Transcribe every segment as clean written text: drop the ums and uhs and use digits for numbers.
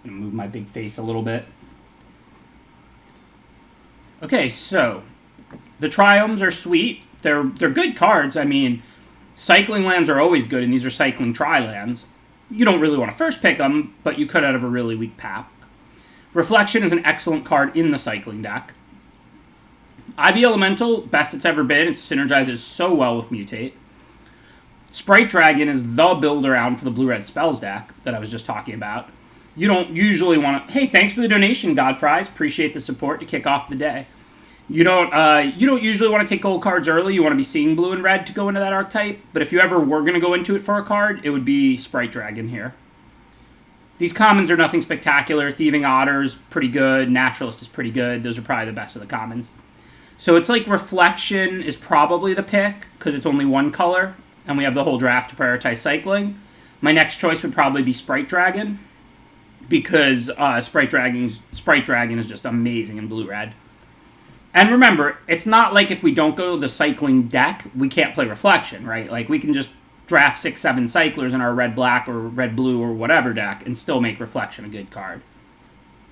I'm gonna move my big face a little bit. Okay, so the Triomes are sweet. They're good cards. I mean, cycling lands are always good, and these are cycling tri-lands. You don't really want to first pick them, but you could out of a really weak pack. Reflection is an excellent card in the cycling deck. Ivy Elemental, best it's ever been. It synergizes so well with Mutate. Sprite Dragon is the build-around for the blue-red spells deck that I was just talking about. You don't usually want to... Hey, thanks for the donation, Godfries. Appreciate the support to kick off the day. You don't usually want to take gold cards early. You want to be seeing blue and red to go into that archetype. But if you ever were going to go into it for a card, it would be Sprite Dragon here. These commons are nothing spectacular. Thieving Otter's pretty good. Naturalist is pretty good. Those are probably the best of the commons. So it's like Reflection is probably the pick, because it's only one color, and we have the whole draft to prioritize cycling. My next choice would probably be Sprite Dragon, because Sprite Dragon is just amazing in blue-red. And remember, it's not like if we don't go the cycling deck, we can't play Reflection, right? Like, we can just draft 6-7 cyclers in our red-black or red-blue or whatever deck and still make Reflection a good card.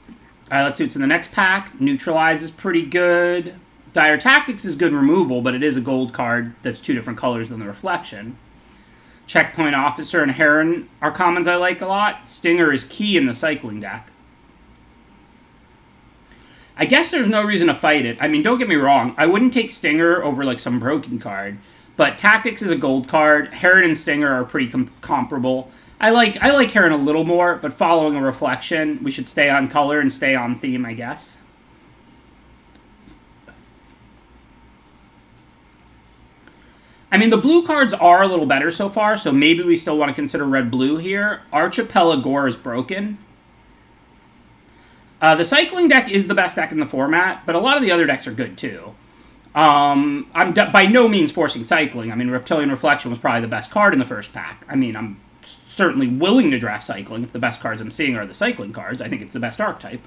All right, let's see what's in the next pack. Neutralize is pretty good. Dire Tactics is good removal, but it is a gold card that's 2 different colors than the Reflection. Checkpoint Officer and Heron are commons I like a lot. Stinger is key in the cycling deck. I guess there's no reason to fight it. I mean, don't get me wrong. I wouldn't take Stinger over, like, some broken card. But Tactics is a gold card. Heron and Stinger are pretty comparable. I like Heron a little more, but following a Reflection, we should stay on color and stay on theme, I guess. I mean, the blue cards are a little better so far, so maybe we still want to consider red-blue here. Archipelagore is broken. The cycling deck is the best deck in the format, but a lot of the other decks are good, too. I'm by no means forcing cycling. I mean, Reptilian Reflection was probably the best card in the first pack. I mean, I'm certainly willing to draft cycling if the best cards I'm seeing are the cycling cards. I think it's the best archetype.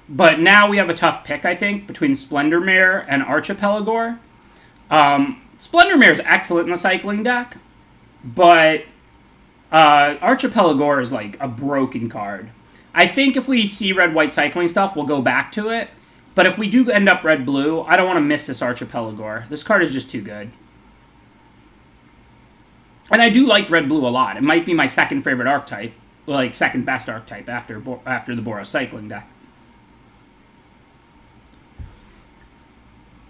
But now we have a tough pick, I think, between Splendor Mare and Archipelagore. Splendor Mare is excellent in the cycling deck, but Archipelagore is like a broken card. I think if we see red-white cycling stuff, we'll go back to it. But if we do end up red-blue, I don't want to miss this Archipelagore. This card is just too good. And I do like red-blue a lot. It might be my second favorite archetype, like second best archetype after the Boros cycling deck.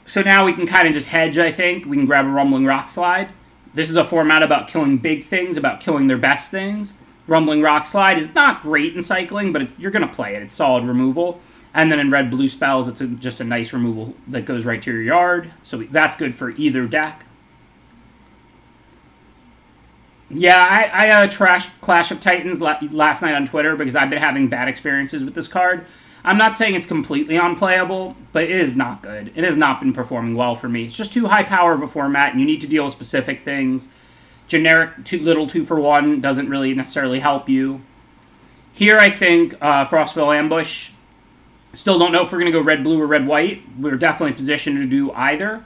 So now we can kind of just hedge, I think. We can grab a Rumbling Rockslide. This is a format about killing big things, about killing their best things. Rumbling Rockslide is not great in cycling, but you're going to play it. It's solid removal. And then in red-blue spells, it's just a nice removal that goes right to your yard. So that's good for either deck. Yeah, I trashed Clash of Titans last night on Twitter because I've been having bad experiences with this card. I'm not saying it's completely unplayable, but it is not good. It has not been performing well for me. It's just too high power of a format, and you need to deal with specific things. Generic little 2-for-1 doesn't really necessarily help you. Here, I think Frostville Ambush. Still don't know if we're going to go red-blue or red-white. We're definitely positioned to do either.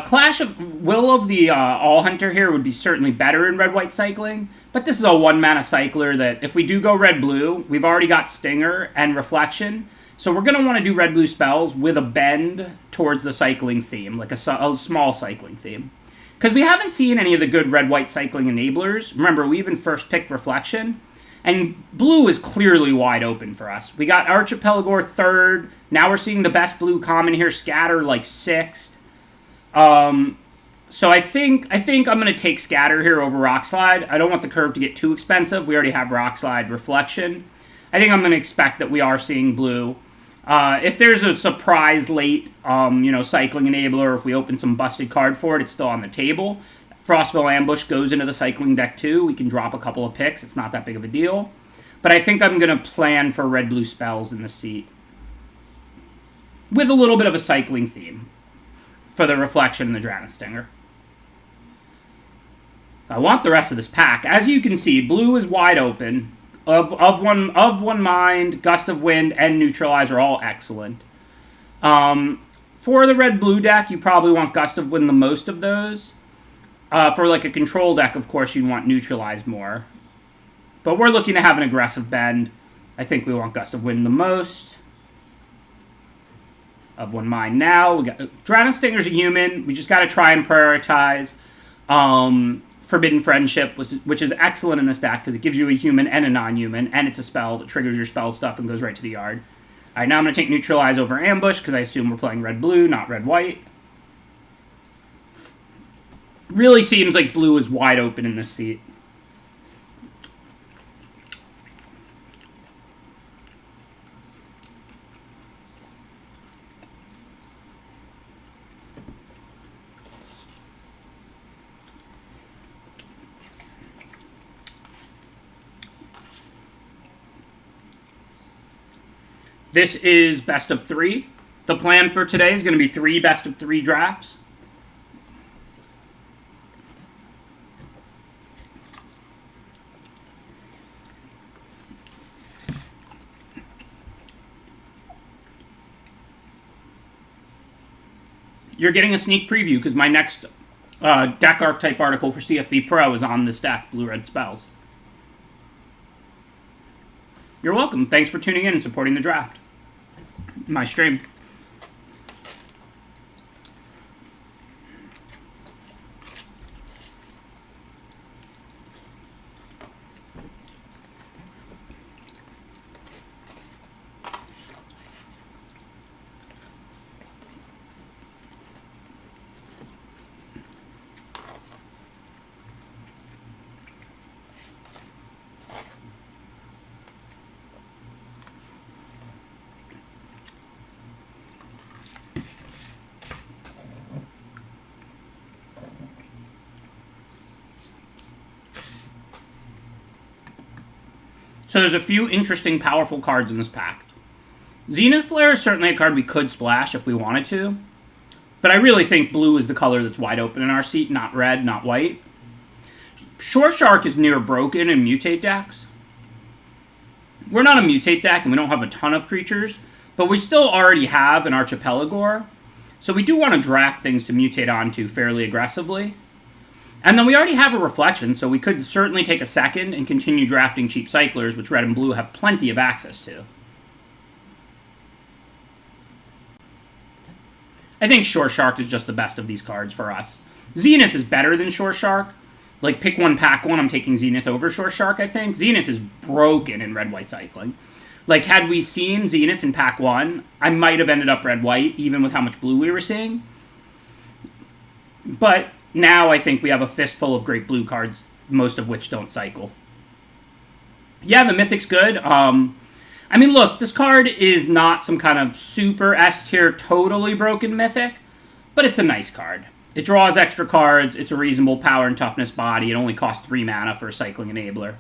Clash of Will of the All-Hunter here would be certainly better in red-white cycling, but this is a 1-mana cycler that if we do go red-blue, we've already got Stinger and Reflection, so we're going to want to do red-blue spells with a bend towards the cycling theme, like a small cycling theme. Because we haven't seen any of the good red-white cycling enablers. Remember, we even first picked Reflection, and blue is clearly wide open for us. We got Archipelagore 3rd, now we're seeing the best blue common here, Scatter, like 6th. So I think I'm going to take Scatter here over Rockslide. I don't want the curve to get too expensive. We already have Rockslide Reflection. I think I'm going to expect that we are seeing blue. If there's a surprise late, cycling enabler, or if we open some busted card for it, it's still on the table. Frostville Ambush goes into the cycling deck too. We can drop a couple of picks. It's not that big of a deal. But I think I'm going to plan for red-blue spells in the seat with a little bit of a cycling theme for the Reflection and the Dragon Stinger. I want the rest of this pack. As you can see, blue is wide open. Of one mind, Gust of Wind, and Neutralize are all excellent. For the red-blue deck, you probably want Gust of Wind the most of those. For like a control deck, of course, you want Neutralize more. But we're looking to have an aggressive bend. I think we want Gust of Wind the most. Of One Mind now. We got Drowning Stinger's a human. We just got to try and prioritize Forbidden Friendship, which is excellent in this deck because it gives you a human and a non-human, and it's a spell that triggers your spell stuff and goes right to the yard. All right, now I'm going to take Neutralize over Ambush because I assume we're playing red-blue, not red-white. Really seems like blue is wide open in this seat. This is best of 3. The plan for today is going to be 3 best of 3 drafts. You're getting a sneak preview because my next deck archetype article for CFB Pro is on this deck, Blue-Red Spells. You're welcome. Thanks for tuning in and supporting the draft. My stream. So there's a few interesting, powerful cards in this pack. Zenith Flare is certainly a card we could splash if we wanted to. But I really think blue is the color that's wide open in our seat, not red, not white. Shore Shark is near broken in mutate decks. We're not a mutate deck, and we don't have a ton of creatures, but we still already have an Archipelagore. So we do want to draft things to mutate onto fairly aggressively. And then we already have a Reflection, so we could certainly take a second and continue drafting cheap cyclers, which red and blue have plenty of access to. I think Shore Shark is just the best of these cards for us. Zenith is better than Shore Shark. Like, pick one, pack one, I'm taking Zenith over Shore Shark, I think. Zenith is broken in red-white cycling. Like, had we seen Zenith in pack one, I might have ended up red-white, even with how much blue we were seeing. But now I think we have a fistful of great blue cards, most of which don't cycle. Yeah, the Mythic's good. I mean, look, this card is not some kind of super S-tier, totally broken Mythic, but it's a nice card. It draws extra cards, it's a reasonable power and toughness body, it only costs 3 mana for a cycling enabler.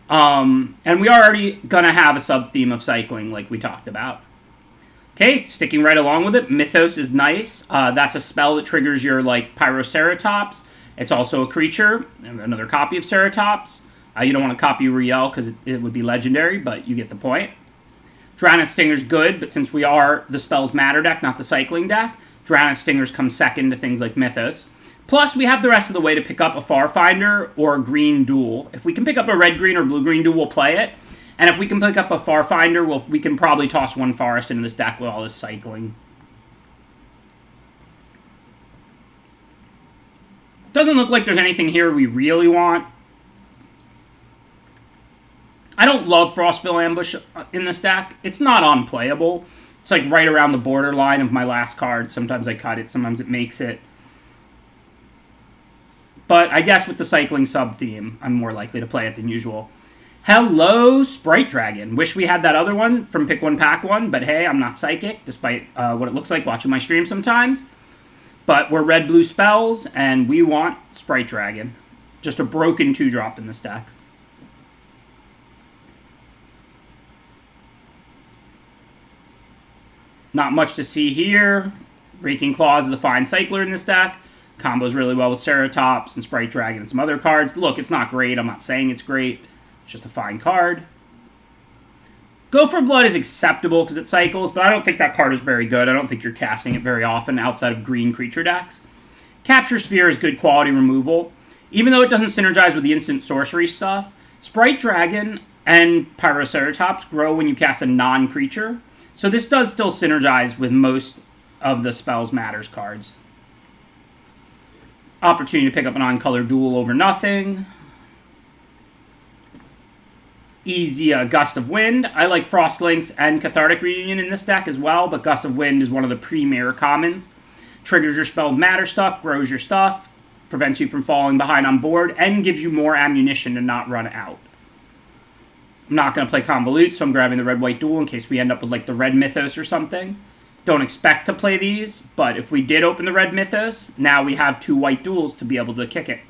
And we are already going to have a sub-theme of cycling like we talked about. Okay, sticking right along with it, Mythos is nice. That's a spell that triggers your, like, Pyroceratops. It's also a creature, another copy of Ceratops. You don't want to copy Riel because it would be legendary, but you get the point. Drowning Stinger's good, but since we are the Spells Matter deck, not the cycling deck, Drowning Stingers come second to things like Mythos. Plus, we have the rest of the way to pick up a Farfinder or a Green Duel. If we can pick up a Red-Green or Blue-Green Duel, we'll play it. And if we can pick up a Farfinder, we can probably toss one Forest into this deck with all this cycling. Doesn't look like there's anything here we really want. I don't love Frostville Ambush in this deck. It's not unplayable. It's like right around the borderline of my last card. Sometimes I cut it, sometimes it makes it. But I guess with the cycling sub-theme, I'm more likely to play it than usual. Hello, Sprite Dragon. Wish we had that other one from Pick One, Pack One, but hey, I'm not psychic, despite what it looks like watching my stream sometimes. But we're red-blue spells, and we want Sprite Dragon. Just a broken 2-drop in this deck. Not much to see here. Raking Claws is a fine cycler in this deck. Combos really well with Ceratops and Sprite Dragon and some other cards. Look, it's not great. I'm not saying it's great. It's just a fine card. Go for Blood is acceptable because it cycles, but I don't think that card is very good. I don't think you're casting it very often outside of green creature decks. Capture Sphere is good quality removal. Even though it doesn't synergize with the instant sorcery stuff, Sprite Dragon And Pyroceratops grow when you cast a non-creature. So this does still synergize with most of the Spells Matters cards. Opportunity to pick up an on-color duel over nothing. Easy Gust of Wind. I like Frostlinks and Cathartic Reunion in this deck as well, but Gust of Wind is one of the premier commons. Triggers your Spell Matter stuff, grows your stuff, prevents you from falling behind on board, and gives you more ammunition to not run out. I'm not going to play Convolute, so I'm grabbing the Red-White Duel in case we end up with like the Red Mythos or something. Don't expect to play these, but if we did open the Red Mythos, now we have 2 white duels to be able to kick it.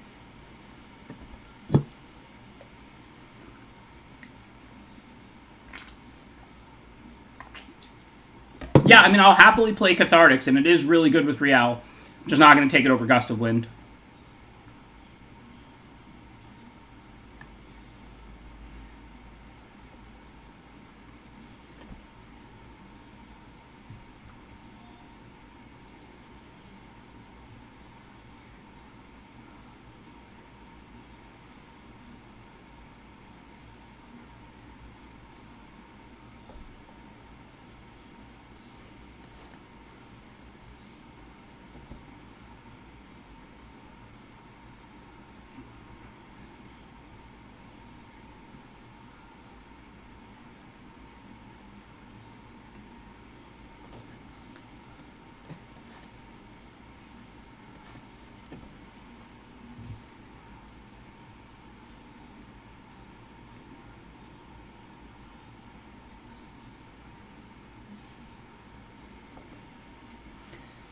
Yeah, I mean, I'll happily play Cathartics, and it is really good with Riel. I'm just not going to take it over Gust of Wind.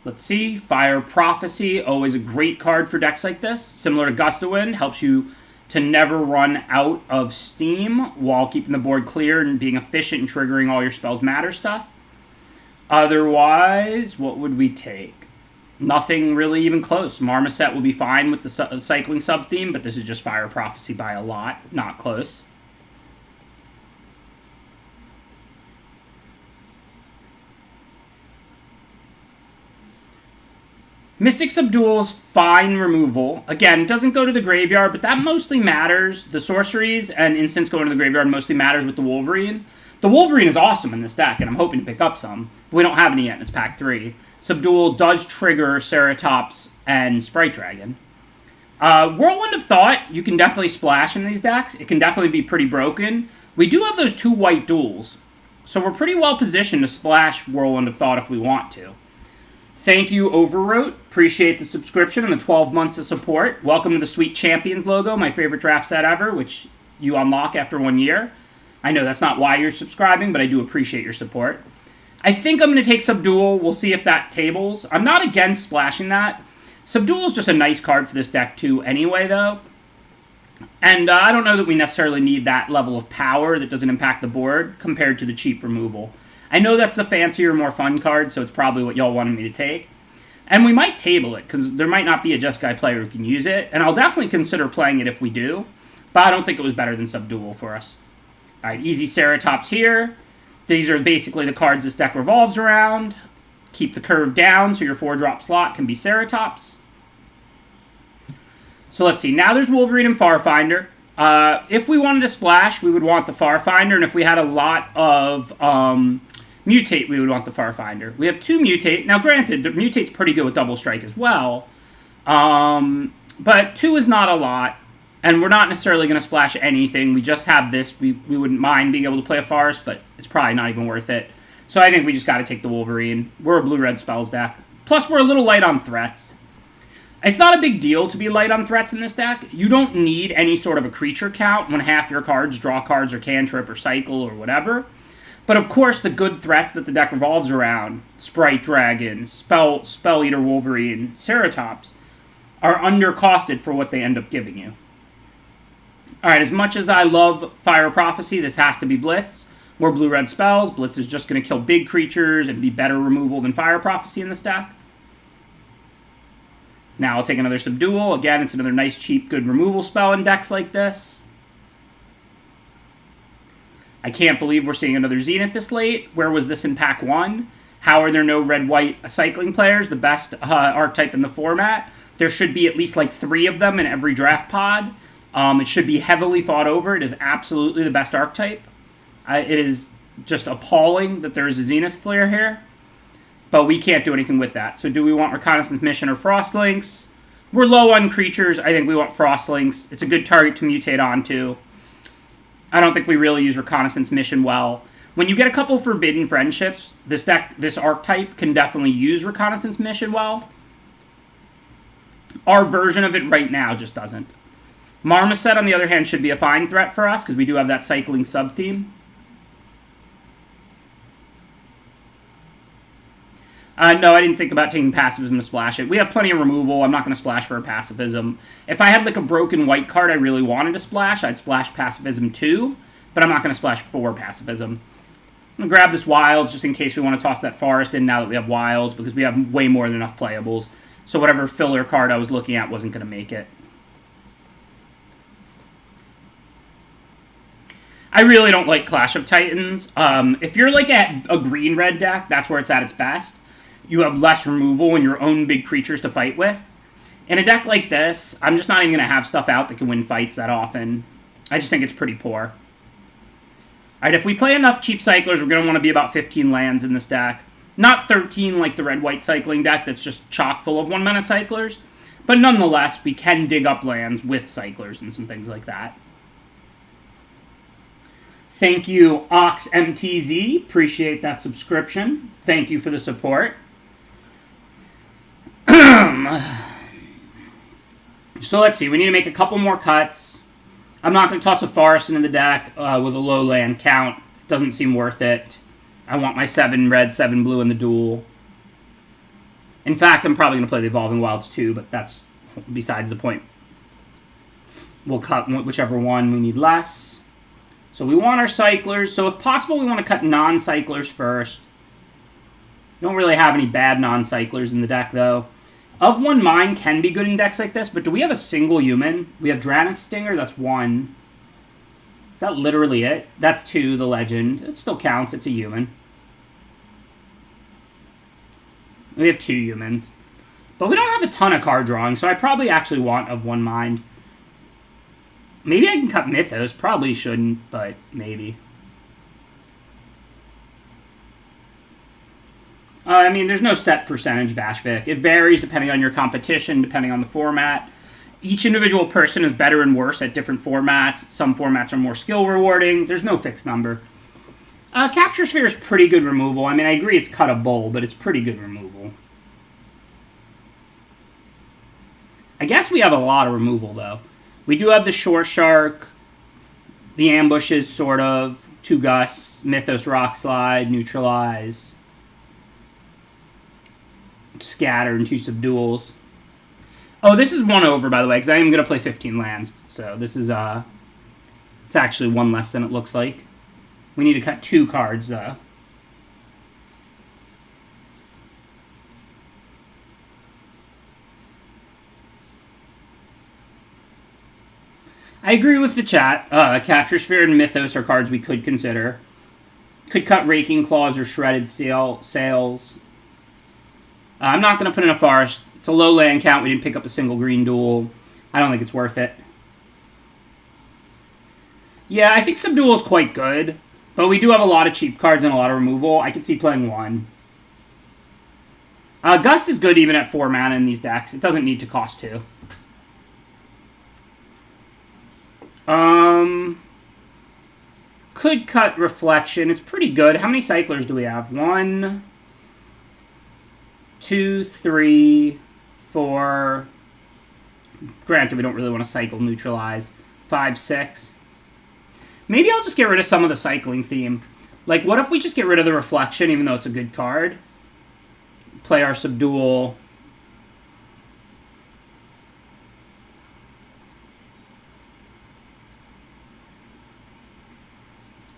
Let's see. Fire Prophecy, always a great card for decks like this. Similar to Gust of Wind, helps you to never run out of steam while keeping the board clear and being efficient and triggering all your Spells Matter stuff. Otherwise, what would we take? Nothing really even close. Marmoset will be fine with the cycling sub-theme, but this is just Fire Prophecy by a lot. Not close. Mystic Subdual's fine removal. Again, doesn't go to the graveyard, but that mostly matters. The sorceries and instants going to the graveyard mostly matters with the Wolverine. The Wolverine is awesome in this deck, and I'm hoping to pick up some. But we don't have any yet, and it's pack 3. Subdual does trigger Ceratops and Sprite Dragon. Whirlwind of Thought, you can definitely splash in these decks. It can definitely be pretty broken. We do have those 2 white duels, so we're pretty well positioned to splash Whirlwind of Thought if we want to. Thank you, Overwrote. Appreciate the subscription and the 12 months of support. Welcome to the Sweet Champions logo, my favorite draft set ever, which you unlock after 1 year. I know that's not why you're subscribing, but I do appreciate your support. I think I'm going to take Subdual. We'll see if that tables. I'm not against splashing that. Subdual is just a nice card for this deck, too, anyway, though. And I don't know that we necessarily need that level of power that doesn't impact the board compared to the cheap removal. I know that's the fancier, more fun card, so it's probably what y'all wanted me to take. And we might table it, because there might not be a Jeskai player who can use it, and I'll definitely consider playing it if we do, but I don't think it was better than Subdual for us. Alright, easy Ceratops here. These are basically the cards this deck revolves around. Keep the curve down so your 4-drop slot can be Ceratops. So let's see, now there's Wolverine and Farfinder. If we wanted to splash, we would want the Farfinder, and if we had a lot of Mutate, we would want the Farfinder. We have 2 Mutate. Now, granted, the Mutate's pretty good with Double Strike as well, but 2 is not a lot, and we're not necessarily going to splash anything. We just have this. We wouldn't mind being able to play a Forest, but it's probably not even worth it. So I think we just got to take the Wolverine. We're a blue-red spells deck. Plus, we're a little light on threats. It's not a big deal to be light on threats in this deck. You don't need any sort of a creature count when half your cards draw cards or cantrip or cycle or whatever. But of course, the good threats that the deck revolves around, Sprite Dragon, Spell Eater Wolverine, Ceratops, are undercosted for what they end up giving you. Alright, as much as I love Fire Prophecy, this has to be Blitz. We're blue-red spells. Blitz is just going to kill big creatures and be better removal than Fire Prophecy in this deck. Now I'll take another Subdual. Again, it's another nice, cheap, good removal spell in decks like this. I can't believe we're seeing another Zenith this late. Where was this in pack 1? How are there no red-white cycling players? The best archetype in the format. There should be at least like 3 of them in every draft pod. It should be heavily fought over. It is absolutely the best archetype. It is just appalling that there is a Zenith Flare here. But we can't do anything with that. So do we want Reconnaissance Mission or Frostlinks? We're low on creatures. I think we want Frostlinks. It's a good target to mutate onto. I don't think we really use Reconnaissance Mission well. When you get a couple Forbidden Friendships, this archetype can definitely use Reconnaissance Mission well. Our version of it right now just doesn't. Marmoset, on the other hand, should be a fine threat for us, because we do have that cycling sub-theme. No, I didn't think about taking Pacifism to splash it. We have plenty of removal. I'm not going to splash for a Pacifism. If I had like a broken white card I really wanted to splash, I'd splash Pacifism too, but I'm not going to splash for Pacifism. I'm going to grab this Wilds just in case we want to toss that Forest in now that we have Wilds, because we have way more than enough playables. So whatever filler card I was looking at wasn't going to make it. I really don't like Clash of Titans. If you're like at a green-red deck, that's where it's at its best. You have less removal and your own big creatures to fight with. In a deck like this, I'm just not even going to have stuff out that can win fights that often. I just think it's pretty poor. Alright, if we play enough cheap cyclers, we're going to want to be about 15 lands in this deck. Not 13 like the red-white cycling deck that's just chock full of 1-mana cyclers. But nonetheless, we can dig up lands with cyclers and some things like that. Thank you, OxMTZ. Appreciate that subscription. Thank you for the support. So let's see. We need to make a couple more cuts. I'm not going to toss a Forest into the deck with a low land count. Doesn't seem worth it. I want my 7 red, 7 blue in the duel. In fact, I'm probably going to play the Evolving Wilds too, but that's besides the point. We'll cut whichever one we need less. So we want our cyclers. So if possible, we want to cut non-cyclers first. We don't really have any bad non-cyclers in the deck, though. Of One Mind can be good in decks like this, but do we have a single human? We have Dranith Stinger, that's 1. Is that literally it? That's 2, the legend. It still counts, it's a human. We have 2 humans. But we don't have a ton of card drawing, so I probably actually want Of One Mind. Maybe I can cut Mythos. Probably shouldn't, but maybe. I mean, there's no set percentage, Vashvik. It varies depending on your competition, depending on the format. Each individual person is better and worse at different formats. Some formats are more skill rewarding. There's no fixed number. Capture Sphere is pretty good removal. I mean, I agree it's cuttable, but it's pretty good removal. I guess we have a lot of removal, though. We do have the Shore Shark, the ambushes, sort of, 2 Gusts, Mythos Rock Slide, Neutralize, Scatter, and 2 Subduals. Oh, this is 1 over, by the way, because I am going to play 15 lands. So this is, it's actually 1 less than it looks like. We need to cut 2 cards, though. I agree with the chat. Capture Sphere and Mythos are cards we could consider. Could cut Raking Claws or Shredded Sails. I'm not going to put in a Forest. It's a low land count. We didn't pick up a single green duel. I don't think it's worth it. Yeah, I think Subdual is quite good. But we do have a lot of cheap cards and a lot of removal. I can see playing 1. Gust is good even at 4 mana in these decks. It doesn't need to cost 2. Could cut Reflection. It's pretty good. How many cyclers do we have? 1, 2, 3, 4. Granted, we don't really want to cycle Neutralize. 5, 6. Maybe I'll just get rid of some of the cycling theme. Like, what if we just get rid of the Reflection, even though it's a good card? Play our Subdual.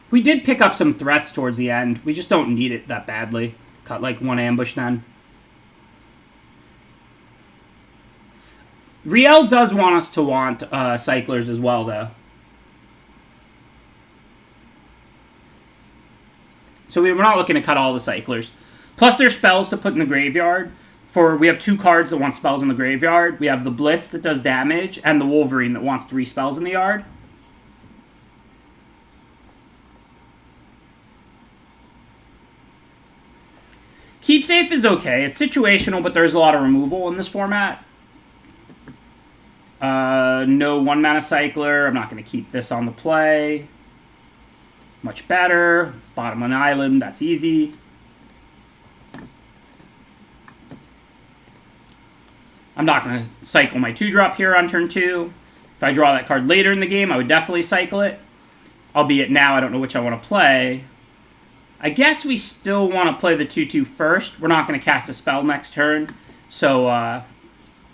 We did pick up some threats towards the end. We just don't need it that badly. Cut like 1 ambush then. Riel does want us to want cyclers as well, though. So we're not looking to cut all the cyclers. Plus there's spells to put in the graveyard we have 2 cards that want spells in the graveyard. We have the Blitz that does damage, and the Wolverine that wants 3 spells in the yard. Keep Safe is okay. It's situational, but there's a lot of removal in this format. No 1-mana Cycler. I'm not going to keep this on the play. Much better. Bottom of an island. That's easy. I'm not going to cycle my 2-drop here on turn 2. If I draw that card later in the game, I would definitely cycle it. Albeit now I don't know which I want to play. I guess we still want to play the 2/2 first. We're not going to cast a spell next turn. So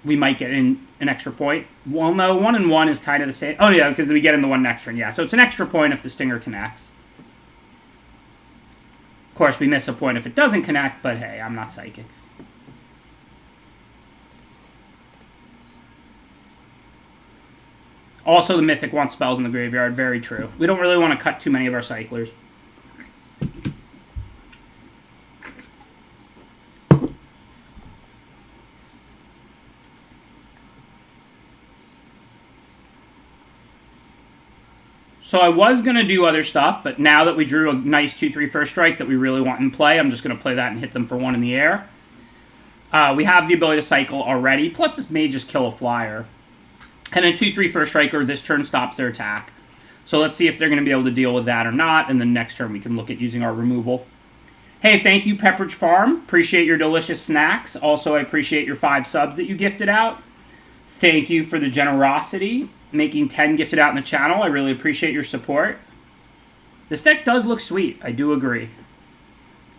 we might get in an extra point. Well, no, 1 and 1 is kind of the same. Oh, yeah, because we get in the 1 next turn. Yeah, so it's an extra point if the Stinger connects. Of course, we miss a point if it doesn't connect, but hey, I'm not psychic. Also, the Mythic wants spells in the graveyard. Very true. We don't really want to cut too many of our Cyclers. So I was going to do other stuff, but now that we drew a nice 2/3 first strike that we really want in play, I'm just going to play that and hit them for 1 in the air. We have the ability to cycle already, plus this may just kill a flyer. And a 2/3 first striker this turn stops their attack. So let's see if they're going to be able to deal with that or not, and then next turn we can look at using our removal. Hey, thank you, Pepperidge Farm. Appreciate your delicious snacks. Also, I appreciate your 5 subs that you gifted out. Thank you for the generosity. Making 10 gifted out in the channel. I really appreciate your support. This deck does look sweet. I do agree.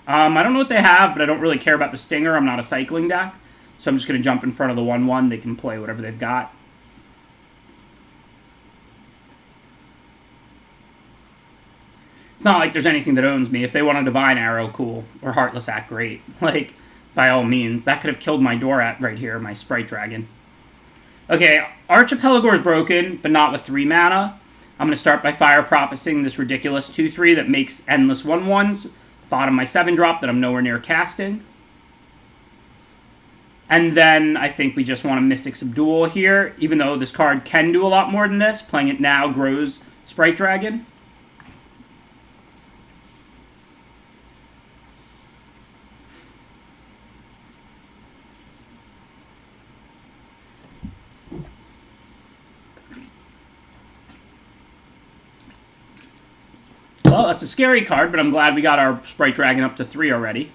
I don't know what they have, but I don't really care about the Stinger. I'm not a cycling deck. So I'm just going to jump in front of the 1/1. They can play whatever they've got. It's not like there's anything that owns me. If they want a Divine Arrow, cool. Or Heartless Act, great. Like, by all means. That could have killed my Dorat right here, my Sprite Dragon. Okay, Archipelago is broken, but not with 3 mana. I'm going to start by Fire Prophesying this ridiculous 2/3 that makes endless 1/1s. Bottom my 7-drop that I'm nowhere near casting. And then I think we just want a Mystic Subdual here, even though this card can do a lot more than this. Playing it now grows Sprite Dragon. Well, that's a scary card, but I'm glad we got our Sprite Dragon up to 3 already.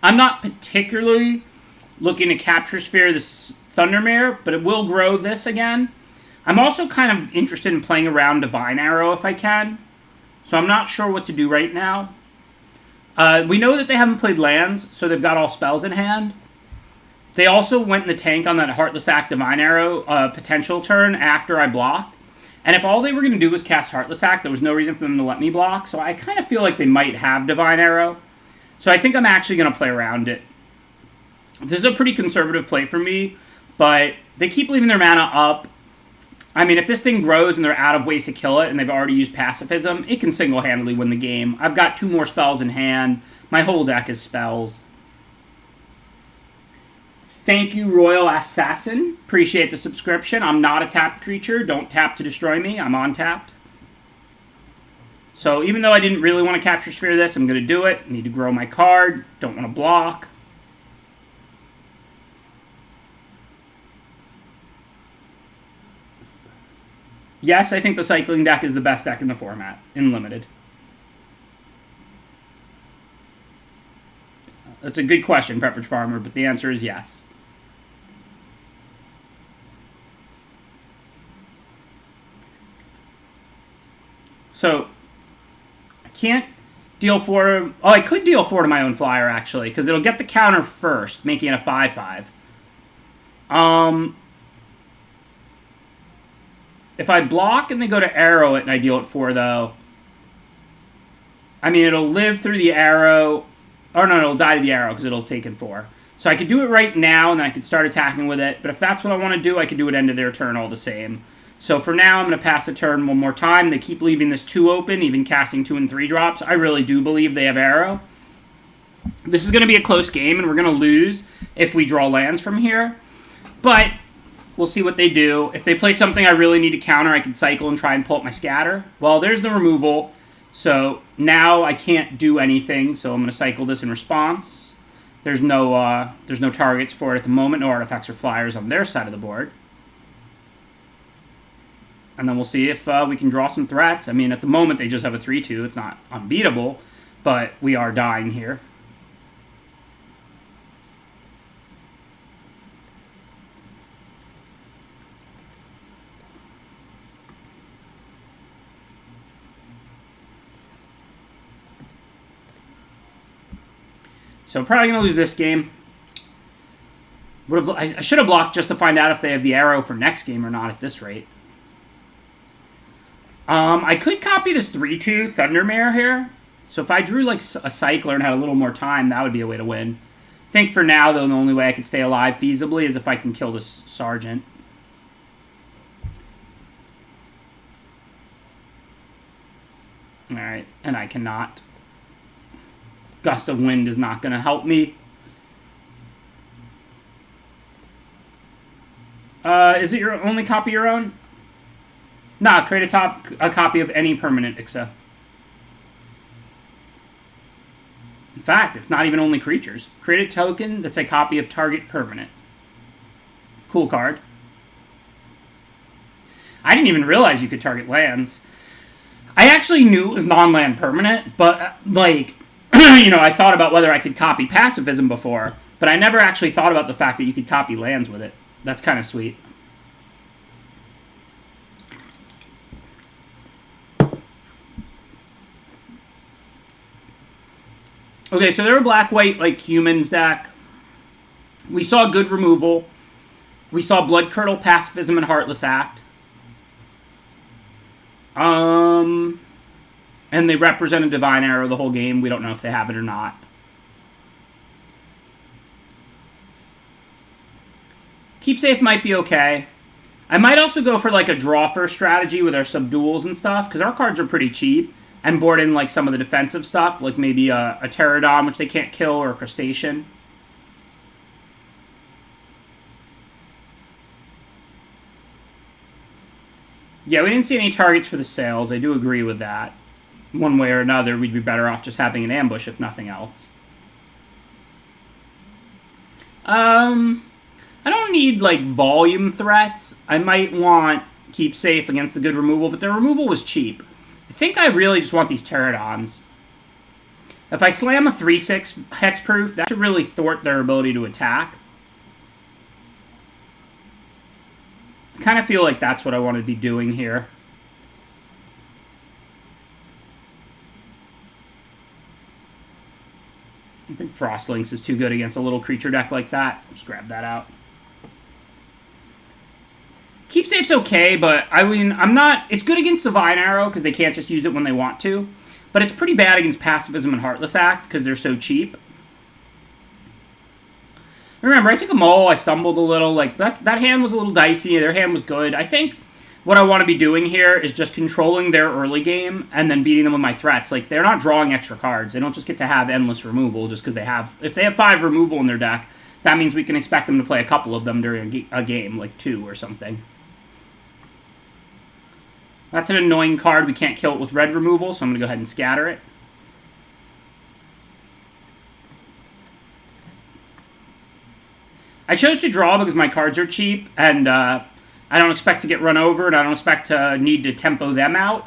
I'm not particularly looking to Capture Sphere this Thundermare, but it will grow this again. I'm also kind of interested in playing around Divine Arrow if I can, so I'm not sure what to do right now. We know that they haven't played lands, so they've got all spells in hand. They also went in the tank on that Heartless Act Divine Arrow potential turn after I blocked. And if all they were going to do was cast Heartless Act, there was no reason for them to let me block. So I kind of feel like they might have Divine Arrow. So I think I'm actually going to play around it. This is a pretty conservative play for me, but they keep leaving their mana up. I mean, if this thing grows and they're out of ways to kill it and they've already used Pacifism, it can single-handedly win the game. I've got 2 more spells in hand. My whole deck is spells. Thank you, Royal Assassin. Appreciate the subscription. I'm not a tapped creature. Don't tap to destroy me. I'm on-tapped. So even though I didn't really want to Capture Sphere this, I'm going to do it. Need to grow my card. Don't want to block. Yes, I think the cycling deck is the best deck in the format, in Limited. That's a good question, Pepperidge Farmer, but the answer is yes. So, I can't deal 4... Oh, I could deal 4 to my own flyer, actually, because it'll get the counter first, making it a 5/5. If I block and they go to arrow it and I deal it 4, though... I mean, it'll live through the arrow... Oh, no, it'll die to the arrow because it'll have taken 4. So I could do it right now, and then I could start attacking with it. But if that's what I want to do, I could do it end of their turn all the same. So for now, I'm going to pass the turn one more time. They keep leaving this 2 open, even casting 2 and 3 drops. I really do believe they have arrow. This is going to be a close game, and we're going to lose if we draw lands from here. But we'll see what they do. If they play something I really need to counter, I can cycle and try and pull up my scatter. Well, there's the removal. So now I can't do anything, so I'm going to cycle this in response. There's no targets for it at the moment, no artifacts or flyers on their side of the board. And then we'll see if we can draw some threats. I mean, at the moment, they just have a 3-2. It's not unbeatable, but we are dying here. So I'm probably going to lose this game. I should have blocked just to find out if they have the arrow for next game or not at this rate. I could copy this 3-2 Thundermare here. So if I drew like a Cycler and had a little more time, that would be a way to win. I think for now, though, the only way I could stay alive feasibly is if I can kill this Sergeant. Alright, and I cannot. Gust of Wind is not going to help me. Is it your only copy your own? Nah, create a copy of any permanent Ixa. In fact, it's not even only creatures. Create a token that's a copy of target permanent. Cool card. I didn't even realize you could target lands. I actually knew it was non-land permanent, but, like, you know, I thought about whether I could copy pacifism before, but I never actually thought about the fact that you could copy lands with it. That's kind of sweet. Okay, so they're a black-white, like, humans deck. We saw good removal. We saw Blood Curdle, Pacifism, and Heartless Act. And they represent a Divine Arrow the whole game. We don't know if they have it or not. Keepsafe might be okay. I might also go for, like, a draw-first strategy with our subduals and stuff, because our cards are pretty cheap. And board in, like, some of the defensive stuff, like maybe a Pterodon, which they can't kill, or a Crustacean. Yeah, we didn't see any targets for the sails. I do agree with that. One way or another, we'd be better off just having an ambush, if nothing else. I don't need, like, volume threats. I might want Keepsafe against the good removal, but their removal was cheap. I think I really just want these Pterodons. If I slam a 3-6 hexproof, that should really thwart their ability to attack. I kind of feel like that's what I want to be doing here. I think Frostlings is too good against a little creature deck like that. Just grab that out. Keepsafe's okay, but I mean, I'm not... It's good against Divine Arrow, because they can't just use it when they want to. But it's pretty bad against Pacifism and Heartless Act, because they're so cheap. Remember, I took a mull, I stumbled a little. Like, that hand was a little dicey, their hand was good. I think what I want to be doing here is just controlling their early game, and then beating them with my threats. Like, they're not drawing extra cards. They don't just get to have endless removal, just because they have... If they have 5 removal in their deck, that means we can expect them to play a couple of them during a game, like 2 or something. That's an annoying card. We can't kill it with red removal, so I'm going to go ahead and scatter it. I chose to draw because my cards are cheap, and I don't expect to get run over, and I don't expect to need to tempo them out.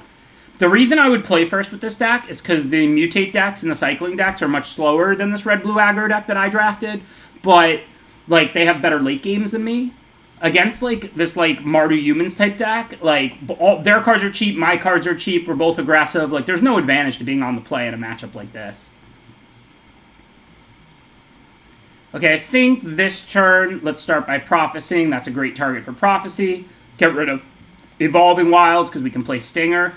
The reason I would play first with this deck is because the mutate decks and the cycling decks are much slower than this red-blue aggro deck that I drafted, but like they have better late games than me. Against, like, this, like, Mardu Humans type deck, like, all, their cards are cheap, my cards are cheap, we're both aggressive. Like, there's no advantage to being on the play in a matchup like this. Okay, I think this turn, let's start by Prophesying. That's a great target for Prophecy. Get rid of Evolving Wilds, because we can play Stinger.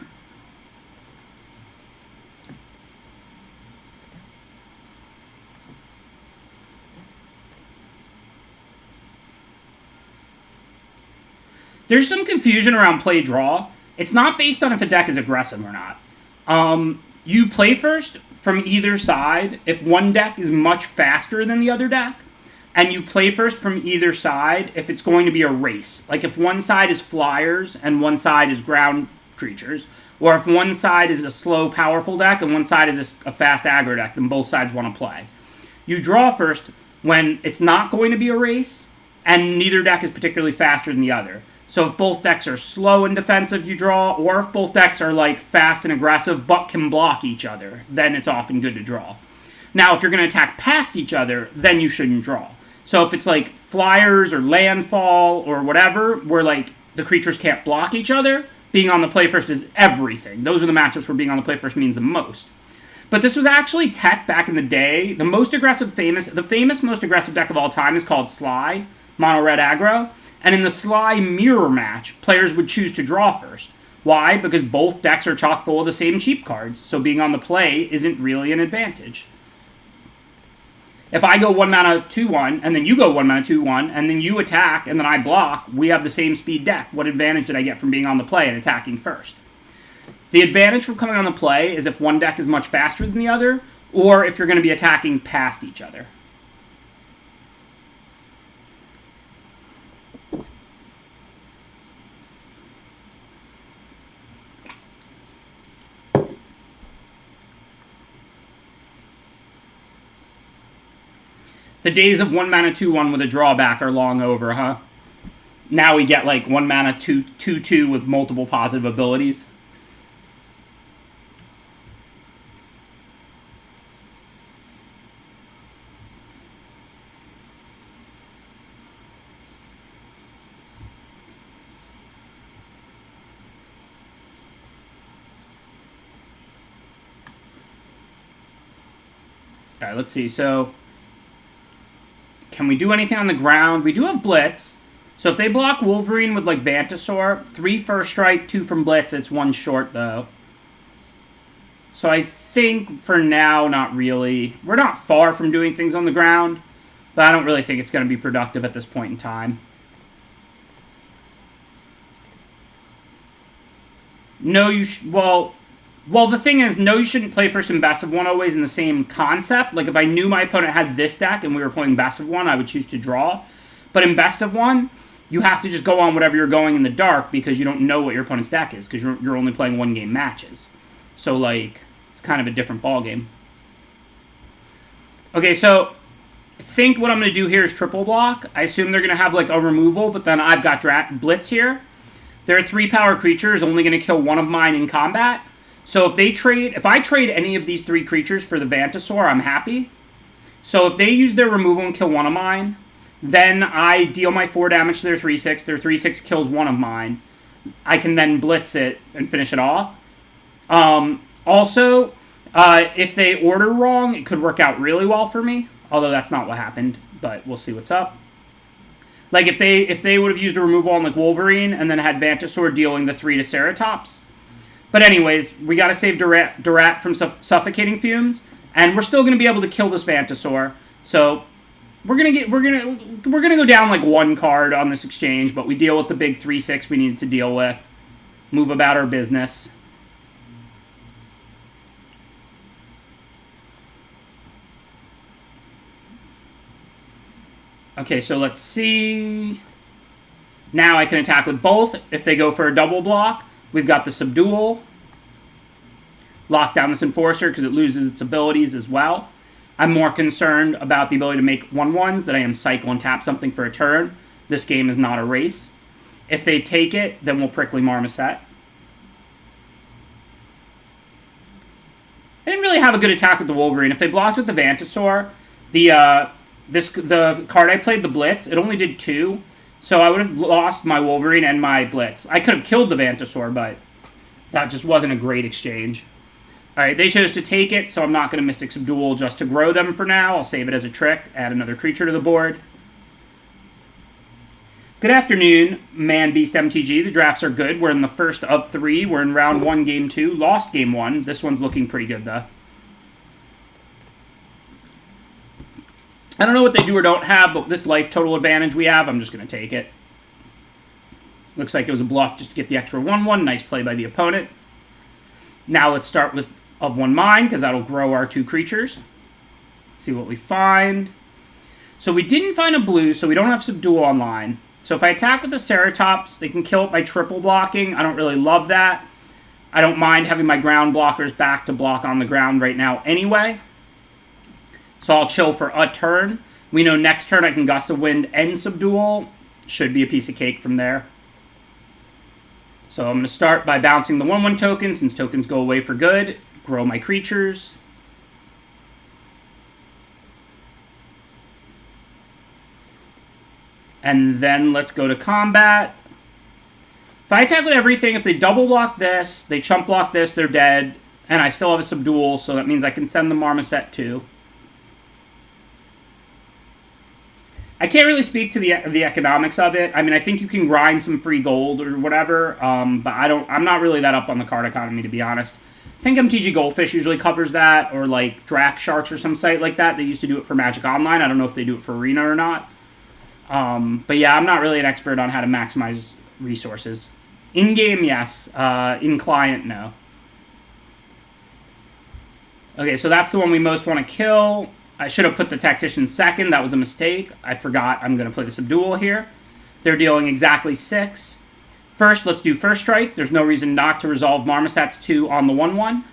There's some confusion around play-draw. It's not based on if a deck is aggressive or not. You play first from either side, if one deck is much faster than the other deck, and you play first from either side, if it's going to be a race. Like if one side is flyers and one side is ground creatures, or if one side is a slow, powerful deck and one side is a fast aggro deck, then both sides want to play. You draw first when it's not going to be a race, and neither deck is particularly faster than the other. So if both decks are slow and defensive, you draw, or if both decks are like fast and aggressive but can block each other, then it's often good to draw. Now, if you're going to attack past each other, then you shouldn't draw. So if it's like flyers or landfall or whatever, where like the creatures can't block each other, being on the play first is everything. Those are the matchups where being on the play first means the most. But this was actually tech back in the day. The most aggressive deck of all time is called Sly, mono red aggro. And in the Sly mirror match, players would choose to draw first. Why? Because both decks are chock full of the same cheap cards, so being on the play isn't really an advantage. If I go 1 mana 2-1, and then you go 1 mana 2-1, and then you attack, and then I block, we have the same speed deck. What advantage did I get from being on the play and attacking first? The advantage from coming on the play is if one deck is much faster than the other, or if you're going to be attacking past each other. The days of 1 mana 2-1 with a drawback are long over, huh? Now we get like 1 mana 2-2 with multiple positive abilities. All right, let's see. So can we do anything on the ground? We do have Blitz. So if they block Wolverine with, like, Vantasaur, 3 first strike, 2 from Blitz, it's 1 short, though. So I think, for now, not really. We're not far from doing things on the ground, but I don't really think it's going to be productive at this point in time. No, well, the thing is, no, you shouldn't play first in best of one always in the same concept. Like, if I knew my opponent had this deck and we were playing best of one, I would choose to draw. But in best of one, you have to just go on whatever you're going in the dark because you don't know what your opponent's deck is because you're only playing one-game matches. So, like, it's kind of a different ballgame. Okay, so I think what I'm going to do here is triple block. I assume they're going to have, like, a removal, but then I've got Blitz here. Their 3-power creature is only going to kill one of mine in combat. So if I trade any of these 3 creatures for the Vantasaur, I'm happy. So if they use their removal and kill one of mine, then I deal my 4 damage to their 3/6. Their 3/6 kills one of mine. I can then blitz it and finish it off. Also, if they order wrong, it could work out really well for me. Although that's not what happened, but we'll see what's up. Like if they would have used a removal on like Wolverine and then had Vantasaur dealing the 3 to Ceratops. But anyways, we got to save Durat from suffocating fumes, and we're still going to be able to kill this Vantasaur. So we're gonna go down like 1 card on this exchange, but we deal with the big 3/6 we needed to deal with. Move about our business. Okay, so let's see. Now I can attack with both. If they go for a double block, we've got the Subdual. Lock down this Enforcer because it loses its abilities as well. I'm more concerned about the ability to make 1/1s than I am cycle and tap something for a turn. This game is not a race. If they take it, then we'll Prickly Marmoset. I didn't really have a good attack with the Wolverine. If they blocked with the Vantasaur, the card I played, the Blitz, it only did 2. So I would have lost my Wolverine and my Blitz. I could have killed the Vantasaur, but that just wasn't a great exchange. Alright, they chose to take it, so I'm not going to Mystic Subdual just to grow them for now. I'll save it as a trick, add another creature to the board. Good afternoon, Man Beast MTG. The drafts are good. We're in the first of 3. We're in round 1, game 2. Lost game 1. This one's looking pretty good, though. I don't know what they do or don't have, but this life total advantage we have, I'm just going to take it. Looks like it was a bluff just to get the extra 1/1. Nice play by the opponent. Now let's start with of 1 mine, because that'll grow our 2 creatures. See what we find. So we didn't find a blue, so we don't have Subdual online. So if I attack with the Ceratops, they can kill it by triple blocking. I don't really love that. I don't mind having my ground blockers back to block on the ground right now anyway. So I'll chill for a turn. We know next turn I can Gust of Wind and Subdual. Should be a piece of cake from there. So I'm going to start by bouncing the 1/1 token, since tokens go away for good. Grow my creatures. And then let's go to combat. If I attack with everything, if they double block this, they chump block this, they're dead. And I still have a Subdual, so that means I can send the Marmoset too. I can't really speak to the economics of it. I mean, I think you can grind some free gold or whatever, but I'm not really that up on the card economy, to be honest. I think MTG Goldfish usually covers that, or like Draft Sharks or some site like that. They used to do it for Magic Online. I don't know if they do it for Arena or not. But yeah, I'm not really an expert on how to maximize resources. In-game, yes. In-client, no. Okay, so that's the one we most want to kill. I should have put the Tactician second. That was a mistake. I forgot I'm going to play the Subdual here. They're dealing exactly 6. First, let's do First Strike. There's no reason not to resolve Marmosets 2 on the 1/1.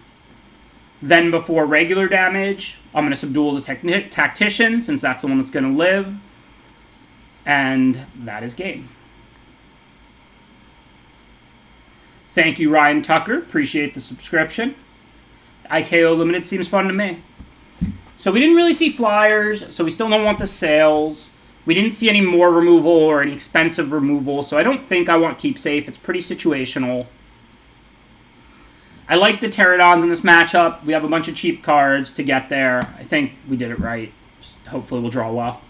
Then before regular damage, I'm going to Subdual the Tactician, since that's the one that's going to live. And that is game. Thank you, Ryan Tucker. Appreciate the subscription. IKO Limited seems fun to me. So we didn't really see flyers, so we still don't want the sales. We didn't see any more removal or any expensive removal, so I don't think I want Keep Safe. It's pretty situational. I like the Pterodons in this matchup. We have a bunch of cheap cards to get there. I think we did it right. Just hopefully we'll draw well.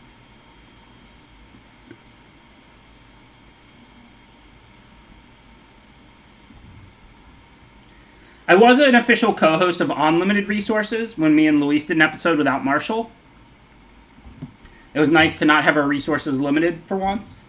I was an official co-host of Unlimited Resources when me and Luis did an episode without Marshall. It was nice to not have our resources limited for once.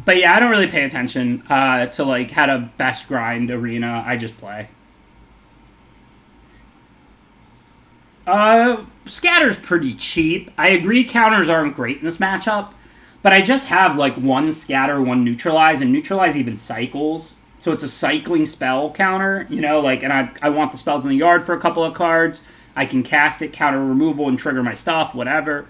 But yeah, I don't really pay attention to like how to best grind Arena. I just play. Scatter's pretty cheap. I agree counters aren't great in this matchup, but I just have like 1 Scatter, 1 Neutralize, and Neutralize even cycles. So it's a cycling spell counter, you know, like, and I want the spells in the yard for a couple of cards. I can cast it, counter removal, and trigger my stuff, whatever.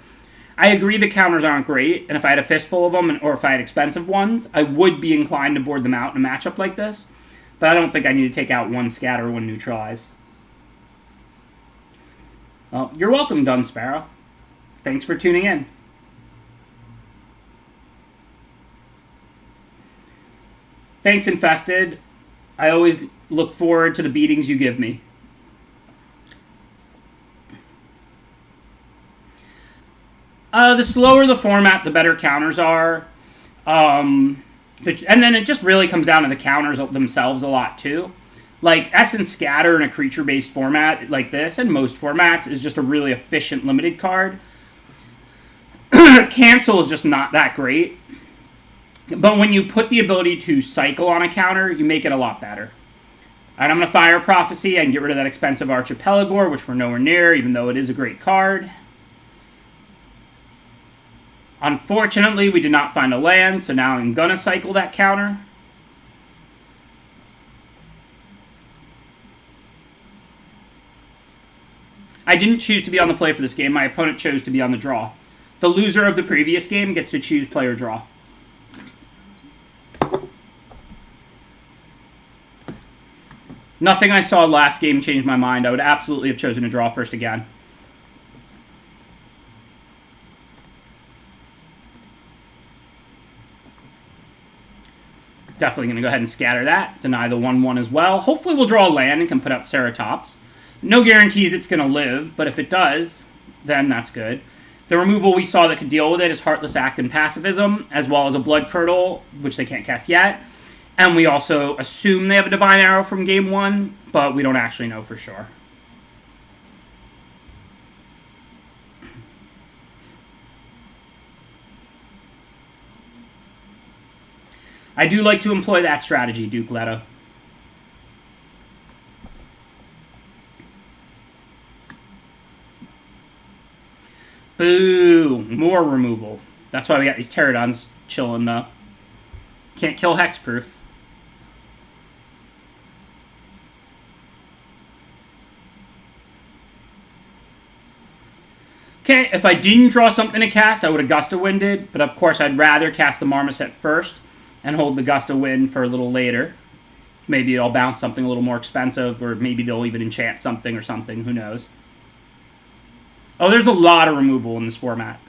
I agree the counters aren't great, and if I had a fistful of them, or if I had expensive ones, I would be inclined to board them out in a matchup like this. But I don't think I need to take out 1 Scatter, 1 Neutralize. Well, you're welcome, Dun Sparrow. Thanks for tuning in. Thanks, Infested. I always look forward to the beatings you give me. The slower the format, the better counters are. And then it just really comes down to the counters themselves a lot, too. Like, Essence Scatter in a creature-based format like this, and most formats, is just a really efficient limited card. Cancel is just not that great. But when you put the ability to cycle on a counter, you make it a lot better. Alright, I'm going to Fire Prophecy. I can get rid of that expensive Archipelagore, which we're nowhere near, even though it is a great card. Unfortunately, we did not find a land, so now I'm going to cycle that counter. I didn't choose to be on the play for this game. My opponent chose to be on the draw. The loser of the previous game gets to choose play or draw. Nothing I saw last game changed my mind. I would absolutely have chosen to draw first again. Definitely going to go ahead and scatter that. Deny the 1/1 as well. Hopefully we'll draw a land and can put out Ceratops. No guarantees it's going to live, but if it does, then that's good. The removal we saw that could deal with it is Heartless Act and Pacifism, as well as a Blood Curdle, which they can't cast yet. And we also assume they have a Divine Arrow from game 1, but we don't actually know for sure. I do like to employ that strategy, Duke Leto. Boo! More removal. That's why we got these Pterodons chilling, though. Can't kill Hexproof. Okay, if I didn't draw something to cast, I would have Gust of Winded, but of course I'd rather cast the Marmoset first and hold the Gust of Wind for a little later. Maybe it'll bounce something a little more expensive, or maybe they'll even enchant something or something, who knows. Oh, there's a lot of removal in this format.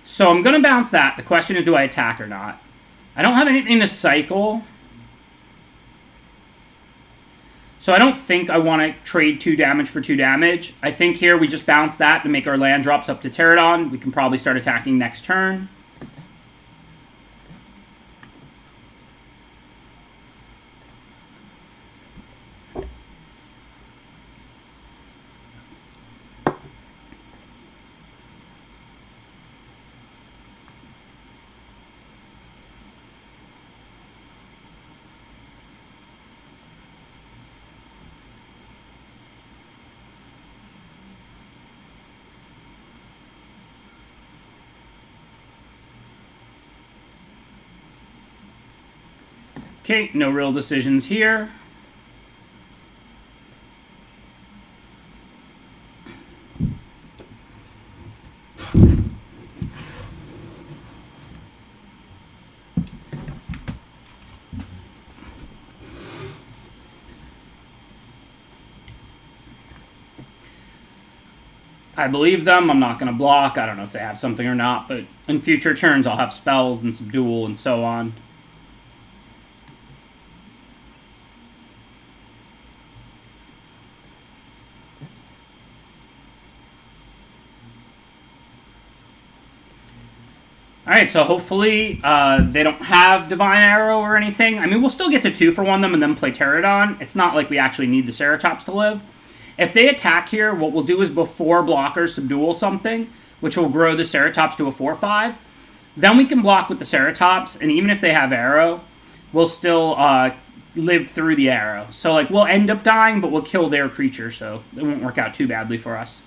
So I'm going to bounce that. The question is, do I attack or not? I don't have anything to cycle. So I don't think I want to trade 2 damage for 2 damage. I think here we just bounce that to make our land drops up to Pterodon. We can probably start attacking next turn. Okay, no real decisions here. I believe them. I'm not going to block. I don't know if they have something or not, but in future turns I'll have spells and Subdual and so on. Alright, so hopefully they don't have Divine Arrow or anything. I mean, we'll still get to 2 for 1 them and then play Pterodon. It's not like we actually need the Ceratops to live. If they attack here, what we'll do is before blockers Subdual something, which will grow the Ceratops to a 4/5. Then we can block with the Ceratops, and even if they have Arrow, we'll still live through the Arrow. So, like, we'll end up dying, but we'll kill their creature, so it won't work out too badly for us.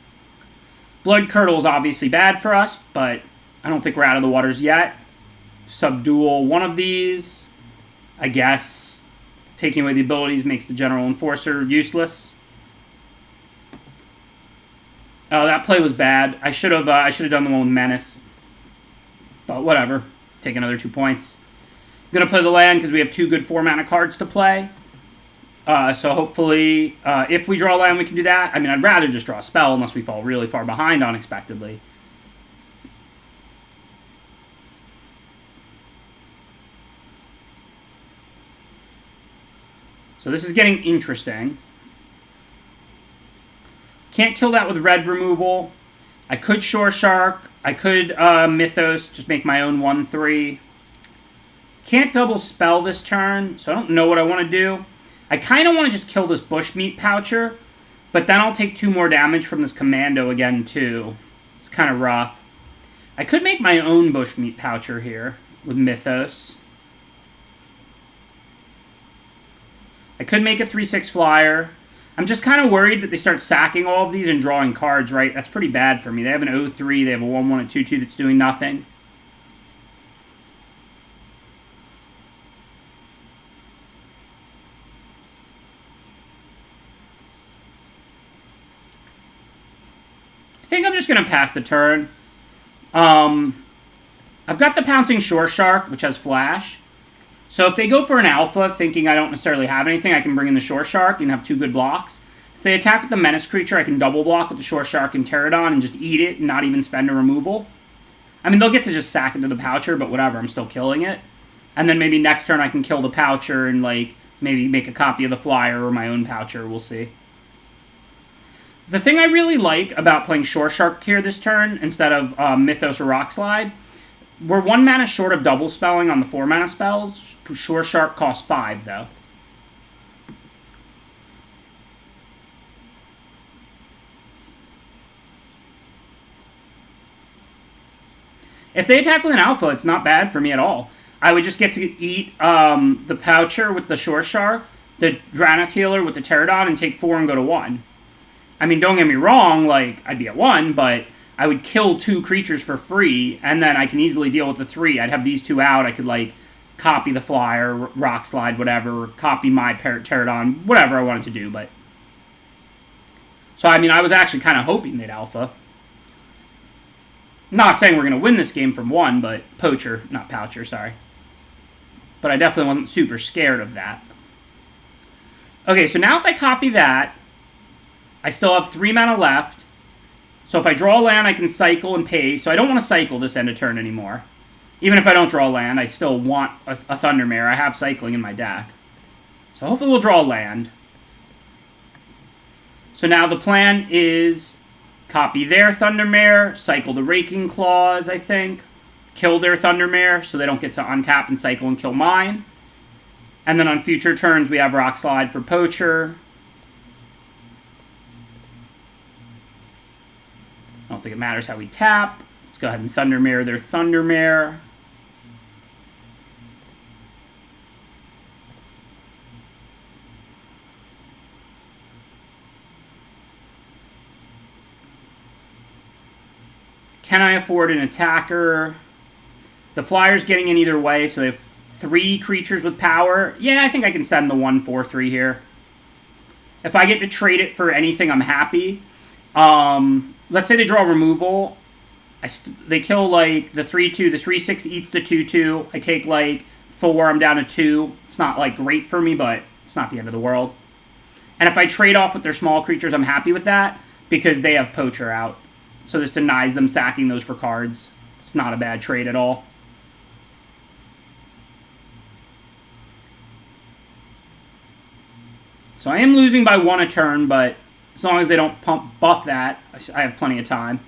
Blood Curdle is obviously bad for us, but I don't think we're out of the waters yet. Subdual one of these. I guess taking away the abilities makes the General Enforcer useless. Oh, that play was bad. I should have done the one with Menace. But whatever. Take another 2 points. I'm going to play the land because we have 2 good 4-mana cards to play. So hopefully, if we draw land, we can do that. I mean, I'd rather just draw a spell unless we fall really far behind unexpectedly. So this is getting interesting. Can't kill that with red removal. I could Shore Shark. I could Mythos, just make my own 1/3. Can't double spell this turn, so I don't know what I want to do. I kind of want to just kill this Bushmeat Poucher, but then I'll take 2 more damage from this Commando again, too. It's kind of rough. I could make my own Bushmeat Poucher here with Mythos. I could make a 3/6 flyer. I'm just kind of worried that they start sacking all of these and drawing cards, right? That's pretty bad for me. They have an 0/3, they have a 1/1, and 2/2 that's doing nothing. I think I'm just going to pass the turn. I've got the Pouncing Shore Shark, which has Flash. So if they go for an alpha, thinking I don't necessarily have anything, I can bring in the Shore Shark and have 2 good blocks. If they attack with the Menace creature, I can double block with the Shore Shark and Pterodon and just eat it and not even spend a removal. I mean, they'll get to just sack into the Poucher, but whatever, I'm still killing it. And then maybe next turn I can kill the Poucher and, like, maybe make a copy of the Flyer or my own Poucher, we'll see. The thing I really like about playing Shore Shark here this turn instead of Mythos or Rock Slide, we're 1 mana short of double spelling on the 4 mana spells. Shore Shark costs 5 though. If they attack with an alpha, it's not bad for me at all. I would just get to eat the Poucher with the Shore Shark, the Drannith Healer with the Pterodon, and take 4 and go to 1. I mean, don't get me wrong, like, I'd be at 1, but I would kill 2 creatures for free, and then I can easily deal with the 3. I'd have these 2 out. I could, like, copy the Flyer, Rock Slide, whatever, copy my Pterodon, whatever I wanted to do, but... So, I mean, I was actually kind of hoping they'd alpha. Not saying we're going to win this game from 1, but Poacher, not Poucher, sorry. But I definitely wasn't super scared of that. Okay, so now if I copy that, I still have 3 mana left. So if I draw a land, I can cycle and pay. So I don't want to cycle this end of turn anymore. Even if I don't draw a land, I still want a Thundermare. I have cycling in my deck. So hopefully we'll draw a land. So now the plan is copy their Thundermare, cycle the Raking Claws, I think. Kill their Thundermare so they don't get to untap and cycle and kill mine. And then on future turns, we have Rock Slide for Poacher. I don't think it matters how we tap. Let's go ahead and Thundermare their Thundermare. Can I afford an attacker? The Flyer's getting in either way, so they have 3 creatures with power. Yeah, I think I can send the 1/4/3 here. If I get to trade it for anything, I'm happy. Let's say they draw removal. They kill, like, the 3/2. The 3/6 eats the 2/2. I take, like, 4. I'm down to 2. It's not, like, great for me, but it's not the end of the world. And if I trade off with their small creatures, I'm happy with that because they have Poacher out. So this denies them sacking those for cards. It's not a bad trade at all. So I am losing by 1 a turn, but as long as they don't buff that, I have plenty of time.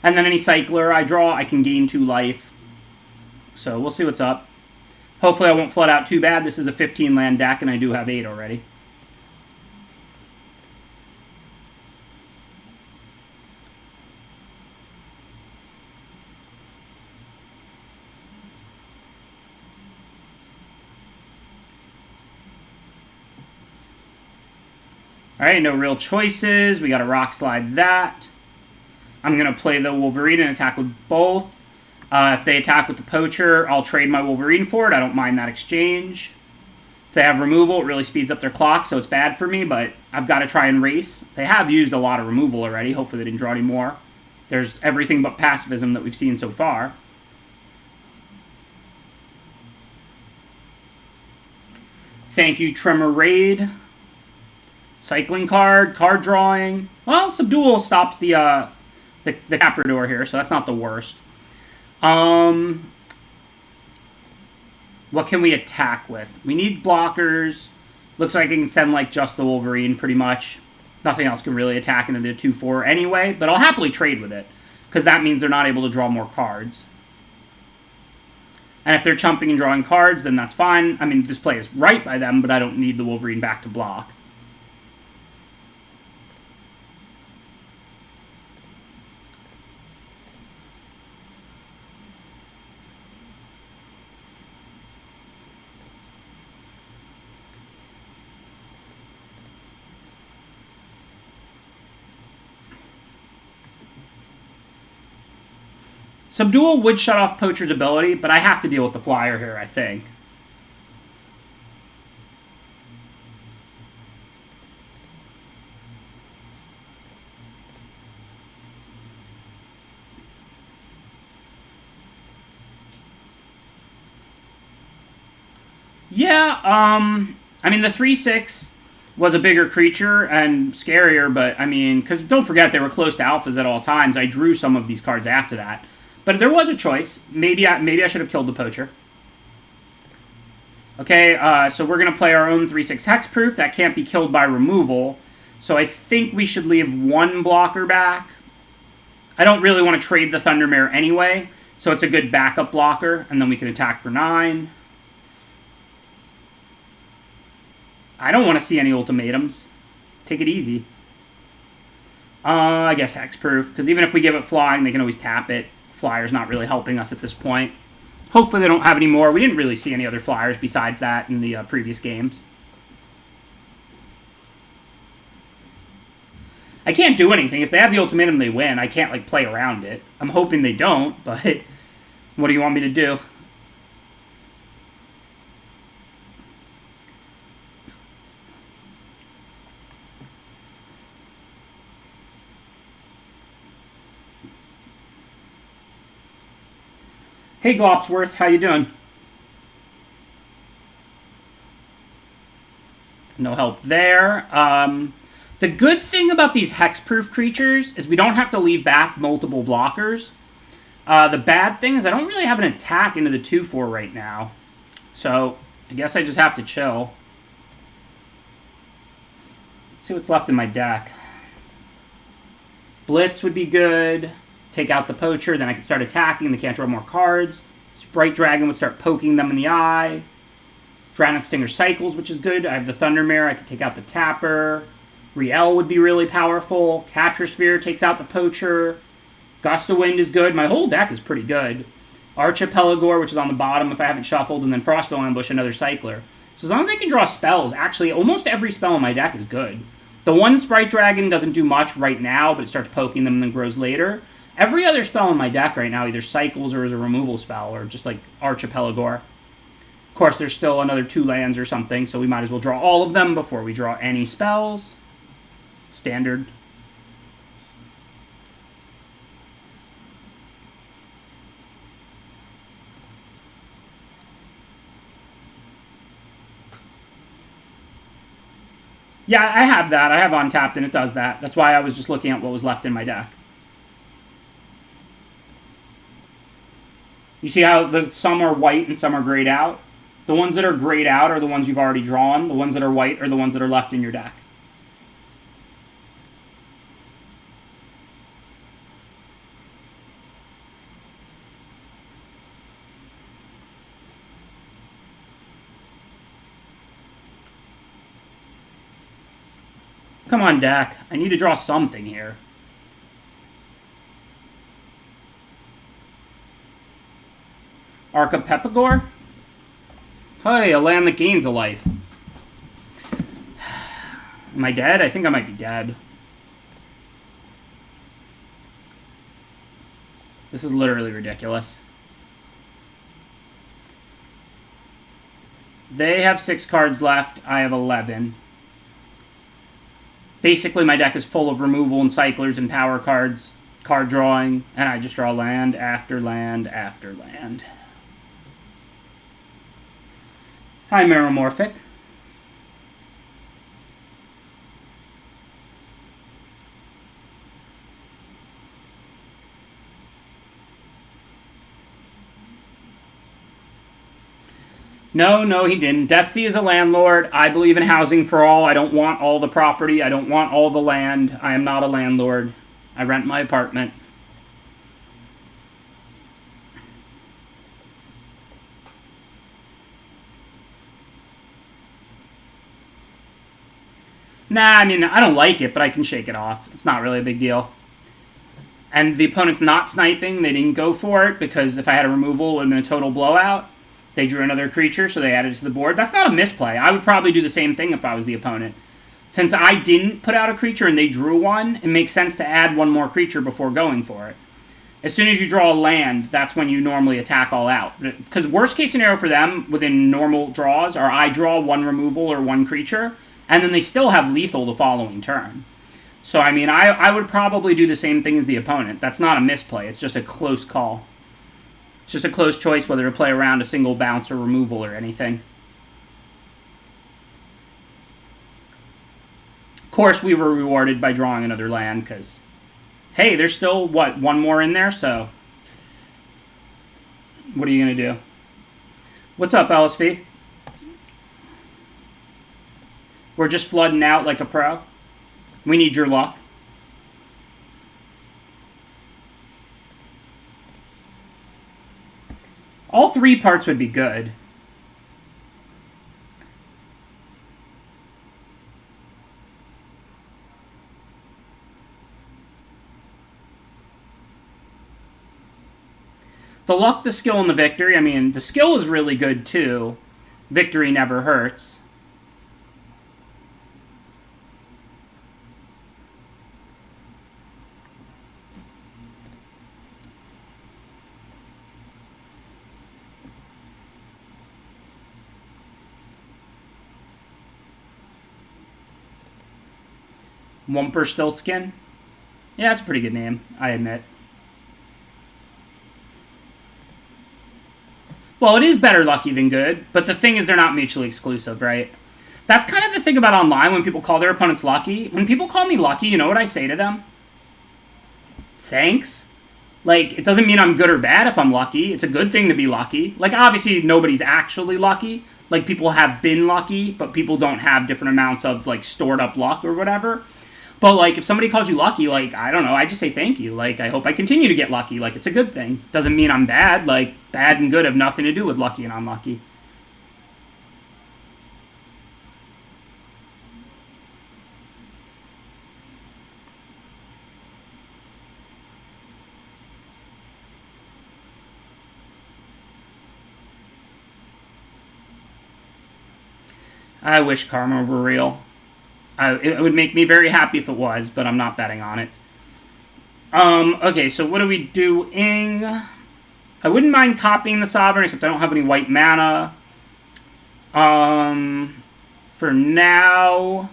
And then any cycler I draw, I can gain 2 life. So we'll see what's up. Hopefully I won't flood out too bad. This is a 15 land deck, and I do have 8 already. Alright, no real choices. We got to Rock Slide that. I'm going to play the Wolverine and attack with both. If they attack with the Poacher, I'll trade my Wolverine for it. I don't mind that exchange. If they have removal, it really speeds up their clock, so it's bad for me, but I've got to try and race. They have used a lot of removal already. Hopefully they didn't draw any more. There's everything but pacifism that we've seen so far. Thank you, Tremor Raid. Cycling card, card drawing. Well, Subdual stops the Caprador here, so that's not the worst. What can we attack with? We need blockers. Looks like I can send, like, just the Wolverine, pretty much. Nothing else can really attack into the 2/4 anyway, but I'll happily trade with it, because that means they're not able to draw more cards. And if they're chumping and drawing cards, then that's fine. I mean, this play is right by them, but I don't need the Wolverine back to block. Subdual would shut off Poacher's ability, but I have to deal with the Flyer here, I think. Yeah, I mean, the 3/6 was a bigger creature and scarier, but, I mean, because don't forget, they were close to alphas at all times. I drew some of these cards after that. But there was a choice. Maybe I should have killed the Poacher. Okay, so we're going to play our own 3/6 hexproof. That can't be killed by removal. So I think we should leave one blocker back. I don't really want to trade the Thundermare anyway, so it's a good backup blocker, and then we can attack for 9. I don't want to see any ultimatums. Take it easy. I guess hexproof, because even if we give it flying, they can always tap it. Flyer's not really helping us at this point. Hopefully they don't have any more. We didn't really see any other flyers besides that in the previous games. I can't do anything. If they have the ultimatum, they win. I can't, like, play around it. I'm hoping they don't, but what do you want me to do? Hey, Glopsworth, how you doing? No help there. The good thing about these hexproof creatures is we don't have to leave back multiple blockers. The bad thing is I don't really have an attack into the 2/4 right now. So I guess I just have to chill. Let's see what's left in my deck. Blitz would be good. Take out the Poacher, then I can start attacking. They can't draw more cards. Sprite Dragon would start poking them in the eye. Drowned Stinger cycles, which is good. I have the Thundermare. I can take out the Tapper. Riel would be really powerful. Capture Sphere takes out the Poacher. Gust of Wind is good. My whole deck is pretty good. Archipelagore, which is on the bottom if I haven't shuffled, and then Frostville Ambush, another Cycler. So as long as I can draw spells, actually, almost every spell in my deck is good. The one Sprite Dragon doesn't do much right now, but it starts poking them and then grows later. Every other spell in my deck right now either cycles or is a removal spell, or just like Archipelagore. Of course, there's still another 2 lands or something, so we might as well draw all of them before we draw any spells. Standard. Yeah, I have that. I have Untapped, and it does that. That's why I was just looking at what was left in my deck. You see how some are white and some are grayed out? The ones that are grayed out are the ones you've already drawn. The ones that are white are the ones that are left in your deck. Come on, deck. I need to draw something here. Archipelagore? Hey, a land that gains a life. Am I dead? I think I might be dead. This is literally ridiculous. They have 6 cards left. I have 11. Basically, my deck is full of removal and cyclers and power cards, card drawing, and I just draw land after land after land. Hi, Meramorphic. No, he didn't. Deathsea is a landlord. I believe in housing for all. I don't want all the property. I don't want all the land. I am not a landlord. I rent my apartment. Nah, I mean, I don't like it, but I can shake it off. It's not really a big deal. And the opponent's not sniping. They didn't go for it, because if I had a removal, it would have been a total blowout. They drew another creature, so they added it to the board. That's not a misplay. I would probably do the same thing if I was the opponent. Since I didn't put out a creature and they drew one, it makes sense to add one more creature before going for it. As soon as you draw a land, that's when you normally attack all out. Because worst case scenario for them within normal draws are I draw one removal or one creature, and then they still have lethal the following turn. So, I mean, I would probably do the same thing as the opponent. That's not a misplay. It's just a close call. It's just a close choice whether to play around a single bounce or removal or anything. Of course, we were rewarded by drawing another land, because, hey, there's still, what, one more in there, so what are you going to do? What's up, LSV? We're just flooding out like a pro. We need your luck. All 3 parts would be good. The luck, the skill, and the victory. I mean, the skill is really good, too. Victory never hurts. Wumperstiltskin. Yeah, that's a pretty good name, I admit. Well, it is better lucky than good, but the thing is they're not mutually exclusive, right? That's kind of the thing about online when people call their opponents lucky. When people call me lucky, you know what I say to them? Thanks. Like, it doesn't mean I'm good or bad if I'm lucky. It's a good thing to be lucky. Like, obviously, nobody's actually lucky. Like, people have been lucky, but people don't have different amounts of, like, stored up luck or whatever. But, like, if somebody calls you lucky, like, I don't know, I just say thank you. Like, I hope I continue to get lucky. Like, it's a good thing. Doesn't mean I'm bad. Like, bad and good have nothing to do with lucky and unlucky. I wish karma were real. It would make me very happy if it was, but I'm not betting on it. Okay, so what are we doing? I wouldn't mind copying the Sovereign, except I don't have any white mana. For now...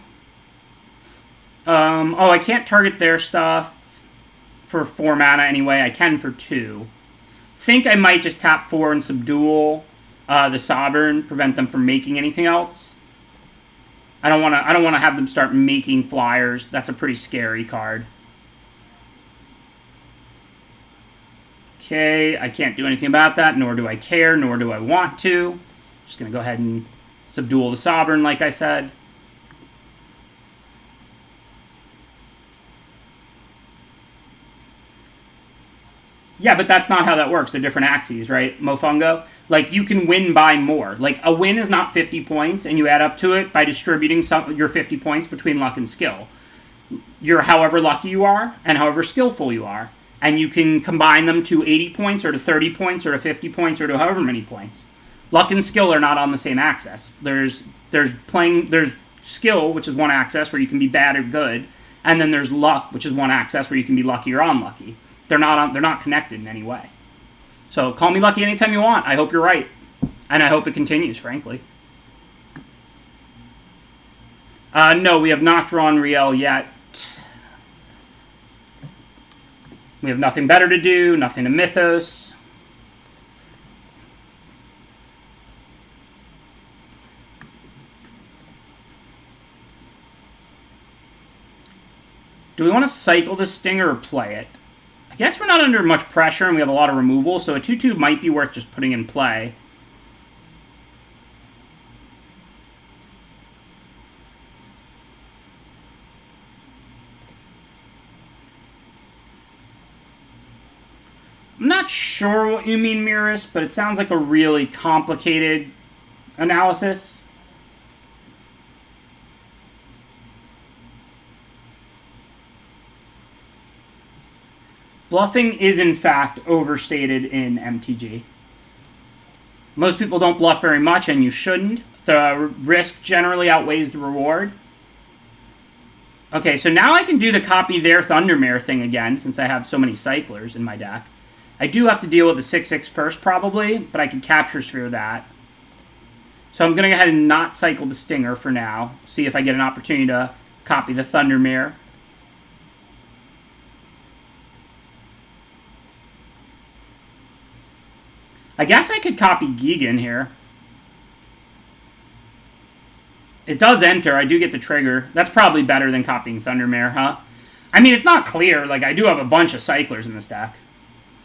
oh, I can't target their stuff for 4 mana anyway. I can for 2. Think I might just tap 4 and subdual the Sovereign, prevent them from making anything else. I don't want to have them start making flyers. That's a pretty scary card. Okay, I can't do anything about that, nor do I care, nor do I want to. Just going to go ahead and subdual the Sovereign, like I said. Yeah, but that's not how that works. They're different axes, right, Mofungo? Like, you can win by more. Like, a win is not 50 points, and you add up to it by distributing your 50 points between luck and skill. You're however lucky you are, and however skillful you are. And you can combine them to 80 points, or to 30 points, or to 50 points, or to however many points. Luck and skill are not on the same axis. There's skill, which is one axis, where you can be bad or good, and then there's luck, which is one axis, where you can be lucky or unlucky. They're not connected in any way. So call me lucky anytime you want. I hope you're right. And I hope it continues, frankly. No, we have not drawn Riel yet. We have nothing better to do, nothing to Mythos. Do we want to cycle the Stinger or play it? I guess we're not under much pressure and we have a lot of removal, so a 2/2 might be worth just putting in play. I'm not sure what you mean, Miris, but it sounds like a really complicated analysis. Bluffing is, in fact, overstated in MTG. Most people don't bluff very much, and you shouldn't. The risk generally outweighs the reward. Okay, so now I can do the copy their Thundermare thing again, since I have so many cyclers in my deck. I do have to deal with the 6/6 first, probably, but I can Capture Sphere that. So I'm going to go ahead and not cycle the Stinger for now. See if I get an opportunity to copy the Thundermare. I guess I could copy Gigan here. It does enter. I do get the trigger. That's probably better than copying Thundermare, huh? I mean, it's not clear. Like, I do have a bunch of cyclers in this deck.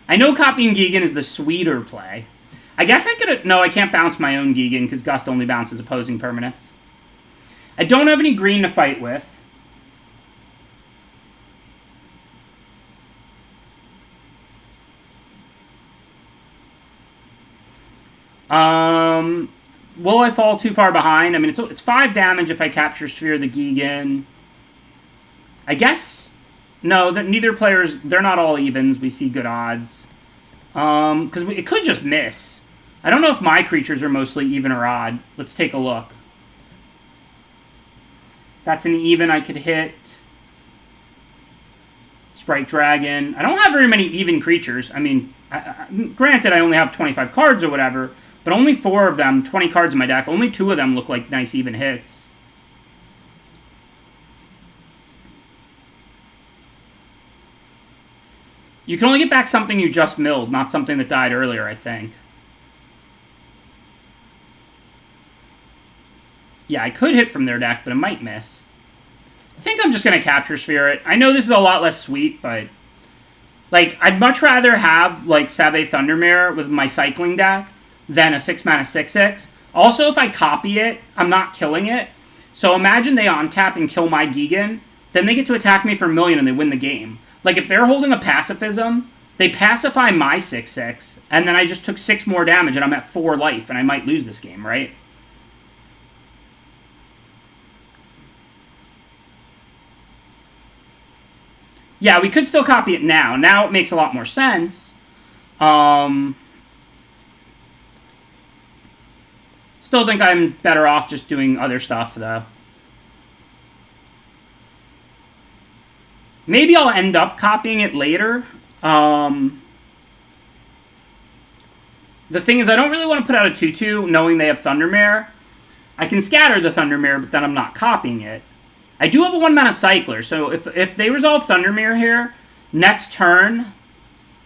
I know copying Gigan is the sweeter play. I guess I could... No, I can't bounce my own Gigan because Gust only bounces opposing permanents. I don't have any green to fight with. Will I fall too far behind? I mean, it's 5 damage if I capture Sphere of the Gigan. I guess... No, neither players... They're not all evens. We see good odds. Because it could just miss. I don't know if my creatures are mostly even or odd. Let's take a look. That's an even I could hit. Sprite Dragon. I don't have very many even creatures. I mean, granted, I only have 25 cards or whatever, but only 4 of them, 20 cards in my deck, only 2 of them look like nice even hits. You can only get back something you just milled, not something that died earlier, I think. Yeah, I could hit from their deck, but it might miss. I think I'm just going to Capture Sphere it. I know this is a lot less sweet, but... Like, I'd much rather have, like, Save Thundermare with my cycling deck than a 6-mana 6/6. Also, if I copy it, I'm not killing it. So imagine they untap and kill my Gigan. Then they get to attack me for 1 million and they win the game. Like, if they're holding a Pacifism, they pacify my 6/6, and then I just took 6 more damage and I'm at 4 life, and I might lose this game, right? Yeah, we could still copy it now. Now it makes a lot more sense. Still think I'm better off just doing other stuff, though. Maybe I'll end up copying it later. The thing is, I don't really want to put out a 2/2 knowing they have Thundermare. I can scatter the Thundermare, but then I'm not copying it. I do have a 1-mana Cycler, so if they resolve Thundermare here, next turn,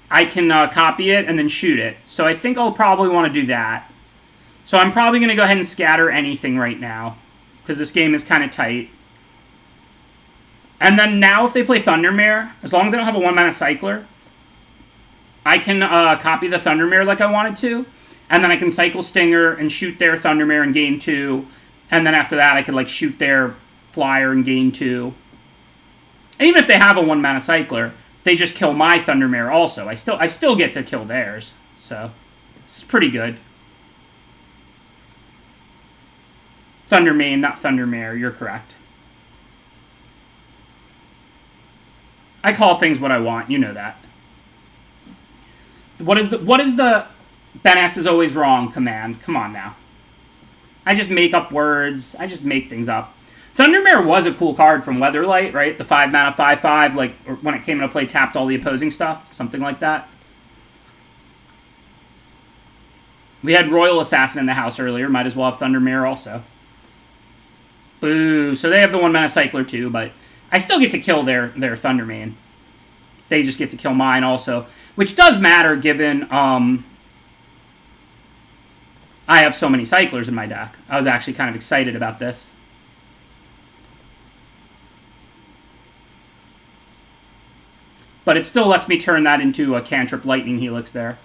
I can copy it and then shoot it. So I think I'll probably want to do that. So I'm probably going to go ahead and scatter anything right now, because this game is kind of tight. And then now if they play Thundermare, as long as I don't have a 1-mana Cycler, I can copy the Thundermare like I wanted to, and then I can cycle Stinger and shoot their Thundermare and gain 2, and then after that I could like shoot their Flyer and gain 2. And even if they have a 1-mana Cycler, they just kill my Thundermare also. I still get to kill theirs, so this is pretty good. Thundermane, not Thundermare, you're correct. I call things what I want, you know that. What is the Ben S is always wrong command? Come on now. I just make up words. I just make things up. Thundermare was a cool card from Weatherlight, right? The 5-mana 5/5, like when it came into play, tapped all the opposing stuff, something like that. We had Royal Assassin in the house earlier. Might as well have Thundermare also. Boo. So they have the 1-mana Cycler too, but I still get to kill their Thundermane. They just get to kill mine also, which does matter given I have so many Cyclers in my deck. I was actually kind of excited about this. But it still lets me turn that into a Cantrip Lightning Helix there.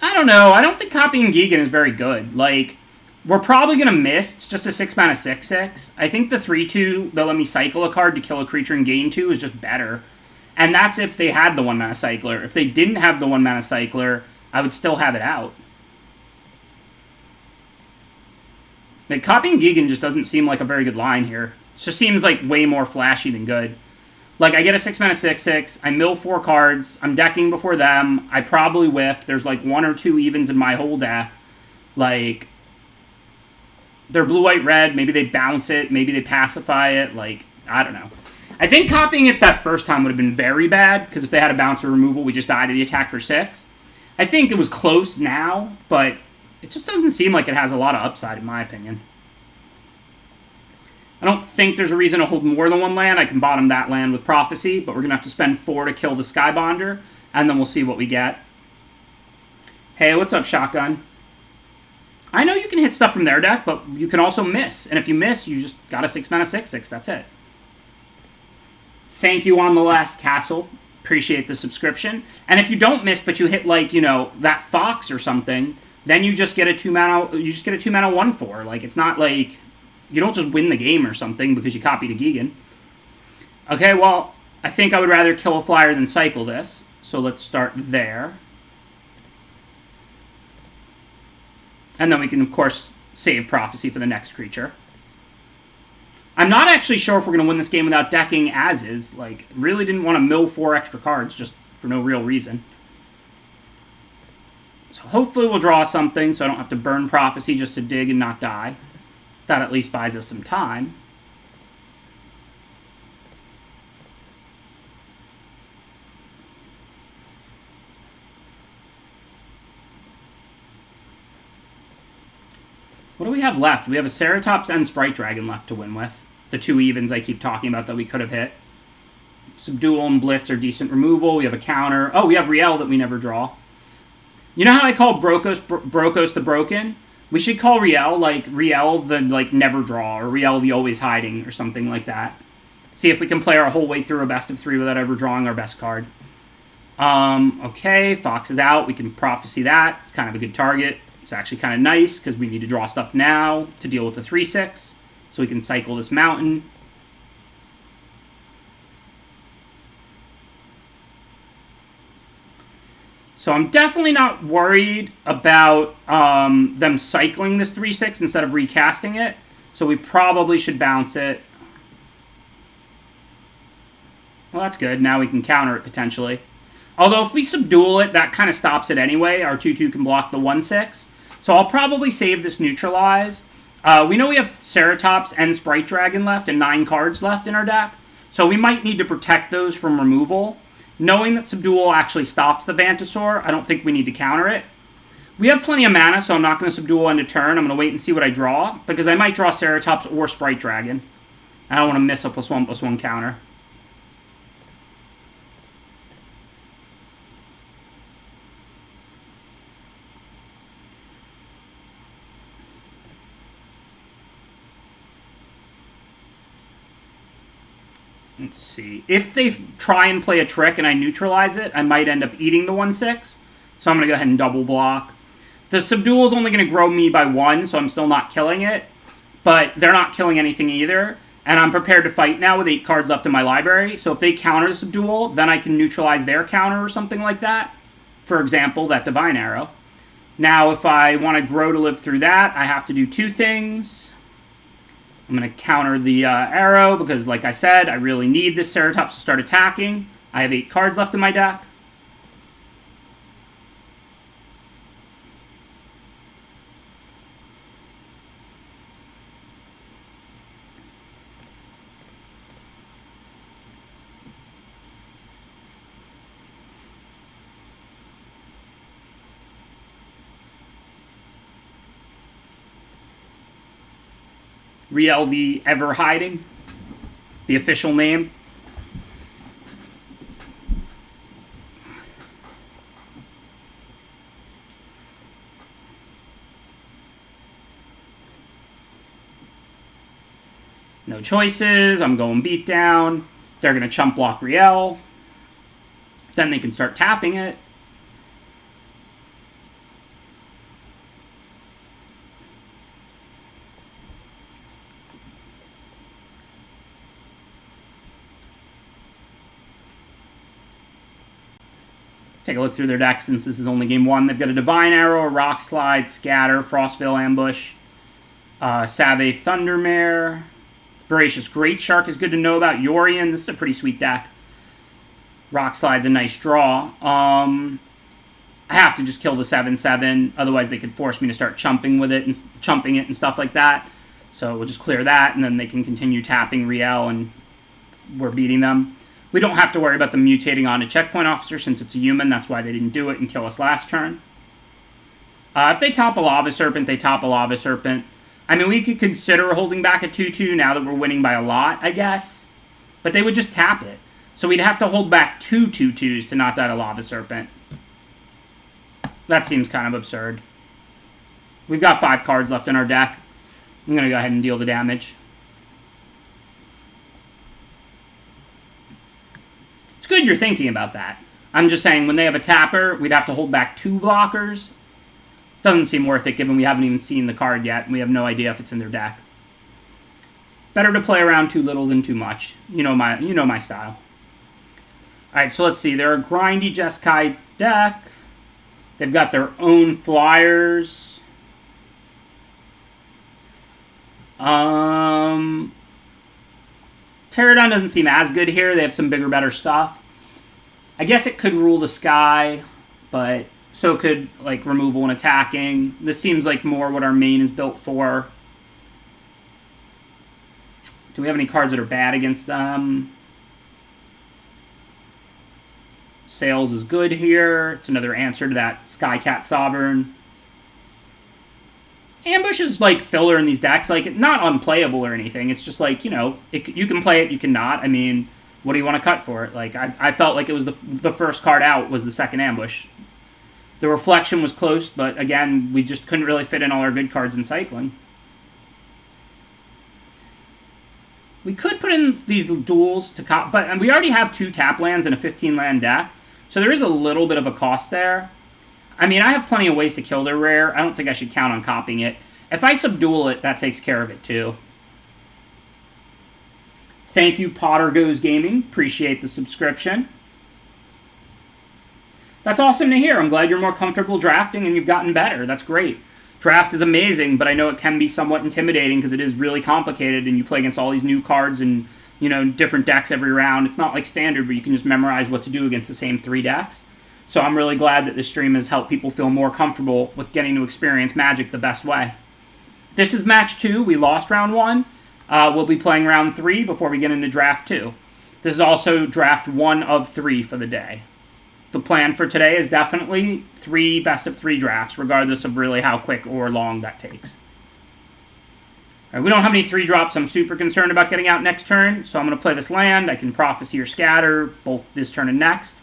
I don't know. I don't think copying Gigan is very good. Like, we're probably going to miss. It's just a 6-mana 6/6. I think the 3/2 that let me cycle a card to kill a creature and gain 2 is just better. And that's if they had the 1-mana Cycler. If they didn't have the 1-mana Cycler, I would still have it out. Like, copying Gigan just doesn't seem like a very good line here. It just seems like way more flashy than good. Like, I get a 6-mana 6/6, I mill 4 cards, I'm decking before them, I probably whiff, there's like 1 or 2 evens in my whole deck. Like, they're blue, white, red, maybe they bounce it, maybe they pacify it, like, I don't know. I think copying it that first time would have been very bad, because if they had a bounce or removal, we just died to the attack for 6. I think it was close now, but it just doesn't seem like it has a lot of upside, in my opinion. I don't think there's a reason to hold more than 1 land. I can bottom that land with Prophecy, but we're going to have to spend 4 to kill the Skybonder, and then we'll see what we get. Hey, what's up, Shotgun? I know you can hit stuff from their deck, but you can also miss. And if you miss, you just got a 6-mana 6/6. That's it. Thank you on the last castle. appreciate the subscription. And if you don't miss, but you hit like, you know, that fox or something, then you just get a 2 mana. You just get a 2 mana 1/4. Like, it's not like you don't just win the game or something because you copied a Gigan. Okay, well, I think I would rather kill a flyer than cycle this. So let's start there. And then we can, of course, save Prophecy for the next creature. I'm not actually sure if we're going to win this game without decking as is. Like, really didn't want to mill 4 extra cards just for no real reason. So hopefully we'll draw something so I don't have to burn Prophecy just to dig and not die. That at least buys us some time. What do we have left? We have a Ceratops and Sprite Dragon left to win with. The 2 evens I keep talking about that we could have hit. Subdual and Blitz are decent removal. We have a counter. Oh, we have Riel that we never draw. You know how I call Brokos the Broken? We should call Riel, like, Riel the, like, never draw, or Riel the always hiding, or something like that. See if we can play our whole way through a best of 3 without ever drawing our best card. Okay, Fox is out. We can Prophecy that. It's kind of a good target. It's actually kind of nice, because we need to draw stuff now to deal with the 3/6. So we can cycle this mountain. So I'm definitely not worried about them cycling this 3/6 instead of recasting it. So we probably should bounce it. Well, that's good. Now we can counter it potentially. Although if we subdual it, that kind of stops it anyway. Our 2/2 can block the 1/6. So I'll probably save this neutralize. We know we have Ceratops and Sprite Dragon left and 9 cards left in our deck. So we might need to protect those from removal. Knowing that Subdual actually stops the Vantasaur, I don't think we need to counter it. We have plenty of mana, so I'm not going to Subdual end of turn. I'm going to wait and see what I draw, because I might draw Ceratops or Sprite Dragon. I don't want to miss a +1/+1 counter. Let's see. If they try and play a trick and I neutralize it, I might end up eating the 1/6. So I'm going to go ahead and double block. The Subdual is only going to grow me by 1, so I'm still not killing it. But they're not killing anything either. And I'm prepared to fight now with 8 cards left in my library. So if they counter the Subdual, then I can neutralize their counter or something like that. For example, that Divine Arrow. Now, if I want to grow to live through that, I have to do 2 things. I'm going to counter the arrow because, like I said, I really need this Ceratops to start attacking. I have 8 cards left in my deck. Riel the Ever Hiding, the official name. No choices. I'm going beatdown. They're going to chump block Riel. Then they can start tapping it. Take a look through their deck since this is only game 1. They've got a Divine Arrow, a Rock Slide, Scatter, Frostvale Ambush, Save Thundermare. Voracious Great Shark is good to know about. Yorion, this is a pretty sweet deck. Rock Slide's a nice draw. I have to just kill the 7/7, otherwise they could force me to start chumping with it and chumping it and stuff like that. So we'll just clear that, and then they can continue tapping Riel, and we're beating them. We don't have to worry about them mutating on a checkpoint officer since it's a human. That's why they didn't do it and kill us last turn. If they top a Lava Serpent, they top a Lava Serpent. I mean, we could consider holding back a 2/2 now that we're winning by a lot, I guess. But they would just tap it. So we'd have to hold back 2 2/2s to not die to Lava Serpent. That seems kind of absurd. We've got 5 cards left in our deck. I'm going to go ahead and deal the damage. It's good you're thinking about that. I'm just saying, when they have a tapper, we'd have to hold back 2 blockers. Doesn't seem worth it, given we haven't even seen the card yet, and we have no idea if it's in their deck. Better to play around too little than too much. You know my style. Alright, so let's see. They're a grindy Jeskai deck. They've got their own flyers. Pterodon doesn't seem as good here. They have some bigger, better stuff. I guess it could rule the sky, but so could, like, removal and attacking. This seems like more what our main is built for. Do we have any cards that are bad against them? Sails is good here. It's another answer to that Skycat Sovereign. Ambush is like filler in these decks. Like, not unplayable or anything. It's just like, you know, you can play it, you cannot. I mean, what do you want to cut for it? Like, I felt like it was the first card out was the second Ambush. The Reflection was close, but again, we just couldn't really fit in all our good cards in cycling. We could put in these duels to but we already have 2 tap lands in a 15-land deck, so there is a little bit of a cost there. I mean, I have plenty of ways to kill their rare. I don't think I should count on copying it. If I subdual it, that takes care of it too. Thank you, Potter Goes Gaming. Appreciate the subscription. That's awesome to hear. I'm glad you're more comfortable drafting and you've gotten better. That's great. Draft is amazing, but I know it can be somewhat intimidating because it is really complicated and you play against all these new cards and, you know, different decks every round. It's not like Standard where you can just memorize what to do against the same 3 decks. So I'm really glad that this stream has helped people feel more comfortable with getting to experience Magic the best way. This is match 2. We lost round 1. We'll be playing round 3 before we get into draft 2. This is also draft 1 of 3 for the day. The plan for today is definitely 3 best of 3 drafts, regardless of really how quick or long that takes. All right, we don't have any 3-drops I'm super concerned about getting out next turn, so I'm going to play this land. I can Prophecy or Scatter both this turn and next.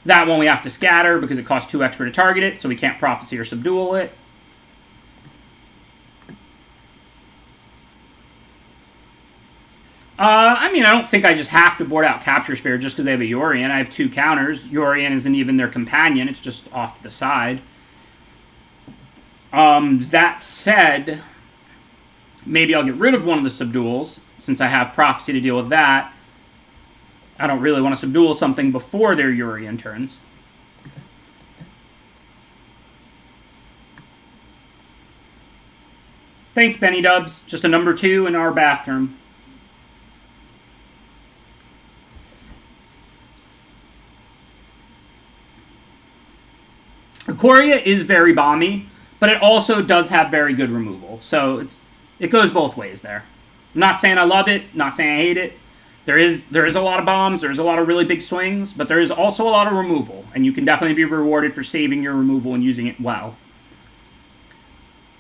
That one we have to scatter because it costs 2 extra to target it, so we can't Prophecy or Subdual it. I mean, I don't think I just have to board out Capture Sphere just because they have a Yorion. I have 2 counters. Yorion isn't even their companion. It's just off to the side. That said, maybe I'll get rid of one of the Subduals since I have Prophecy to deal with that. I don't really want to Subdual something before their Yorion turns. Thanks, Benny Dubs. Just a number 2 in our bathroom. Ikoria is very bomby, but it also does have very good removal. So it goes both ways there. I'm not saying I love it, not saying I hate it. There is a lot of bombs, there's a lot of really big swings, but there is also a lot of removal, and you can definitely be rewarded for saving your removal and using it well.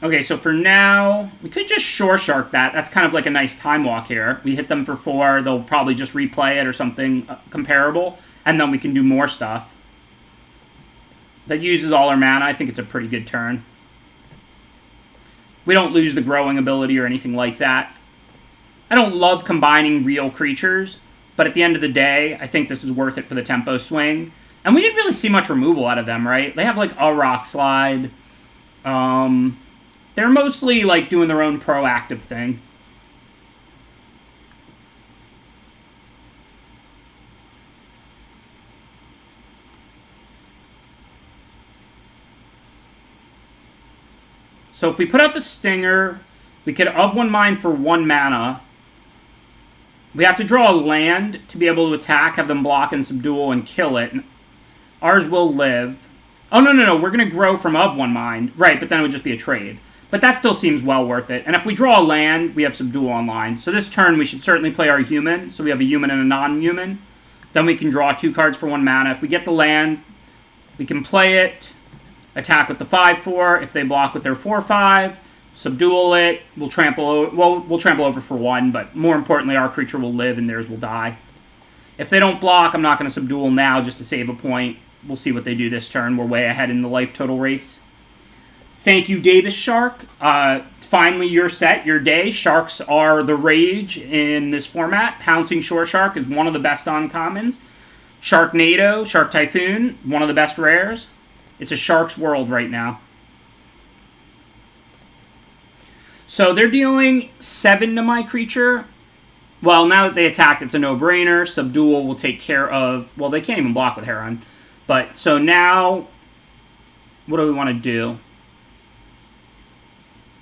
Okay, so for now, we could just Shore Shark that. That's kind of like a nice time walk here. We hit them for 4, they'll probably just replay it or something comparable, and then we can do more stuff. That uses all our mana. I think it's a pretty good turn. We don't lose the growing ability or anything like that. I don't love combining real creatures, but at the end of the day, I think this is worth it for the tempo swing. And we didn't really see much removal out of them, right? They have like a Rock Slide. They're mostly like doing their own proactive thing. So if we put out the Stinger, we could of 1 mine for 1 mana. We have to draw a land to be able to attack, have them block and subdual and kill it. Ours will live. Oh, no. We're going to grow from of 1 mine. Right, but then it would just be a trade. But that still seems well worth it. And if we draw a land, we have subdual online. So this turn, we should certainly play our human. So we have a human and a non-human. Then we can draw 2 cards for 1 mana. If we get the land, we can play it. Attack with the 5/4. If they block with their 4/5, subdual it. We'll trample over. Well, we'll trample over for 1, but more importantly, our creature will live and theirs will die. If they don't block, I'm not going to subdual now just to save a point. We'll see what they do this turn. We're way ahead in the life total race. Thank you, Davis Shark. Finally, your set, your day. Sharks are the rage in this format. Pouncing Shore Shark is one of the best uncommons. Sharknado, Shark Typhoon, one of the best rares. It's a shark's world right now. So they're dealing 7 to my creature. Well, now that they attacked, it's a no-brainer. Subdual will take care of... Well, they can't even block with Heron. But, so now... What do we want to do?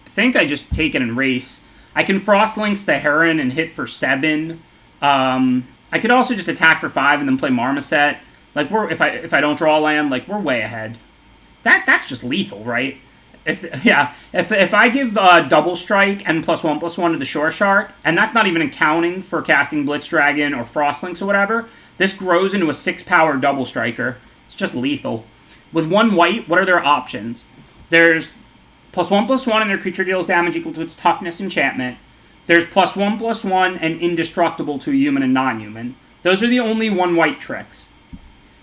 I think I just take it and race. I can Frostlinks the Heron and hit for 7. I could also just attack for 5 and then play Marmoset. Like, if I don't draw land, like, we're way ahead. That's just lethal, right? If I give double strike and +1/+1 to the Shore Shark, and that's not even accounting for casting Blitz Dragon or Frostlinks or whatever, this grows into a 6-power double striker. It's just lethal. With 1 white, what are their options? There's +1/+1 and their creature deals damage equal to its toughness enchantment. There's +1/+1 and indestructible to a human and non-human. Those are the only 1 white tricks.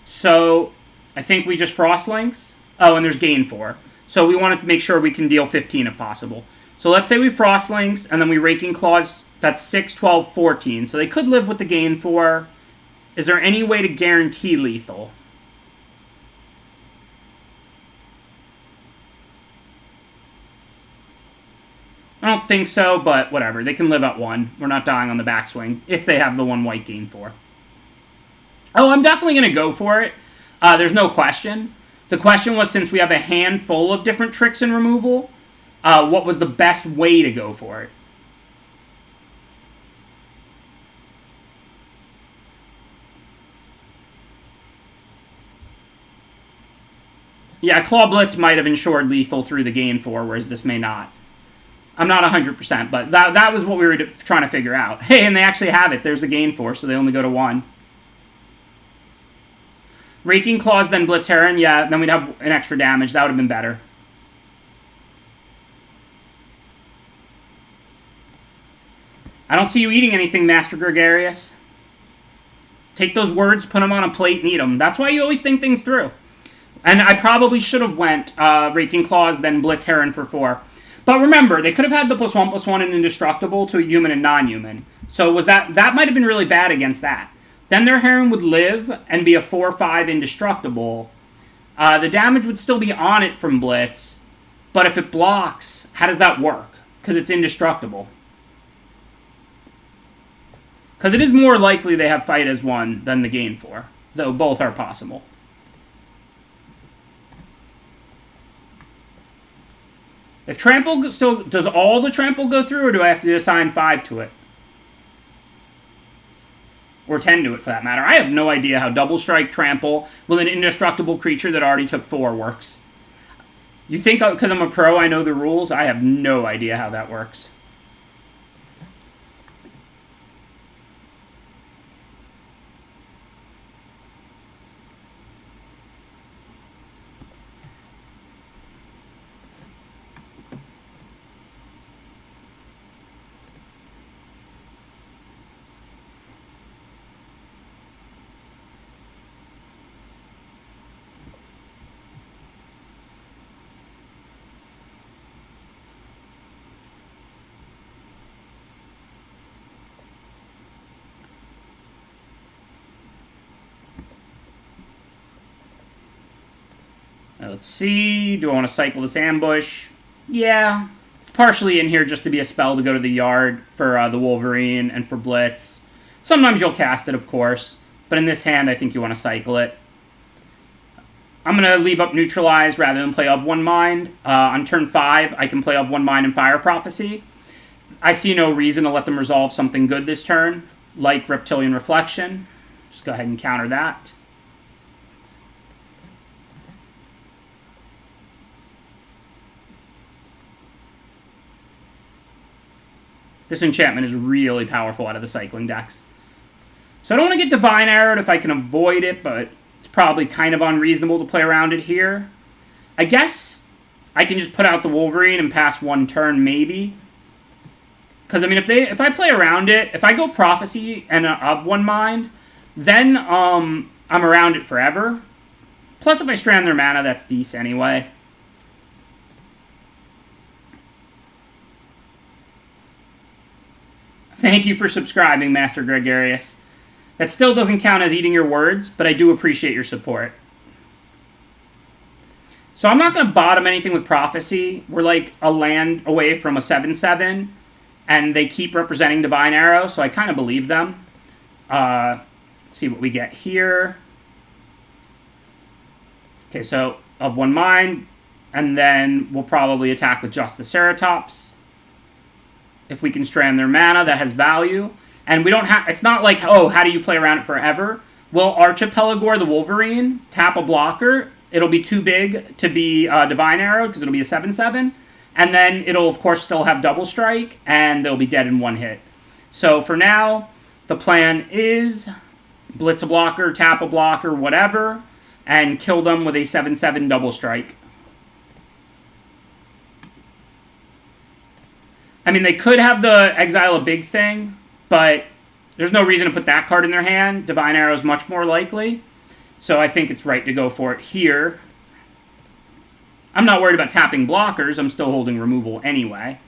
So I think we just Frostlinks. Oh, and there's gain 4. So we want to make sure we can deal 15 if possible. So let's say we Frostlinks, and then we Raking Claws. That's 6, 12, 14. So they could live with the gain 4. Is there any way to guarantee lethal? I don't think so, but whatever. They can live at 1. We're not dying on the backswing if they have the 1 white gain 4. Oh, I'm definitely going to go for it. There's no question. The question was, since we have a handful of different tricks and removal, what was the best way to go for it? Yeah, Claw Blitz might have ensured lethal through the gain 4, whereas this may not. I'm not 100%, but that was what we were trying to figure out. Hey, and they actually have it. There's the gain 4, so they only go to 1. Raking Claws, then Blitz Heron. Yeah, then we'd have an extra damage. That would have been better. I don't see you eating anything, Master Gregarious. Take those words, put them on a plate, and eat them. That's why you always think things through. And I probably should have went Raking Claws, then Blitz Heron for 4. But remember, they could have had the +1/+1 and indestructible to a human and non-human. So that might have been really bad against that. Then their Heron would live and be a 4/5 indestructible. The damage would still be on it from Blitz. But if it blocks, how does that work? Because it's indestructible. Because it is more likely they have Fight as 1 than the gain 4. Though both are possible. If Trample still... Does all the Trample go through, or do I have to assign 5 to it? Or 10 to it, for that matter. I have no idea how Double Strike Trample with an indestructible creature that already took 4 works. You think because I'm a pro I know the rules? I have no idea how that works. Let's see. Do I want to cycle this ambush? Yeah. It's partially in here just to be a spell to go to the yard for the Wolverine and for Blitz. Sometimes you'll cast it, of course. But in this hand, I think you want to cycle it. I'm going to leave up Neutralize rather than play of One Mind. On turn 5, I can play of One Mind and Fire Prophecy. I see no reason to let them resolve something good this turn, like Reptilian Reflection. Just go ahead and counter that. This enchantment is really powerful out of the cycling decks. So I don't want to get Divine Arrowed if I can avoid it, but it's probably kind of unreasonable to play around it here. I guess I can just put out the Wolverine and pass 1 turn, maybe. Because, I mean, if I play around it, if I go Prophecy and of One Mind, then I'm around it forever. Plus, if I strand their mana, that's decent anyway. Thank you for subscribing, Master Gregarious. That still doesn't count as eating your words, but I do appreciate your support. So I'm not going to bottom anything with Prophecy. We're like a land away from a 7/7, and they keep representing Divine Arrow, so I kind of believe them. Let's see what we get here. Okay, so of one mind, and then we'll probably attack with just the Ceratops. If we can strand their mana, that has value. And we don't have, it's not like, oh, how do you play around it forever? We'll Archipelagore the Wolverine, tap a blocker. It'll be too big to be Divine Arrow, because it'll be a 7/7. And then it'll, of course, still have Double Strike, and they'll be dead in one hit. So for now, the plan is blitz a blocker, tap a blocker, whatever, and kill them with a 7/7 Double Strike. I mean, they could have the Exile a Big Thing, but there's no reason to put that card in their hand. Divine Arrow is much more likely. So I think it's right to go for it here. I'm not worried about tapping blockers. I'm still holding removal anyway.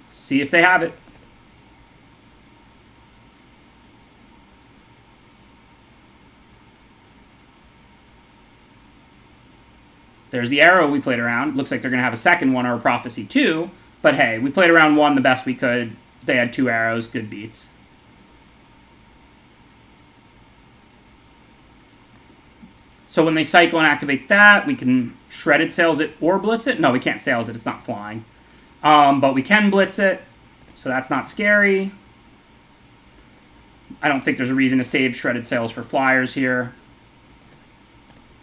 Let's see if they have it. There's the Arrow we played around. Looks like they're going to have a second one or a Prophecy too. But hey, we played around one the best we could. They had 2 arrows. Good beats. So when they cycle and activate that, we can Shredded Sails it or Blitz it. No, we can't Sails it. It's not flying. But we can Blitz it. So that's not scary. I don't think there's a reason to save Shredded Sails for flyers here.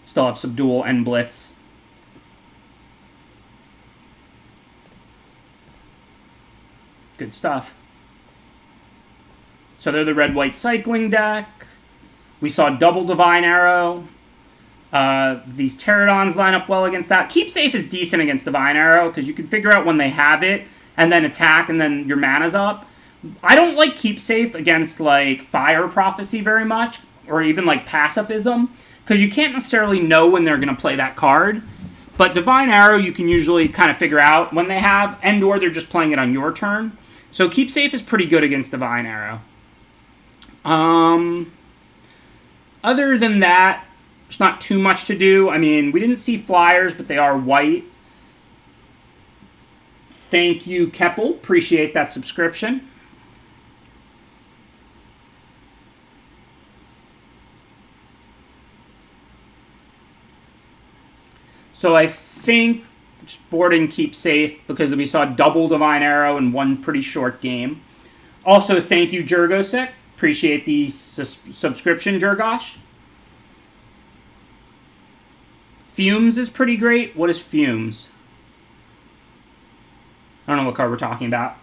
Still have Subdual and Blitz. Good stuff. So they're the red-white cycling deck. We saw double Divine Arrow. These Pterodons line up well against that. Keep Safe is decent against Divine Arrow because you can figure out when they have it and then attack and then your mana's up. I don't like Keep Safe against like Fire Prophecy very much, or even like Pacifism, because you can't necessarily know when they're going to play that card. But Divine Arrow you can usually kind of figure out when they have, and or they're just playing it on your turn. So Keep Safe is pretty good against Divine Arrow. Other than that, there's not too much to do. I mean, we didn't see flyers, but they are white. Thank you, Keppel. Appreciate that subscription. So I think just board and Keep Safe because we saw double Divine Arrow in one pretty short game. Also, thank you, Jurgosek. Appreciate the subscription, Jurgosh. Fumes is pretty great. What is Fumes? I don't know what card we're talking about.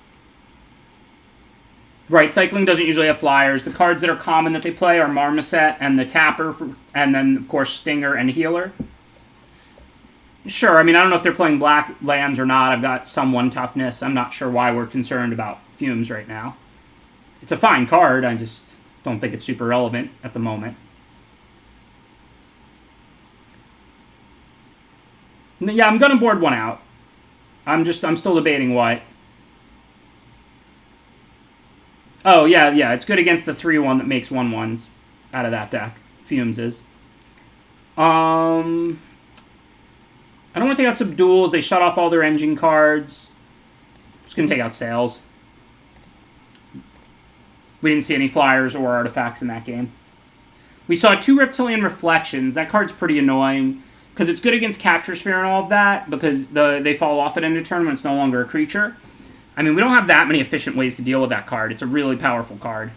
Right, Cycling doesn't usually have flyers. The cards that are common that they play are Marmoset and the Tapper, and then, of course, Stinger and Healer. Sure, I mean, I don't know if they're playing black lands or not. I've got some 1 toughness. I'm not sure why we're concerned about Fumes right now. It's a fine card. I just don't think it's super relevant at the moment. Yeah, I'm going to board one out. I'm still debating what. Oh, yeah, it's good against the 3-1 that makes 1/1s out of that deck. Fumes is. I don't want to take out Subduals. They shut off all their engine cards. Just going to take out Sails. We didn't see any flyers or artifacts in that game. We saw 2 Reptilian Reflections. That card's pretty annoying because it's good against Capture Sphere and all of that because they fall off at end of turn when it's no longer a creature. I mean, we don't have that many efficient ways to deal with that card. It's a really powerful card.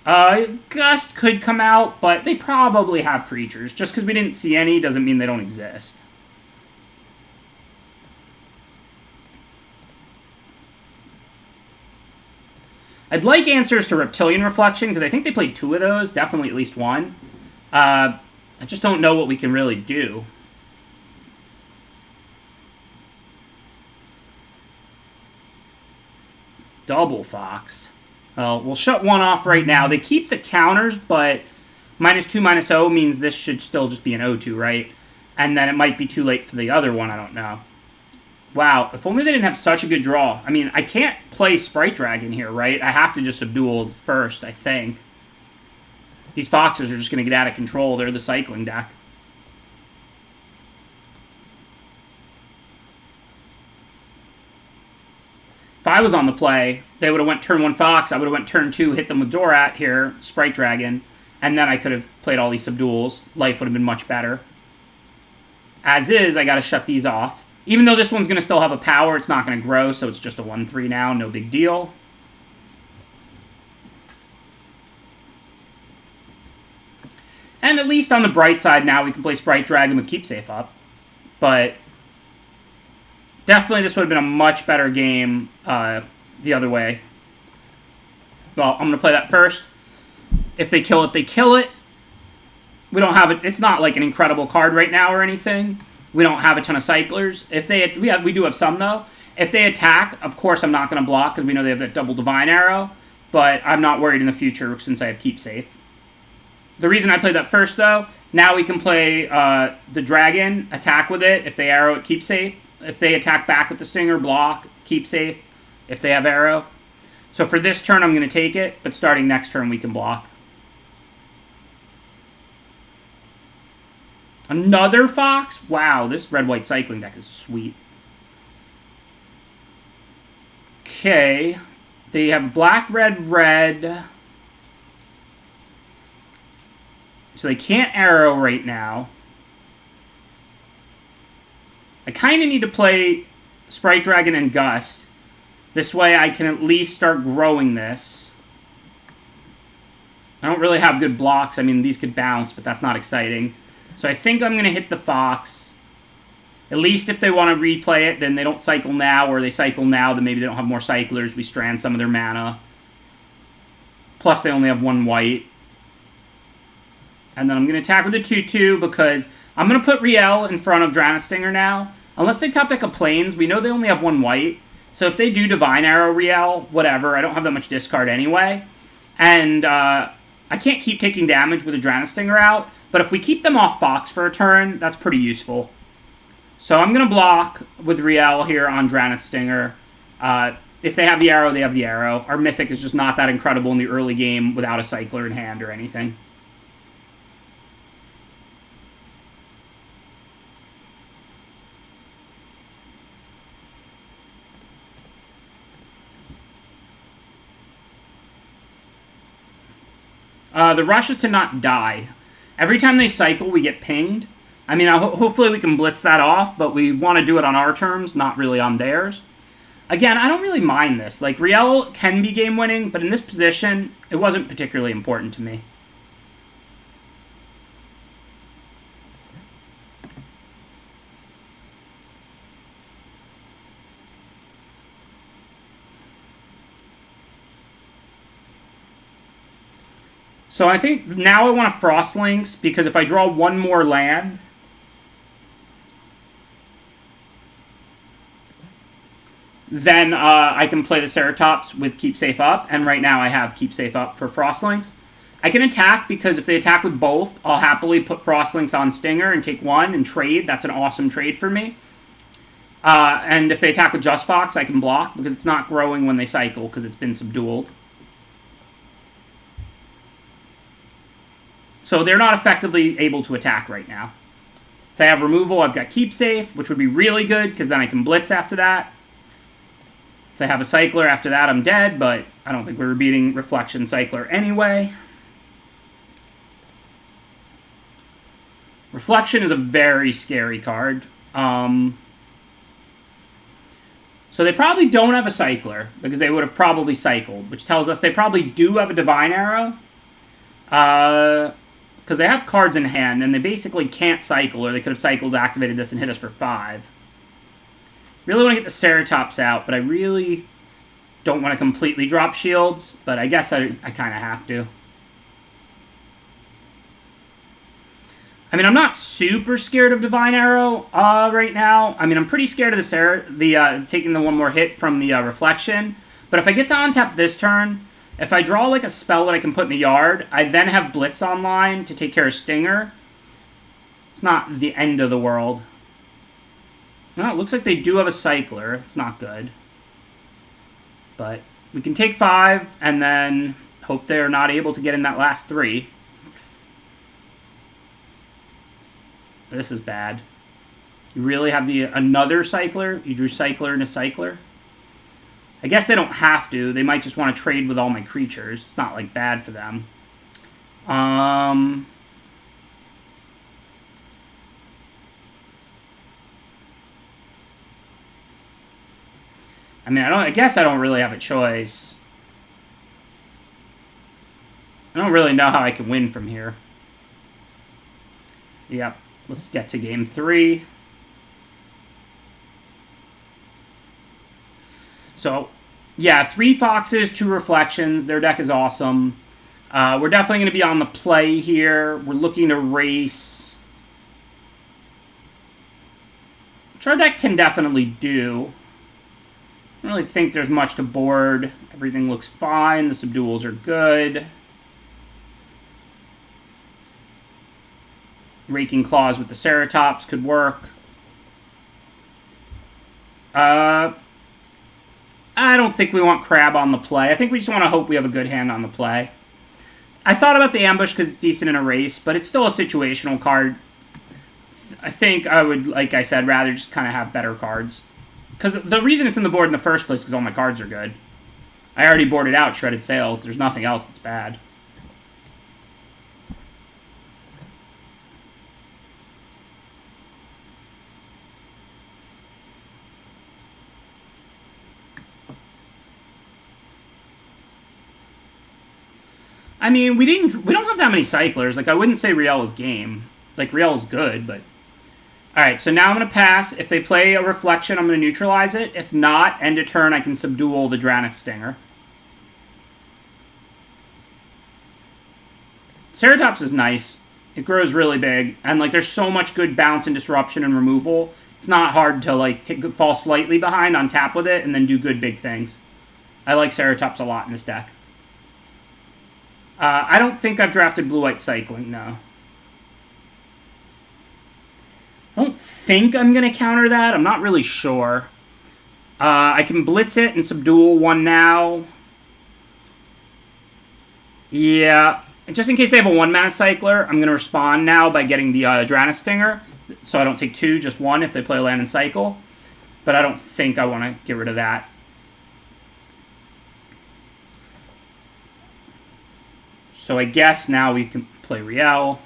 Gust could come out, but they probably have creatures. Just because we didn't see any doesn't mean they don't exist. I'd like answers to Reptilian Reflection, because I think they played 2 of those. Definitely at least 1. I just don't know what we can really do. Double Fox. We'll shut 1 off right now. They keep the counters, but -2/-0 means this should still just be an 0/2, right? And then it might be too late for the other one. I don't know. Wow, if only they didn't have such a good draw. I mean, I can't play Sprite Dragon here, right? I have to just Subdual first, I think. These Foxes are just going to get out of control. They're the cycling deck. If I was on the play, they would have went turn 1 Fox. I would have went turn 2, hit them with Dorat here, Sprite Dragon, and then I could have played all these Subduals. Life would have been much better. As is, I got to shut these off. Even though this one's going to still have a power, it's not going to grow, so it's just a 1-3 now. No big deal. And at least on the bright side now, we can play Sprite Dragon with Keep Safe up. But definitely this would have been a much better game the other way. Well, I'm going to play that first. If they kill it, they kill it. We don't have it. It's not like an incredible card right now or anything. We don't have a ton of cyclers. If they we do have some though. If they attack, of course I'm not going to block because we know they have that double Divine Arrow. But I'm not worried in the future since I have Keep Safe. The reason I played that first though, now we can play the Dragon, attack with it. If they arrow it, Keep Safe. If they attack back with the Stinger, block, Keep Safe. If they have arrow. So for this turn I'm going to take it, but starting next turn we can block. Another Fox? Wow, this red-white cycling deck is sweet. Okay. They have black, red, red. So they can't arrow right now. I kind of need to play Sprite Dragon and Gust. This way I can at least start growing this. I don't really have good blocks. I mean, these could bounce, but that's not exciting. So I think I'm going to hit the Fox. At least if they want to replay it, then they don't cycle now, or they cycle now, then maybe they don't have more cyclers. We strand some of their mana. Plus they only have 1 white. And then I'm going to attack with a 2-2 because I'm going to put Riel in front of Dranet Stinger now. Unless they top deck a Plains, we know they only have 1 white. So if they do Divine Arrow Riel, whatever, I don't have that much discard anyway. And I can't keep taking damage with a Dranet Stinger out. But if we keep them off Fox for a turn, that's pretty useful. So I'm going to block with Riel here on Dranet Stinger. If they have the arrow, they have the arrow. Our Mythic is just not that incredible in the early game without a Cycler in hand or anything. The rush is to not die. Every time they cycle, we get pinged. I mean, hopefully we can blitz that off, but we want to do it on our terms, not really on theirs. Again, I don't really mind this. Like, Riel can be game-winning, but in this position, it wasn't particularly important to me. So I think now I want to Frostlinks, because if I draw 1 more land, then I can play the Ceratops with Keep Safe up, and right now I have Keep Safe up for Frostlinks. I can attack, because if they attack with both, I'll happily put Frostlinks on Stinger and take 1 and trade. That's an awesome trade for me. And if they attack with just Fox, I can block, because it's not growing when they cycle, because it's been subdualed. So they're not effectively able to attack right now. If they have removal, I've got Keep Safe, which would be really good, because then I can blitz after that. If they have a Cycler after that, I'm dead, but I don't think we were beating Reflection Cycler anyway. Reflection is a very scary card. So they probably don't have a Cycler, because they would have probably cycled, which tells us they probably do have a Divine Arrow. Because they have cards in hand, and they basically can't cycle, or they could have cycled, activated this, and hit us for 5. Really want to get the Ceratops out, but I really don't want to completely drop shields, but I guess I kind of have to. I mean, I'm not super scared of Divine Arrow right now. I mean, I'm pretty scared of the taking the 1 more hit from the Reflection, but if I get to untap this turn, if I draw like a spell that I can put in the yard, I then have Blitz online to take care of Stinger. It's not the end of the world. Well, it looks like they do have a cycler. It's not good. But we can take 5 and then hope they're not able to get in that last 3. This is bad. You really have another cycler? You drew cycler and a cycler? I guess they don't have to. They might just want to trade with all my creatures. It's not, like, bad for them. I mean, I guess I don't really have a choice. I don't really know how I can win from here. Yep. Let's get to game 3. So, yeah, 3 Foxes, 2 Reflections. Their deck is awesome. We're definitely going to be on the play here. We're looking to race, which our deck can definitely do. I don't really think there's much to board. Everything looks fine. The subduals are good. Raking Claws with the Ceratops could work. I don't think we want Crab on the play. I think we just want to hope we have a good hand on the play. I thought about the Ambush because it's decent in a race, but it's still a situational card. I think I would, like I said, rather just kind of have better cards. Because the reason it's in the board in the first place is because all my cards are good. I already boarded out Shredded Sails. There's nothing else that's bad. I mean, we don't have that many cyclers. Like, I wouldn't say Riel is game. Like, Riel is good, but... Alright, so now I'm going to pass. If they play a Reflection, I'm going to neutralize it. If not, end of turn, I can subdual the Dranith Stinger. Ceratops is nice. It grows really big. And, like, there's so much good bounce and disruption and removal. It's not hard to, like, fall slightly behind on tap with it and then do good big things. I like Ceratops a lot in this deck. I don't think I've drafted Blue-White Cycling, no. I don't think I'm going to counter that. I'm not really sure. I can Blitz it and subdual 1 now. Yeah. Just in case they have a 1-mana Cycler, I'm going to respond now by getting the Dranith Stinger. So I don't take 2, just 1 if they play Land and Cycle. But I don't think I want to get rid of that. So I guess now we can play Riel.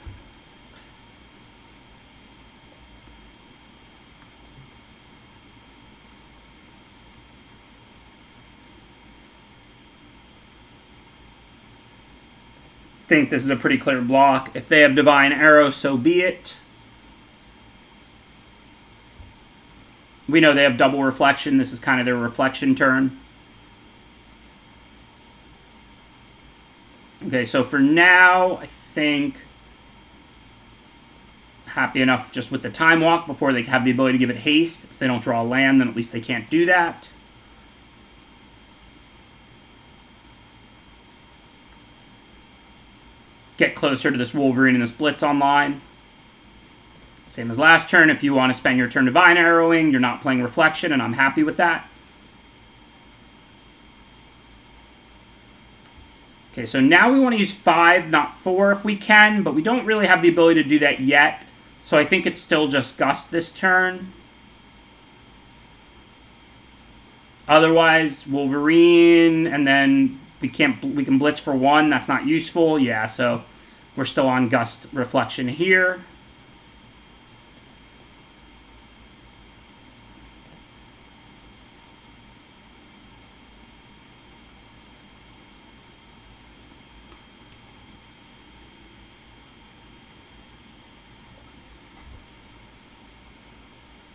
Think this is a pretty clear block. If they have Divine Arrow, so be it. We know they have double Reflection. This is kind of their Reflection turn. Okay, so for now, I think happy enough just with the Time Walk before they have the ability to give it haste. If they don't draw a land, then at least they can't do that. Get closer to this Wolverine and this Blitz online. Same as last turn. If you want to spend your turn Divine Arrowing, you're not playing Reflection, and I'm happy with that. Okay, so now we want to use 5, not 4 if we can, but we don't really have the ability to do that yet. So I think it's still just Gust this turn. Otherwise, Wolverine, and then we can Blitz for 1. That's not useful. Yeah, so we're still on Gust Reflection here.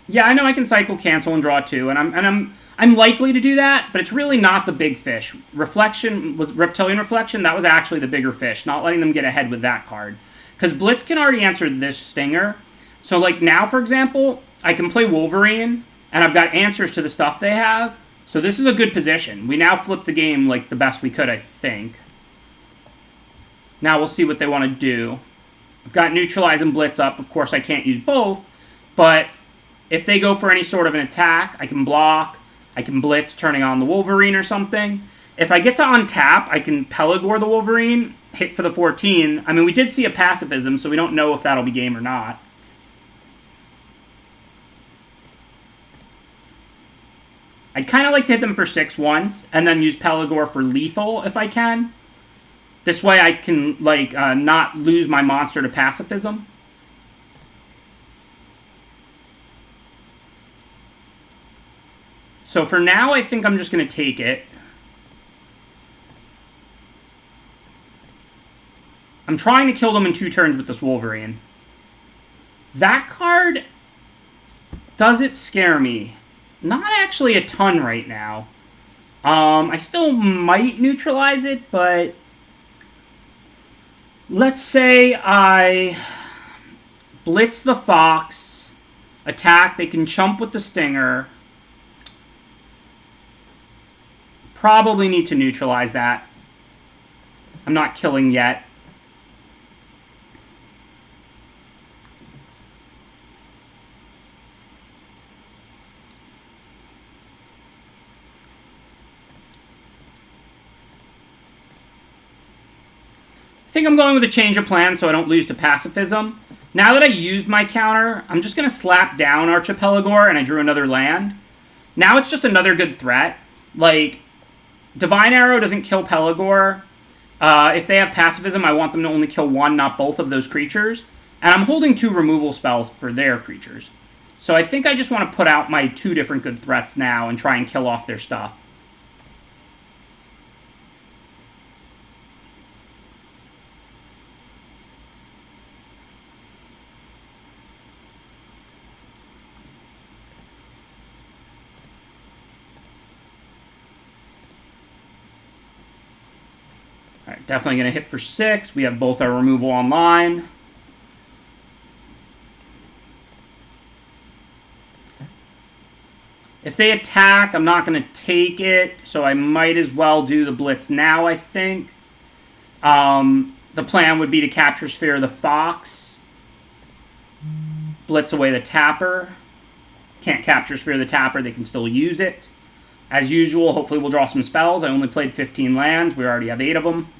Yeah, I know I can cycle, cancel, and draw 2, and I'm likely to do that, but it's really not the big fish. Reflection was Reptilian Reflection. That was actually the bigger fish. Not letting them get ahead with that card, because Blitz can already answer this Stinger. So like now, for example, I can play Wolverine, and I've got answers to the stuff they have. So this is a good position. We now flip the game like the best we could, I think. Now we'll see what they want to do. I've got Neutralize and Blitz up. Of course, I can't use both, but If they go for any sort of an attack, I can block. I can blitz, turning on the Wolverine or something. If I get to untap, I can Pelagor the Wolverine, hit for the 14. I mean, we did see a pacifism, so we don't know if that'll be game or not. I'd kind of like to hit them for 6 once, and then use Pelagor for lethal if I can. This way I can, like, not lose my monster to pacifism. So for now, I think I'm just going to take it. I'm trying to kill them in 2 turns with this Wolverine. That card, does it scare me? Not actually a ton right now. I still might neutralize it, but let's say I blitz the Fox, attack, they can chump with the Stinger. Probably need to neutralize that. I'm not killing yet. I think I'm going with a change of plan so I don't lose to pacifism. Now that I used my counter, I'm just going to slap down Archipelagor and I drew another land. Now it's just another good threat. Like, Divine Arrow doesn't kill Pelagor. If they have pacifism, I want them to only kill 1, not both of those creatures. And I'm holding 2 removal spells for their creatures. So I think I just want to put out my 2 different good threats now and try and kill off their stuff. Alright, definitely going to hit for 6. We have both our removal online. If they attack, I'm not going to take it, so I might as well do the Blitz now, I think. The plan would be to capture Sphere of the Fox. Blitz away the Tapper. Can't capture Sphere of the Tapper, they can still use it. As usual, hopefully we'll draw some spells. I only played 15 lands. We already have 8 of them.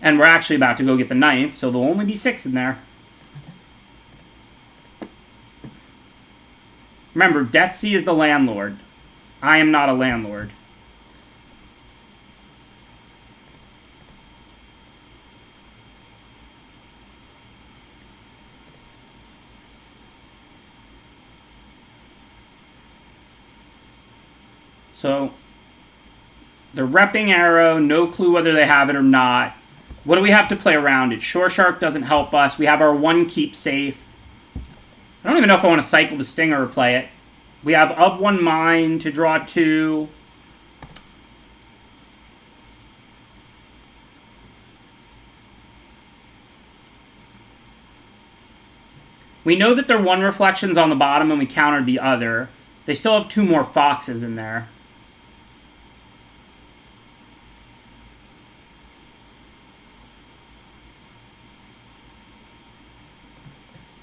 And we're actually about to go get the 9th, so there'll only be 6 in there. Remember, Deathsea is the landlord. I am not a landlord. So, they're repping Arrow, no clue whether they have it or not. What do we have to play around it? Shore Shark doesn't help us. We have our 1 keep safe. I don't even know if I want to cycle the Stinger or play it. We have of 1 Mind to draw 2. We know that their 1 reflection's on the bottom and we countered the other. They still have 2 more Foxes in there.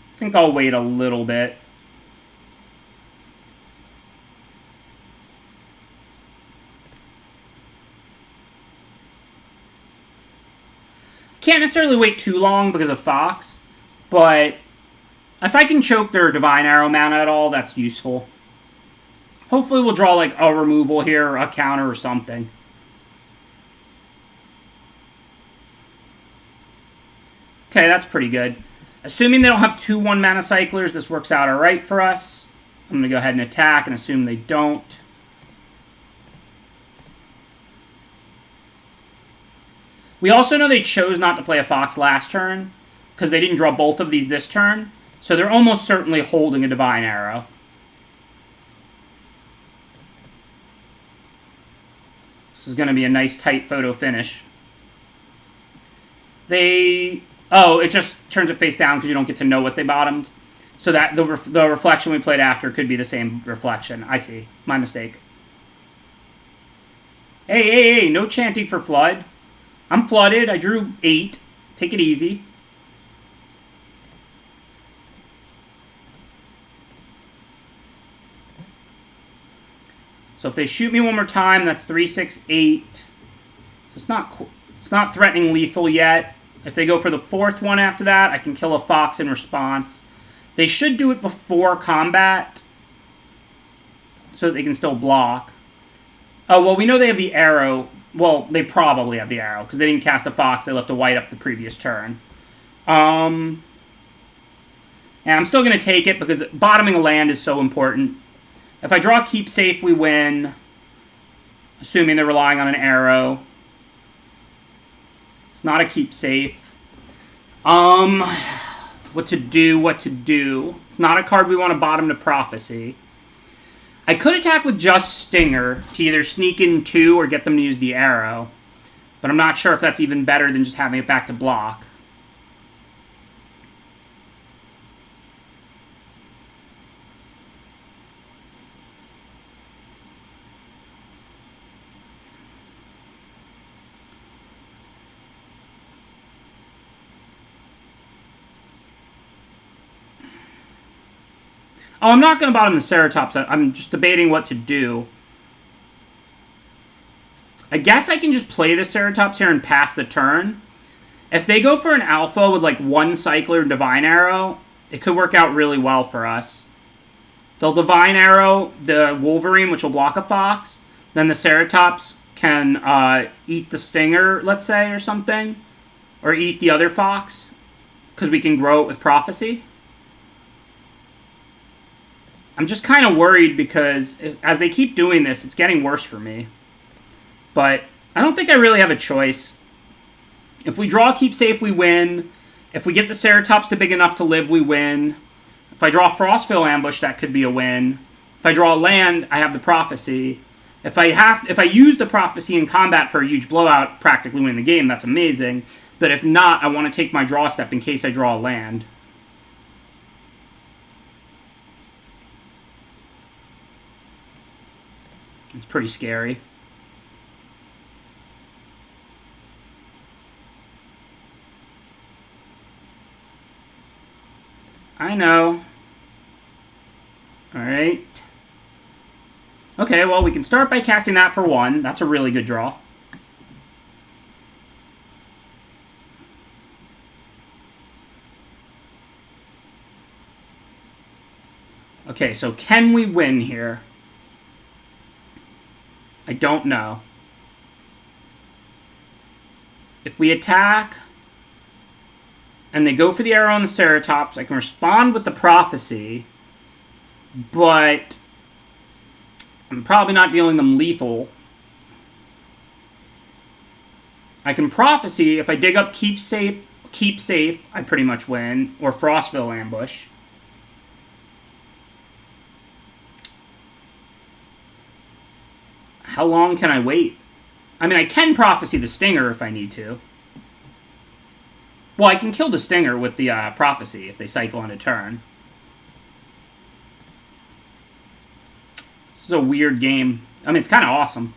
I think I'll wait a little bit. Can't necessarily wait too long because of Fox, but if I can choke their Divine Arrow mana at all, that's useful. Hopefully we'll draw like a removal here, or a counter, or something. Okay, that's pretty good. Assuming they don't have 2 1-mana cyclers, this works out alright for us. I'm going to go ahead and attack and assume they don't. We also know they chose not to play a Fox last turn, because they didn't draw both of these this turn. So they're almost certainly holding a Divine Arrow. This is going to be a nice tight photo finish. Oh, it just turns it face down because you don't get to know what they bottomed. So that the reflection we played after could be the same reflection. I see. My mistake. Hey, no chanting for flood. I'm flooded. I drew 8. Take it easy. So if they shoot me one more time, that's 3, 6, 8. So it's not threatening lethal yet. If they go for the 4th one after that, I can kill a fox in response. They should do it before combat, so that they can still block. Oh, well, we know they have the arrow. Well, they probably have the arrow, because they didn't cast a fox. They left a white up the previous turn. And I'm still going to take it, because bottoming a land is so important. If I draw keep safe, we win. Assuming they're relying on an arrow. It's not a keep safe. What to do. It's not a card we want to bottom to Prophecy. I could attack with just Stinger to either sneak in 2 or get them to use the arrow. But I'm not sure if that's even better than just having it back to block. Oh, I'm not going to bottom the Ceratops. I'm just debating what to do. I guess I can just play the Ceratops here and pass the turn. If they go for an alpha with like 1 Cycler Divine Arrow, it could work out really well for us. They'll Divine Arrow the Wolverine, which will block a fox. Then the Ceratops can eat the Stinger, let's say, or something. Or eat the other fox. Because we can grow it with Prophecy. I'm just kind of worried because as they keep doing this, it's getting worse for me. But I don't think I really have a choice. If we draw keep safe, we win. If we get the Ceratops to big enough to live, we win. If I draw Frostville Ambush, that could be a win. If I draw land, I have the Prophecy. If I use the Prophecy in combat for a huge blowout, practically win the game, that's amazing. But if not, I want to take my draw step in case I draw a land. It's pretty scary. I know. Alright. Okay, well, we can start by casting that for 1. That's a really good draw. Okay, so can we win here? I don't know. If we attack and they go for the arrow on the Ceratops, I can respond with the Prophecy, but I'm probably not dealing them lethal. I can Prophecy. If I dig up keep safe, I pretty much win, or Frostville Ambush. How long can I wait? I mean, I can Prophecy the Stinger if I need to. Well, I can kill the Stinger with the Prophecy if they cycle on a turn. This is a weird game. I mean, it's kind of awesome.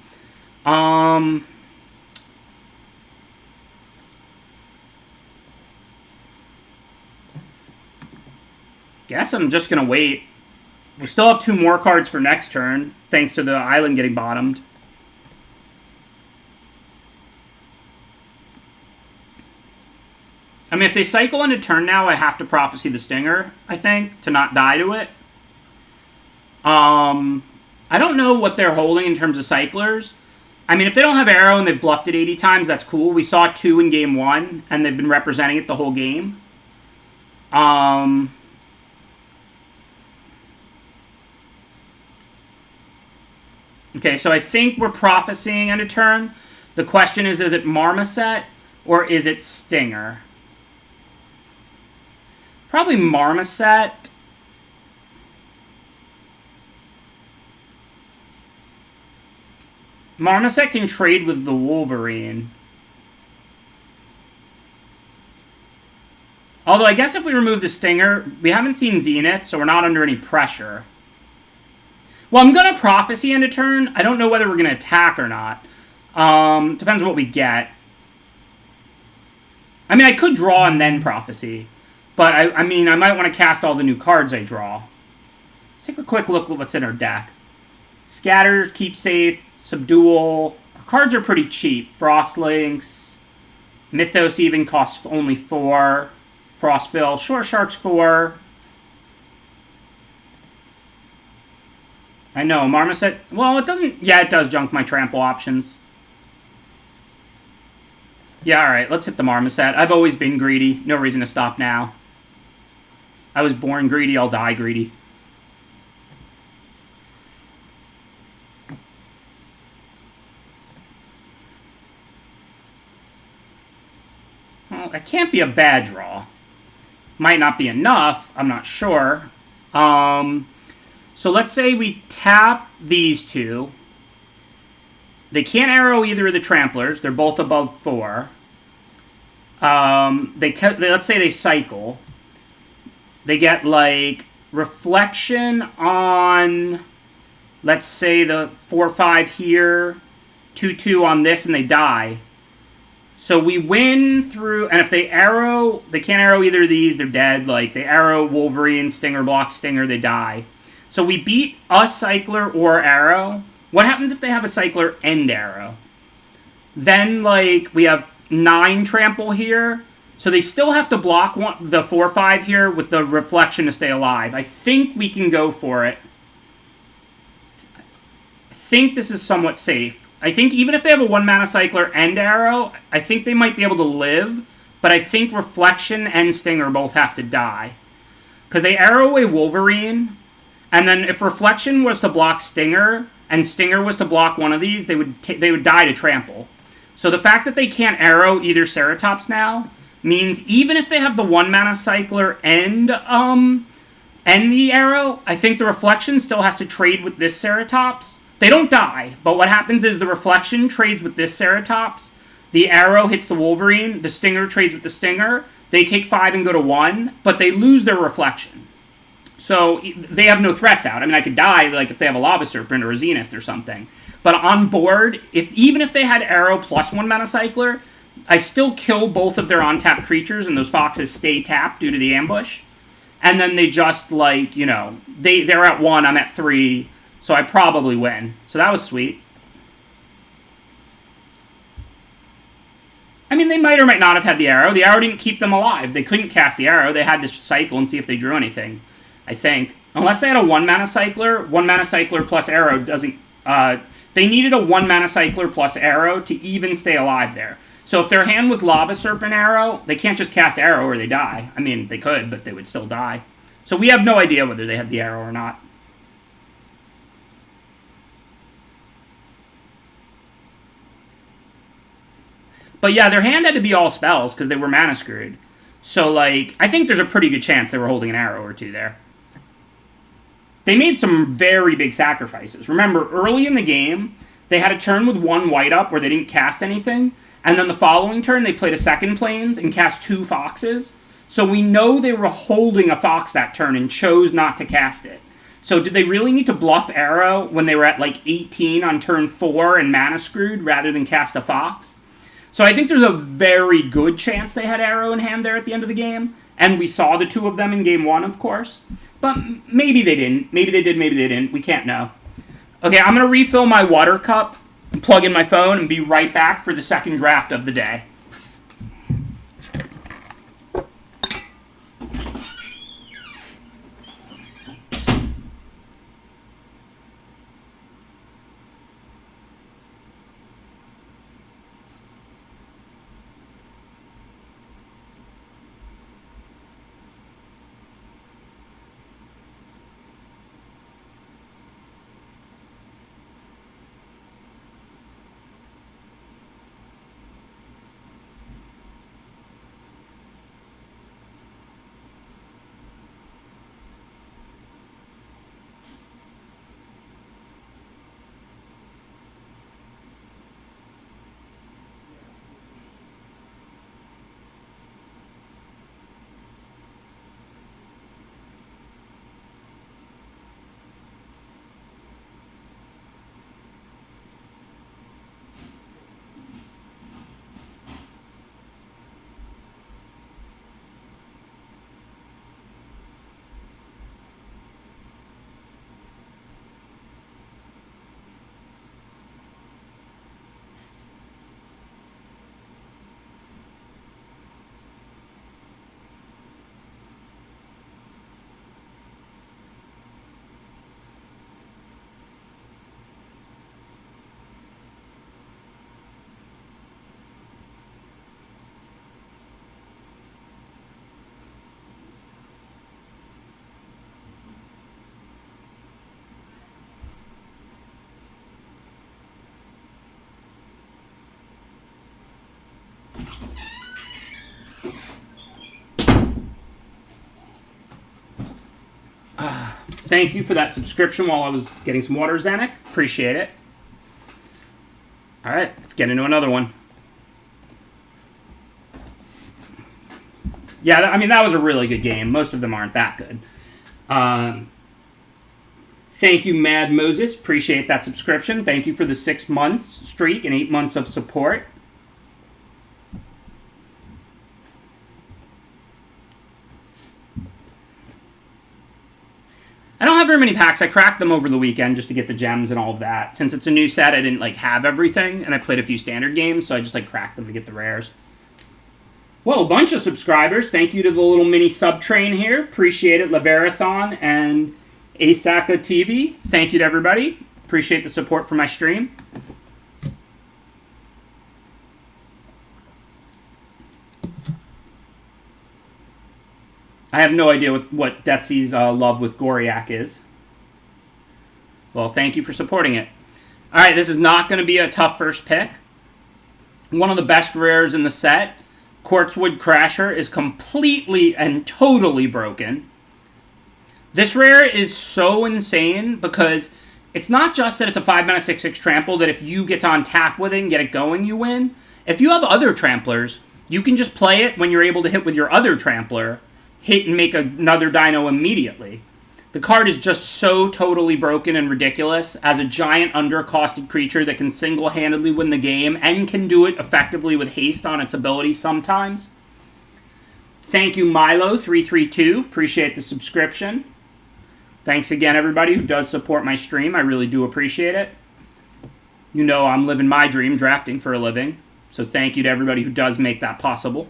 Guess I'm just going to wait. We still have 2 more cards for next turn, thanks to the island getting bottomed. I mean, if they cycle on a turn now, I have to Prophecy the Stinger, I think, to not die to it. I don't know what they're holding in terms of cyclers. I mean, if they don't have arrow and they've bluffed it 80 times, that's cool. We saw 2 in game 1, and they've been representing it the whole game. Okay, so I think we're Prophecying on a turn. The question is it Marmoset or is it Stinger? Probably Marmoset. Marmoset can trade with the Wolverine. Although I guess if we remove the Stinger, we haven't seen Zenith, so we're not under any pressure. Well, I'm going to Prophecy end a turn. I don't know whether we're going to attack or not. Depends what we get. I mean, I could draw and then prophecy. But, I mean, I might want to cast all the new cards I draw. Let's take a quick look at what's in our deck. Scatter, Keep Safe, Subdual. Our cards are pretty cheap. Frostlinks. Mythos even costs only 4. Frostfill. Shore Sharks 4. I know, Marmoset... Well, it doesn't... Yeah, it does junk my trample options. Yeah, alright, let's hit the Marmoset. I've always been greedy. No reason to stop now. I was born greedy, I'll die greedy. Well, that can't be a bad draw. Might not be enough, I'm not sure. So let's say we tap these two. They can't arrow either of the Tramplers. They're both above 4. Let's say they cycle. They get, like, Reflection on, let's say, the 4-5 here. 2-2 on this, and they die. So we win through... And if they arrow... They can't arrow either of these. They're dead. Like, they arrow Wolverine, Stinger, block Stinger, they die. So we beat a Cycler or Arrow. What happens if they have a Cycler and Arrow? Then, like, we have 9 Trample here. So they still have to block the 4-5 here with the Reflection to stay alive. I think we can go for it. I think this is somewhat safe. I think even if they have a 1-mana Cycler and Arrow, I think they might be able to live. But I think Reflection and Stinger both have to die. Because they arrow away Wolverine... And then if Reflection was to block Stinger, and Stinger was to block one of these, they would die to Trample. So the fact that they can't arrow either Ceratops now means even if they have the 1-mana Cycler and the arrow, I think the Reflection still has to trade with this Ceratops. They don't die, but what happens is the Reflection trades with this Ceratops, the arrow hits the Wolverine, the Stinger trades with the Stinger, they take 5 and go to 1, but they lose their Reflection. So they have no threats out. I mean, I could die, like, if they have a Lava Serpent or a Zenith or something. But on board, even if they had Arrow plus 1-mana Cycler, I still kill both of their untapped creatures, and those Foxes stay tapped due to the ambush. And then they just, like, you know, they're at 1, I'm at 3, so I probably win. So that was sweet. I mean, they might or might not have had the Arrow. The Arrow didn't keep them alive. They couldn't cast the Arrow. They had to cycle and see if they drew anything. I think. Unless they had a 1-mana Cycler, 1-mana Cycler plus Arrow doesn't... they needed a 1-mana Cycler plus Arrow to even stay alive there. So if their hand was Lava Serpent Arrow, they can't just cast Arrow or they die. I mean, they could, but they would still die. So we have no idea whether they had the Arrow or not. But yeah, their hand had to be all spells because they were mana screwed. So, like, I think there's a pretty good chance they were holding an Arrow or two there. They made some very big sacrifices. Remember, early in the game, they had a turn with 1 white up where they didn't cast anything, and then the following turn they played a second Plains and cast 2 Foxes. So we know they were holding a Fox that turn and chose not to cast it. So did they really need to bluff Arrow when they were at like 18 on turn 4 and mana screwed rather than cast a Fox? So I think there's a very good chance they had Arrow in hand there at the end of the game. And we saw the 2 of them in game 1, of course. But maybe they didn't. Maybe they did, maybe they didn't. We can't know. Okay, I'm going to refill my water cup, plug in my phone, and be right back for the second draft of the day. Thank you for that subscription while I was getting some water, Zanuck. Appreciate it. All right, let's get into another one. Yeah, I mean, that was a really good game. Most of them aren't that good. Thank you, Mad Moses. Appreciate that subscription. Thank you for the 6 months streak and 8 months of support. I don't have very many packs. I cracked them over the weekend just to get the gems and all of that. Since it's a new set, I didn't have everything, and I played a few standard games, so I just cracked them to get the rares. Well, a bunch of subscribers. Thank you to the little mini sub train here. Appreciate it, Laverathon and Asaka TV. Thank you to everybody. Appreciate the support for my stream. I have no idea what Detsy's love with Goriak is. Well, thank you for supporting it. All right, this is not going to be a tough first pick. One of the best rares in the set, Quartzwood Crasher, is completely and totally broken. This rare is so insane because it's not just that it's a 5-mana 6/6 trample that if you get to untap with it and get it going, you win. If you have other tramplers, you can just play it when you're able to hit with your other trampler, hit and make another dino immediately. The card is just so totally broken and ridiculous as a giant undercosted creature that can single-handedly win the game and can do it effectively with haste on its ability sometimes. Thank you, Milo332. Appreciate the subscription. Thanks again, everybody who does support my stream. I really do appreciate it. You know I'm living my dream, drafting for a living. So thank you to everybody who does make that possible.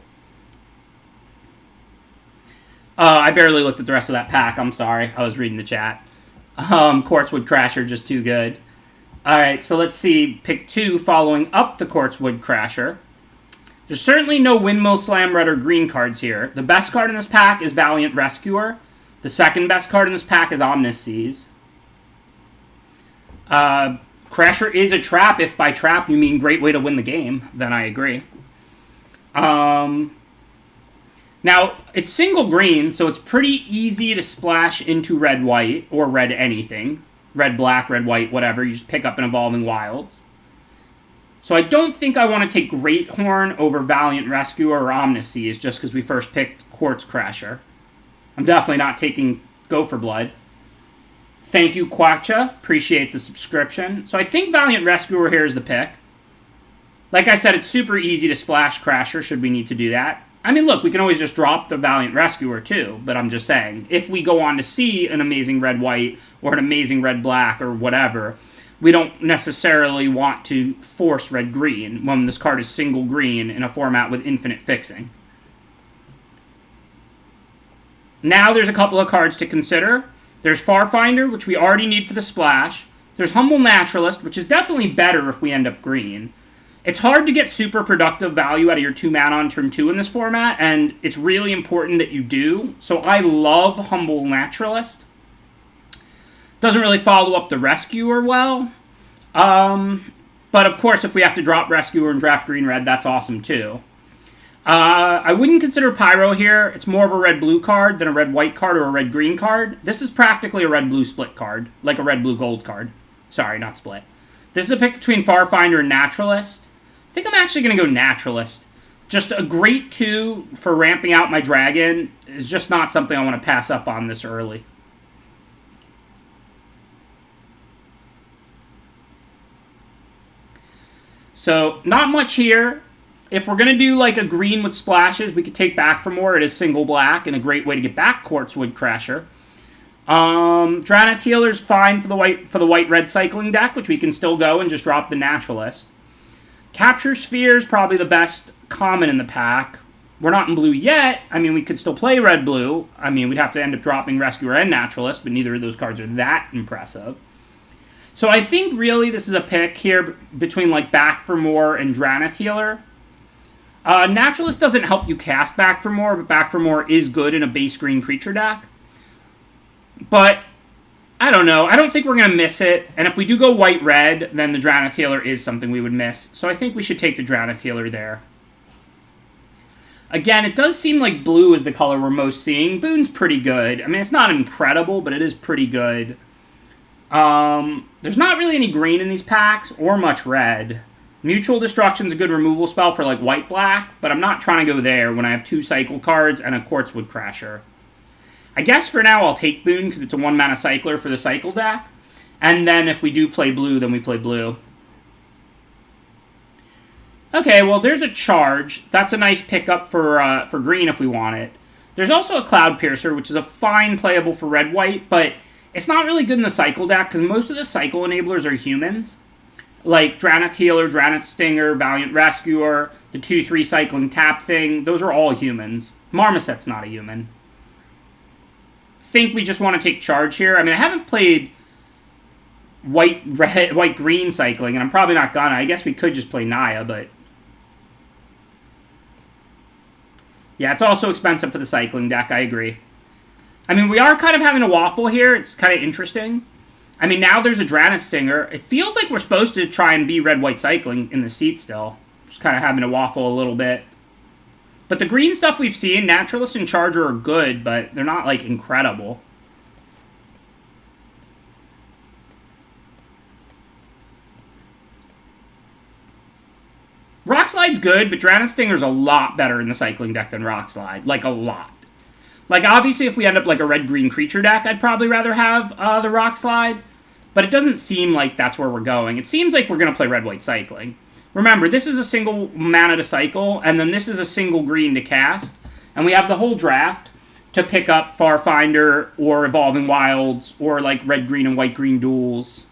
I barely looked at the rest of that pack. I'm sorry. I was reading the chat. Quartzwood Crasher, just too good. All right, so let's see. Pick 2 following up the Quartzwood Crasher. There's certainly no Windmill Slam red or green cards here. The best card in this pack is Valiant Rescuer. The second best card in this pack is Omniscience. Crasher is a trap. If by trap you mean great way to win the game, then I agree. Now, it's single green, so it's pretty easy to splash into red-white, or red anything. Red-black, red-white, whatever. You just pick up an Evolving Wilds. So I don't think I want to take Great Horn over Valiant Rescuer or Omniscience just because we first picked Quartz Crasher. I'm definitely not taking Gopher Blood. Thank you, Quacha. Appreciate the subscription. So I think Valiant Rescuer here is the pick. Like I said, it's super easy to splash Crasher should we need to do that. I mean, look, we can always just drop the Valiant Rescuer, too, but I'm just saying, if we go on to see an amazing red-white or an amazing red-black or whatever, we don't necessarily want to force red-green when this card is single green in a format with infinite fixing. Now there's a couple of cards to consider. There's Farfinder, which we already need for the splash. There's Humble Naturalist, which is definitely better if we end up green. It's hard to get super productive value out of your 2 mana on turn 2 in this format, and it's really important that you do. So I love Humble Naturalist. Doesn't really follow up the Rescuer well. But of course, if we have to drop Rescuer and draft green-red, that's awesome too. I wouldn't consider Pyro here. It's more of a red-blue card than a red-white card or a red-green card. This is practically a red-blue split card, like a red-blue gold card. Sorry, not split. This is a pick between Farfinder and Naturalist. I think I'm actually going to go Naturalist. Just a great 2 for ramping out my dragon is just not something I want to pass up on this early. So, not much here. If we're going to do like a green with splashes, we could take back for more. It is single black and a great way to get back Quartzwood Crasher. Dranath Healer's fine for the white-red cycling deck, which we can still go and just drop the Naturalist. Capture Sphere is probably the best common in the pack. We're not in blue yet. I mean, we could still play red-blue. I mean, we'd have to end up dropping Rescuer and Naturalist, but neither of those cards are that impressive. So I think really this is a pick here between like Back for More and Dranath Healer. Naturalist doesn't help you cast Back for More, but Back for More is good in a base green creature deck. But I don't know. I don't think we're going to miss it. And if we do go white-red, then the Dranath Healer is something we would miss. So I think we should take the Dranath Healer there. Again, it does seem like blue is the color we're most seeing. Boon's pretty good. I mean, it's not incredible, but it is pretty good. There's not really any green in these packs, or much red. Mutual Destruction's a good removal spell for, like, white-black, but I'm not trying to go there when I have 2 cycle cards and a Quartzwood Crasher. I guess for now I'll take Boon, because it's a 1-mana cycler for the cycle deck. And then if we do play blue, then we play blue. Okay, well, there's a charge. That's a nice pickup for green if we want it. There's also a Cloud Piercer, which is a fine playable for red-white, but it's not really good in the cycle deck, because most of the cycle enablers are humans. Like Drannith Healer, Drannith Stinger, Valiant Rescuer, the 2-3 cycling tap thing. Those are all humans. Marmoset's not a human. Think we just want to take charge here. I mean, I haven't played white-green cycling, and I'm probably not gonna. I guess we could just play Naya, but... yeah, it's also expensive for the cycling deck, I agree. I mean, we are kind of having a waffle here. It's kind of interesting. I mean, now there's a Drannith Stinger. It feels like we're supposed to try and be red-white cycling in the seat still. Just kind of having to waffle a little bit. But the green stuff we've seen, Naturalist and Charger are good, but they're not, like, incredible. Rock Slide's good, but Drannith Stinger's a lot better in the cycling deck than Rock Slide. Like, a lot. Like, obviously, if we end up like a red-green creature deck, I'd probably rather have the Rock Slide. But it doesn't seem like that's where we're going. It seems like we're going to play red-white cycling. Remember, this is a single mana to cycle, and then this is a single green to cast. And we have the whole draft to pick up Farfinder or Evolving Wilds or, like, red-green and white-green duels.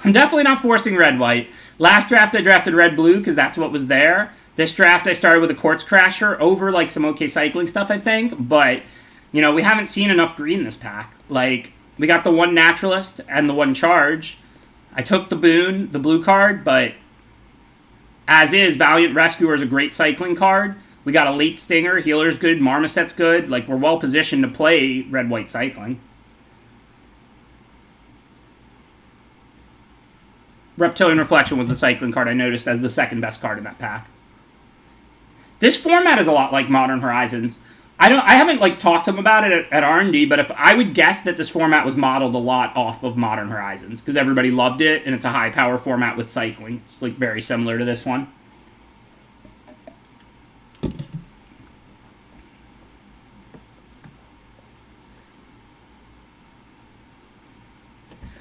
I'm definitely not forcing red-white. Last draft, I drafted red-blue because that's what was there. This draft, I started with a Quartz Crasher over, like, some okay cycling stuff, I think. But, you know, we haven't seen enough green this pack. Like, we got the 1 Naturalist and the 1 Charge. I took the Boon, the blue card, but as is, Valiant Rescuer is a great cycling card. We got a late Stinger. Healer's good. Marmoset's good. Like, we're well-positioned to play red-white cycling. Reptilian Reflection was the cycling card I noticed as the second best card in that pack. This format is a lot like Modern Horizons. I haven't like talked to them about it at R&D, but if I would guess that this format was modeled a lot off of Modern Horizons because everybody loved it and it's a high power format with cycling. It's like very similar to this one.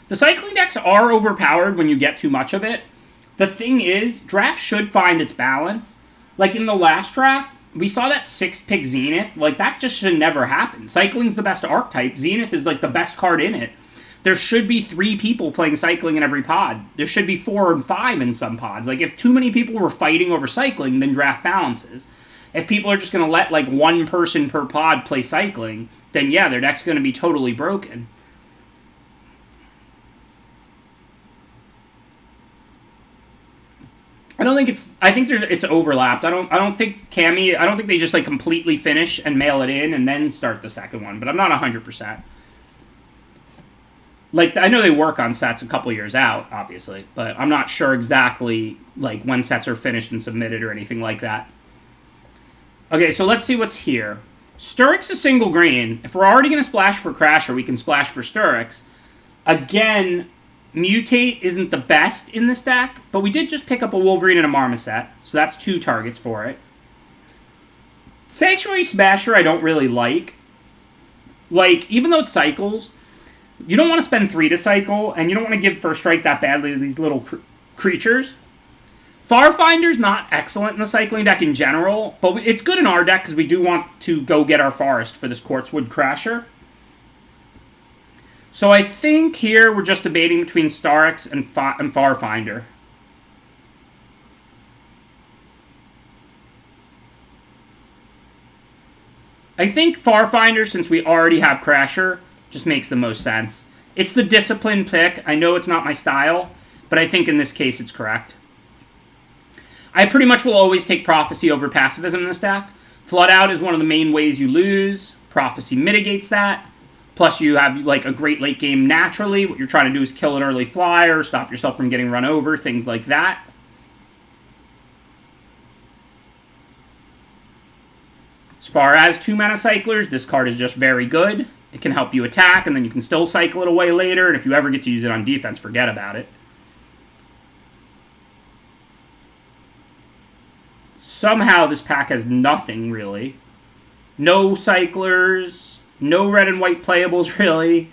The cycling decks are overpowered when you get too much of it. The thing is, draft should find its balance. Like in the last draft, we saw that 6-pick Zenith. Like, that just should never happen. Cycling's the best archetype. Zenith is, like, the best card in it. There should be 3 people playing cycling in every pod. There should be 4 and 5 in some pods. Like, if too many people were fighting over cycling, then draft balances. If people are just going to let, like, 1 person per pod play cycling, then, yeah, their deck's going to be totally broken. I think it's overlapped. I don't think they just like completely finish and mail it in and then start the second one, but I'm not 100%. Like, I know they work on sets a couple years out, obviously, but I'm not sure exactly like when sets are finished and submitted or anything like that. Okay, so let's see what's here. Sturix is single green. If we're already going to splash for Crasher, we can splash for Sturix. Again, Mutate isn't the best in this deck, but we did just pick up a Wolverine and a Marmoset, so that's 2 targets for it. Sanctuary Smasher I don't really like. Like, even though it cycles, you don't want to spend 3 to cycle, and you don't want to give First Strike that badly to these little creatures. Farfinder's not excellent in the cycling deck in general, but it's good in our deck because we do want to go get our Forest for this Quartzwood Crasher. So I think here we're just debating between Starix and Farfinder. I think Farfinder, since we already have Crasher, just makes the most sense. It's the disciplined pick. I know it's not my style, but I think in this case it's correct. I pretty much will always take Prophecy over Pacifism in this deck. Flood Out is one of the main ways you lose. Prophecy mitigates that. Plus, you have, like, a great late game naturally. What you're trying to do is kill an early flyer, stop yourself from getting run over, things like that. As far as 2-mana cyclers, this card is just very good. It can help you attack, and then you can still cycle it away later, and if you ever get to use it on defense, forget about it. Somehow this pack has nothing, really. No cyclers, no red and white playables, really.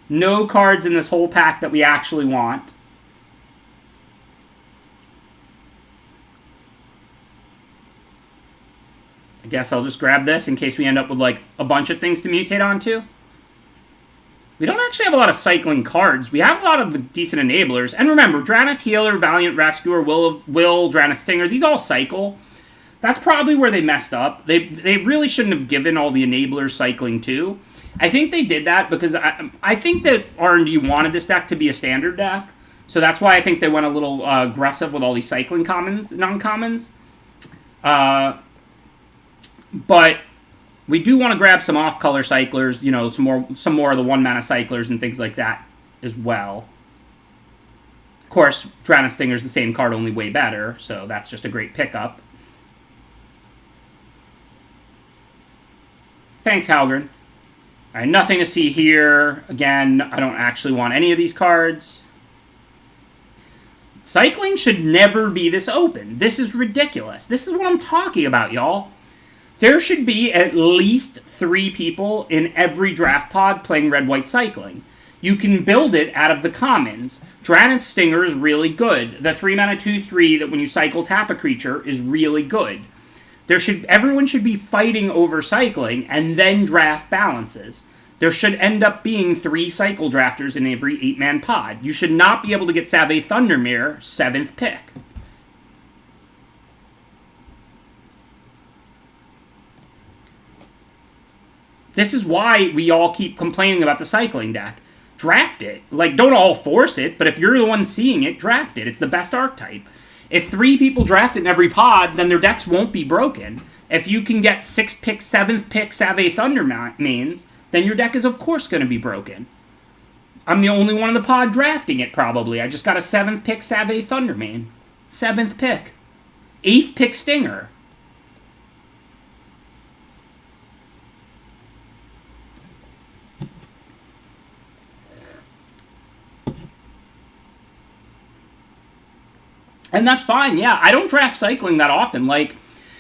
No cards in this whole pack that we actually want. I guess I'll just grab this in case we end up with, like, a bunch of things to mutate onto. We don't actually have a lot of cycling cards. We have a lot of the decent enablers. And remember, Drannith Healer, Valiant Rescuer, Will, Drannith Stinger, these all cycle. That's probably where they messed up. They really shouldn't have given all the enablers cycling too. I think they did that because I think that R&D wanted this deck to be a standard deck. So that's why I think they went a little aggressive with all these cycling commons, non-commons. But we do want to grab some off-color cyclers, you know, some more of the 1-mana cyclers and things like that as well. Of course, Drannith Stinger's the same card, only way better, so that's just a great pickup. Thanks, Halgren. All right, nothing to see here. Again, I don't actually want any of these cards. Cycling should never be this open. This is ridiculous. This is what I'm talking about, y'all. There should be at least 3 people in every draft pod playing red-white cycling. You can build it out of the commons. Drannith Stinger is really good. The 3-mana 2/3 that when you cycle tap a creature is really good. Everyone should be fighting over cycling and then draft balances. There should end up being 3 cycle drafters in every 8-man pod. You should not be able to get Save Thundermere 7th pick. This is why we all keep complaining about the cycling deck. Draft it. Like, don't all force it, but if you're the one seeing it, draft it. It's the best archetype. If 3 people draft it in every pod, then their decks won't be broken. If you can get 6th pick, 7th pick Save Thundermanes, then your deck is of course going to be broken. I'm the only one in the pod drafting it, probably. I just got a 7th pick Save Thundermane. 7th pick. 8th pick Stinger. And that's fine, yeah. I don't draft cycling that often. Like,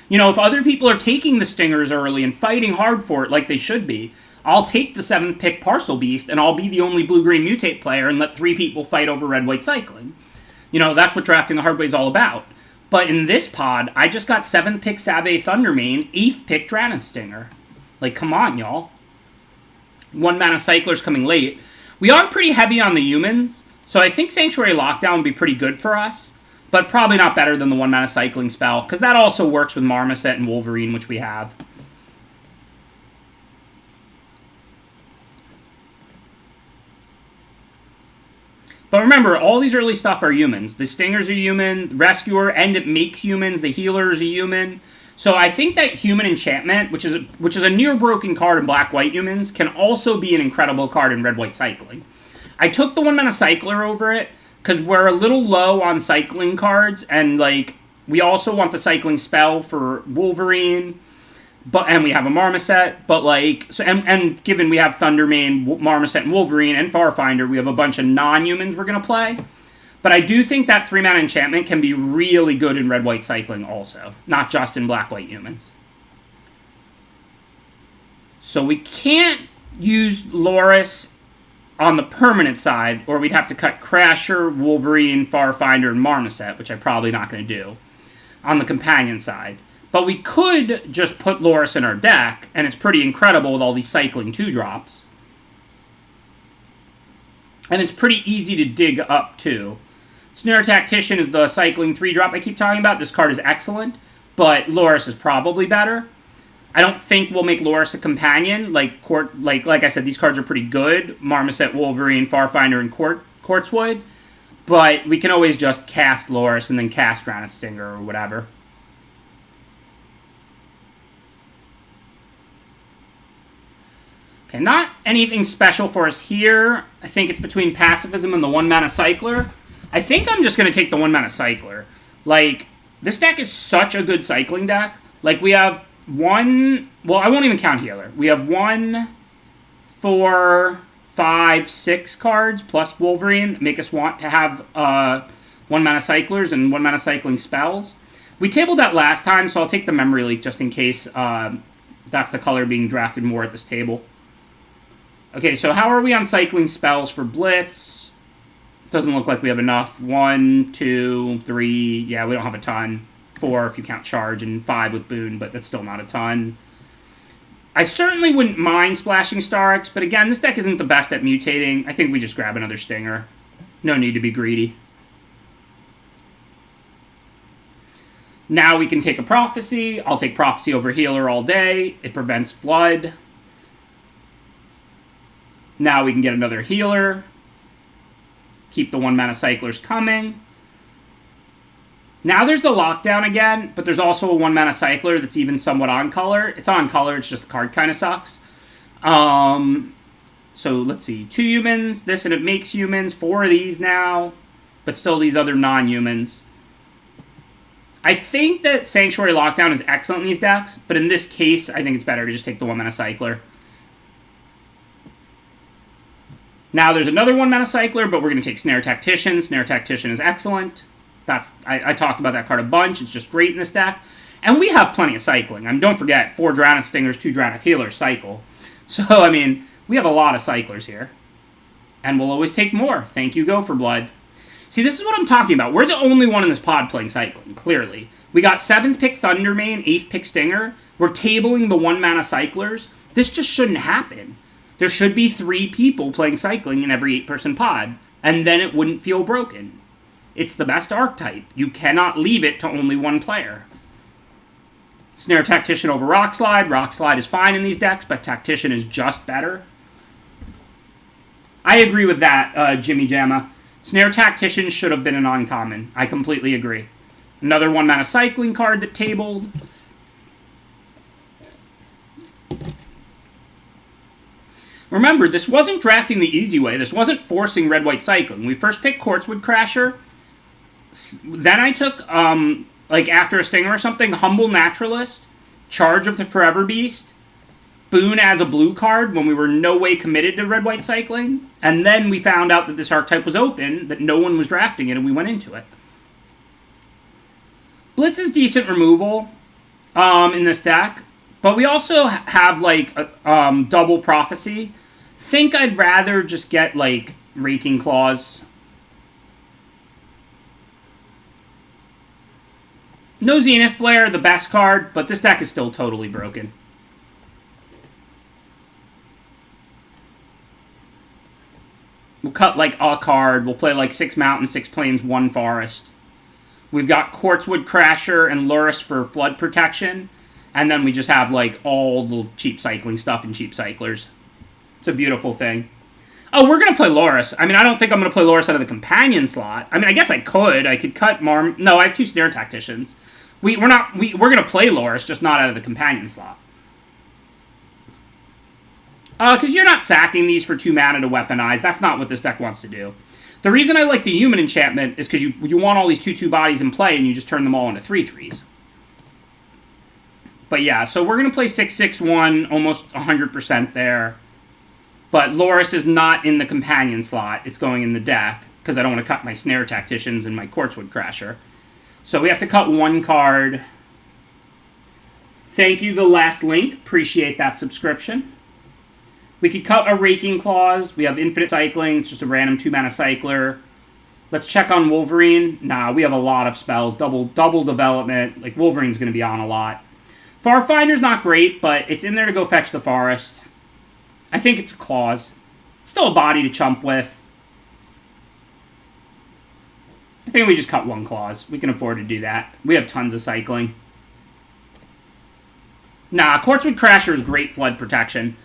you know, if other people are taking the Stingers early and fighting hard for it like they should be, I'll take the 7th pick Parcel Beast and I'll be the only blue-green mutate player and let 3 people fight over red-white cycling. You know, that's what drafting the hard way is all about. But in this pod, I just got 7th pick Save Thundermane, 8th pick Drannith Stinger. Like, come on, y'all. 1-mana cyclers coming late. We are pretty heavy on the humans, so I think Sanctuary Lockdown would be pretty good for us. But probably not better than the 1-mana cycling spell, because that also works with Marmoset and Wolverine, which we have. But remember, all these early stuff are humans. The Stingers are human, Rescuer, and it makes humans, the Healer is a human. So I think that Human Enchantment, which is a near-broken card in Black-White humans, can also be an incredible card in Red-White cycling. I took the 1-mana cycler over it, because we're a little low on cycling cards, and, like, we also want the cycling spell for Wolverine, and we have a Marmoset, but, like, so, and given we have Thundermane, Marmoset, and Wolverine, and Farfinder, we have a bunch of non-humans we're going to play. But I do think that 3-mana enchantment can be really good in red-white cycling also, not just in black-white humans. So we can't use Loris on the permanent side, or we'd have to cut Crasher, Wolverine, Farfinder, and Marmoset, which I'm probably not going to do, on the companion side. But we could just put Loris in our deck, and it's pretty incredible with all these cycling 2-drops. And it's pretty easy to dig up, too. Snare Tactician is the cycling 3-drop I keep talking about. This card is excellent, but Loris is probably better. I don't think we'll make Loris a companion. Like I said, these cards are pretty good. Marmoset, Wolverine, Farfinder, and Quartzwood. But we can always just cast Loris and then cast Drannith Stinger or whatever. Okay, not anything special for us here. I think it's between Pacifism and the 1-mana Cycler. I think I'm just going to take the 1-mana Cycler. Like, this deck is such a good cycling deck. Like, we have well, I won't even count healer. We have 1, 4, 5, 6 cards plus Wolverine that make us want to have 1 mana cyclers and 1 mana cycling spells. We tabled that last time, so I'll take the memory leak just in case that's the color being drafted more at this table. Okay, so how are we on cycling spells for Blitz? Doesn't look like we have enough. 1, 2, 3. Yeah, we don't have a ton. 4 if you count charge, and 5 with Boon, but that's still not a ton. I certainly wouldn't mind splashing Starix, but again, this deck isn't the best at mutating. I think we just grab another Stinger. No need to be greedy. Now we can take a Prophecy. I'll take Prophecy over Healer all day. It prevents Flood. Now we can get another Healer. Keep the 1 mana cyclers coming. Now there's the lockdown again, but there's also a 1 mana cycler that's even somewhat on color. It's on color, it's just the card kind of sucks. So let's see. 2 humans, this and it makes humans. 4 of these now, but still these other non-humans. I think that Sanctuary Lockdown is excellent in these decks, but in this case, I think it's better to just take the 1 mana cycler. Now there's another 1 mana cycler, but we're going to take Snare Tactician. Snare Tactician is excellent. I talked about that card a bunch. It's just great in this deck. And we have plenty of cycling. I mean, don't forget, 4 Drannith Stingers, 2 Drannith Healers cycle. So, I mean, we have a lot of cyclers here. And we'll always take more. Thank you, Go for Blood. See, this is what I'm talking about. We're the only one in this pod playing cycling, clearly. We got 7th pick Thundermane, 8th pick Stinger. We're tabling the 1 mana cyclers. This just shouldn't happen. There should be 3 people playing cycling in every 8-person pod, and then it wouldn't feel broken. It's the best archetype. You cannot leave it to only 1 player. Snare Tactician over Rock Slide. Rock Slide is fine in these decks, but Tactician is just better. I agree with that, Jimmy Jamma. Snare Tactician should have been an uncommon. I completely agree. Another 1 mana cycling card that tabled. Remember, this wasn't drafting the easy way. This wasn't forcing red-white cycling. We first picked Quartzwood Crasher. Then I took, like after a Stinger or something, Humble Naturalist, Charge of the Forever Beast, Boon as a blue card when we were no way committed to red-white cycling. And then we found out that this archetype was open, that no one was drafting it, and we went into it. Blitz is decent removal in this deck, but we also have, like, double Prophecy. Think I'd rather just get, like, Raking Claws. No Zenith Flare, the best card, but this deck is still totally broken. We'll cut, like, a card. We'll play, like, 6 Mountain, 6 Plains, 1 Forest. We've got Quartzwood Crasher and Lurrus for flood protection. And then we just have, like, all the cheap cycling stuff and cheap cyclers. It's a beautiful thing. Oh, we're going to play Lurrus. I mean, I don't think I'm going to play Lurrus out of the companion slot. I mean, I guess I could. I could cut Marm... No, I have 2 Snare Tacticians. We're going to play Lurrus, just not out of the companion slot. Because you're not sacking these for 2 mana to weaponize. That's not what this deck wants to do. The reason I like the Human Enchantment is because you want all these 2/2 bodies in play, and you just turn them all into 3/3s. But yeah, so we're going to play 6/6/1, almost 100% there. But Lurrus is not in the companion slot. It's going in the deck, because I don't want to cut my Snare Tacticians and my Quartzwood Crasher. So we have to cut 1 card. Thank you, The Last Link. Appreciate that subscription. We could cut a Raking Claws. We have Infinite Cycling. It's just a random 2 mana cycler. Let's check on Wolverine. Nah, we have a lot of spells. Double development. Like, Wolverine's going to be on a lot. Farfinder's not great, but it's in there to go fetch the forest. I think it's a Claws. Still a body to chump with. I think we just cut 1 Claws. We can afford to do that. We have tons of cycling. Nah, Quartzwood Crasher is great flood protection.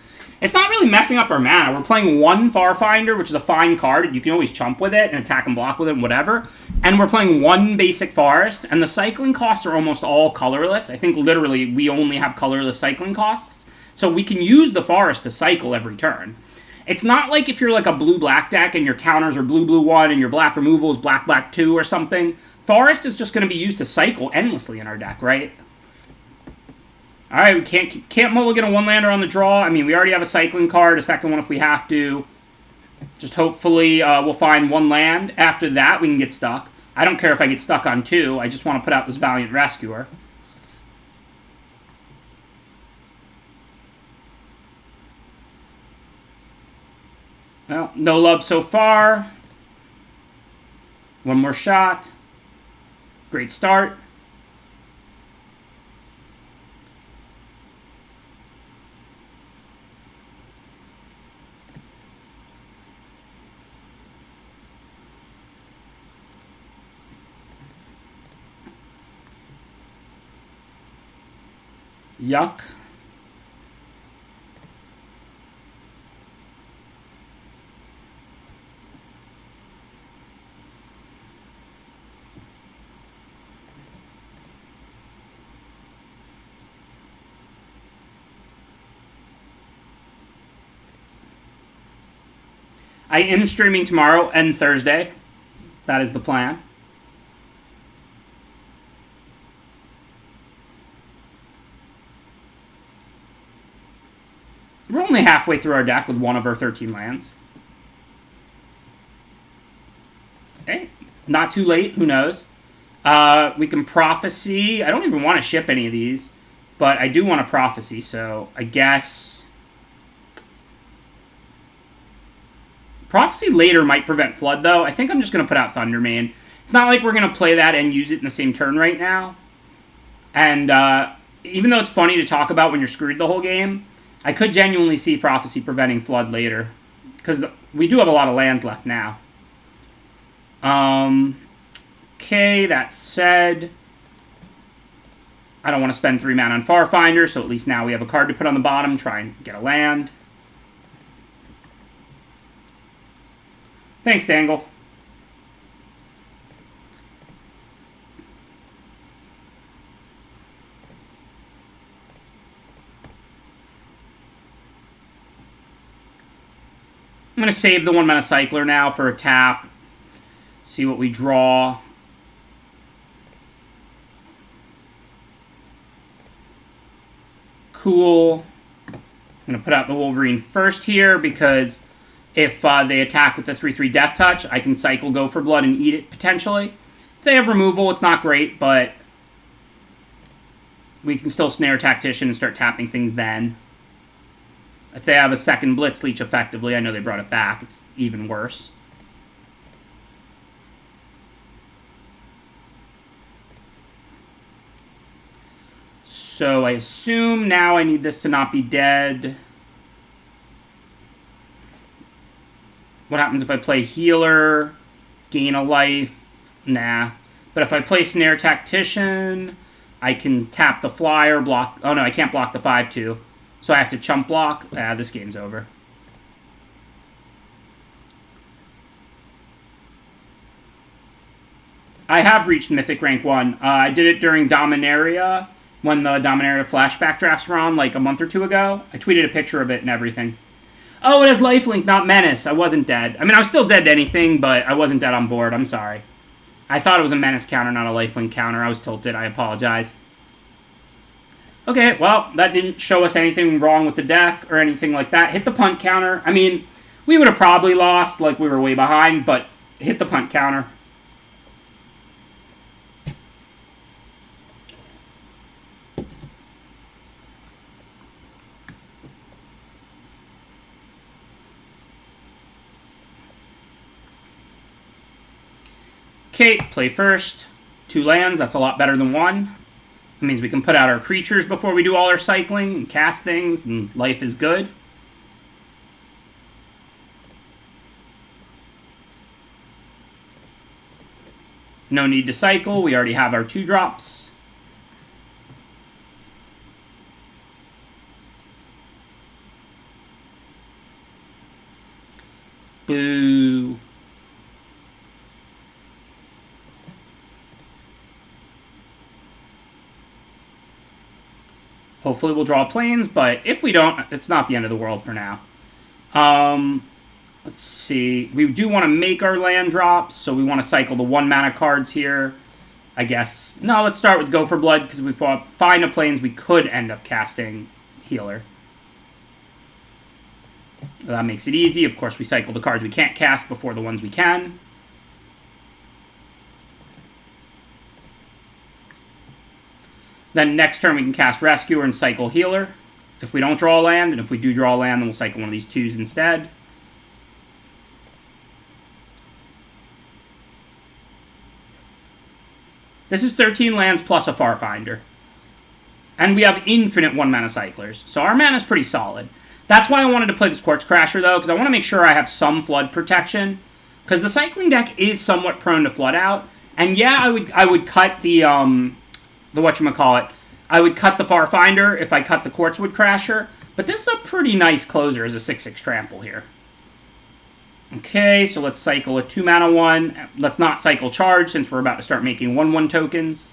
It's not really messing up our mana. We're playing 1 Farfinder, which is a fine card. You can always chump with it and attack and block with it and whatever. And we're playing 1 basic forest, and the cycling costs are almost all colorless. I think literally we only have colorless cycling costs. So we can use the forest to cycle every turn. It's not like if you're like a blue-black deck and your counters are blue-blue 1 and your black removal is black-black 2 or something. Forest is just going to be used to cycle endlessly in our deck, right? All right, we can't mulligan a one-lander on the draw. I mean, we already have a cycling card, a second one if we have to. Just hopefully we'll find one land. After that, we can get stuck. I don't care if I get stuck on 2. I just want to put out this Valiant Rescuer. Well, no love so far. One more shot. Great start. Yuck. I am streaming tomorrow and Thursday. That is the plan. We're only halfway through our deck with one of our 13 lands. Okay, not too late. Who knows? We can Prophecy. I don't even want to ship any of these, but I do want a Prophecy, so I guess Prophecy later might prevent Flood, though. I think I'm just going to put out Thundermane. It's not like we're going to play that and use it in the same turn right now. And even though it's funny to talk about when you're screwed the whole game, I could genuinely see Prophecy preventing Flood later. Because we do have a lot of lands left now. Okay, that said, I don't want to spend 3 mana on Farfinder, so at least now we have a card to put on the bottom, try and get a land. Thanks, Dangle. I'm going to save the 1-mana Cycler now for a tap. See what we draw. Cool. I'm going to put out the Wolverine first here because if they attack with the 3/3 Death Touch, I can cycle Go for Blood and eat it potentially. If they have removal, it's not great, but we can still Snare Tactician and start tapping things then. If they have a second Blitz Leech effectively, I know they brought it back. It's even worse. So I assume now I need this to not be dead. What happens if I play Healer? Gain a life? Nah. But if I play Snare Tactician, I can tap the flyer, block... Oh no, I can't block the 5/2. So I have to chump block. This game's over. I have reached Mythic Rank 1. I did it during Dominaria, when the Dominaria flashback drafts were on, like a month or 2 ago. I tweeted a picture of it and everything. Oh, it has lifelink, not menace. I wasn't dead. I mean, I was still dead to anything, but I wasn't dead on board. I'm sorry. I thought it was a menace counter, not a lifelink counter. I was tilted. I apologize. Okay, well, that didn't show us anything wrong with the deck or anything like that. Hit the punt counter. I mean, we would have probably lost, like we were way behind, but hit the punt counter. Okay, play first. 2 lands, that's a lot better than 1. That means we can put out our creatures before we do all our cycling and cast things, and life is good. No need to cycle, we already have our 2 drops. Boo. Hopefully we'll draw planes, but if we don't, it's not the end of the world for now. Let's see. We do want to make our land drops, so we want to cycle the 1-mana cards here. I guess. No, let's start with Go for Blood, because we find a planes we could end up casting Healer. That makes it easy. Of course, we cycle the cards we can't cast before the ones we can. Then next turn we can cast Rescuer and cycle Healer if we don't draw a land, and if we do draw a land, then we'll cycle one of these 2s instead. This is 13 lands plus a Farfinder. And we have infinite 1-mana cyclers, so our mana is pretty solid. That's why I wanted to play this Quartz Crasher, though, because I want to make sure I have some flood protection. Because the cycling deck is somewhat prone to flood out. And yeah, I would cut the whatchamacallit. I would cut the Farfinder if I cut the Quartzwood Crasher. But this is a pretty nice closer as a 6/6 trample here. Okay, so let's cycle a 2-mana 1. Let's not cycle Charge, since we're about to start making 1/1 tokens.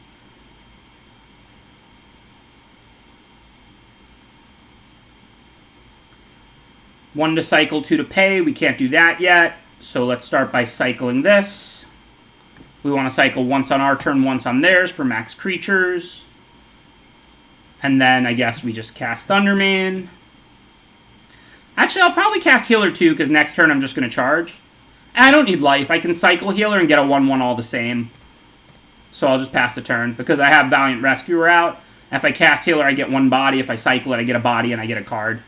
One to cycle, 2 to pay. We can't do that yet. So let's start by cycling this. We want to cycle once on our turn, once on theirs for max creatures. And then I guess we just cast Thundermane. Actually, I'll probably cast Healer too, because next turn I'm just going to charge. And I don't need life. I can cycle Healer and get a 1/1 all the same. So I'll just pass the turn, because I have Valiant Rescuer out. If I cast Healer, I get 1 body. If I cycle it, I get a body and I get a card.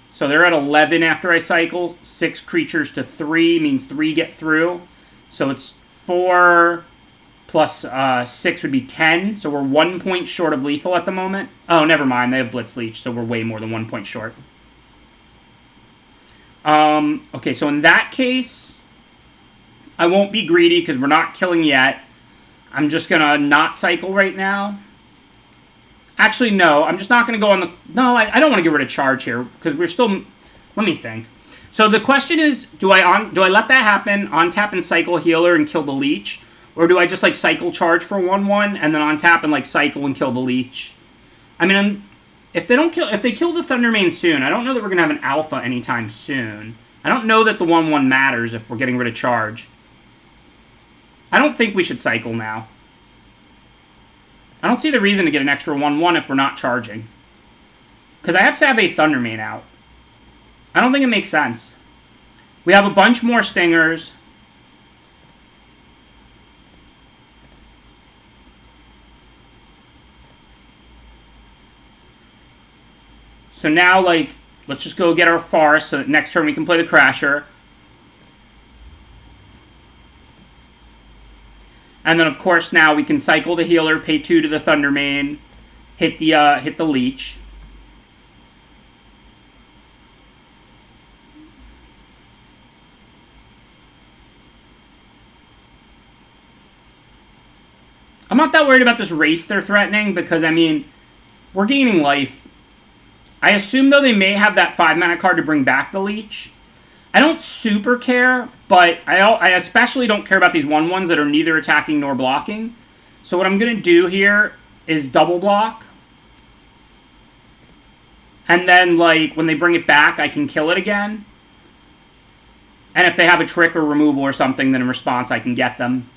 So they're at 11 after I cycle. 6 creatures to 3 means 3 get through. So it's 4 plus 6 would be 10. So we're 1 point short of lethal at the moment. Oh, never mind. They have Blitz Leech, so we're way more than 1 point short. Okay, so in that case, I won't be greedy because we're not killing yet. I'm just going to not cycle right now. Actually, no. I'm just not going to go on the... No, I don't want to get rid of Charge here because we're still... Let me think. So the question is, do I let that happen, on-tap and cycle Healer and kill the Leech? Or do I just, like, cycle Charge for 1/1 and then on-tap and, like, cycle and kill the Leech? I mean, if they kill the Thundermane soon, I don't know that we're going to have an Alpha anytime soon. I don't know that the 1/1 matters if we're getting rid of Charge. I don't think we should cycle now. I don't see the reason to get an extra 1/1 if we're not charging. Because I have Save Thundermane out. I don't think it makes sense. We have a bunch more Stingers. So now, like, let's just go get our Farce so that next turn we can play the Crasher. And then, of course, now we can cycle the Healer, pay 2 to the Thundermane, hit the Leech. I'm not that worried about this race they're threatening because, I mean, we're gaining life. I assume, though, they may have that 5-mana card to bring back the Leech. I don't super care, but I especially don't care about these 1/1s that are neither attacking nor blocking. So what I'm going to do here is double block. And then, like, when they bring it back, I can kill it again. And if they have a trick or removal or something, then in response I can get them.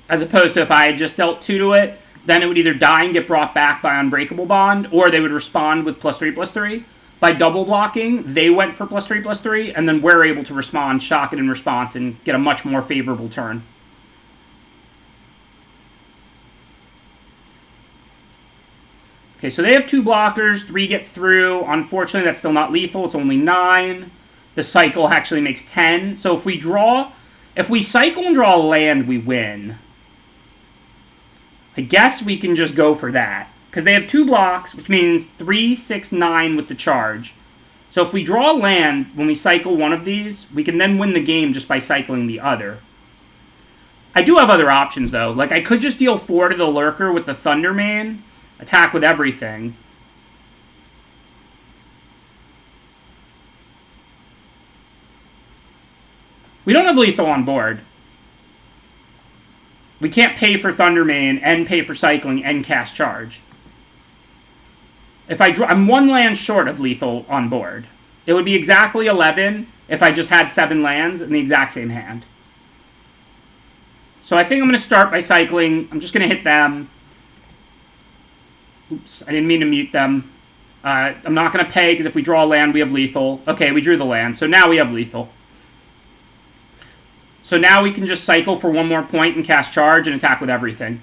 As opposed to if I had just dealt 2 to it, then it would either die and get brought back by Unbreakable Bond, or they would respond with +3/+3. By double blocking, they went for +3/+3, and then we're able to respond, shock it in response, and get a much more favorable turn. Okay, so they have 2 blockers, 3 get through. Unfortunately, that's still not lethal, it's only 9. The cycle actually makes 10. So if we cycle and draw a land, we win. I guess we can just go for that. Because they have 2 blocks, which means 3, 6, 9 with the charge. So if we draw a land when we cycle one of these, we can then win the game just by cycling the other. I do have other options, though. Like, I could just deal 4 to the Lurker with the Thundermane, attack with everything. We don't have lethal on board. We can't pay for Thundermane and pay for cycling and cast Charge. If I'm 1 land short of lethal on board. It would be exactly 11 if I just had 7 lands in the exact same hand. So I think I'm going to start by cycling. I'm just going to hit them. Oops, I didn't mean to mute them. I'm not going to pay because if we draw a land, we have lethal. Okay, we drew the land, so now we have lethal. So now we can just cycle for 1 more point and cast charge and attack with everything.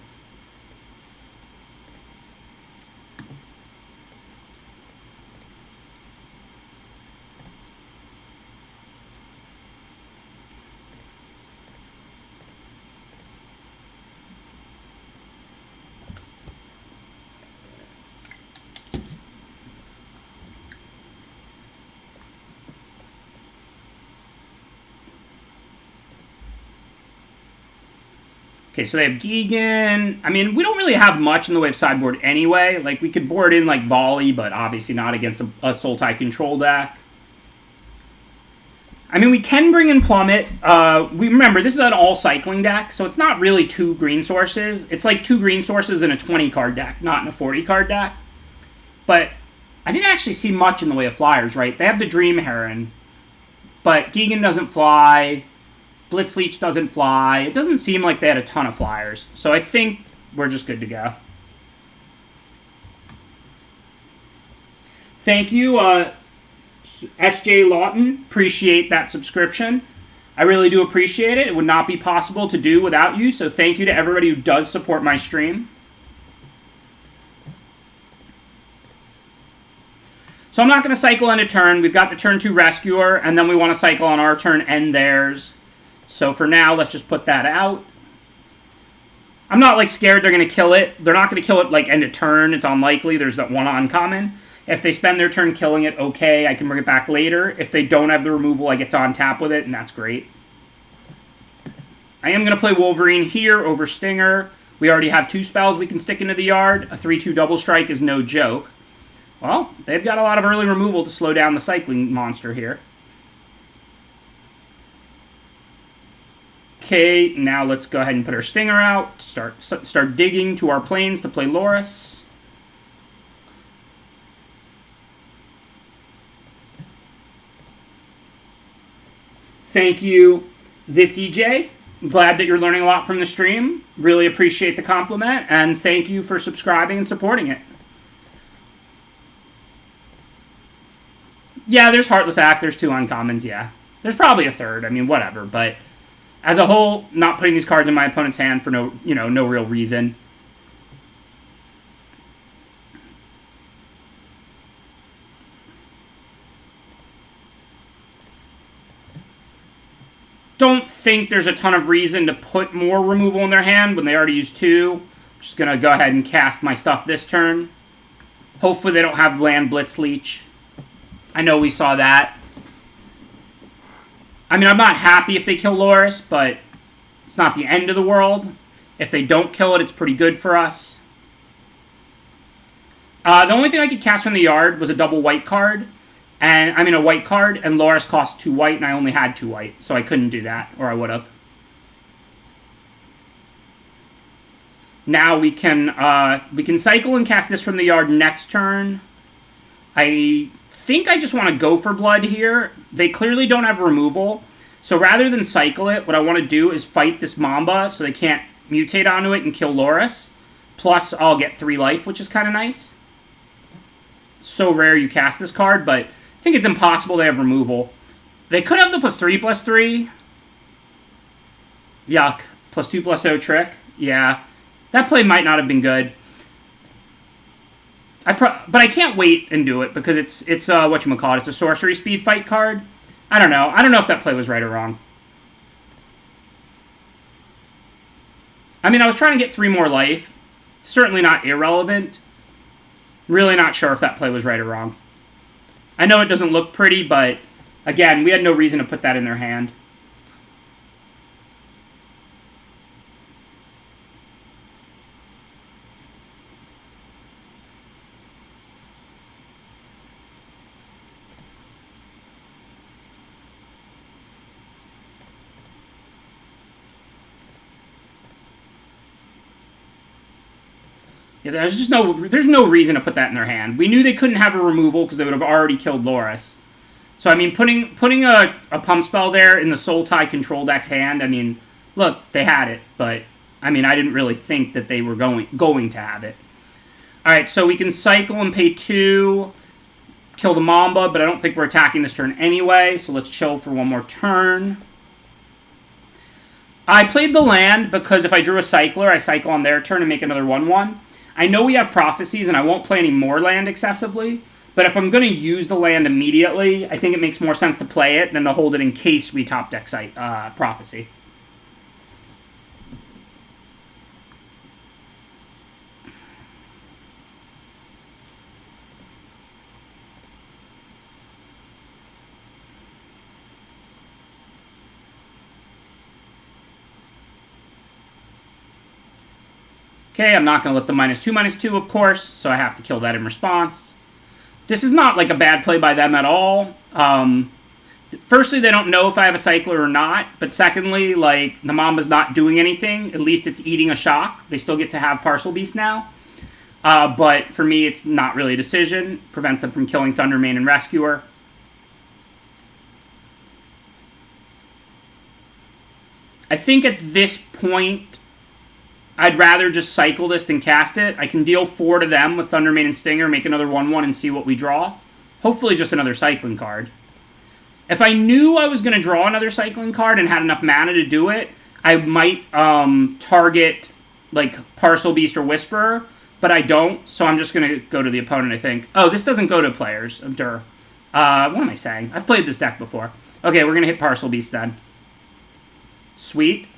Okay, so they have Gigan. I mean, we don't really have much in the way of sideboard anyway. Like, we could board in, like, Volley, but obviously not against a Sultai control deck. I mean, we can bring in Plummet. We remember, this is an all-cycling deck, so it's not really 2 green sources. It's like 2 green sources in a 20-card deck, not in a 40-card deck. But I didn't actually see much in the way of flyers, right? They have the Dream Heron, but Gigan doesn't fly. Blitzleech doesn't fly. It doesn't seem like they had a ton of flyers. So I think we're just good to go. Thank you, SJ Lawton. Appreciate that subscription. I really do appreciate it. It would not be possible to do without you. So thank you to everybody who does support my stream. So I'm not going to cycle end a turn. We've got the turn 2 Rescuer, and then we want to cycle on our turn and theirs. So for now, let's just put that out. I'm not, like, scared they're going to kill it. They're not going to kill it, like, end of turn. It's unlikely. There's that 1 uncommon. If they spend their turn killing it, okay, I can bring it back later. If they don't have the removal, I get to untap with it, and that's great. I am going to play Wolverine here over Stinger. We already have 2 spells we can stick into the yard. A 3-2 double strike is no joke. Well, they've got a lot of early removal to slow down the cycling monster here. Okay, now let's go ahead and put our Stinger out. Start digging to our planes to play Loris. Thank you, ZitzyJ. Glad that you're learning a lot from the stream. Really appreciate the compliment, and thank you for subscribing and supporting it. Yeah, there's Heartless Act, there's 2 uncommons, yeah. There's probably a 3rd, I mean, whatever, but as a whole, not putting these cards in my opponent's hand for no real reason. Don't think there's a ton of reason to put more removal in their hand when they already used 2. I'm just going to go ahead and cast my stuff this turn. Hopefully they don't have land Blitzleech. I know we saw that. I mean, I'm not happy if they kill Loris, but it's not the end of the world. If they don't kill it, it's pretty good for us. The only thing I could cast from the yard was a double white card. A white card, and Loris cost 2 white, and I only had 2 white, so I couldn't do that, or I would have. Now we can cycle and cast this from the yard next turn. I think I just want to go for blood here. They clearly don't have removal, so rather than cycle it, what I want to do is fight this Mamba so they can't mutate onto it and kill Loris. Plus, I'll get 3 life, which is kind of nice. So rare you cast this card, but I think it's impossible they have removal. They could have the +3/+3. Yuck. +2/+0 trick. Yeah. That play might not have been good. But I can't wait and do it because it's whatchamacallit, it's a sorcery speed fight card. I don't know. I don't know if that play was right or wrong. I mean, I was trying to get 3 more life. It's certainly not irrelevant. Really not sure if that play was right or wrong. I know it doesn't look pretty, but again, we had no reason to put that in their hand. Yeah, there's no reason to put that in their hand. We knew they couldn't have a removal because they would have already killed Loris. So, I mean, putting a pump spell there in the Sultai control deck's hand, I mean, look, they had it, but, I mean, I didn't really think that they were going to have it. Alright, so we can cycle and pay 2, kill the Mamba, but I don't think we're attacking this turn anyway, so let's chill for one more turn. I played the land because if I drew a Cycler, I cycle on their turn and make another 1/1. I know we have Prophecies, and I won't play any more land excessively, but if I'm going to use the land immediately, I think it makes more sense to play it than to hold it in case we top deck Prophecy. Okay, I'm not going to let the -2/2, of course, so I have to kill that in response. This is not, like, a bad play by them at all. Firstly, they don't know if I have a Cycler or not, but secondly, like, the Mamba's not doing anything. At least it's eating a shock. They still get to have Parcel Beast now. But for me, it's not really a decision. Prevent them from killing Thundermane and Rescuer. I think at this point, I'd rather just cycle this than cast it. I can deal 4 to them with Thundermane and Stinger, make another 1/1 and see what we draw. Hopefully just another cycling card. If I knew I was going to draw another cycling card and had enough mana to do it, I might target like Parcel Beast or Whisperer, but I don't, so I'm just going to go to the opponent, I think. Oh, this doesn't go to players. What am I saying? I've played this deck before. Okay, we're going to hit Parcel Beast then. Sweet.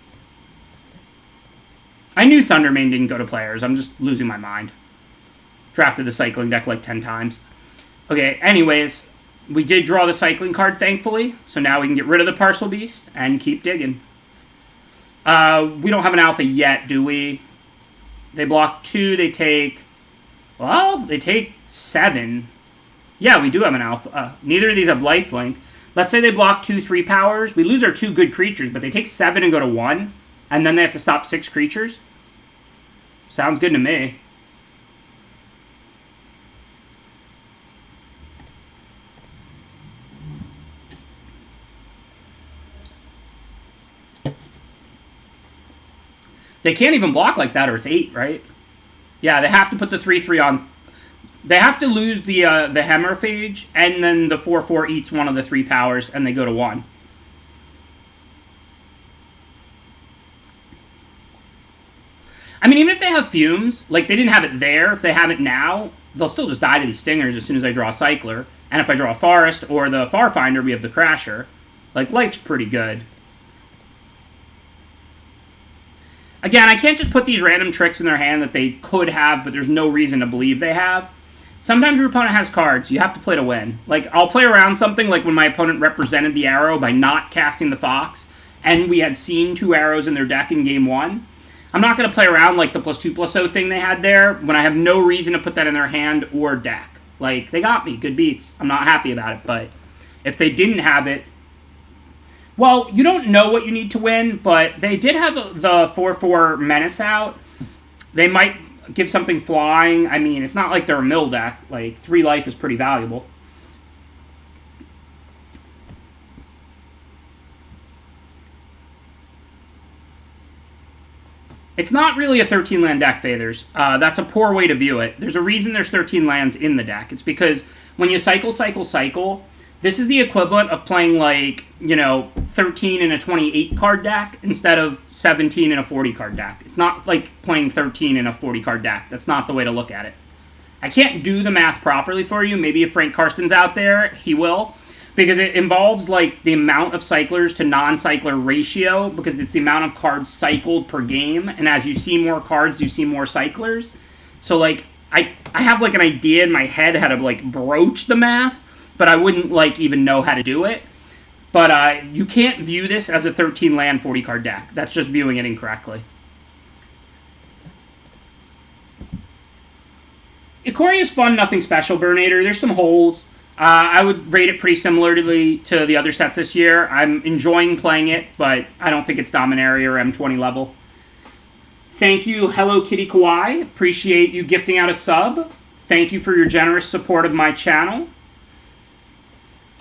I knew Thundermane didn't go to players. I'm just losing my mind. Drafted the cycling deck like 10 times. Okay, anyways, we did draw the cycling card, thankfully. So now we can get rid of the Parcel Beast and keep digging. We don't have an alpha yet, do we? They block 2, they take... Well, they take 7. Yeah, we do have an alpha. Neither of these have lifelink. Let's say they block 2 3 powers. We lose our 2 good creatures, but they take 7 and go to 1. And then they have to stop 6 creatures? Sounds good to me. They can't even block like that or it's 8, right? Yeah, they have to put the 3/3 on. They have to lose the Hemorrhage, and then the 4/4 eats one of the 3 powers, and they go to 1. I mean, even if they have Fumes, like, they didn't have it there. If they have it now, they'll still just die to these Stingers as soon as I draw a Cycler. And if I draw a Forest or the Farfinder, we have the Crasher. Like, life's pretty good. Again, I can't just put these random tricks in their hand that they could have, but there's no reason to believe they have. Sometimes your opponent has cards. You have to play to win. Like, I'll play around something like when my opponent represented the arrow by not casting the Fox, and we had seen 2 arrows in their deck in game 1. I'm not going to play around like the +2/+0 thing they had there when I have no reason to put that in their hand or deck. Like, they got me. Good beats. I'm not happy about it, but if they didn't have it... Well, you don't know what you need to win, but they did have the 4/4 Menace out. They might give something flying. I mean, it's not like they're a mill deck. Like, 3 life is pretty valuable. It's not really a 13-land deck, Faders. That's a poor way to view it. There's a reason there's 13 lands in the deck. It's because when you cycle, this is the equivalent of playing, like, you know, 13 in a 28-card deck instead of 17 in a 40-card deck. It's not like playing 13 in a 40-card deck. That's not the way to look at it. I can't do the math properly for you. Maybe if Frank Karsten's out there, he will. Because it involves, like, the amount of cyclers to non-cycler ratio, because it's the amount of cards cycled per game, and as you see more cards, you see more cyclers. So, like, I have, like, an idea in my head how to, like, broach the math, but I wouldn't, like, even know how to do it. But you can't view this as a 13-land 40-card deck. That's just viewing it incorrectly. Ikoria is fun, nothing special, Burnator. There's some holes. I would rate it pretty similarly to the other sets this year. I'm enjoying playing it, but I don't think it's Dominaria or M20 level. Thank you, Hello Kitty Kawaii. Appreciate you gifting out a sub. Thank you for your generous support of my channel.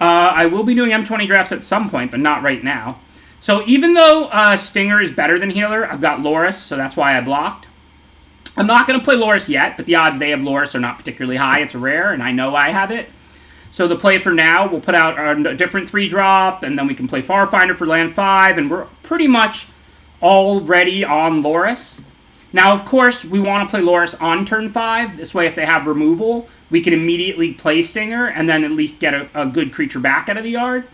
I will be doing M20 drafts at some point, but not right now. So even though Stinger is better than Healer, I've got Loris, so that's why I blocked. I'm not going to play Loris yet, but the odds they have Loris are not particularly high. It's rare, and I know I have it. So the play for now, we'll put out a different 3-drop, and then we can play Farfinder for land 5, and we're pretty much already on Loris. Now, of course, we want to play Loris on turn 5. This way, if they have removal, we can immediately play Stinger and then at least get a good creature back out of the yard.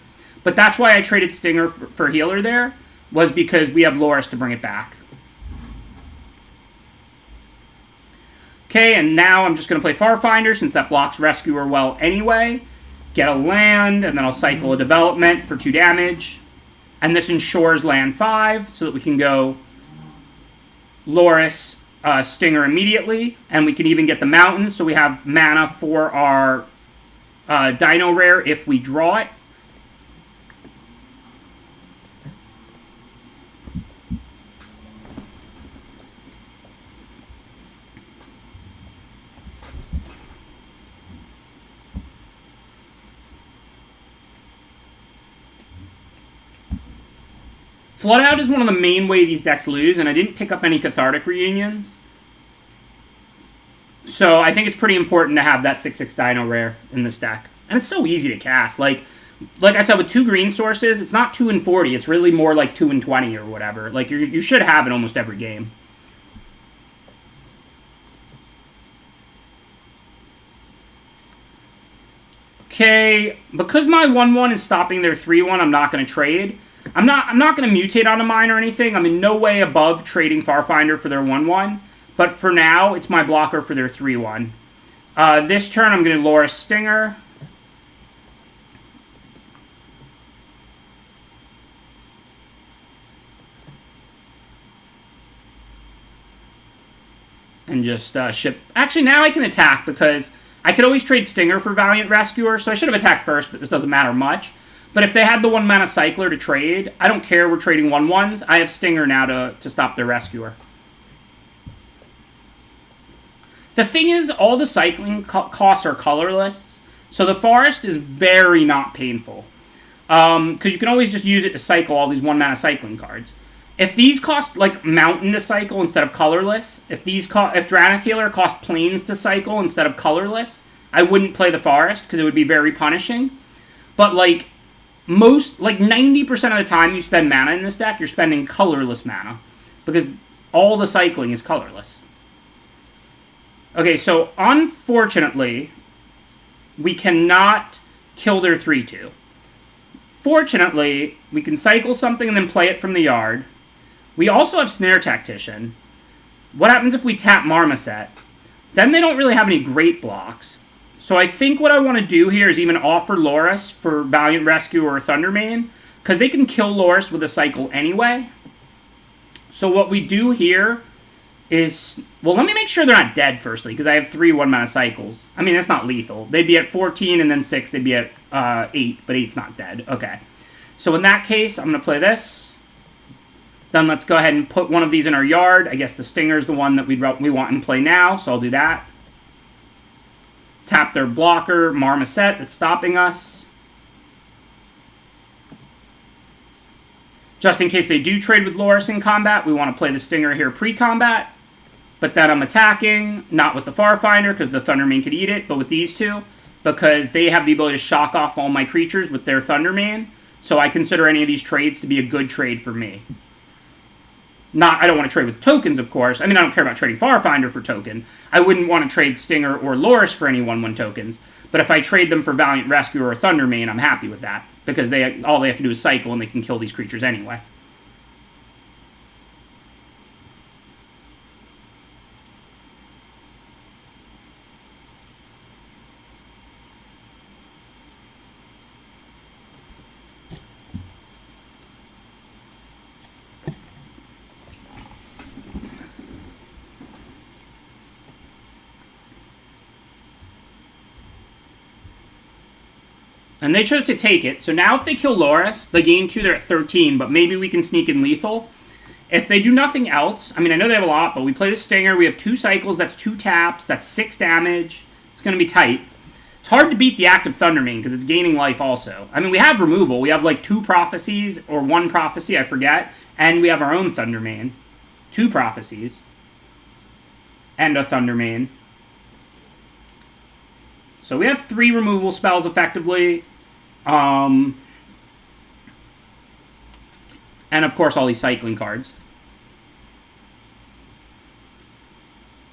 But that's why I traded Stinger for Healer there, was because we have Loris to bring it back. Okay, and now I'm just going to play Farfinder since that blocks Rescuer well anyway. Get a land, and then I'll cycle a development for 2 damage. And this ensures land 5 so that we can go Loris, Stinger immediately. And we can even get the Mountain so we have mana for our Dino Rare if we draw it. Flood Out is one of the main way these decks lose, and I didn't pick up any Cathartic Reunions. So I think it's pretty important to have that 6/6 Dino Rare in this deck. And it's so easy to cast. Like I said, with 2 green sources, it's not 2 and 40. It's really more like 2 and 20 or whatever. Like, you should have it almost every game. Okay, because my 1/1 is stopping their 3/1, I'm not going to trade. I'm not going to mutate on a mine or anything. I'm in no way above trading Farfinder for their 1/1. But for now, it's my blocker for their 3/1. This turn, I'm going to Loris Stinger. And just ship... Actually, now I can attack because I could always trade Stinger for Valiant Rescuer. So I should have attacked first, but this doesn't matter much. But if they had the 1-mana Cycler to trade, I don't care, we're trading 1/1s. I have Stinger now to stop their Rescuer. The thing is, all the cycling costs are colorless, so the Forest is very not painful. Because you can always just use it to cycle all these 1-mana cycling cards. If these cost, like, Mountain to cycle instead of colorless, if Drannith Healer cost Plains to cycle instead of colorless, I wouldn't play the Forest, because it would be very punishing. But, like... 90% of the time you spend mana in this deck, you're spending colorless mana. Because all the cycling is colorless. Okay, so unfortunately, we cannot kill their 3/2. Fortunately, we can cycle something and then play it from the yard. We also have Snare Tactician. What happens if we tap Marmoset? Then they don't really have any great blocks. So I think what I want to do here is even offer Loris for Valiant Rescue or Thundermane, because they can kill Loris with a cycle anyway. So what we do here is... Well, let me make sure they're not dead, firstly, because I have 3 1-mana cycles. I mean, that's not lethal. They'd be at 14, and then 6, they'd be at 8, but 8's not dead. Okay. So in that case, I'm going to play this. Then let's go ahead and put one of these in our yard. I guess the Stinger's the one that we want in play now, so I'll do that. Tap their blocker, Marmoset, that's stopping us. Just in case they do trade with Loris in combat, we want to play the Stinger here pre-combat. But then I'm attacking, not with the Farfinder, because the Thundermane could eat it, but with these two, because they have the ability to shock off all my creatures with their Thundermane. So I consider any of these trades to be a good trade for me. I don't want to trade with tokens, of course. I mean, I don't care about trading Farfinder for token. I wouldn't want to trade Stinger or Loris for any 1/1 tokens. But if I trade them for Valiant Rescuer or Thundermane, I'm happy with that. Because all they have to do is cycle and they can kill these creatures anyway. And they chose to take it. So now if they kill Loris, they gain 2, they're at 13, but maybe we can sneak in lethal. if they do nothing else, I mean, I know they have a lot, but we play the Stinger. We have 2 cycles. That's 2 taps. That's 6 damage. It's going to be tight. It's hard to beat the active Thundermane because it's gaining life also. I mean, we have removal. We have like 2 prophecies or 1 prophecy, I forget. And we have our own Thundermane. 2 prophecies. And a Thundermane. So we have 3 removal spells effectively. And of course all these cycling cards.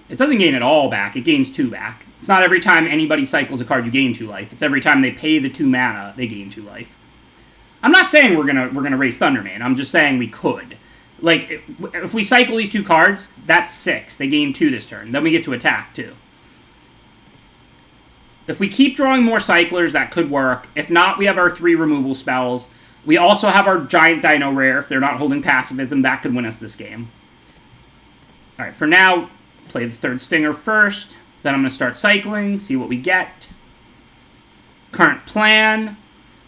It doesn't gain it all back. It gains 2 back. It's not every time anybody cycles a card you gain 2 life. It's every time they pay the 2 mana, they gain 2 life. I'm not saying we're gonna raise Thundermane. I'm just saying we could. Like, if we cycle these 2 cards, that's 6. They gain 2 this turn. Then we get to attack, too. If we keep drawing more cyclers, that could work. If not, we have our 3 removal spells. We also have our Giant Dino Rare. If they're not holding Pacifism, that could win us this game. Alright, for now, play the 3rd Stinger first. Then I'm going to start cycling, see what we get. Current plan.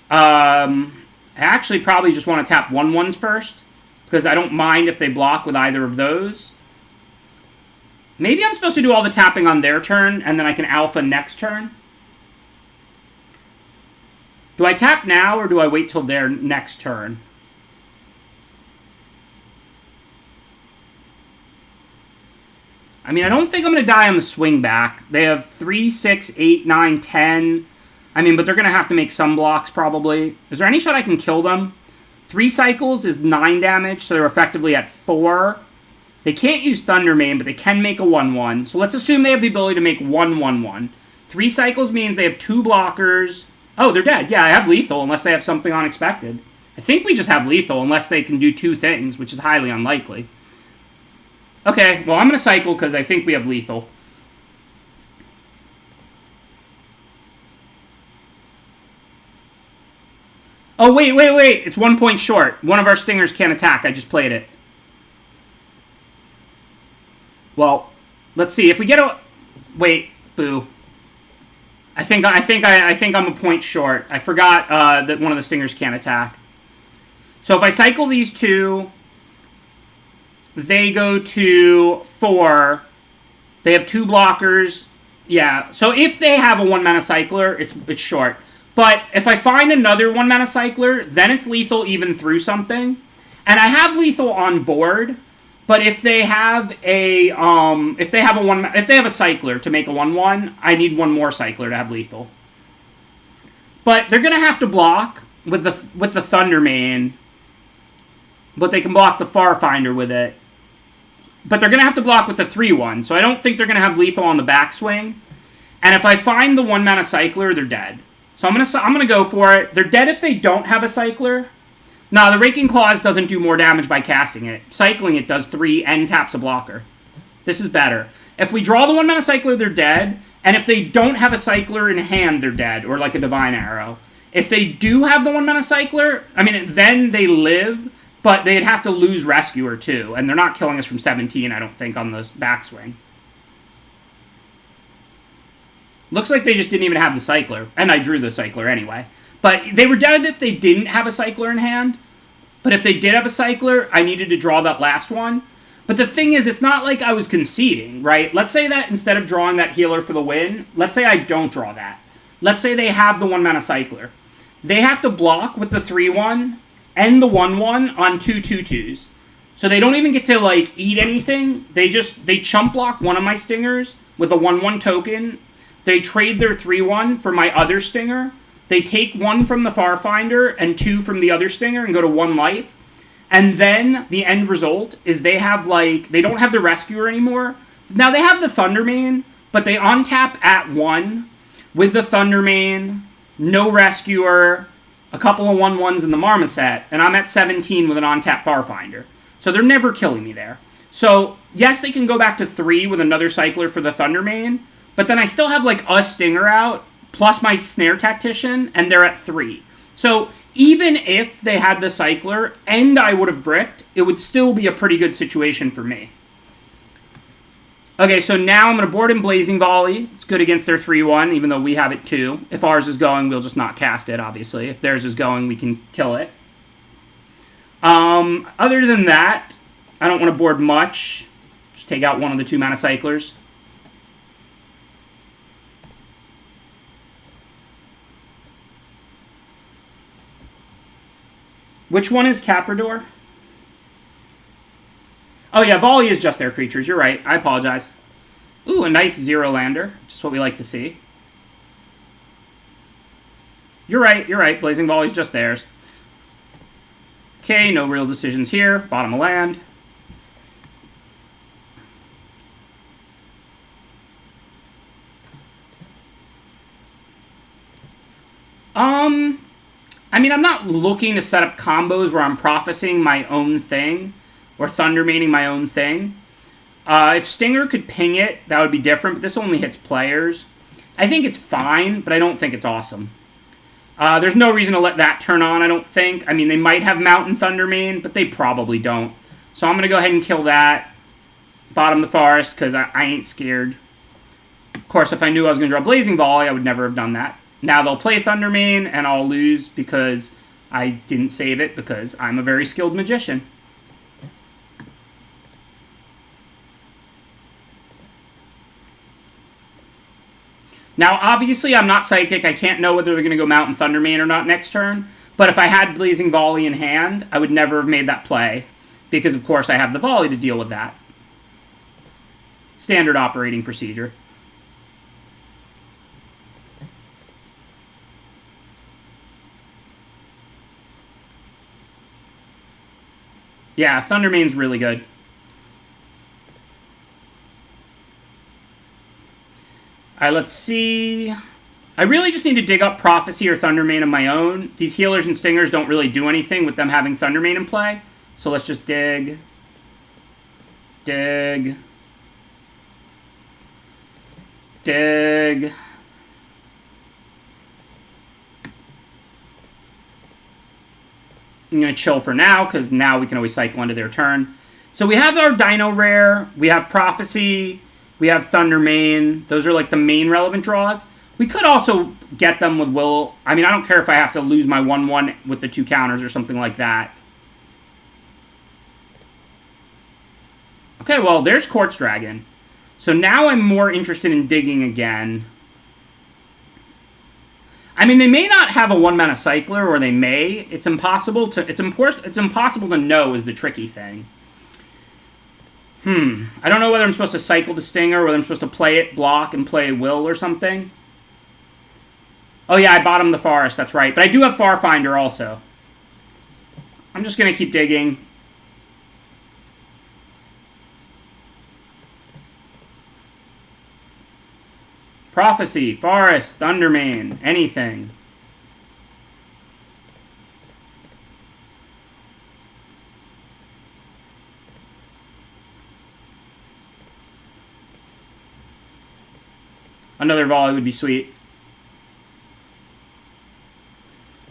I actually probably just want to tap 1/1s first, because I don't mind if they block with either of those. Maybe I'm supposed to do all the tapping on their turn, and then I can alpha next turn. Do I tap now, or do I wait till their next turn? I mean, I don't think I'm going to die on the swing back. They have 3, 6, 8, 9, 10. I mean, but they're going to have to make some blocks, probably. Is there any shot I can kill them? 3 cycles is 9 damage, so they're effectively at 4. They can't use Thundermane, but they can make a 1/1. So let's assume they have the ability to make 1/1/1. 3 cycles means they have 2 blockers. Oh, they're dead. Yeah, I have lethal, unless they have something unexpected. I think we just have lethal, unless they can do 2 things, which is highly unlikely. Okay, well, I'm going to cycle because I think we have lethal. Oh, wait. It's 1 point short. One of our Stingers can't attack. I just played it. Well, let's see. If we get a... Wait, boo. I think I'm a point short. I forgot that one of the Stingers can't attack. So if I cycle these 2... They go to 4. They have 2 blockers. Yeah, so if they have a 1-mana cycler, it's short. But if I find another 1-mana cycler, then it's lethal even through something. And I have lethal on board, but if they have a if they have a cycler to make a 1/1, I need 1 more cycler to have lethal. But they're gonna have to block with the Thundermane, but they can block the Farfinder with it. But they're going to have to block with the 3/1, so I don't think they're going to have lethal on the backswing. And if I find the 1-mana cycler, they're dead. So I'm gonna go for it. They're dead if they don't have a cycler. Now, the Raking Claws doesn't do more damage by casting it. Cycling it does 3 and taps a blocker. This is better. If we draw the 1-mana cycler, they're dead. And if they don't have a cycler in hand, they're dead, or like a Divine Arrow. If they do have the 1-mana cycler, I mean, then they live... But they'd have to lose Rescuer, too. And they're not killing us from 17, I don't think, on the backswing. Looks like they just didn't even have the Cycler. And I drew the Cycler anyway. But they were dead if they didn't have a Cycler in hand. But if they did have a Cycler, I needed to draw that last one. But the thing is, it's not like I was conceding, right? Let's say that instead of drawing that healer for the win, let's say I don't draw that. Let's say they have the 1-mana Cycler. They have to block with the 3/1... and the 1/1 on 2 2/2s. So they don't even get to, like, eat anything. They chump block one of my Stingers with a 1/1 token. They trade their 3/1 for my other Stinger. They take 1 from the Farfinder and 2 from the other Stinger and go to 1 life. And then the end result is they have, like, they don't have the Rescuer anymore. Now they have the Thundermane, but they untap at 1 with the Thundermane, no Rescuer, a couple of 1/1s in the Marmoset, and I'm at 17 with an on-tap Farfinder. So they're never killing me there. So, yes, they can go back to 3 with another Cycler for the Thundermane, but then I still have, like, a Stinger out, plus my Snare Tactician, and they're at 3. So, even if they had the Cycler, and I would have bricked, it would still be a pretty good situation for me. Okay, so now I'm going to board in Blazing Volley. It's good against their 3/1, even though we have it too. If ours is going, we'll just not cast it, obviously. If theirs is going, we can kill it. Other than that, I don't want to board much. Just take out one of the 2-mana cyclers. Which one is Caprador? Oh yeah, volley is just their creatures. You're right. I apologize. Ooh, a nice 0-lander. Just what we like to see. You're right. You're right. Blazing volley is just theirs. Okay, no real decisions here. Bottom of land. I mean, I'm not looking to set up combos where I'm prophesying my own thing or thundermaning my own thing. If Stinger could ping it, that would be different, but this only hits players. I think it's fine, but I don't think it's awesome. There's no reason to let that turn on, I don't think. I mean, they might have Mountain Thundermane, but they probably don't. So I'm going to go ahead and kill that. Bottom the forest, because I ain't scared. Of course, if I knew I was going to draw Blazing Volley, I would never have done that. Now they'll play Thundermane, and I'll lose because I didn't save it, because I'm a very skilled magician. Now, obviously, I'm not Psychic. I can't know whether they're going to go Mountain Thundermane or not next turn. But if I had Blazing Volley in hand, I would never have made that play. Because, of course, I have the Volley to deal with that. Standard operating procedure. Yeah, Thundermane's really good. Alright, let's see. I really just need to dig up Prophecy or Thundermane of my own. These healers and stingers don't really do anything with them having Thundermane in play. So let's just dig. Dig. Dig. I'm going to chill for now, because now we can always cycle into their turn. So we have our Dino Rare. We have Prophecy. We have Thundermane. Those are like the main relevant draws. We could also get them with Will. I mean, I don't care if I have to lose my 1/1 with the 2 counters or something like that. Okay, well, there's Quartz Dragon. So now I'm more interested in digging again. I mean, they may not have a 1-mana cycler, or they may. It's impossible to impossible to know is the tricky thing. I don't know whether I'm supposed to cycle the Stinger, or whether I'm supposed to play it, block, and play Will or something. Oh yeah, I bottomed the forest, that's right. But I do have Farfinder also. I'm just going to keep digging. Prophecy, Forest, Thundermane, anything. Another volley would be sweet.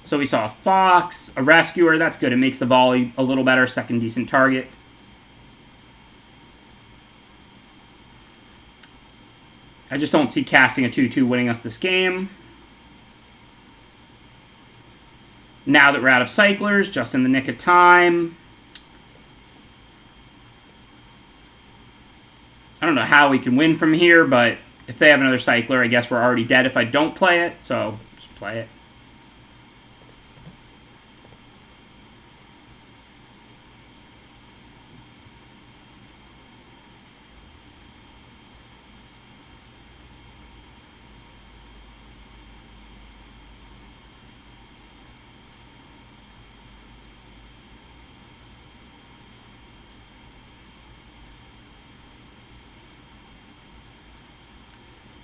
So we saw a Fox, a Rescuer. That's good. It makes the volley a little better. Second decent target. I just don't see casting a 2/2 winning us this game. Now that we're out of cyclers, just in the nick of time. I don't know how we can win from here, but if they have another cycler, I guess we're already dead if I don't play it, so just play it.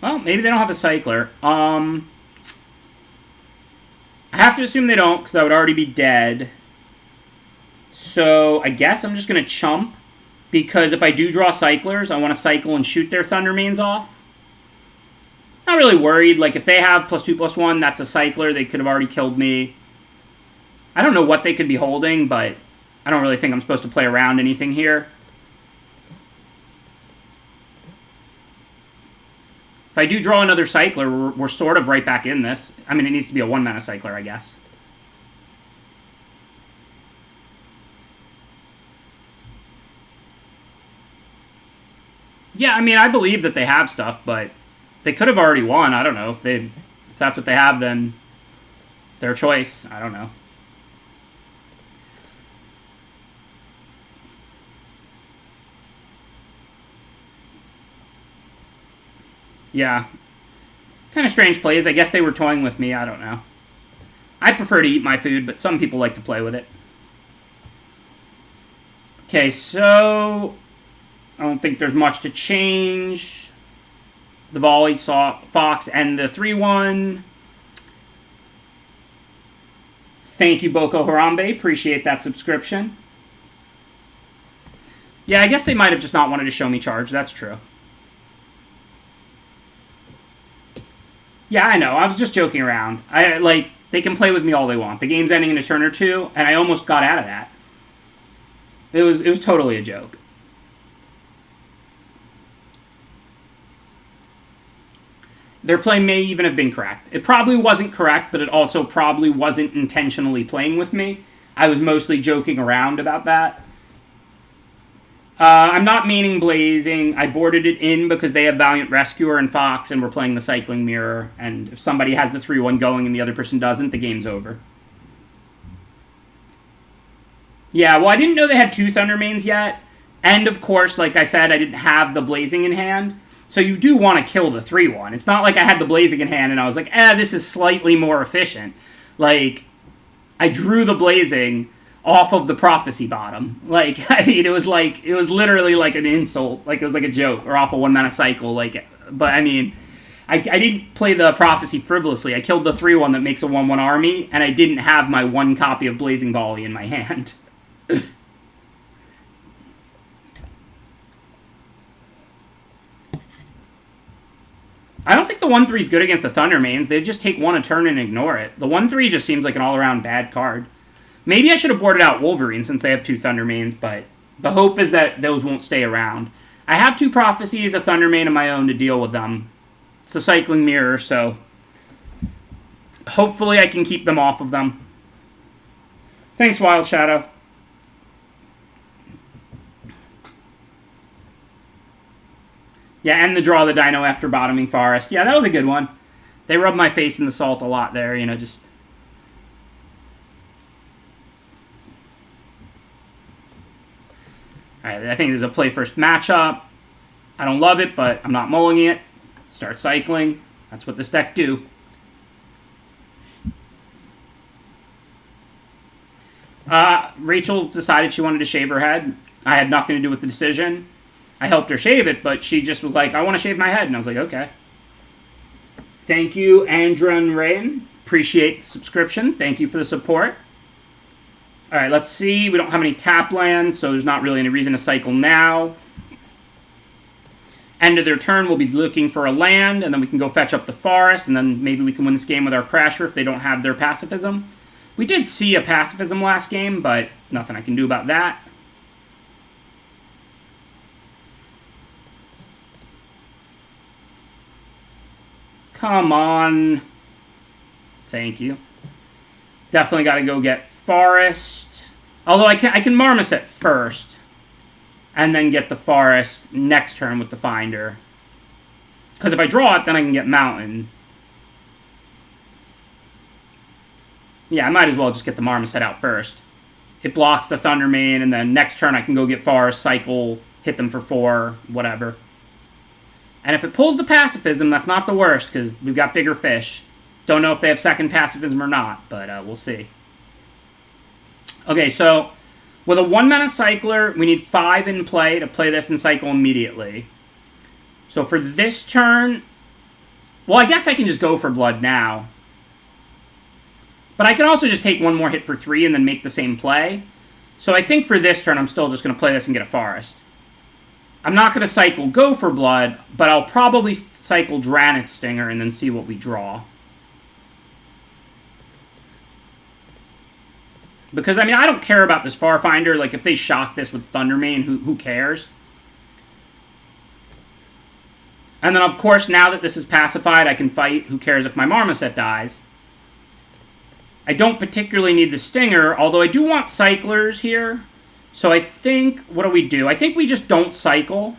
Well, maybe they don't have a cycler. I have to assume they don't, because I would already be dead. So I guess I'm just going to chump, because if I do draw cyclers, I want to cycle and shoot their Thundermanes off. Not really worried. Like, if they have +2/+1, that's a cycler. They could have already killed me. I don't know what they could be holding, but I don't really think I'm supposed to play around anything here. If I do draw another cycler, we're sort of right back in this. I mean, it needs to be a 1-mana cycler, I guess. Yeah, I mean, I believe that they have stuff, but they could have already won. I don't know. If that's what they have, then it's their choice. I don't know. Yeah. Kind of strange plays. I guess they were toying with me. I don't know. I prefer to eat my food, but some people like to play with it. Okay, so I don't think there's much to change. The volley saw Fox and the 3-1. Thank you, Boko Harambe. Appreciate that subscription. Yeah, I guess they might have just not wanted to show me charge. That's true. Yeah, I know. I was just joking around. They can play with me all they want. The game's ending in a turn or two, and I almost got out of that. It was totally a joke. Their play may even have been correct. It probably wasn't correct, but it also probably wasn't intentionally playing with me. I was mostly joking around about that. I'm not meaning blazing. I boarded it in because they have Valiant Rescuer and Fox, and we're playing the Cycling Mirror. And if somebody has the 3-1 going and the other person doesn't, the game's over. Yeah, well, I didn't know they had 2 Thundermanes yet. And, of course, like I said, I didn't have the blazing in hand. So you do want to kill the 3-1. It's not like I had the blazing in hand and I was like, this is slightly more efficient. Like, I drew the blazing off of the prophecy bottom. Like, I mean, it was literally like an insult. Like, it was like a joke, or off a 1-mana cycle. Like, but I mean, I didn't play the prophecy frivolously. I killed the 3-1 that makes a 1-1 army, and I didn't have my 1 copy of Blazing Volley in my hand. I don't think the 1-3 is good against the Thundermanes. They just take 1 a turn and ignore it. The 1-3 just seems like an all-around bad card. Maybe I should have boarded out Wolverine since they have 2 Thundermanes, but the hope is that those won't stay around. I have 2 Prophecies, a Thundermane of my own to deal with them. It's a Cycling Mirror, so hopefully I can keep them off of them. Thanks, Wild Shadow. Yeah, and the draw the Dino after bottoming Forest. Yeah, that was a good one. They rubbed my face in the salt a lot there, just... Alright, I think this is a play first matchup. I don't love it, but I'm not mulling it. Start cycling. That's what this deck do. Rachel decided she wanted to shave her head. I had nothing to do with the decision. I helped her shave it, but she just was like, I want to shave my head. And I was like, okay. Thank you, Andron Rain. Appreciate the subscription. Thank you for the support. All right, let's see. We don't have any tap lands, so there's not really any reason to cycle now. End of their turn, we'll be looking for a land, and then we can go fetch up the forest, and then maybe we can win this game with our Crasher if they don't have their pacifism. We did see a pacifism last game, but nothing I can do about that. Come on. Thank you. Definitely got to go get Forest. Although I can Marmoset first. And then get the Forest next turn with the Finder. Because if I draw it, then I can get Mountain. Yeah, I might as well just get the Marmoset out first. It blocks the Thundermane, and then next turn I can go get Forest, cycle, hit them for 4, whatever. And if it pulls the pacifism, that's not the worst, because we've got bigger fish. Don't know if they have second pacifism or not, but we'll see. Okay, so with a 1-mana cycler, we need 5 in play to play this and cycle immediately. So for this turn, well, I guess I can just go for blood now. But I can also just take 1 more hit for 3 and then make the same play. So I think for this turn, I'm still just going to play this and get a Forest. I'm not going to cycle Go for Blood, but I'll probably cycle Dranith Stinger and then see what we draw. Because, I mean, I don't care about this Farfinder. Like, if they shock this with Thundermane, who cares? And then, of course, now that this is pacified, I can fight. Who cares if my Marmoset dies? I don't particularly need the Stinger, although I do want Cyclers here. So I think, what do? I think we just don't cycle.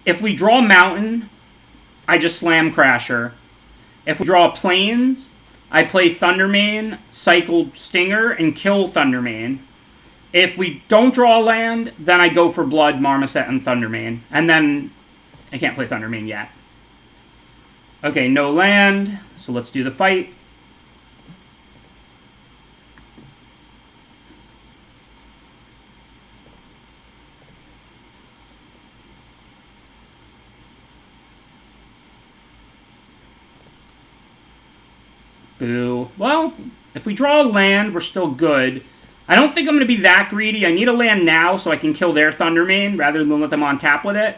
If we draw Mountain, I just slam Crasher. If we draw Plains, I play Thundermane, cycle Stinger, and kill Thundermane. If we don't draw land, then I go for Blood, Marmoset, and Thundermane. And then I can't play Thundermane yet. Okay, no land, so let's do the fight. Boo. Well, if we draw a land, we're still good. I don't think I'm going to be that greedy. I need a land now so I can kill their Thundermane rather than let them on tap with it.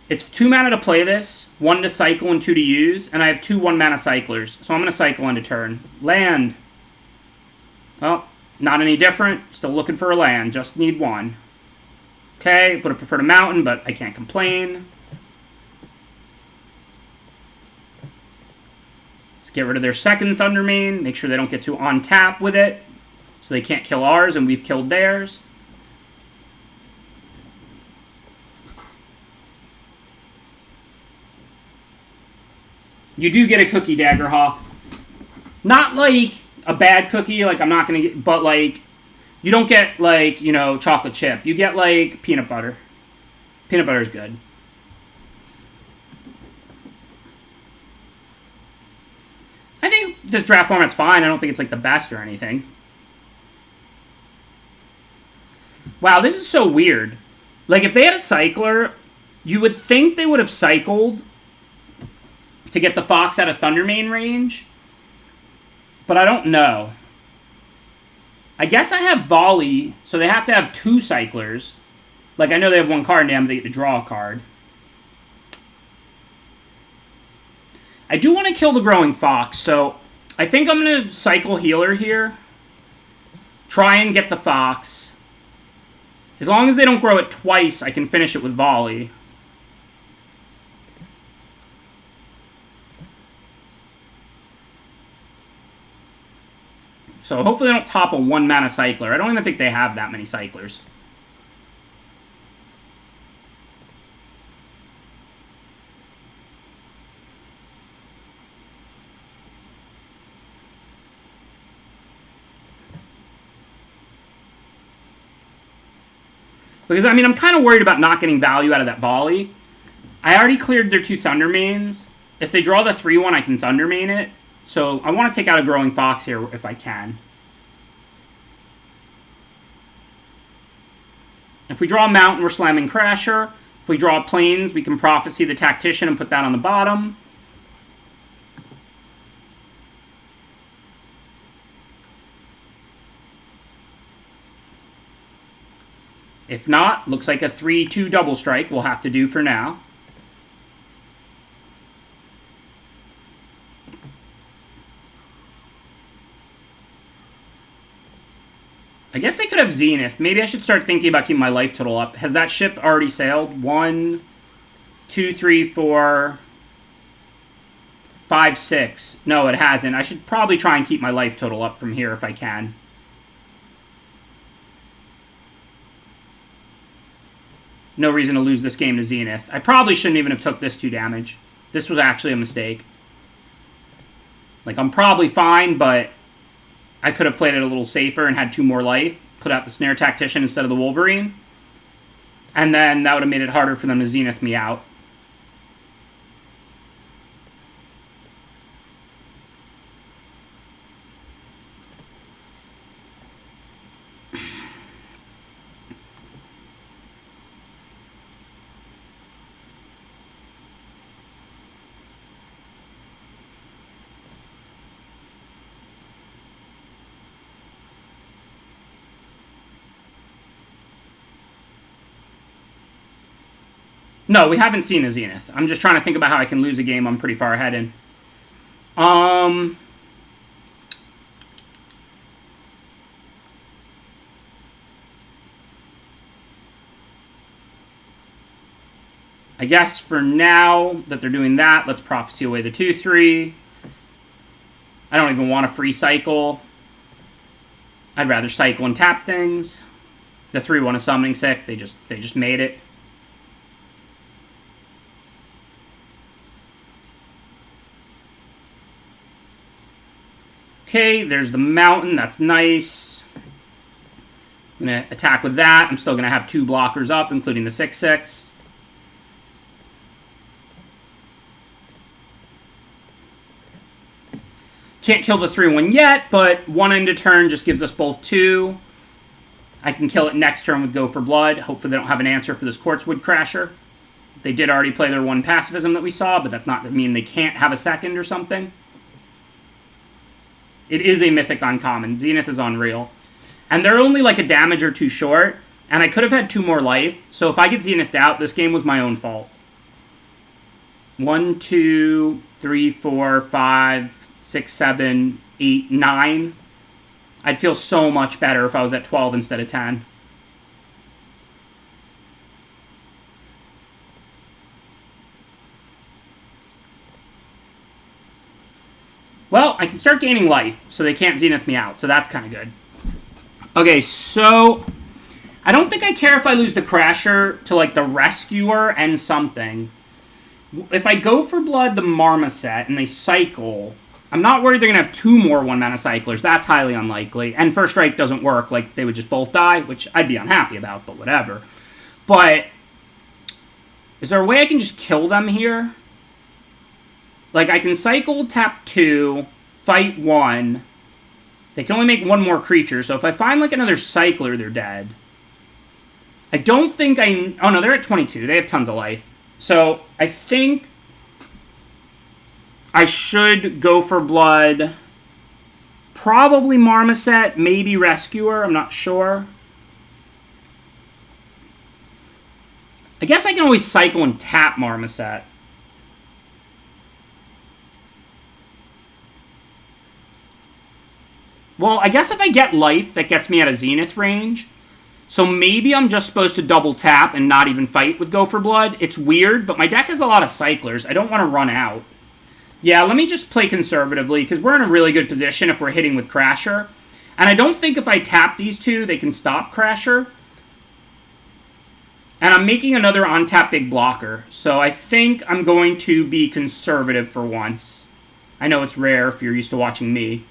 It's 2 mana to play this, 1 to cycle and 2 to use, and I have 2 1-mana cyclers, so I'm going to cycle end a turn. Land. Well, not any different. Still looking for a land. Just need 1. Okay, would have preferred a mountain, but I can't complain. Let's get rid of their second Thundermane. Make sure they don't get to on tap with it, so they can't kill ours, and we've killed theirs. You do get a cookie, Daggerhawk. Not like a bad cookie, like I'm not going to get, but like, you don't get like, you know, chocolate chip. You get like peanut butter. Peanut butter is good. I think this draft format's fine. I don't think it's like the best or anything. Wow, this is so weird. Like, if they had a cycler, you would think they would have cycled to get the Fox out of Thundermane range, but I don't know. I guess I have Volley, so they have to have 2 cyclers. Like, I know they have 1 card, and they get to draw a card. I do want to kill the Growing Fox, so I think I'm going to cycle Healer here. Try and get the Fox. As long as they don't grow it twice, I can finish it with Volley. So hopefully they don't top a 1-mana cycler. I don't even think they have that many cyclers. Because, I mean, I'm kind of worried about not getting value out of that Volley. I already cleared their 2 Thundermanes. If they draw the 3-1, I can Thundermane it. So I want to take out a Growing Fox here if I can. If we draw a Mountain, we're slamming Crasher. If we draw Plains, we can Prophecy the Tactician and put that on the bottom. If not, looks like a 3-2 double strike we'll have to do for now. I guess they could have Zenith. Maybe I should start thinking about keeping my life total up. Has that ship already sailed? 1, 2, 3, 4, 5, 6. No, it hasn't. I should probably try and keep my life total up from here if I can. No reason to lose this game to Zenith. I probably shouldn't even have took this 2 damage. This was actually a mistake. Like, I'm probably fine, but I could have played it a little safer and had 2 more life. Put out the Snare Tactician instead of the Wolverine. And then that would have made it harder for them to Zenith me out. No, we haven't seen a Zenith. I'm just trying to think about how I can lose a game I'm pretty far ahead in. I guess for now that they're doing that, let's Prophecy away the 2-3. I don't even want a free cycle. I'd rather cycle and tap things. The 3-1 is summoning sick. They just made it. Okay, there's the mountain. That's nice. I'm going to attack with that. I'm still going to have 2 blockers up, including the 6/6. Can't kill the 3/1 yet, but 1 end of turn just gives us both 2. I can kill it next turn with Go for Blood. Hopefully they don't have an answer for this Quartzwood Crasher. They did already play their 1 pacifism that we saw, but that's not to mean they can't have a second or something. It is a mythic uncommon. Zenith is unreal. And they're only like a damage or 2 short, and I could have had 2 more life, so if I get Zenithed out, this game was my own fault. 1, 2, 3, 4, 5, 6, 7, 8, 9. I'd feel so much better if I was at 12 instead of 10. Well, I can start gaining life, so they can't Zenith me out, so that's kind of good. Okay, so I don't think I care if I lose the Crasher to, like, the Rescuer and something. If I go for Blood, the Marmoset, and they cycle, I'm not worried they're going to have 2 more 1-mana cyclers. That's highly unlikely. And First Strike doesn't work. Like, they would just both die, which I'd be unhappy about, but whatever. But is there a way I can just kill them here? Like, I can cycle, tap 2, fight 1. They can only make 1 more creature, so if I find, like, another cycler, they're dead. I don't think I... Oh, no, they're at 22. They have tons of life. So, I think I should go for Blood. Probably Marmoset, maybe Rescuer. I'm not sure. I guess I can always cycle and tap Marmoset. Well, I guess if I get life, that gets me out of Zenith range. So maybe I'm just supposed to double tap and not even fight with Go for Blood. It's weird, but my deck has a lot of cyclers. I don't want to run out. Yeah, let me just play conservatively, because we're in a really good position if we're hitting with Crasher. And I don't think if I tap these 2, they can stop Crasher. And I'm making another untap big blocker. So I think I'm going to be conservative for once. I know it's rare if you're used to watching me.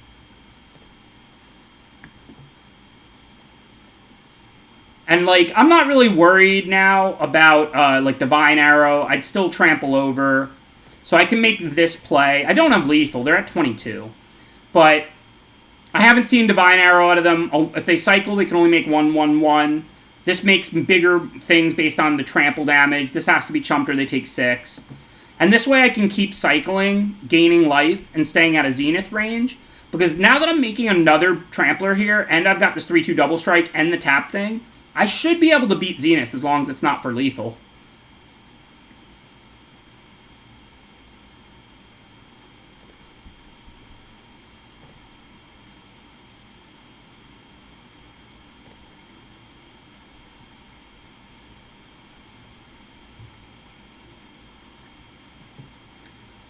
And, like, I'm not really worried now about, like, Divine Arrow. I'd still trample over. So I can make this play. I don't have lethal. They're at 22. But I haven't seen Divine Arrow out of them. If they cycle, they can only make 1, 1, 1. This makes bigger things based on the trample damage. This has to be chumped or they take 6. And this way I can keep cycling, gaining life, and staying out of Zenith range. Because now that I'm making another Trampler here, and I've got this 3/2 double strike and the tap thing, I should be able to beat Zenith as long as it's not for lethal.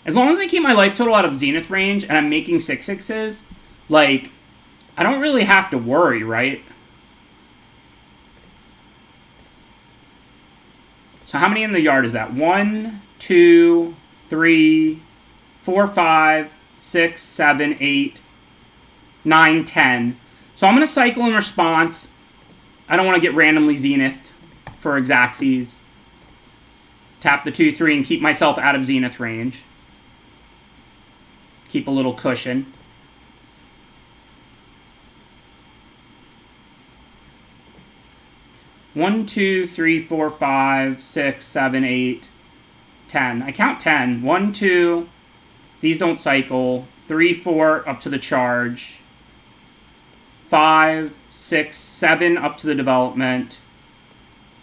As long as I keep my life total out of Zenith range and I'm making 6/6s, like, I don't really have to worry, right? So how many in the yard is that? 1, 2, 3, 4, 5, 6, 7, 8, 9, 10. So I'm going to cycle in response. I don't want to get randomly Zenithed for Xaxes. Tap the 2, 3 and keep myself out of Zenith range. Keep a little cushion. One, 2, 3, 4, 5, 6, 7, 8, 10. I count 10. 1, 2. These don't cycle. 3, 4 up to the charge. 5, 6, 7 up to the development.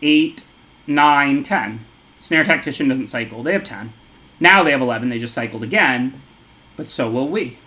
8, 9, 10. Snare Tactician doesn't cycle. They have 10. Now they have 11. They just cycled again. But so will we.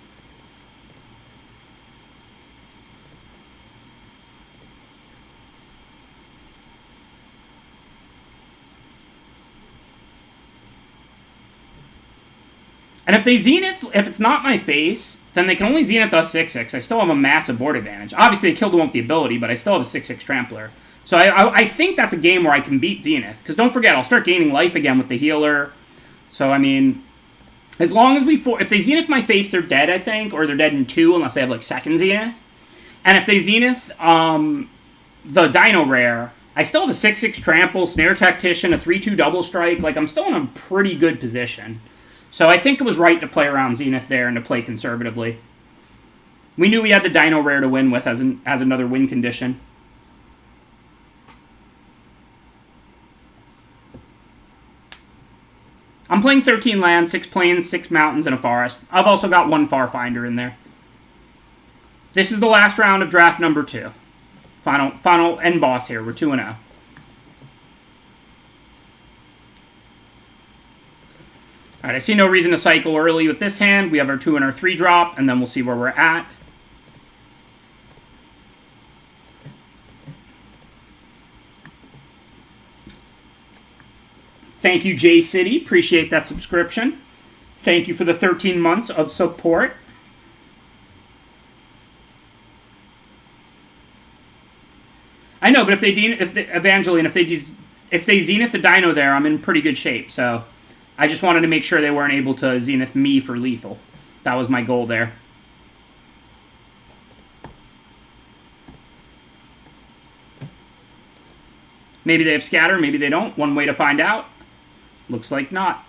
And if they Zenith, if it's not my face, then they can only Zenith us 6/6. I still have a massive board advantage. Obviously, they killed one with the ability, but I still have a 6/6 Trampler. So I think that's a game where I can beat Zenith. Because don't forget, I'll start gaining life again with the healer. So, I mean, As long as if they Zenith my face, they're dead, I think, or they're dead in 2 unless they have, like, second Zenith. And if they Zenith the Dino Rare, I still have a 6/6 Trample, Snare Tactician, a 3/2 Double Strike. Like, I'm still in a pretty good position. So I think it was right to play around Zenith there and to play conservatively. We knew we had the Dino Rare to win with as another win condition. I'm playing 13 lands, 6 plains, 6 mountains, and a forest. I've also got 1 Farfinder in there. This is the last round of draft number 2. Final end boss here. We're 2-0. Alright, I see no reason to cycle early with this hand. We have our 2 and our 3 drop, and then we'll see where we're at. Thank you, J City. Appreciate that subscription. Thank you for the 13 months of support. I know, but if Evangeline, if they Zenith the Dino there, I'm in pretty good shape. So I just wanted to make sure they weren't able to Zenith me for lethal. That was my goal there. Maybe they have scatter, maybe they don't. One way to find out. Looks like not.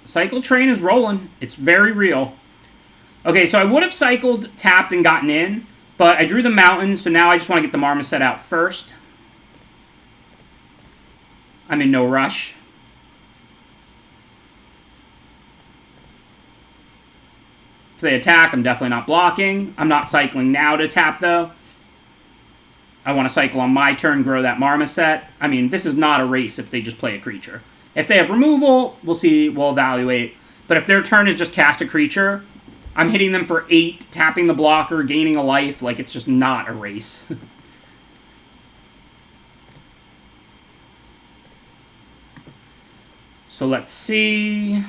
Cycle train is rolling. It's very real. Okay, so I would have cycled, tapped, and gotten in, but I drew the mountain, so now I just want to get the Marmoset out first. I'm in no rush. If they attack, I'm definitely not blocking. I'm not cycling now to tap, though. I want to cycle on my turn, grow that Marmoset. I mean, this is not a race if they just play a creature. If they have removal, we'll see, we'll evaluate. But if their turn is just cast a creature, I'm hitting them for 8, tapping the blocker, gaining a life. Like, it's just not a race. So let's see.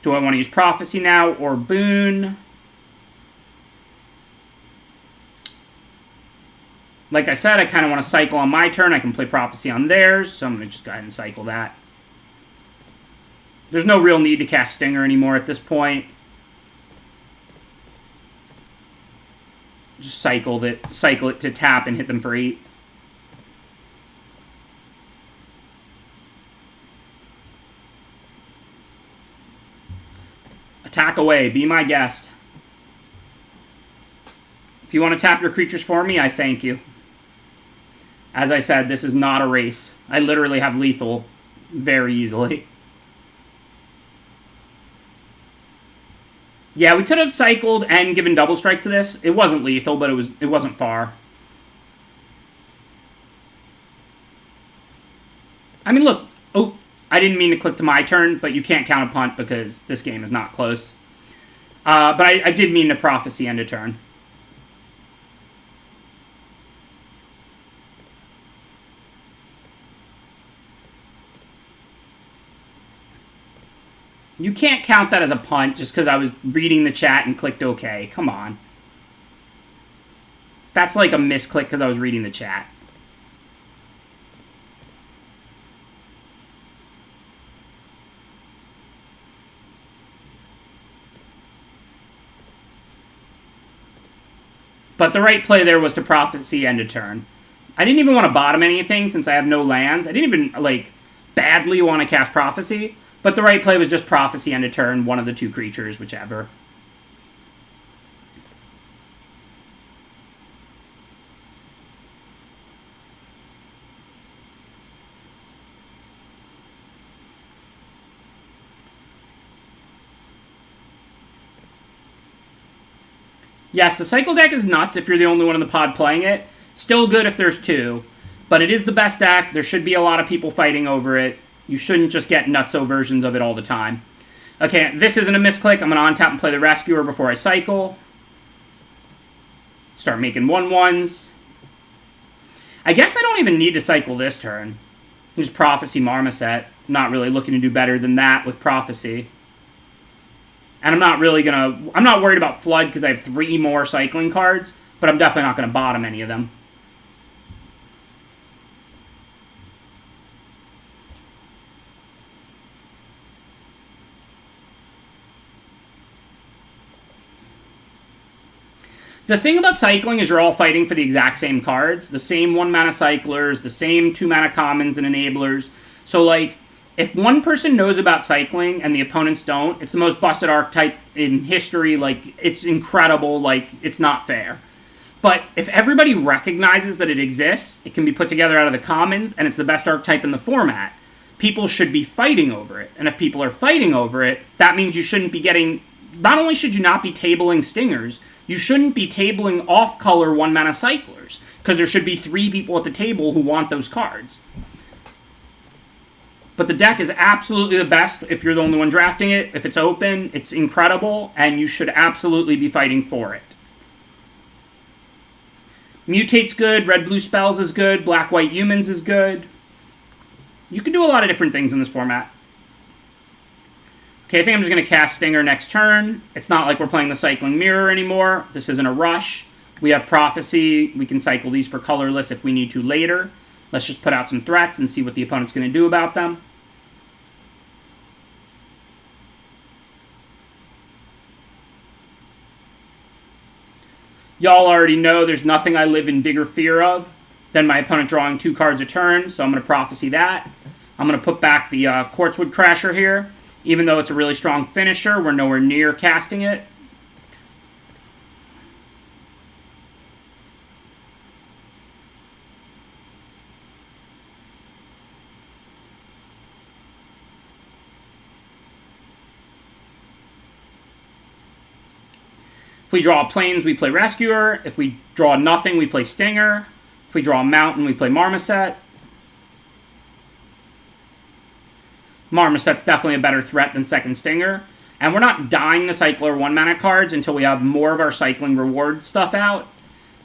Do I want to use Prophecy now or Boon? Like I said, I kind of want to cycle on my turn. I can play Prophecy on theirs, so I'm going to just go ahead and cycle that. There's no real need to cast Stinger anymore at this point. Just cycle it to tap and hit them for 8. Attack away. Be my guest. If you want to tap your creatures for me, I thank you. As I said, this is not a race. I literally have lethal very easily. Yeah, we could have cycled and given double strike to this. It wasn't lethal, but it wasn't far. I mean, look. Oh, I didn't mean to click to my turn, but you can't count a punt because this game is not close. But I did mean to Prophecy end a turn. You can't count that as a punt just because I was reading the chat and clicked OK. Come on. That's like a misclick because I was reading the chat. But the right play there was to Prophecy end a turn. I didn't even want to bottom anything since I have no lands. I didn't even, like, badly want to cast Prophecy. But the right play was just Prophecy end a turn, one of the 2 creatures, whichever. Yes, the Cycle deck is nuts if you're the only one in the pod playing it. Still good if there's 2. But it is the best deck. There should be a lot of people fighting over it. You shouldn't just get nutso versions of it all the time. Okay, this isn't a misclick. I'm going to untap and play the Rescuer before I cycle. Start making 1/1s. I guess I don't even need to cycle this turn. Just Prophecy Marmoset. Not really looking to do better than that with Prophecy. And I'm not worried about Flood because I have 3 more cycling cards, but I'm definitely not going to bottom any of them. The thing about cycling is you're all fighting for the exact same cards. The same 1-mana cyclers, the same 2-mana commons and enablers. So, like, if one person knows about cycling and the opponents don't, it's the most busted archetype in history. Like, it's incredible. Like, it's not fair. But if everybody recognizes that it exists, it can be put together out of the commons, and it's the best archetype in the format, people should be fighting over it. And if people are fighting over it, that means you shouldn't be getting... Not only should you not be tabling stingers, you shouldn't be tabling off-color 1-mana cyclers, because there should be 3 people at the table who want those cards. But the deck is absolutely the best if you're the only one drafting it. If it's open, it's incredible, and you should absolutely be fighting for it. Mutate's good, red-blue spells is good, black-white humans is good. You can do a lot of different things in this format. Okay, I think I'm just going to cast Stinger next turn. It's not like we're playing the Cycling Mirror anymore. This isn't a rush. We have Prophecy. We can cycle these for colorless if we need to later. Let's just put out some threats and see what the opponent's going to do about them. Y'all already know there's nothing I live in bigger fear of than my opponent drawing 2 cards a turn, so I'm going to Prophecy that. I'm going to put back the Quartzwood Crasher here. Even though it's a really strong finisher, we're nowhere near casting it. If we draw Plains, we play Rescuer. If we draw nothing, we play Stinger. If we draw a Mountain, we play Marmoset. Marmoset's definitely a better threat than second Stinger. And we're not dying the Cycler 1-mana cards until we have more of our cycling reward stuff out.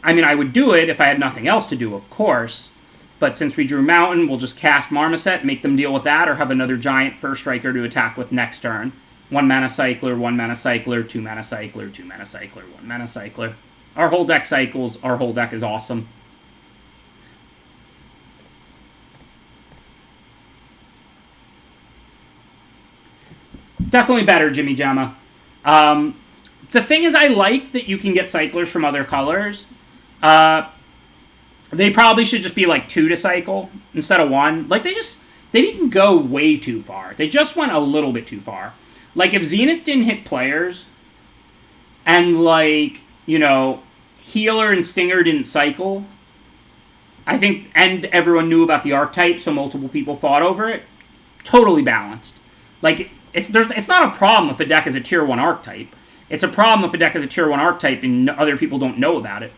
I mean, I would do it if I had nothing else to do, of course. But since we drew Mountain, we'll just cast Marmoset, make them deal with that, or have another giant first striker to attack with next turn. 1-mana Cycler, 1-mana Cycler, 2-mana Cycler, 2-mana Cycler, 1-mana Cycler. Our whole deck cycles. Our whole deck is awesome. Definitely better, Jimmy Gemma. The thing is, I like that you can get cyclers from other colors. They probably should just be like 2 to cycle instead of 1. Like, they didn't go way too far. They just went a little bit too far. Like, if Zenith didn't hit players, and, like, you know, Healer and Stinger didn't cycle, I think, and everyone knew about the archetype, so multiple people fought over it, totally balanced. Like, it's not a problem if a deck is a tier 1 archetype. It's a problem if a deck is a tier 1 archetype and other people don't know about it.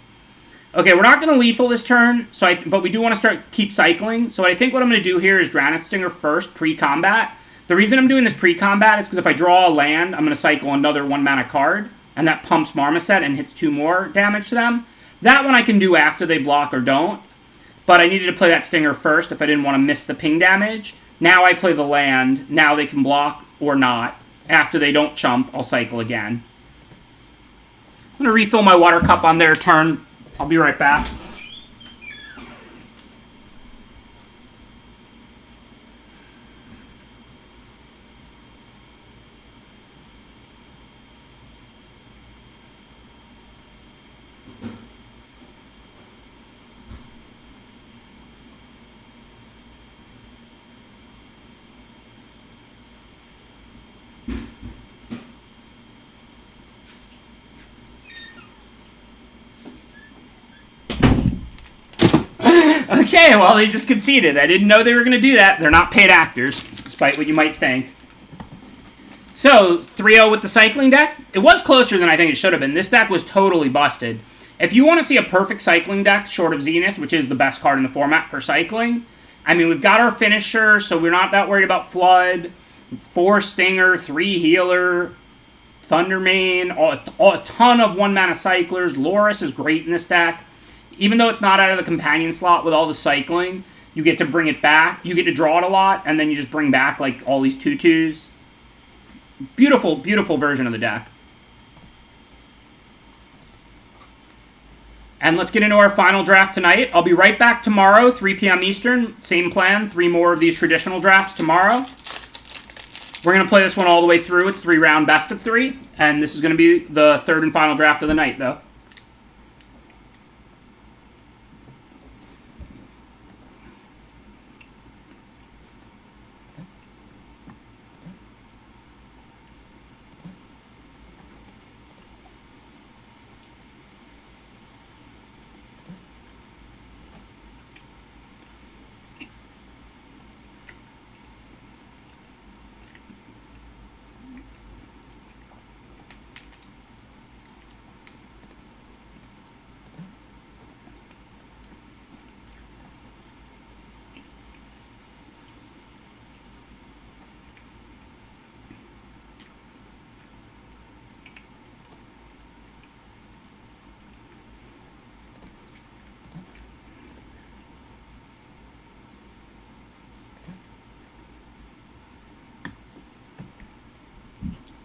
Okay, we're not going to lethal this turn, but we do want to keep cycling. So I think what I'm going to do here is Granite Stinger first, pre-combat. The reason I'm doing this pre-combat is because if I draw a land, I'm going to cycle another 1-mana card, and that pumps Marmoset and hits 2 more damage to them. That one I can do after they block or don't, but I needed to play that Stinger first if I didn't want to miss the ping damage. Now I play the land. Now they can block or not. After they don't chump, I'll cycle again. I'm going to refill my water cup on their turn. I'll be right back. Okay, well, they just conceded. I didn't know they were going to do that. They're not paid actors, despite what you might think. So, 3-0 with the cycling deck. It was closer than I think it should have been. This deck was totally busted. If you want to see a perfect cycling deck, short of Zenith, which is the best card in the format for cycling, I mean, we've got our finisher, so we're not that worried about Flood. 4 Stinger, 3 Healer, Thundermane, a ton of 1-mana cyclers. Loris is great in this deck. Even though it's not out of the companion slot with all the cycling, you get to bring it back. You get to draw it a lot, and then you just bring back, like, all these 2/2s. Beautiful, beautiful version of the deck. And let's get into our final draft tonight. I'll be right back tomorrow, 3 p.m. Eastern. Same plan, 3 more of these traditional drafts tomorrow. We're going to play this one all the way through. It's 3-round best of 3. And this is going to be the third and final draft of the night, though.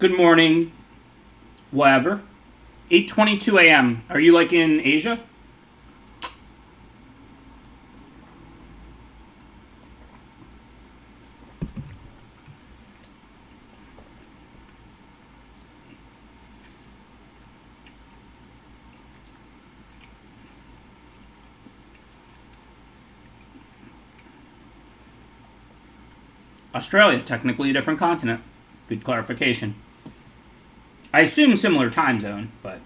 good morning, whatever. 8:22 a.m. Are you like in Asia? Australia, technically a different continent. Good clarification. I assume similar time zone, but...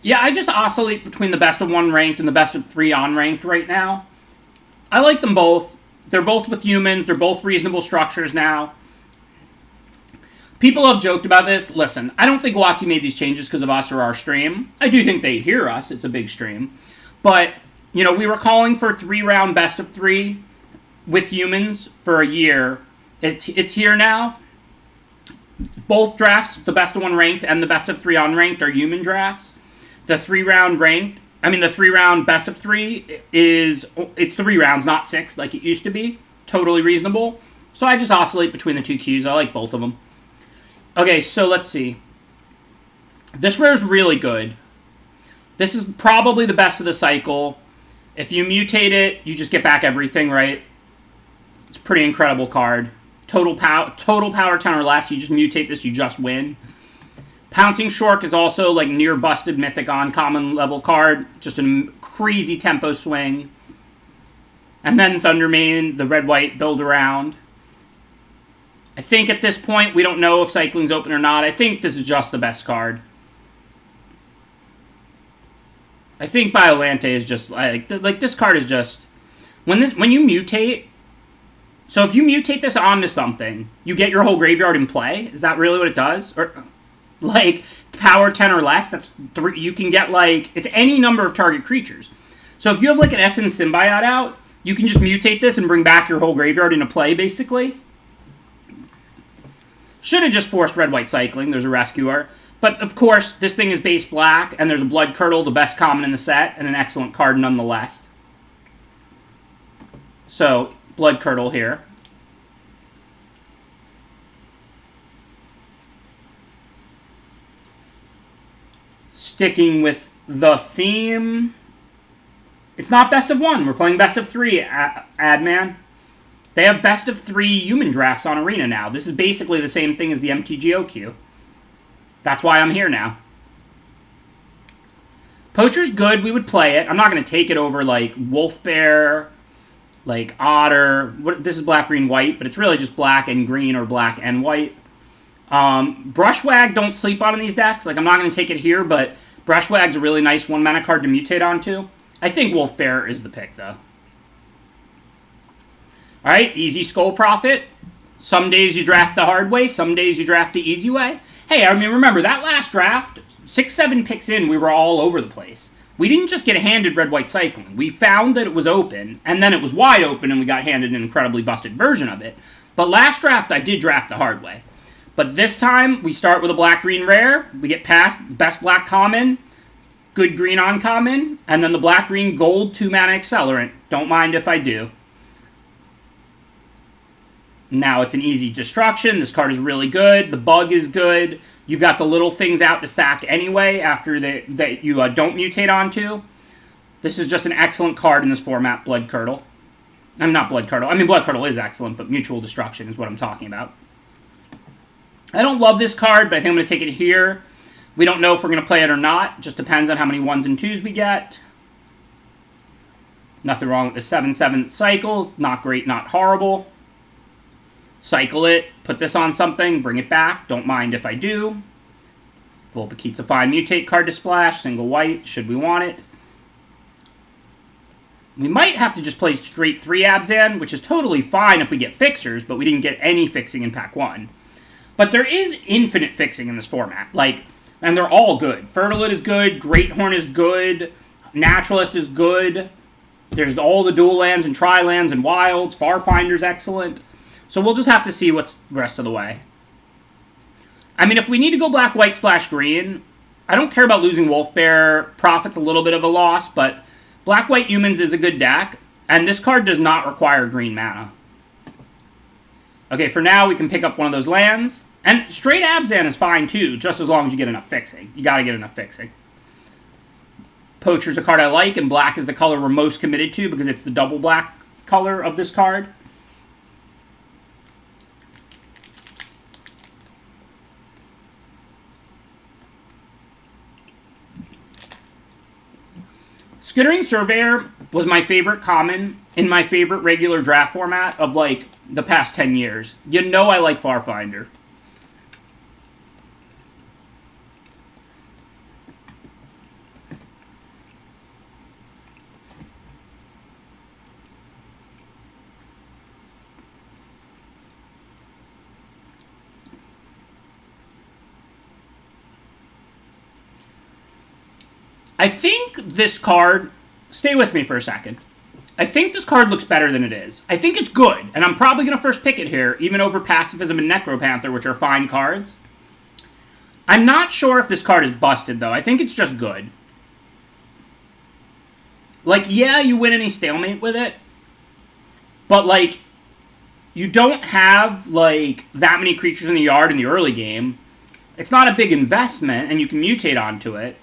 Yeah, I just oscillate between the best of 1 ranked and the best of 3 unranked right now. I like them both. They're both with humans. They're both reasonable structures now. People have joked about this. Listen, I don't think WotC made these changes because of us or our stream. I do think they hear us. It's a big stream. But, you know, we were calling for 3-round best of 3 with humans for a year. It's here now. Both drafts, the best of 1 ranked and the best of 3 unranked, are human drafts. The 3-round ranked, the 3-round best of 3 it's 3 rounds, not 6 like it used to be. Totally reasonable. So I just oscillate between the 2 queues. I like both of them. Okay, so let's see. This rare is really good. This is probably the best of the cycle. If you mutate it, you just get back everything, right? It's a pretty incredible card. Total power 10 or less. You just mutate this, you just win. Pouncing Shork is also like near busted mythic uncommon level card. Just a crazy tempo swing. And then Thundermane, the red-white build around. I think at this point, we don't know if cycling's open or not. I think this is just the best card. I think Biolante is just like this card is just when you mutate. So if you mutate this onto something, you get your whole graveyard in play. Is that really what it does? Or like power 10 or less, that's 3. You can get like it's any number of target creatures. So if you have like an Essence Symbiote out, you can just mutate this and bring back your whole graveyard into play, basically. Should have just forced red-white cycling. There's a Rescuer. But, of course, this thing is base black, and there's a Blood Curdle, the best common in the set, and an excellent card nonetheless. So, Blood Curdle here. Sticking with the theme. It's not best of 1. We're playing best of 3, Adman. They have best of 3 human drafts on Arena now. This is basically the same thing as the MTGO queue. That's why I'm here now. Poacher's good. We would play it. I'm not going to take it over like Wolf Bear, like Otter. This is black, green, white, but it's really just black and green or black and white. Brushwag, don't sleep on in these decks. Like, I'm not going to take it here, but Brushwag's a really nice 1-mana card to mutate onto. I think Wolf Bear is the pick, though. Alright, easy Skull Prophet. Some days you draft the hard way, some days you draft the easy way. Hey, remember, that last draft, 6-7 picks in, we were all over the place. We didn't just get handed red-white cycling. We found that it was open, and then it was wide open, and we got handed an incredibly busted version of it. But last draft, I did draft the hard way. But this time, we start with a black-green rare, we get past best black common, good green uncommon, and then the black-green gold 2-mana accelerant. Don't mind if I do. Now it's an easy destruction. This card is really good. The bug is good. You've got the little things out to sack anyway after that you don't mutate onto. This is just an excellent card in this format, Blood Curdle. I'm not Blood Curdle. Blood Curdle is excellent, but Mutual Destruction is what I'm talking about. I don't love this card, but I think I'm going to take it here. We don't know if we're going to play it or not. It just depends on how many 1s and 2s we get. Nothing wrong with the 7/7 cycles. Not great, not horrible. Cycle it, put this on something, bring it back. Don't mind if I do. Vulpikeet's a fine mutate card to splash. Single white, should we want it. We might have to just play straight 3 Abzan, which is totally fine if we get fixers, but we didn't get any fixing in pack 1. But there is infinite fixing in this format. And they're all good. Fertilid is good, Great Horn is good, Naturalist is good. There's all the dual lands and tri-lands and wilds. Farfinder's excellent. So we'll just have to see what's the rest of the way. I mean, if we need to go black, white, splash, green, I don't care about losing Wolf Bear. Profit's a little bit of a loss, but black, white humans is a good deck, and this card does not require green mana. Okay, for now, we can pick up one of those lands. And straight Abzan is fine, too, just as long as you get enough fixing. You gotta get enough fixing. Poacher's a card I like, and black is the color we're most committed to because it's the double black color of this card. Skittering Surveyor was my favorite common in my favorite regular draft format of, like, the past 10 years. You know I like Farfinder. I think this card, stay with me for a second. I think this card looks better than it is. I think it's good, and I'm probably going to first pick it here, even over Pacifism and Necropanther, which are fine cards. I'm not sure if this card is busted, though. I think it's just good. Like, yeah, you win any stalemate with it, but, like, you don't have, like, that many creatures in the yard in the early game. It's not a big investment, and you can mutate onto it.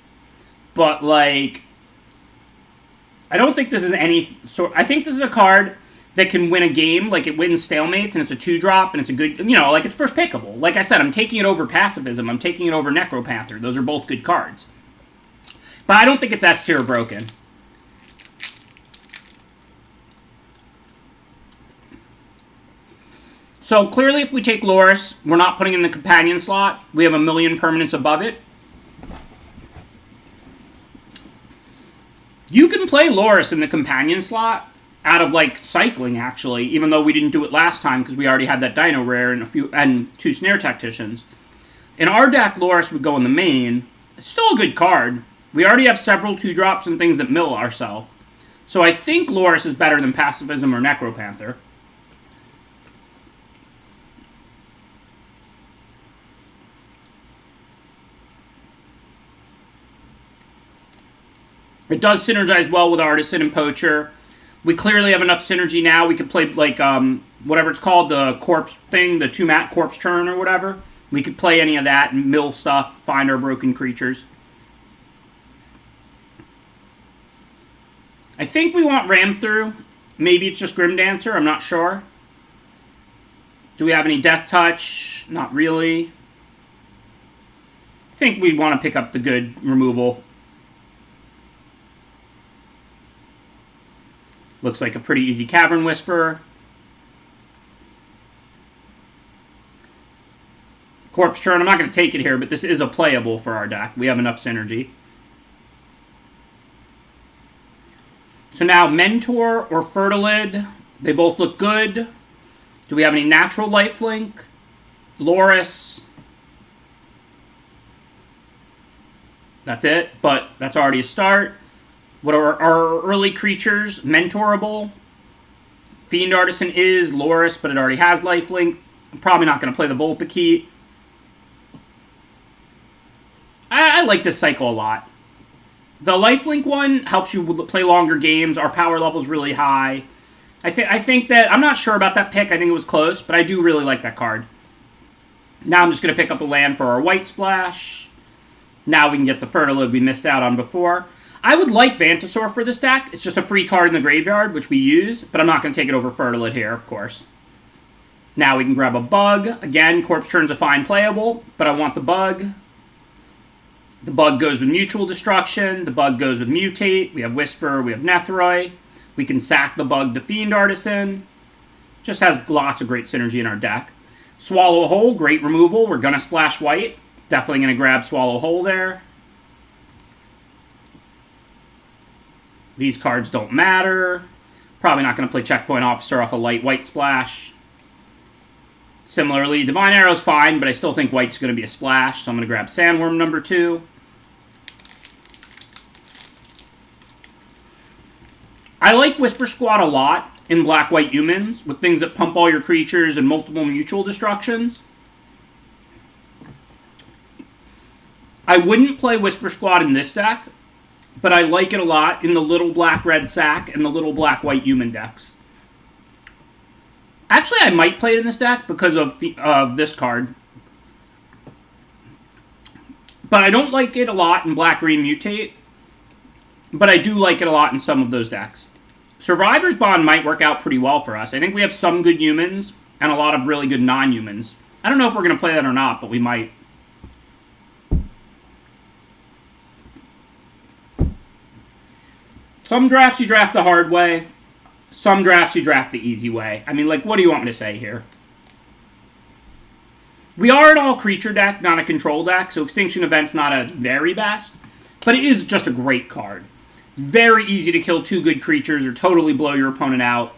But, like, I don't think this is any sort... I think this is a card that can win a game. Like, it wins stalemates, and it's a 2-drop, and it's a good... You know, like, it's first pickable. Like I said, I'm taking it over Pacifism. I'm taking it over Necropanther. Those are both good cards. But I don't think it's S-tier broken. So, clearly, if we take Loris, we're not putting in the companion slot. We have a million permanents above it. You can play Loris in the companion slot out of, like, cycling, actually, even though we didn't do it last time because we already had that Dino Rare and 2 Snare Tacticians. In our deck, Loris would go in the main. It's still a good card. We already have several 2-drops and things that mill ourselves. So I think Loris is better than Pacifism or Necropanther. It does synergize well with Artisan and Poacher. We clearly have enough synergy now. We could play, like, whatever it's called, the corpse thing, the 2-mat corpse churn or whatever. We could play any of that and mill stuff, find our broken creatures. I think we want Ram Through. Maybe it's just Grim Dancer. I'm not sure. Do we have any Death Touch? Not really. I think we want to pick up the good removal. Looks like a pretty easy Cavern Whisperer. Corpse Churn, I'm not going to take it here, but this is a playable for our deck. We have enough synergy. So now Mentor or Fertilid, they both look good. Do we have any natural lifelink? Loris. That's it, but that's already a start. What are our early creatures? Mentorable. Fiend Artisan is Loris, but it already has lifelink. I'm probably not going to play the Vulpikeet. I like this cycle a lot. The lifelink one helps you play longer games. Our power level's really high. I think that... I'm not sure about that pick. I think it was close, but I do really like that card. Now I'm just going to pick up a land for our White Splash. Now we can get the Fertilid we missed out on before. I would like Vantasaur for this deck. It's just a free card in the graveyard, which we use, but I'm not going to take it over Fertilid here, of course. Now we can grab a Bug. Again, Corpse Churn's a fine playable, but I want the Bug. The Bug goes with Mutual Destruction. The Bug goes with Mutate. We have Whisper. We have Nethroi. We can sack the Bug to Fiend Artisan. Just has lots of great synergy in our deck. Swallow Whole, great removal. We're going to splash white. Definitely going to grab Swallow Whole there. These cards don't matter. Probably not going to play Checkpoint Officer off a light white splash. Similarly, Divine Arrow's fine, but I still think white's going to be a splash, so I'm going to grab Sandworm number 2. I like Whisper Squad a lot in Black-White Humans, with things that pump all your creatures and multiple mutual destructions. I wouldn't play Whisper Squad in this deck, but I like it a lot in the little black-red sack and the little black-white human decks. Actually, I might play it in this deck because of this card. But I don't like it a lot in Black-Green Mutate. But I do like it a lot in some of those decks. Survivor's Bond might work out pretty well for us. I think we have some good humans and a lot of really good non-humans. I don't know if we're going to play that or not, but we might. Some drafts you draft the hard way. Some drafts you draft the easy way. I mean, like, what do you want me to say here? We are an all-creature deck, not a control deck, so Extinction Event's not at its very best. But it is just a great card. Very easy to kill 2 good creatures or totally blow your opponent out.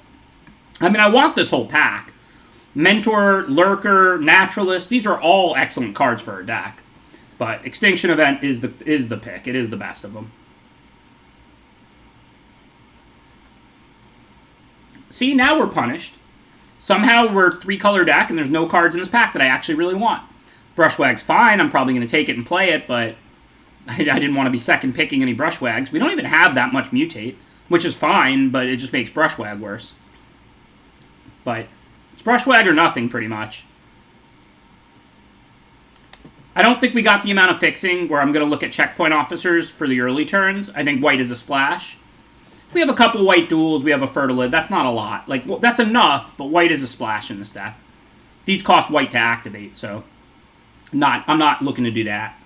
I mean, I want this whole pack. Mentor, Lurker, Naturalist, these are all excellent cards for a deck. But Extinction Event is the pick. It is the best of them. See, now we're punished. Somehow we're 3-color deck, and there's no cards in this pack that I actually really want. Brushwag's fine. I'm probably going to take it and play it, but I didn't want to be second picking any Brushwags. We don't even have that much Mutate, which is fine, but it just makes Brushwag worse. But it's Brushwag or nothing, pretty much. I don't think we got the amount of fixing where I'm going to look at checkpoint officers for the early turns. I think white is a splash. We have a couple white duels. We have a Fertilid. That's not a lot. Like, well, that's enough, but white is a splash in this deck. These cost white to activate, so I'm not looking to do that.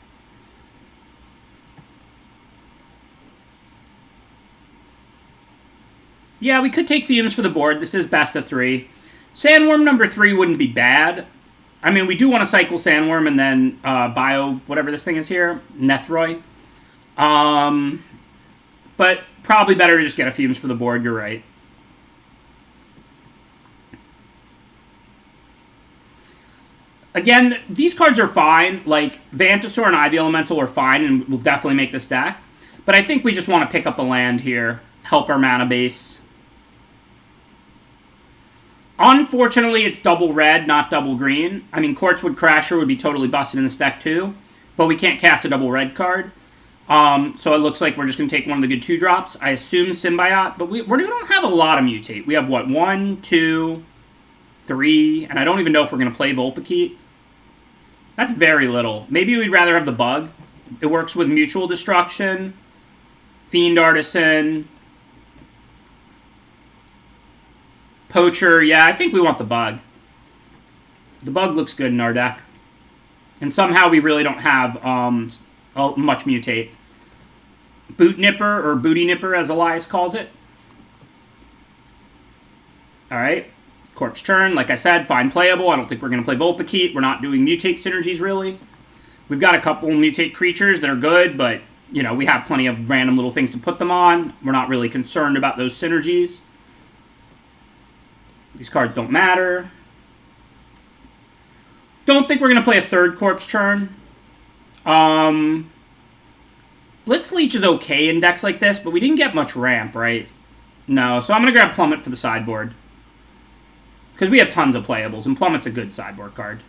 Yeah, we could take Fumes for the board. This is best of 3. Sandworm number 3 wouldn't be bad. I mean, we do want to cycle Sandworm and then whatever this thing is here, Nethroi. But probably better to just get a Fumes for the board, you're right. Again, these cards are fine. Like, Vantasaur and Ivy Elemental are fine and will definitely make this deck. But I think we just want to pick up a land here, help our mana base. Unfortunately, it's double red, not double green. I mean, Quartzwood Crasher would be totally busted in this deck too, but we can't cast a double red card. So it looks like we're just going to take one of the good 2-drops. I assume Symbiote, but we don't have a lot of Mutate. We have, what, 1, 2, 3, and I don't even know if we're going to play Vulpikeet. That's very little. Maybe we'd rather have the Bug. It works with Mutual Destruction, Fiend Artisan, Poacher. Yeah, I think we want the Bug. The Bug looks good in our deck. And somehow we really don't have much Mutate. Boot Nipper, or Booty Nipper, as Elias calls it. Alright. Corpse Turn, like I said, fine playable. I don't think we're going to play Vulpikeet. We're not doing Mutate synergies, really. We've got a couple Mutate creatures that are good, but, you know, we have plenty of random little things to put them on. We're not really concerned about those synergies. These cards don't matter. Don't think we're going to play a 3rd Corpse Turn. Blitz Leech is okay in decks like this, but we didn't get much ramp, right? No, so I'm going to grab Plummet for the sideboard. Because we have tons of playables, and Plummet's a good sideboard card.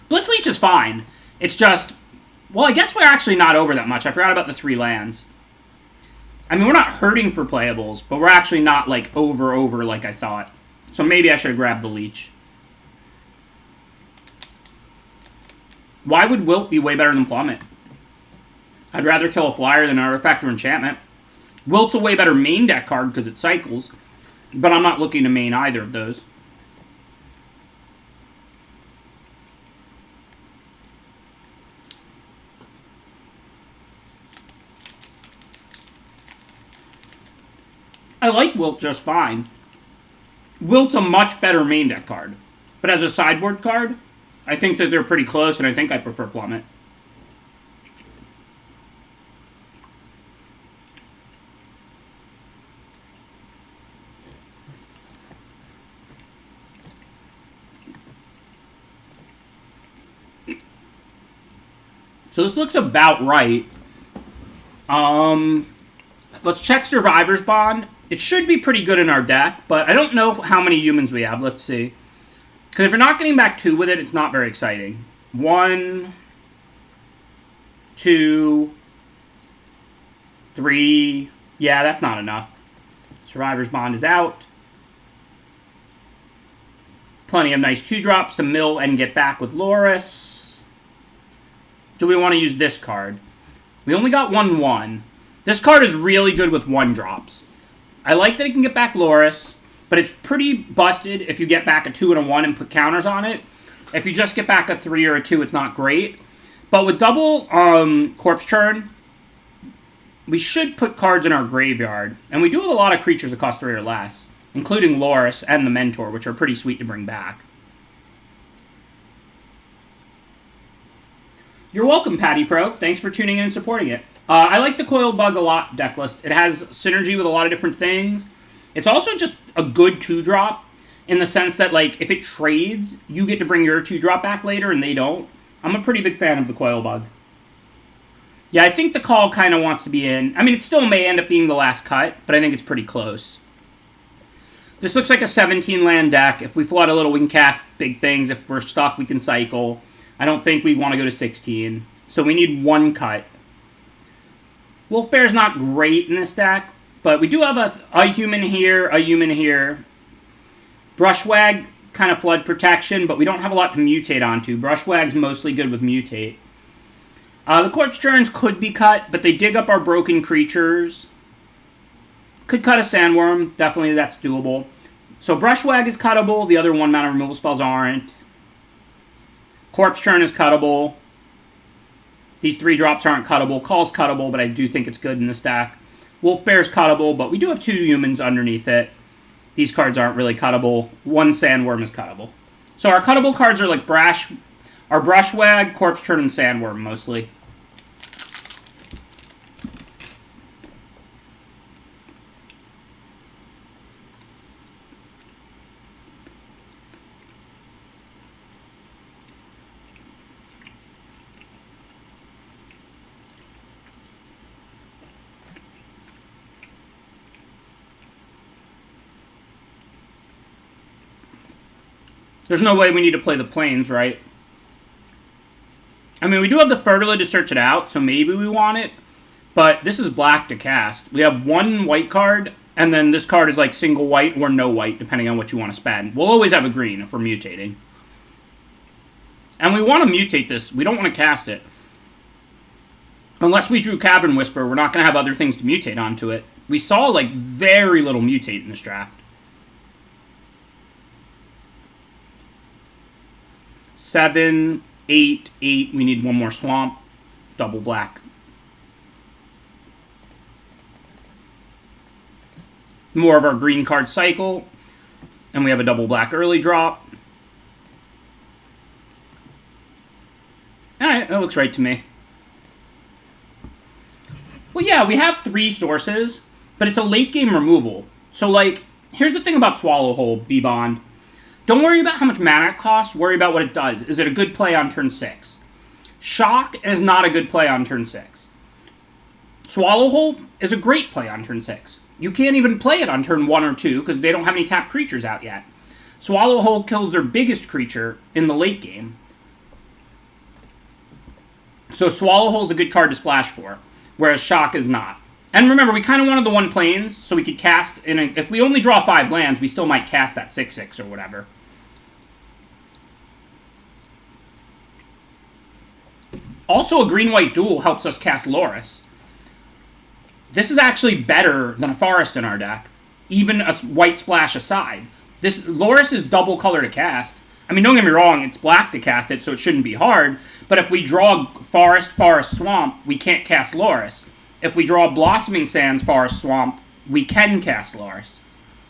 Blitz Leech is fine. It's just, well, I guess we're actually not over that much. I forgot about the 3 lands. I mean, we're not hurting for playables, but we're actually not, like, over like I thought. So maybe I should have grabbed the Leech. Why would Wilt be way better than Plummet? I'd rather kill a Flyer than an Artifact or Enchantment. Wilt's a way better main deck card because it cycles, but I'm not looking to main either of those. I like Wilt just fine. Wilt's a much better main deck card, but as a sideboard card, I think that they're pretty close, and I think I prefer Plummet. So this looks about right. Let's check Survivor's Bond. It should be pretty good in our deck, but I don't know how many humans we have. Let's see. Because if you're not getting back 2 with it, it's not very exciting. 1, 2, 3. Yeah, that's not enough. Survivor's Bond is out. Plenty of nice 2-drops to mill and get back with Loris. Do we want to use this card? We only got 1/1. This card is really good with 1-drops. I like that it can get back Loris, but it's pretty busted if you get back a 2 and a 1 and put counters on it. If you just get back a 3 or a 2, it's not great. But with double Corpse Churn, we should put cards in our graveyard. And we do have a lot of creatures that cost 3 or less, including Loris and the Mentor, which are pretty sweet to bring back. You're welcome, Patty Pro. Thanks for tuning in and supporting it. I like the Coiled Bug a lot deck list. It has synergy with a lot of different things. It's also just a good 2-drop in the sense that, like, if it trades, you get to bring your 2-drop back later and they don't. I'm a pretty big fan of the Coil Bug. Yeah, I think the call kind of wants to be in. I mean, it still may end up being the last cut, but I think it's pretty close. This looks like a 17-land deck. If we flood a little, we can cast big things. If we're stuck, we can cycle. I don't think we want to go to 16. So we need 1 cut. Wolf Bear's not great in this deck, but we do have a human here, a human here. Brushwag, kind of flood protection, but we don't have a lot to mutate onto. Brushwag's mostly good with mutate. The Corpse Churns could be cut, but they dig up our broken creatures. Could cut a Sandworm. Definitely that's doable. So Brushwag is cuttable. The other 1-mana removal spells aren't. Corpse Churn is cuttable. These 3-drops aren't cuttable. Call's cuttable, but I do think it's good in this deck. Wolf Bear's cuttable, but we do have 2 humans underneath it. These cards aren't really cuttable. 1 Sandworm is cuttable. So our cuttable cards are like our Brushwag, Corpse Churn, and Sandworm mostly. There's no way we need to play the plains, right? I mean, we do have the Fertile to search it out, so maybe we want it. But this is black to cast. We have 1 white card, and then this card is like single white or no white, depending on what you want to spend. We'll always have a green if we're mutating. And we want to mutate this. We don't want to cast it. Unless we drew Cavern Whisper, we're not going to have other things to mutate onto it. We saw, like, very little mutate in this draft. 7, 8, 8. We need 1 more swamp. Double black. More of our green card cycle. And we have a double black early drop. Alright, that looks right to me. Well, yeah, we have 3 sources, but it's a late game removal. So, like, here's the thing about Swallowhole, B-Bond. Don't worry about how much mana it costs, worry about what it does. Is it a good play on turn 6? Shock is not a good play on turn 6. Swallowhole is a great play on turn 6. You can't even play it on turn 1 or 2 because they don't have any tapped creatures out yet. Swallowhole kills their biggest creature in the late game. So Swallowhole is a good card to splash for, whereas Shock is not. And remember, we kind of wanted the 1 plains, so we could cast, if we only draw 5 lands, we still might cast that 6/6 or whatever. Also, a green-white duel helps us cast Loris. This is actually better than a forest in our deck, even a white splash aside. Loris is double color to cast. I mean, don't get me wrong, it's black to cast it, so it shouldn't be hard. But if we draw forest, forest, swamp, we can't cast Loris. If we draw Blossoming Sands, forest, swamp, we can cast Loris.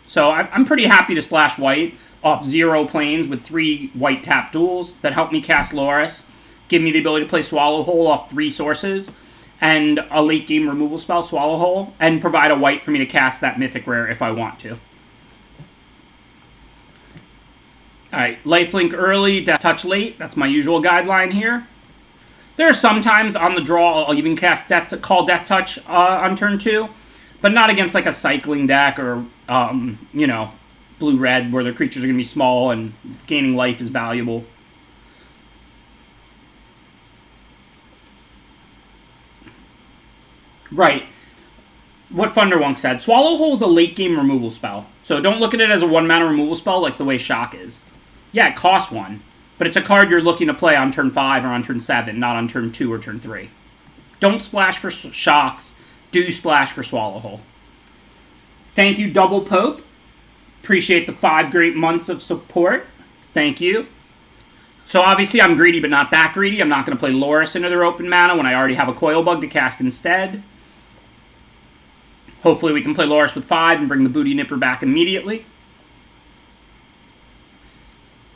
So I'm pretty happy to splash white off 0 plains with 3 white tap duels that help me cast Loris, give me the ability to play Swallowhole off 3 sources, and a late game removal spell, Swallowhole, and provide a white for me to cast that mythic rare if I want to. Alright, lifelink early, death touch late. That's my usual guideline here. There are some times on the draw I'll even cast call death touch on turn 2, but not against like a cycling deck or, blue-red where the creatures are going to be small and gaining life is valuable. Right. What Thunderwunk said. Swallowhole is a late game removal spell. So don't look at it as a 1 mana removal spell like the way Shock is. Yeah, it costs 1. But it's a card you're looking to play on turn 5 or on turn 7, not on turn 2 or turn 3. Don't splash for Shocks. Do splash for Swallowhole. Thank you, Double Pope. Appreciate the 5 great months of support. Thank you. So obviously I'm greedy, but not that greedy. I'm not going to play Loris into their open mana when I already have a Coil Bug to cast instead. Hopefully we can play Loris with 5 and bring the Booty Nipper back immediately.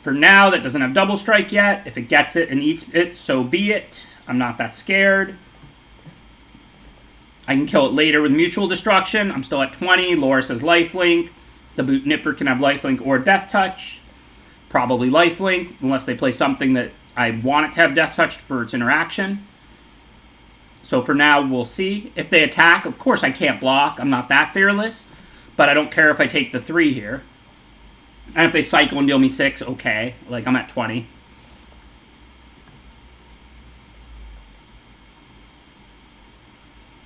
For now, that doesn't have Double Strike yet. If it gets it and eats it, so be it. I'm not that scared. I can kill it later with Mutual Destruction. I'm still at 20. Loris has Lifelink. The Boot Nipper can have Lifelink or Death Touch. Probably Lifelink, unless they play something that I want it to have Death Touch for its interaction. So for now, we'll see. If they attack, of course I can't block. I'm not that fearless. But I don't care if I take the 3 here. And if they cycle and deal me 6, okay. Like, I'm at 20.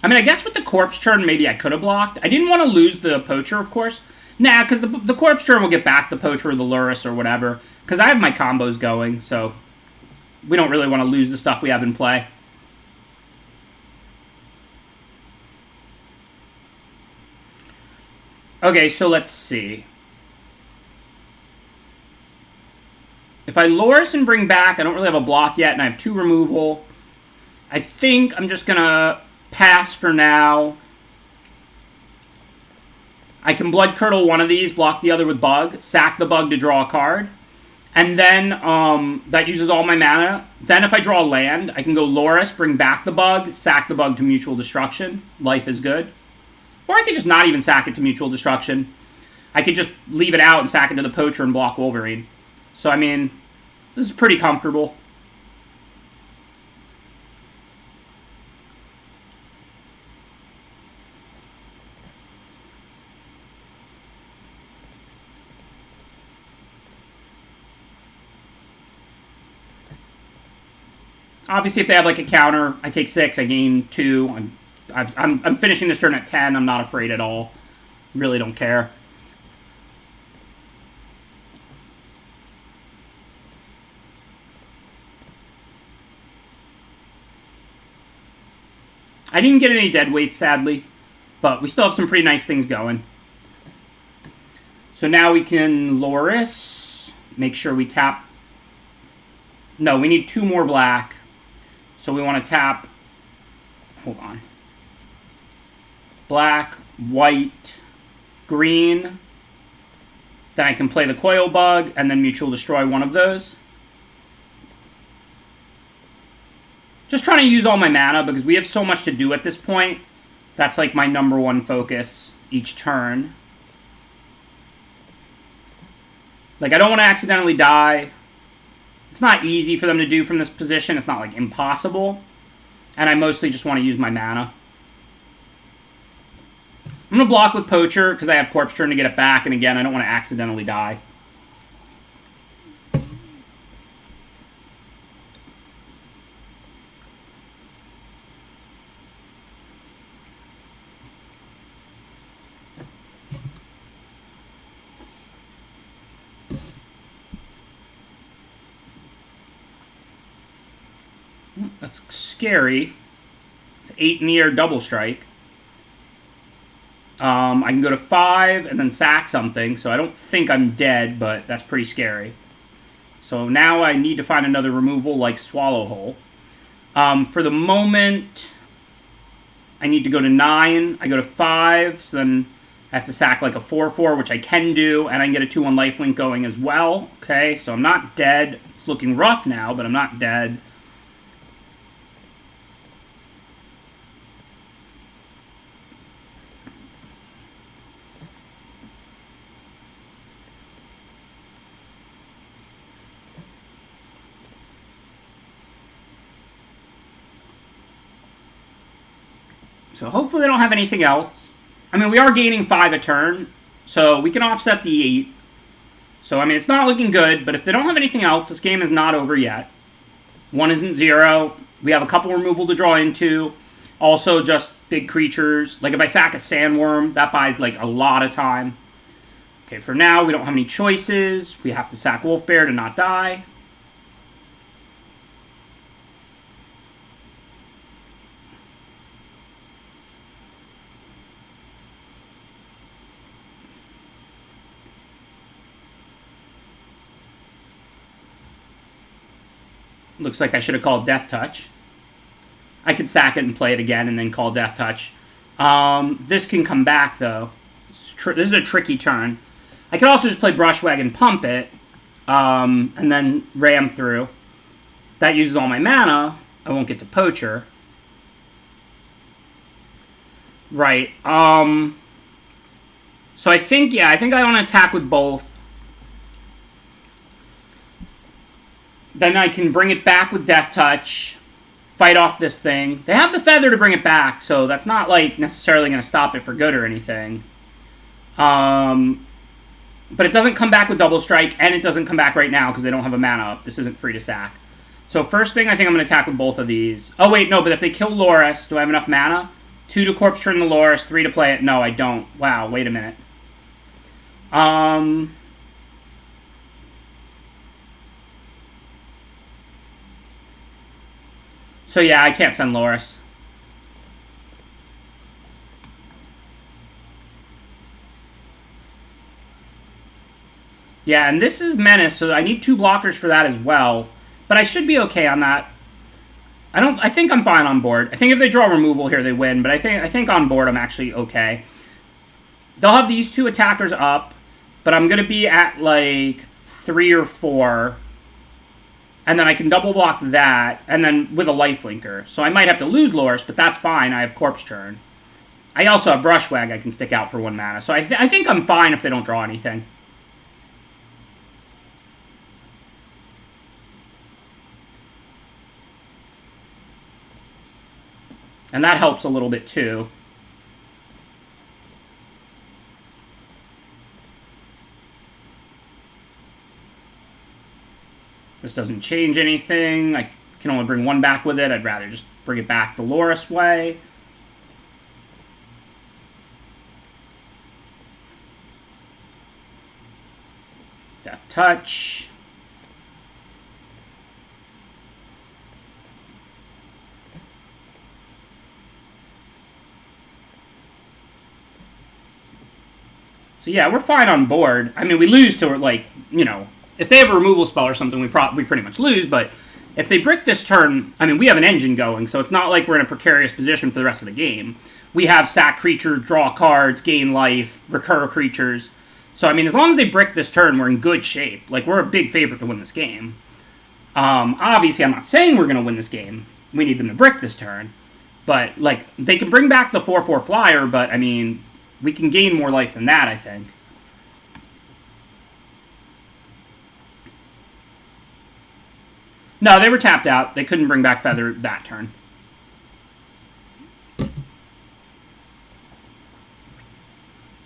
I mean, I guess with the Corpse Churn, maybe I could have blocked. I didn't want to lose the Poacher, of course. Nah, because the Corpse Churn will get back the Poacher or the Luris or whatever. Because I have my combos going, so we don't really want to lose the stuff we have in play. Okay, so let's see. If I Loris and bring back, I don't really have a block yet, and I have 2 removal. I think I'm just going to pass for now. I can Blood Curdle one of these, block the other with Bug, sack the Bug to draw a card. And then that uses all my mana. Then if I draw a land, I can go Loris, bring back the Bug, sack the Bug to Mutual Destruction. Life is good. Or I could just not even sack it to Mutual Destruction. I could just leave it out and sack it to the Poacher and block Wolverine. So, I mean, this is pretty comfortable. Obviously, if they have like a counter, I take 6, I gain 2. I'm finishing this turn at 10. I'm not afraid at all. Really don't care. I didn't get any dead weights, sadly, but we still have some pretty nice things going. So now we can Loris. Make sure we tap. No, we need 2 more black. So we want to tap. Hold on. Black, white, green. Then I can play the Coil Bug and then Mutual Destroy one of those. Just trying to use all my mana because we have so much to do at this point. That's like my #1 focus each turn. Like, I don't want to accidentally die. It's not easy for them to do from this position. It's not, like, impossible. And I mostly just want to use my mana. I'm going to block with Poacher because I have Corpse Churn to get it back. And again, I don't want to accidentally die. That's scary. It's 8 in the air double strike. I can go to 5 and then sack something, so I don't think I'm dead, but that's pretty scary. So now I need to find another removal like Swallowhole. For the moment, I need to go to 9. I go to 5, so then I have to sack like a 4/4, which I can do, and I can get a 2/1 lifelink going as well. Okay, so I'm not dead. It's looking rough now, but I'm not dead. So hopefully they don't have anything else. I mean, we are gaining 5 a turn, so we can offset the 8. So, I mean, it's not looking good, but if they don't have anything else, this game is not over yet. 1 isn't 0. We have a couple removal to draw into. Also, just big creatures. Like, if I sack a sandworm, that buys, like, a lot of time. Okay, for now, we don't have any choices. We have to sack Wolfbear to not die. Looks like I should have called Death Touch. I could sack it and play it again and then call Death Touch. This can come back, though. This is a tricky turn. I could also just play Brushwag and pump it, and then ram through. That uses all my mana. I won't get to Poacher. Right. So I think I want to attack with both. Then I can bring it back with Death Touch, fight off this thing. They have the Feather to bring it back, so that's not, like, necessarily going to stop it for good or anything. But it doesn't come back with Double Strike, and it doesn't come back right now because they don't have a mana up. This isn't free to sack. So first thing, I think I'm going to attack with both of these. Oh, wait, no, but if they kill Loris, do I have enough mana? 2 to Corpse Turn the Loris, 3 to play it. No, I don't. Wow, wait a minute. So yeah, I can't send Loris. Yeah, and this is Menace, so I need 2 blockers for that as well. But I should be okay on that. I think I'm fine on board. I think if they draw removal here, they win. But I think on board, I'm actually okay. They'll have these 2 attackers up, but I'm going to be at, like, 3 or 4. And then I can double block that, and then with a lifelinker. So I might have to lose Loris, but that's fine. I have Corpse Turn. I also have Brushwag I can stick out for 1 mana. So I think I'm fine if they don't draw anything. And that helps a little bit, too. This doesn't change anything. I can only bring 1 back with it. I'd rather just bring it back the Loris way. Death Touch. So yeah, we're fine on board. I mean, we lose to, like, you know, if they have a removal spell or something, we pretty much lose, but if they brick this turn, I mean, we have an engine going, so it's not like we're in a precarious position for the rest of the game. We have sack creatures, draw cards, gain life, recur creatures. So, I mean, as long as they brick this turn, we're in good shape. Like, we're a big favorite to win this game. Obviously, I'm not saying we're going to win this game. We need them to brick this turn. But, like, they can bring back the 4/4 flyer, but, I mean, we can gain more life than that, I think. No, they were tapped out. They couldn't bring back Feather that turn. I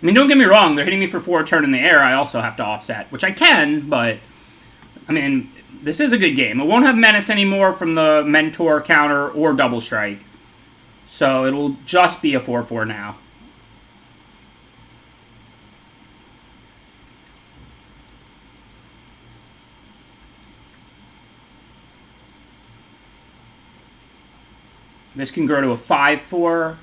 mean, don't get me wrong. They're hitting me for 4 turn in the air. I also have to offset, which I can, but, I mean, this is a good game. It won't have Menace anymore from the Mentor counter or Double Strike. So it'll just be a 4/4 now. This can grow to a 5/4.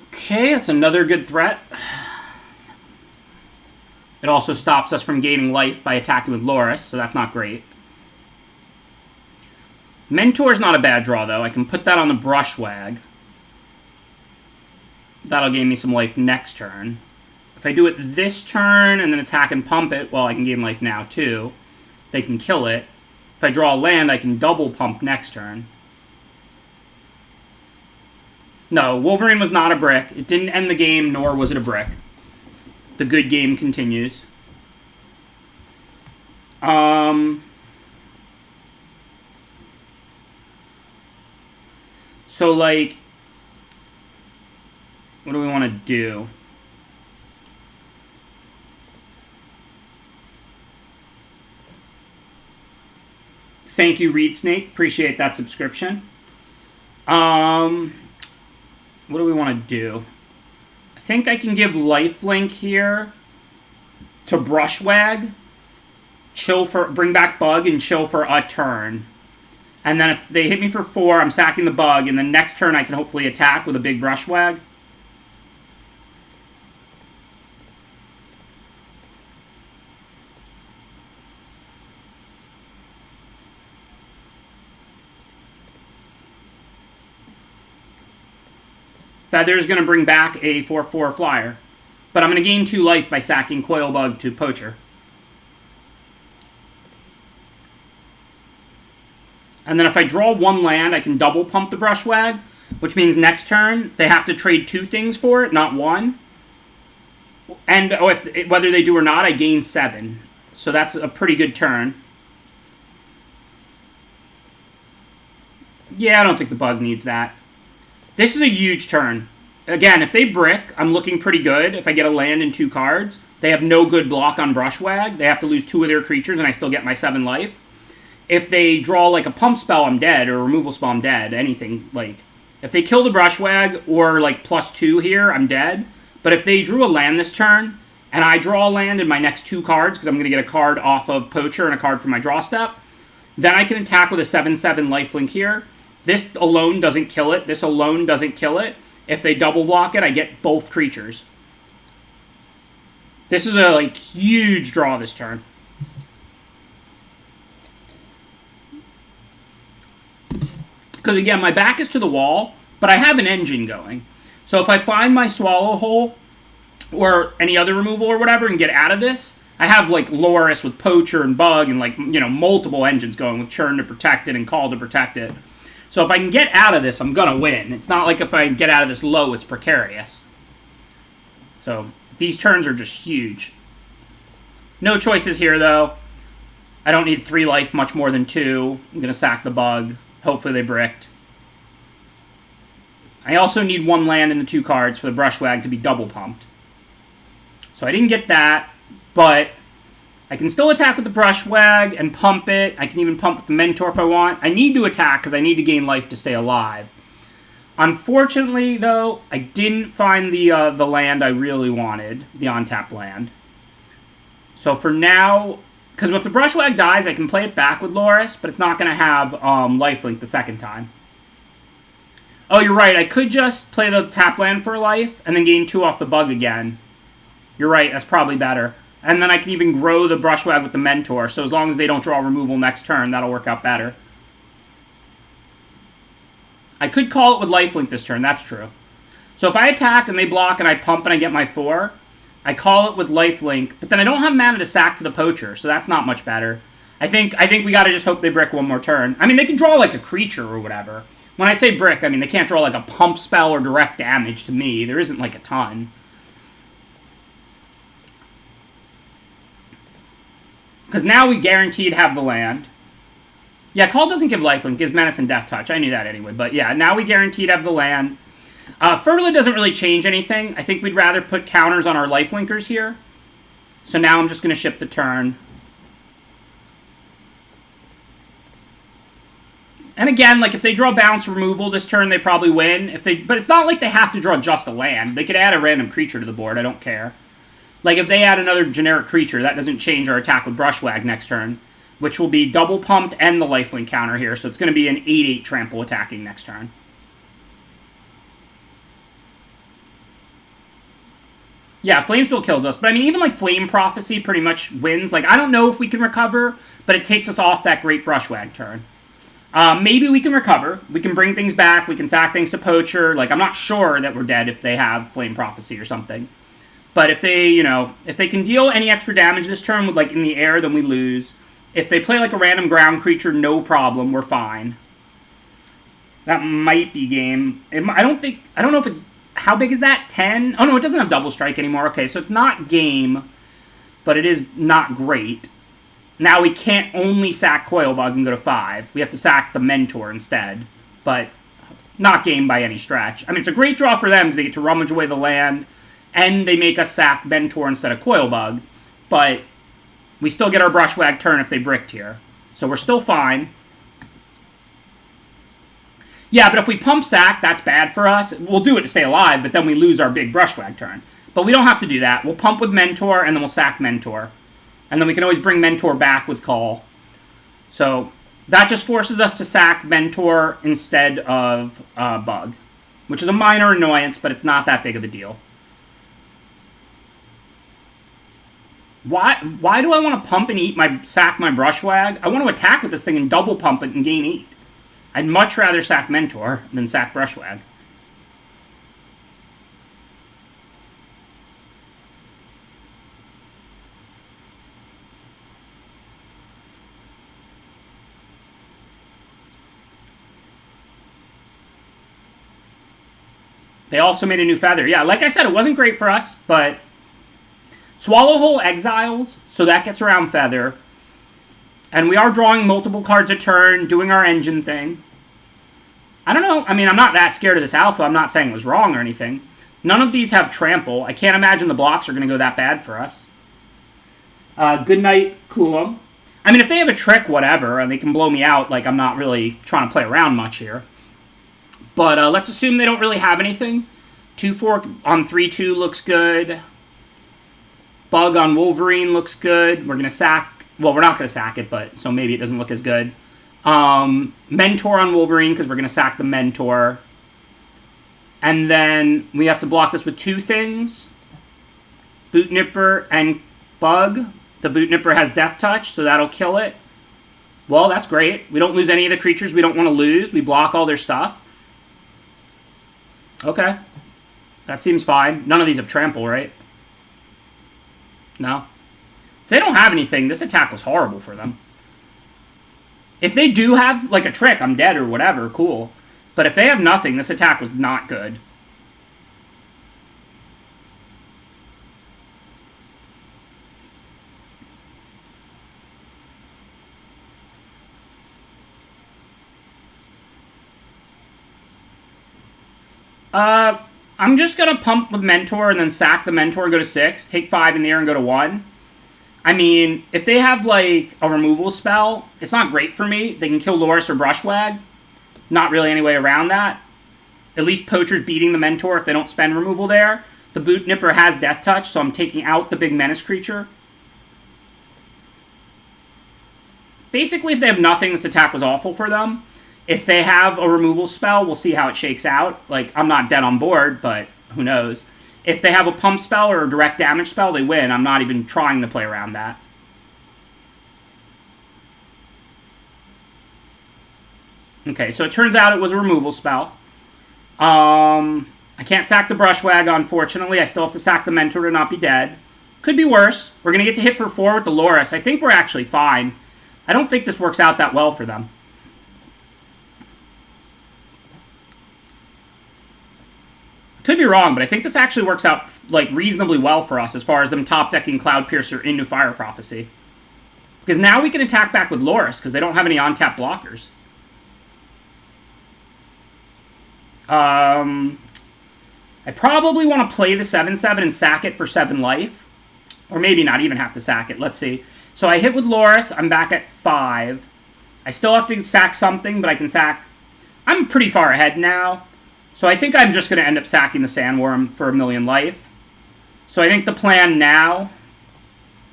Okay, that's another good threat. It also stops us from gaining life by attacking with Loris, so that's not great. Mentor's not a bad draw, though. I can put that on the Brushwag. That'll gain me some life next turn. If I do it this turn and then attack and pump it, well, I can gain life now, too. They can kill it. If I draw a land, I can double pump next turn. No, Wolverine was not a brick. It didn't end the game, nor was it a brick. The good game continues. So, like, what do we want to do? Thank you, Reed Snake. Appreciate that subscription. What do we want to do? I think I can give lifelink here to Brushwag. Bring back Bug and chill for a turn. And then if they hit me for 4, I'm sacking the Bug, and then next turn I can hopefully attack with a big Brushwag. Feather's going to bring back a 4/4 flyer. But I'm going to gain 2 life by sacking Coilbug to Poacher. And then if I draw 1 land, I can double pump the Brushwag, which means next turn they have to trade 2 things for it, not 1. And whether they do or not, I gain 7. So that's a pretty good turn. Yeah, I don't think the Bug needs that. This is a huge turn. Again, if they brick, I'm looking pretty good. If I get a land and 2 cards, they have no good block on Brushwag. They have to lose 2 of their creatures, and I still get my 7 life. If they draw, like, a pump spell, I'm dead, or a removal spell, I'm dead. Anything, like... If they kill the Brushwag, or, like, +2 here, I'm dead. But if they drew a land this turn, and I draw a land in my next 2 cards, because I'm going to get a card off of Poacher and a card from my draw step, then I can attack with a 7/7 lifelink here. This alone doesn't kill it. This alone doesn't kill it. If they double block it, I get both creatures. This is a, like, huge draw this turn. Because, again, my back is to the wall, but I have an engine going. So if I find my Swallow Hole or any other removal or whatever and get out of this, I have, like, Loris with Poacher and Bug and, like, you know, multiple engines going with Churn to protect it and Call to protect it. So if I can get out of this, I'm going to win. It's not like if I get out of this low, it's precarious. So these turns are just huge. No choices here, though. I don't need 3 life, much more than 2. I'm going to sack the Bug. Hopefully they bricked. I also need 1 land in the 2 cards for the Brushwag to be double pumped. So I didn't get that, but I can still attack with the Brushwag and pump it. I can even pump with the Mentor if I want. I need to attack because I need to gain life to stay alive. Unfortunately, though, I didn't find the land I really wanted, the on-tap land. So for now, because if the Brushwag dies, I can play it back with Loris, but it's not going to have lifelink the second time. Oh, you're right. I could just play the tap land for life and then gain 2 off the Bug again. You're right. That's probably better. And then I can even grow the Brushwag with the Mentor, so as long as they don't draw removal next turn, that'll work out better. I could call it with lifelink this turn, that's true. So if I attack and they block and I pump and I get my 4, I call it with lifelink, but then I don't have mana to sack to the Poacher, so that's not much better. I think we gotta just hope they brick 1 more turn. I mean, they can draw like a creature or whatever. When I say brick, I mean they can't draw like a pump spell or direct damage to me. There isn't like a ton. Because now we guaranteed have the land. Yeah, Call doesn't give lifelink, gives Menace and Death Touch. I knew that anyway. But yeah, now we guaranteed have the land. Fertile doesn't really change anything. I think we'd rather put counters on our lifelinkers here. So now I'm just going to ship the turn. And again, like if they draw bounce removal this turn, they probably win. But it's not like they have to draw just a land. They could add a random creature to the board. I don't care. Like, if they add another generic creature, that doesn't change our attack with Brushwag next turn, which will be double pumped and the lifelink counter here, so it's going to be an 8/8 trample attacking next turn. Yeah, Flame Spill kills us, but I mean, even like Flame Prophecy pretty much wins. Like, I don't know if we can recover, but it takes us off that great Brushwag turn. Maybe we can recover. We can bring things back. We can sack things to Poacher. Like, I'm not sure that we're dead if they have Flame Prophecy or something. But if they, you know, if they can deal any extra damage this turn with, like, in the air, then we lose. If they play, like, a random ground creature, no problem. We're fine. That might be game. I don't know if it's, how big is that? 10? Oh, no, it doesn't have double strike anymore. Okay, so it's not game, but it is not great. Now we can't only sack Coilbug and go to 5. We have to sack the Mentor instead. But not game by any stretch. I mean, it's a great draw for them because they get to rummage away the land, and they make us sack Mentor instead of Coilbug. But we still get our Brushwag turn if they bricked here. So we're still fine. Yeah, but if we pump sack, that's bad for us. We'll do it to stay alive, but then we lose our big Brushwag turn. But we don't have to do that. We'll pump with Mentor, and then we'll sack Mentor. And then we can always bring Mentor back with Call. So that just forces us to sack Mentor instead of Bug, which is a minor annoyance, but it's not that big of a deal. Why do I want to pump and sack my Brushwag? I want to attack with this thing and double pump it and gain 8. I'd much rather sack Mentor than sack Brushwag. They also made a new feather. Yeah, like I said, it wasn't great for us, but Swallowhole exiles, so that gets around feather. And we are drawing multiple cards a turn, doing our engine thing. I don't know. I mean, I'm not that scared of this alpha. I'm not saying it was wrong or anything. None of these have trample. I can't imagine the blocks are going to go that bad for us. Good night, Coolum. I mean, if they have a trick, whatever, and they can blow me out, like I'm not really trying to play around much here. But let's assume they don't really have anything. 2-4 on 3-2 looks good. Bug on Wolverine looks good. We're going to sack... Well, we're not going to sack it, but so maybe it doesn't look as good. Mentor on Wolverine, because we're going to sack the Mentor. And then we have to block this with 2 things. Boot Nipper and Bug. The Boot Nipper has Death Touch, so that'll kill it. Well, that's great. We don't lose any of the creatures we don't want to lose. We block all their stuff. Okay. That seems fine. None of these have trample, right? No. If they don't have anything, this attack was horrible for them. If they do have, like, a trick, I'm dead or whatever, cool. But if they have nothing, this attack was not good. I'm just going to pump with Mentor and then sack the Mentor and go to 6. Take 5 in the air and go to 1. I mean, if they have, like, a removal spell, it's not great for me. They can kill Loris or Brushwag. Not really any way around that. At least Poacher's beating the Mentor if they don't spend removal there. The Boot Nipper has Death Touch, so I'm taking out the big Menace creature. Basically, if they have nothing, this attack was awful for them. If they have a removal spell, we'll see how it shakes out. Like, I'm not dead on board, but who knows. If they have a pump spell or a direct damage spell, they win. I'm not even trying to play around that. Okay, so it turns out it was a removal spell. I can't sack the Brushwag, unfortunately. I still have to sack the Mentor to not be dead. Could be worse. We're going to get to hit for 4 with the Loris. I think we're actually fine. I don't think this works out that well for them. Could be wrong, but I think this actually works out like reasonably well for us as far as them top-decking Cloud Piercer into Fire Prophecy. Because now we can attack back with Loris, because they don't have any on-tap blockers. I probably want to play the 7/7 and sack it for 7 life. Or maybe not even have to sack it. Let's see. So I hit with Loris. I'm back at 5. I still have to sack something, but I can sack... I'm pretty far ahead now. So I think I'm just going to end up sacking the Sandworm for 1 million life. So I think the plan now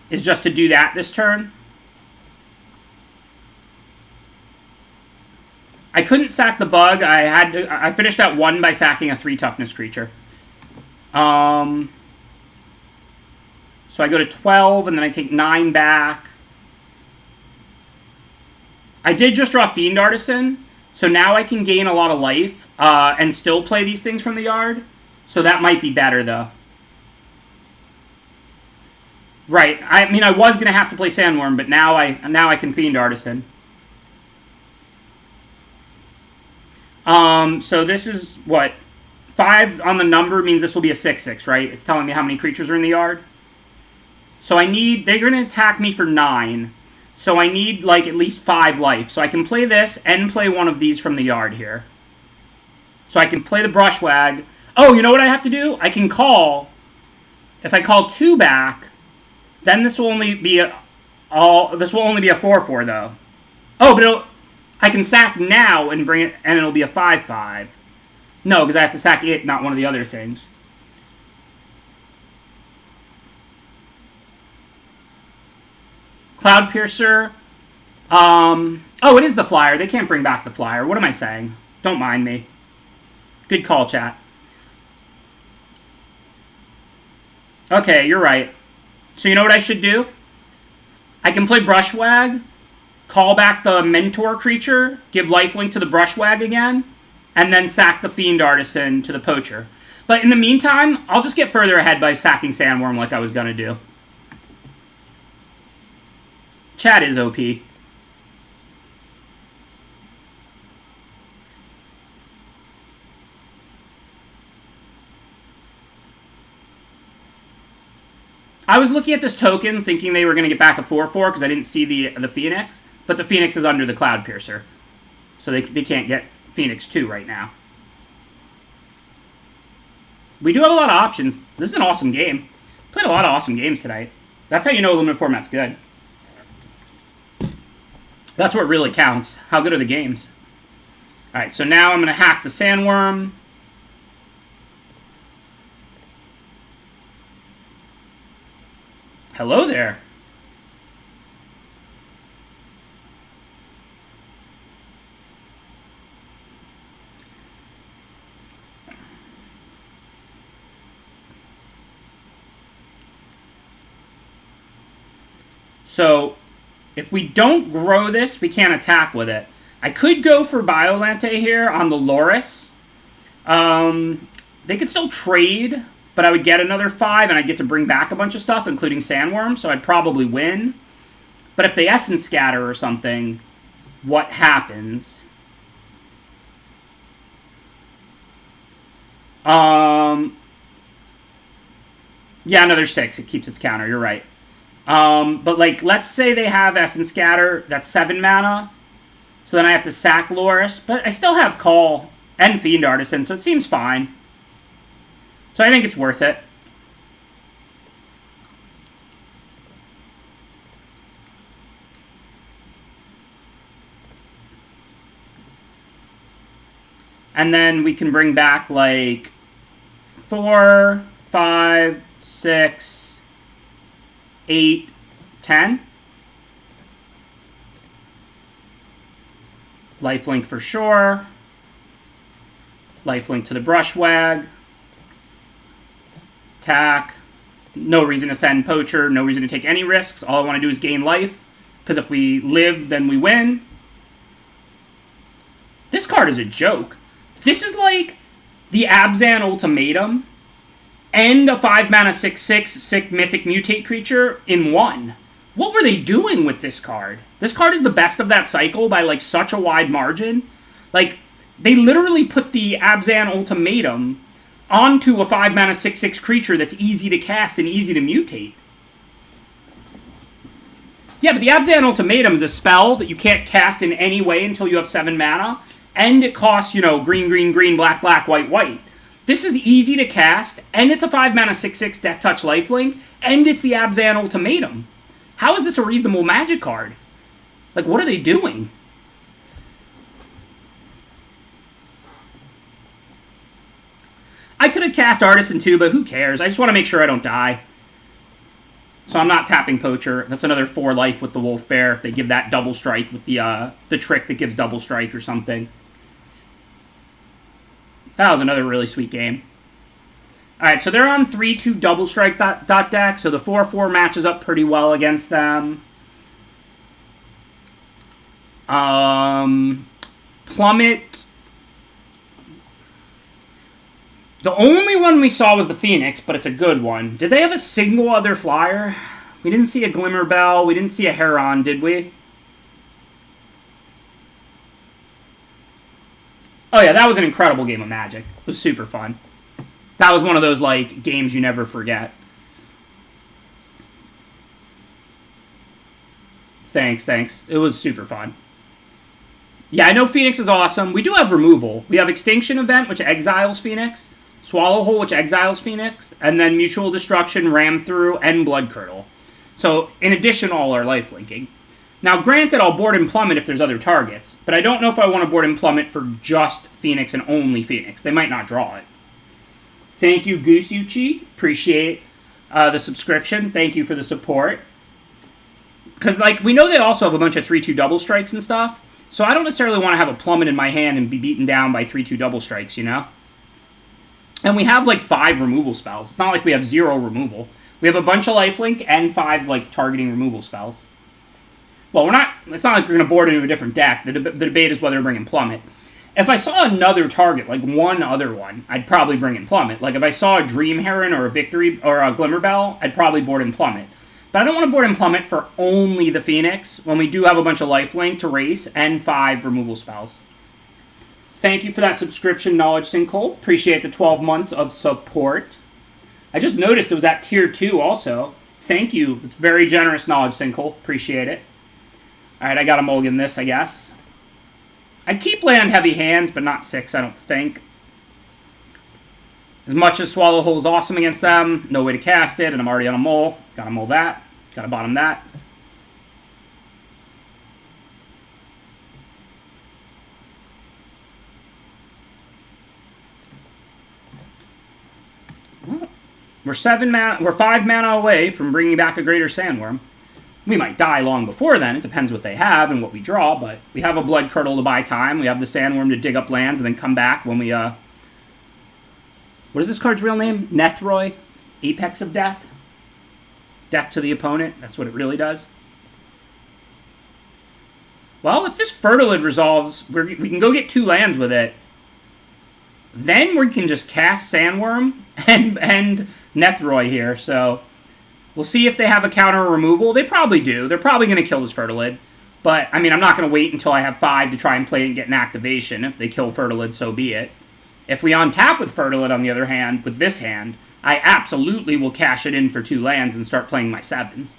is just to do that this turn. I couldn't sack the Bug. I finished at 1 by sacking a 3 toughness creature. So I go to 12, and then I take 9 back. I did just draw Fiend Artisan, so now I can gain a lot of life. And still play these things from the yard. So that might be better, though. Right. I mean, I was going to have to play Sandworm, but now I can Fiend Artisan. So this is, what? 5 on the number means this will be a 6/6, right? It's telling me how many creatures are in the yard. So they're going to attack me for 9. So I need, like, at least 5 life. So I can play this and play one of these from the yard here. So I can play the Brushwag. Oh, you know what I have to do? I can call. If I call 2 back, then this will only be a 4/4 though. Oh, but I can sack now and bring it, and it'll be a 5/5. No, because I have to sack it, not one of the other things. Cloud Piercer. Oh, it is the flyer. They can't bring back the flyer. What am I saying? Don't mind me. Good call, chat. Okay, you're right. So you know what I should do? I can play Brushwag, call back the Mentor creature, give lifelink to the Brushwag again, and then sack the Fiend Artisan to the Poacher. But in the meantime, I'll just get further ahead by sacking Sandworm like I was going to do. Chat is OP. I was looking at this token thinking they were going to get back a 4/4 because I didn't see the Phoenix. But the Phoenix is under the Cloud Piercer. So they can't get Phoenix 2 right now. We do have a lot of options. This is an awesome game. Played a lot of awesome games tonight. That's how you know limited format's good. That's what really counts. How good are the games? Alright, so now I'm going to hack the Sandworm. Hello there. So, if we don't grow this, we can't attack with it. I could go for Biolante here on the Loris. They could still trade, but I would get another 5, and I'd get to bring back a bunch of stuff, including Sandworm, so I'd probably win. But if they Essence Scatter or something, what happens? Yeah, another 6. It keeps its counter, you're right. But, like, let's say they have Essence Scatter, that's 7 mana. So then I have to sack Loris, but I still have Call and Fiend Artisan, so it seems fine. So I think it's worth it. And then we can bring back, like, 4, 5, 6, 8, 10. Lifelink for sure. Lifelink to the Brushwag. Attack. No reason to send Poacher. No reason to take any risks. All I want to do is gain life. Because if we live, then we win. This card is a joke. This is like the Abzan Ultimatum and a 5-mana 6/6 sick mythic mutate creature in one. What were they doing with this card? This card is the best of that cycle by, like, such a wide margin. Like, they literally put the Abzan Ultimatum onto a 5-mana 6/6 creature that's easy to cast and easy to mutate. Yeah, but the Abzan Ultimatum is a spell that you can't cast in any way until you have 7 mana, and it costs, you know, green, green, green, black, black, white, white. This is easy to cast, and it's a 5-mana 6/6 Death Touch lifelink, and it's the Abzan Ultimatum. How is this a reasonable Magic card? Like, what are they doing? I could have cast Artisan too, but who cares? I just want to make sure I don't die. So I'm not tapping Poacher. That's another 4 life with the Wolf Bear if they give that double strike with the trick that gives double strike or something. That was another really sweet game. Alright, so they're on 3/2 double strike dot deck, so the 4/4 matches up pretty well against them. Plummet. The only one we saw was the Phoenix, but it's a good one. Did they have a single other flyer? We didn't see a Glimmer Bell. We didn't see a Heron, did we? Oh yeah, that was an incredible game of Magic. It was super fun. That was one of those, like, games you never forget. Thanks. It was super fun. Yeah, I know Phoenix is awesome. We do have removal. We have Extinction Event, which exiles Phoenix, Swallowhole, which exiles Phoenix, and then Mutual Destruction, Ram Through, and Blood Curdle. So, in addition, all our lifelinking. Now, granted, I'll board and plummet if there's other targets, but I don't know if I want to board and plummet for just Phoenix and only Phoenix. They might not draw it. Thank you, Gooseuchi. Appreciate the subscription. Thank you for the support. Because, like, we know they also have a bunch of 3-2 double strikes and stuff. So I don't necessarily want to have a plummet in my hand and be beaten down by 3-2 double strikes, you know? And we have, like, 5 removal spells. It's not like we have 0 removal. We have a bunch of lifelink and 5, like, targeting removal spells. Well, it's not like we're going to board into a different deck. The debate is whether to bring in plummet. If I saw another target, like one other one, I'd probably bring in plummet. Like, if I saw a Dream Heron or a Victory or a Glimmerbell, I'd probably board in plummet. But I don't want to board and plummet for only the Phoenix when we do have a bunch of lifelink to race and 5 removal spells. Thank you for that subscription, Knowledge Sinkhole. Appreciate the 12 months of support. I just noticed it was at tier 2 also. Thank you. It's very generous, Knowledge Sinkhole. Appreciate it. Alright, I got to mulligan this, I guess. I'd keep land heavy hands, but not 6, I don't think. As much as Swallowhole is awesome against them, no way to cast it, and I'm already on a mole. Gotta mull that. Gotta bottom that. We're 5 mana away from bringing back a Greater Sandworm. We might die long before then. It depends what they have and what we draw, but we have a Blood Curdle to buy time. We have the Sandworm to dig up lands and then come back when we, What is this card's real name? Nethroi? Apex of Death? Death to the opponent. That's what it really does. Well, if this Fertilid resolves, we can go get 2 lands with it. Then we can just cast Sandworm and Nethroi here, so we'll see if they have a counter removal. They probably do. They're probably going to kill this Fertilid. But, I mean, I'm not going to wait until I have 5 to try and play it and get an activation. If they kill Fertilid, so be it. If we untap with Fertilid, on the other hand, with this hand, I absolutely will cash it in for 2 lands and start playing my 7s.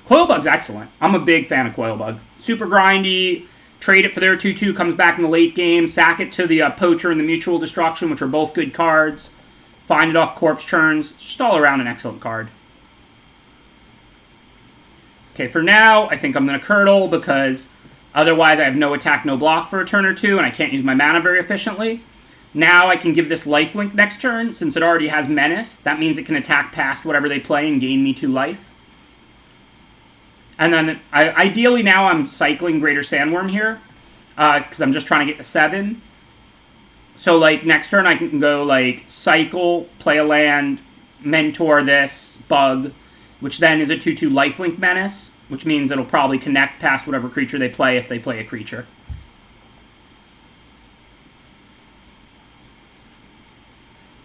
Coilbug's excellent. I'm a big fan of Coilbug. Super grindy. Trade it for their 2-2, comes back in the late game. Sack it to the Poacher and the Mutual Destruction, which are both good cards. Find it off corpse turns. Just all around an excellent card. Okay, for now, I think I'm going to Curdle because otherwise I have no attack, no block for a turn or 2, and I can't use my mana very efficiently. Now I can give this lifelink next turn, since it already has Menace. That means it can attack past whatever they play and gain me 2 life. And then, ideally now I'm cycling Greater Sandworm here, because I'm just trying to get to 7. So, like, next turn I can go, like, cycle, play a land, mentor this, bug, which then is a 2-2 lifelink Menace, which means it'll probably connect past whatever creature they play if they play a creature.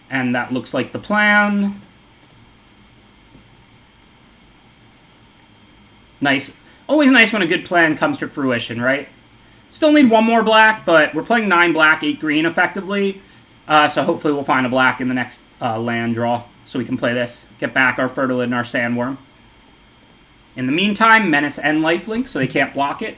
And that looks like the plan. Nice. Always nice when a good plan comes to fruition, right? Still need 1 more black, but we're playing 9 black, 8 green effectively. So hopefully we'll find a black in the next land draw. So we can play this. Get back our Fertilid and our Sandworm. In the meantime, Menace and lifelink, so they can't block it.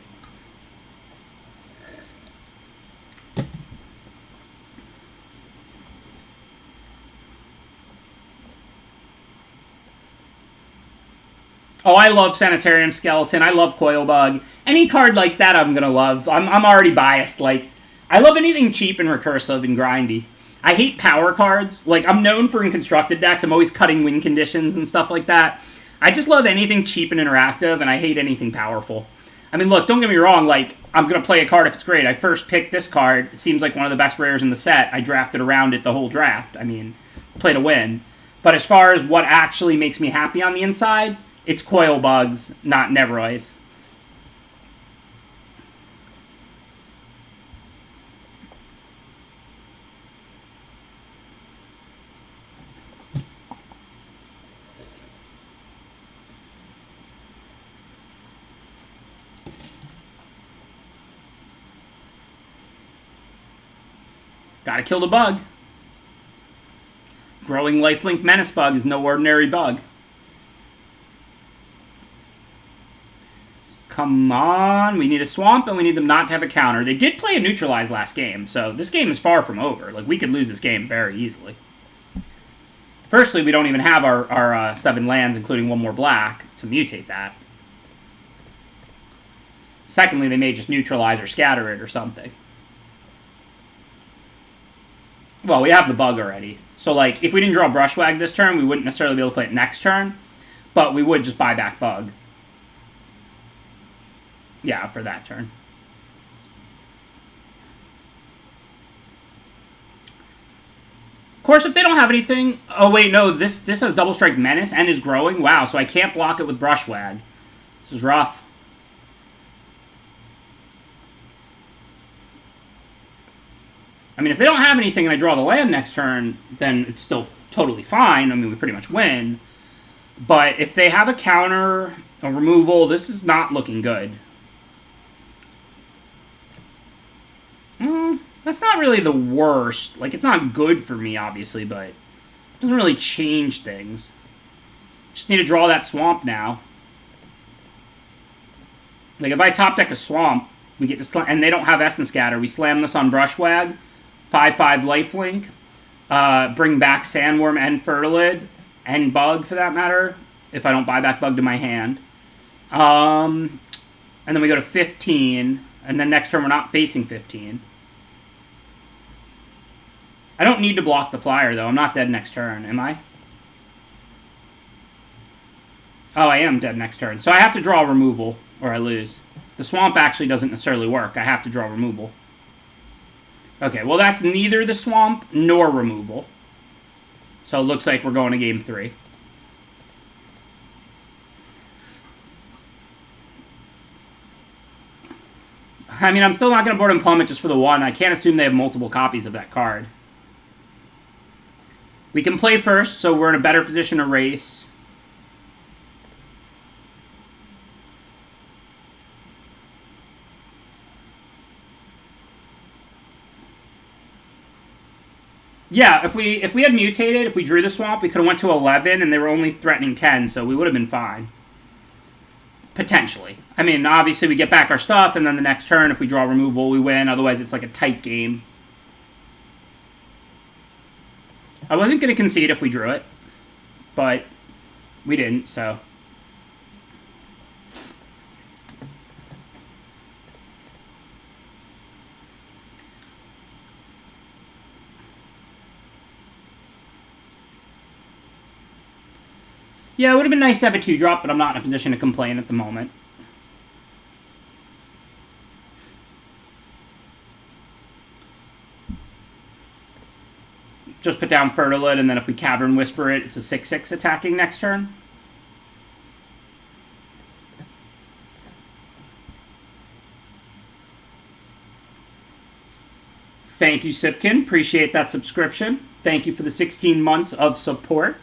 Oh, I love Sanitarium Skeleton. I love Coilbug. Any card like that I'm going to love. I'm already biased. Like, I love anything cheap and recursive and grindy. I hate power cards. Like, I'm known for in constructed decks. I'm always cutting win conditions and stuff like that. I just love anything cheap and interactive, and I hate anything powerful. I mean, look, don't get me wrong. Like, I'm going to play a card if it's great. I first picked this card. It seems like one of the best rares in the set. I drafted around it the whole draft. I mean, play to win. But as far as what actually makes me happy on the inside, it's Coilbugs, not Nevrois. Gotta kill the bug. Growing lifelink Menace bug is no ordinary bug. Come on. We need a swamp, and we need them not to have a counter. They did play a neutralize last game, so this game is far from over. Like, we could lose this game very easily. Firstly, we don't even have our 7 lands, including 1 more black, to mutate that. Secondly, they may just neutralize or scatter it or something. Well, we have the bug already. So, like, if we didn't draw Brushwag this turn, we wouldn't necessarily be able to play it next turn. But we would just buy back bug. Yeah, for that turn. Of course, if they don't have anything... Oh, wait, no. This has Double Strike Menace and is growing. Wow, so I can't block it with Brushwag. This is rough. I mean, if they don't have anything and I draw the land next turn, then it's still totally fine. I mean, we pretty much win. But if they have a counter, a removal, this is not looking good. That's not really the worst. Like, it's not good for me, obviously, but it doesn't really change things. Just need to draw that swamp now. Like, if I top deck a swamp, we get to slam, and they don't have Essence Scatter. We slam this on Brushwag, 5/5 lifelink, bring back Sandworm and Fertilid, and Bug, for that matter, if I don't buy back Bug to my hand. And then we go to 15, and then next turn we're not facing 15. I don't need to block the flyer, though. I'm not dead next turn, am I? Oh, I am dead next turn. So I have to draw removal, or I lose. The swamp actually doesn't necessarily work. I have to draw removal. Okay, well, that's neither the swamp nor removal. So it looks like we're going to game 3. I mean, I'm still not going to board and plummet just for the 1. I can't assume they have multiple copies of that card. We can play first, so we're in a better position to race. Yeah, if we had mutated, if we drew the swamp, we could have went to 11, and they were only threatening 10, so we would have been fine. Potentially. I mean, obviously we get back our stuff, and then the next turn, if we draw removal, we win. Otherwise, it's like a tight game. I wasn't going to concede if we drew it, but we didn't, so... Yeah, it would have been nice to have a 2-drop, but I'm not in a position to complain at the moment. Just put down Fertilid, and then if we Cavern Whisper it, it's a 6/6 attacking next turn. Thank you, Sipkin. Appreciate that subscription. Thank you for the 16 months of support.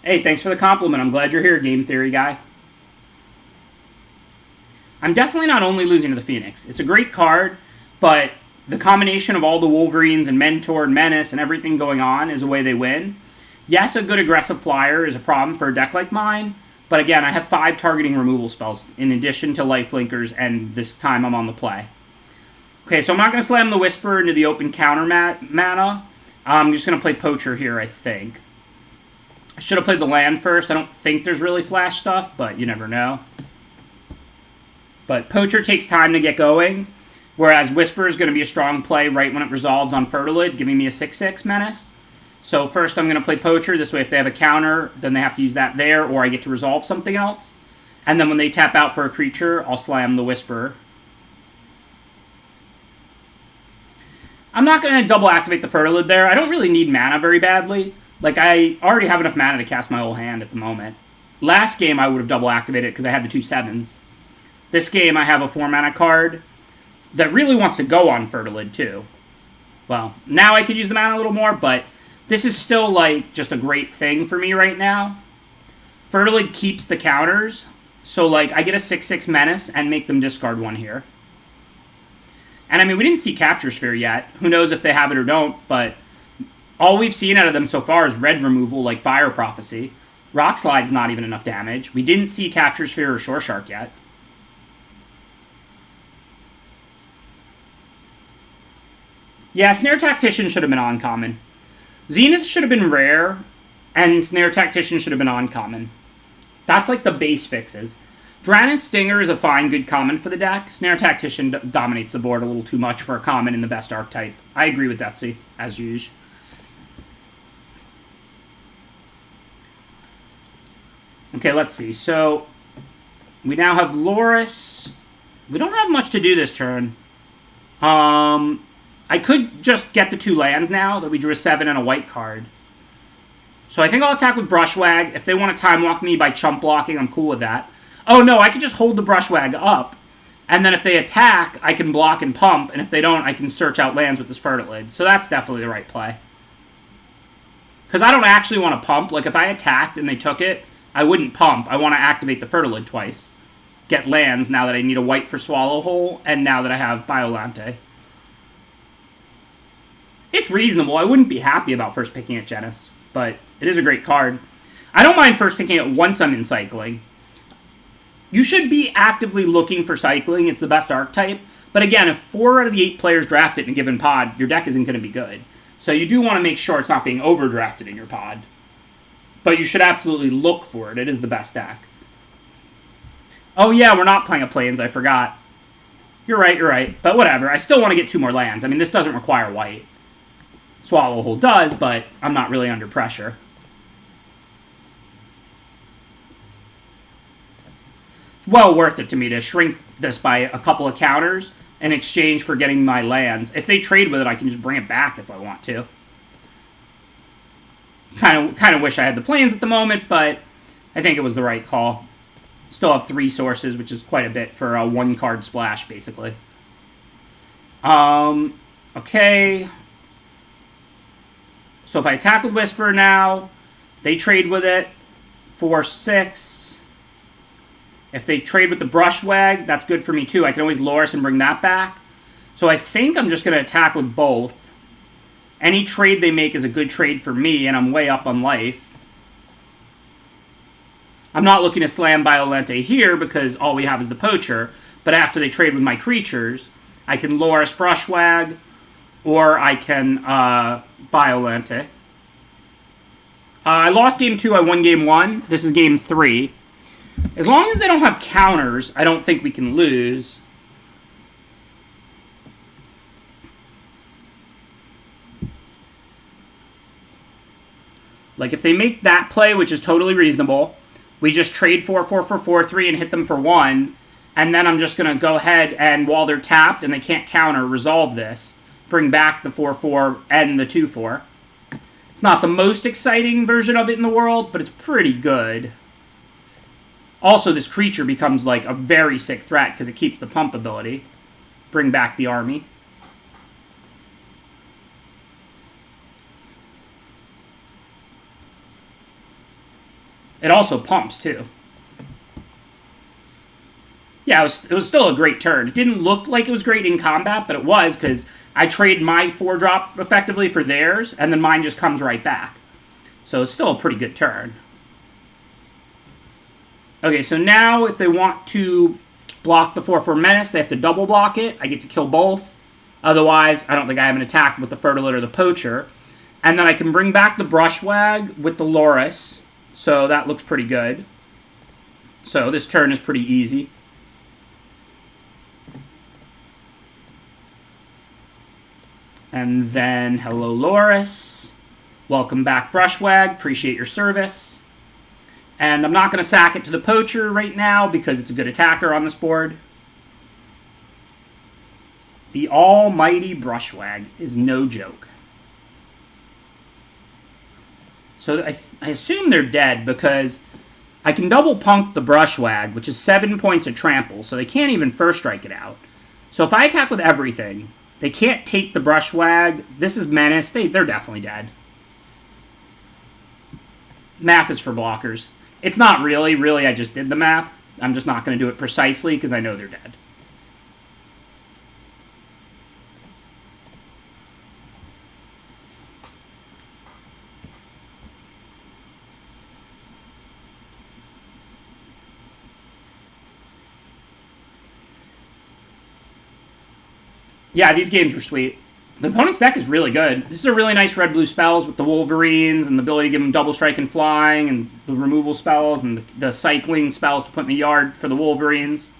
Hey, thanks for the compliment. I'm glad you're here, Game Theory guy. I'm definitely not only losing to the Phoenix. It's a great card, but the combination of all the Wolverines and Mentor and Menace and everything going on is the way they win. Yes, a good aggressive flyer is a problem for a deck like mine, but again, I have 5 targeting removal spells in addition to Lifelinkers, and this time I'm on the play. Okay, so I'm not going to slam the Whisper into the open counter mana. I'm just going to play Poacher here, I think. I should have played the land first. I don't think there's really flash stuff, but you never know. But Poacher takes time to get going, whereas Whisper is going to be a strong play right when it resolves on Fertilid, giving me a 6/6 menace. So first I'm going to play Poacher. This way if they have a counter, then they have to use that there, or I get to resolve something else. And then when they tap out for a creature, I'll slam the Whisperer. I'm not going to double activate the Fertilid there. I don't really need mana very badly. Like, I already have enough mana to cast my whole hand at the moment. Last game I would have double activated because I had the 2 7s. This game, I have a 4-mana card that really wants to go on Fertilid, too. Well, now I could use the mana a little more, but this is still, like, just a great thing for me right now. Fertilid keeps the counters, so, like, I get a 6/6 menace and make them discard 1 here. And, I mean, we didn't see Capture Sphere yet. Who knows if they have it or don't, but all we've seen out of them so far is red removal, like Fire Prophecy. Rock Slide's not even enough damage. We didn't see Capture Sphere or Shore Shark yet. Yeah, Snare Tactician should have been uncommon. Zenith should have been rare, and Snare Tactician should have been uncommon. That's like the base fixes. Draenith Stinger is a fine, good common for the deck. Snare Tactician dominates the board a little too much for a common in the best archetype. I agree with that, see, as usual. Okay, let's see. So, we now have Loris. We don't have much to do this turn. I could just get the 2 lands now that we drew a 7 and a white card. So I think I'll attack with Brushwag. If they want to time walk me by chump blocking, I'm cool with that. Oh no, I could just hold the Brushwag up. And then if they attack, I can block and pump. And if they don't, I can search out lands with this Fertilid. So that's definitely the right play. Because I don't actually want to pump. Like if I attacked and they took it, I wouldn't pump. I want to activate the Fertilid twice. Get lands now that I need a white for Swallowhole. And now that I have Biolante. It's reasonable. I wouldn't be happy about first picking at Genis, but it is a great card. I don't mind first picking it once I'm in cycling. You should be actively looking for cycling. It's the best archetype. But again, if 4 out of the 8 players draft it in a given pod, your deck isn't going to be good. So you do want to make sure it's not being overdrafted in your pod. But you should absolutely look for it. It is the best deck. Oh yeah, we're not playing a Plains. I forgot. You're right. But whatever. I still want to get 2 more lands. I mean, this doesn't require white. Swallowhole does, but I'm not really under pressure. It's well worth it to me to shrink this by a couple of counters in exchange for getting my lands. If they trade with it, I can just bring it back if I want to. Kind of wish I had the Plains at the moment, but I think it was the right call. Still have 3 sources, which is quite a bit for a 1-card splash, basically. Okay. So if I attack with Whisper now, they trade with it for 6. If they trade with the Brushwag, that's good for me too. I can always Loris and bring that back. So I think I'm just going to attack with both. Any trade they make is a good trade for me, and I'm way up on life. I'm not looking to slam Biolante here because all we have is the Poacher. But after they trade with my creatures, I can Loris Brushwag, or I can Biolante. I lost game 2, I won game 1. This is game 3. As long as they don't have counters, I don't think we can lose. Like if they make that play, which is totally reasonable, we just trade 4/4 for 4/3 and hit them for 1. And then I'm just going to go ahead and, while they're tapped and they can't counter, resolve this. Bring back the 4/4 and the 2/4. It's not the most exciting version of it in the world, but it's pretty good. Also, this creature becomes like a very sick threat because it keeps the pump ability. Bring back the army. It also pumps too. Yeah, it was still a great turn. It didn't look like it was great in combat, but it was because I trade my 4-drop effectively for theirs, and then mine just comes right back. So it's still a pretty good turn. Okay, so now if they want to block the 4/4 Menace, they have to double block it. I get to kill both. Otherwise, I don't think I have an attack with the Fertilid or the Poacher. And then I can bring back the Brushwag with the Loris. So that looks pretty good. So this turn is pretty easy. And then, hello Loris. Welcome back Brushwag. Appreciate your service. And I'm not going to sack it to the Poacher right now because it's a good attacker on this board. The almighty Brushwag is no joke. So I assume they're dead because I can double punk the Brushwag, which is 7 points of trample, so they can't even first strike it out. So if I attack with everything, they can't take the Brushwag. This is Menace. They're definitely dead. Math is for blockers. It's not really. Really, I just did the math. I'm just not going to do it precisely because I know they're dead. Yeah, these games were sweet. The opponent's deck is really good. This is a really nice red-blue spells with the Wolverines and the ability to give them double strike and flying and the removal spells and the cycling spells to put in the yard for the Wolverines.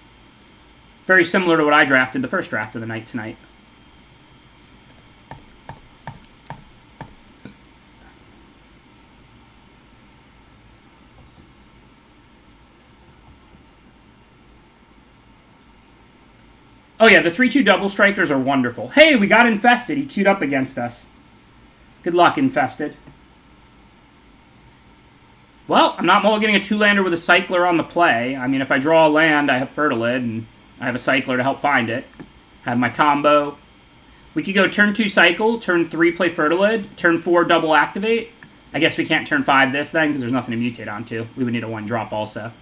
Very similar to what I drafted the first draft of the night tonight. Oh yeah, the 3/2 double strikers are wonderful. Hey, we got Infested. He queued up against us. Good luck, Infested. Well, I'm not mulliganing a 2-lander with a Cycler on the play. I mean, if I draw a land, I have Fertilid, and I have a Cycler to help find it. I have my combo. We could go turn 2 Cycle, turn 3 play Fertilid, turn 4 double activate. I guess we can't turn 5 this then, because there's nothing to mutate onto. We would need a 1-drop also.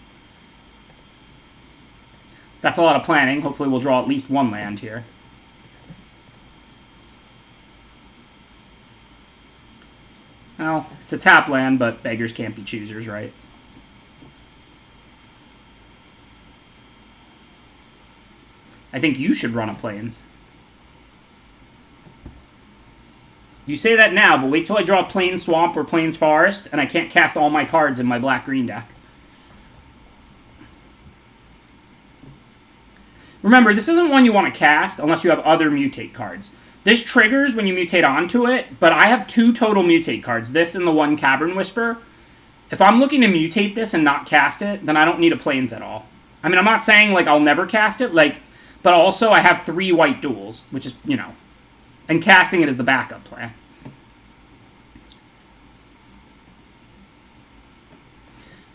That's a lot of planning. Hopefully we'll draw at least 1 land here. Well, it's a tap land, but beggars can't be choosers, right? I think you should run a Plains. You say that now, but wait till I draw a Plains Swamp or Plains Forest, and I can't cast all my cards in my black-green deck. Remember, this isn't one you want to cast unless you have other mutate cards. This triggers when you mutate onto it, but I have 2 total mutate cards, this and the 1 Cavern Whisper. If I'm looking to mutate this and not cast it, then I don't need a Plains at all. I mean, I'm not saying, like, I'll never cast it, like, but also I have 3 white duels, which is, you know, and casting it is the backup plan.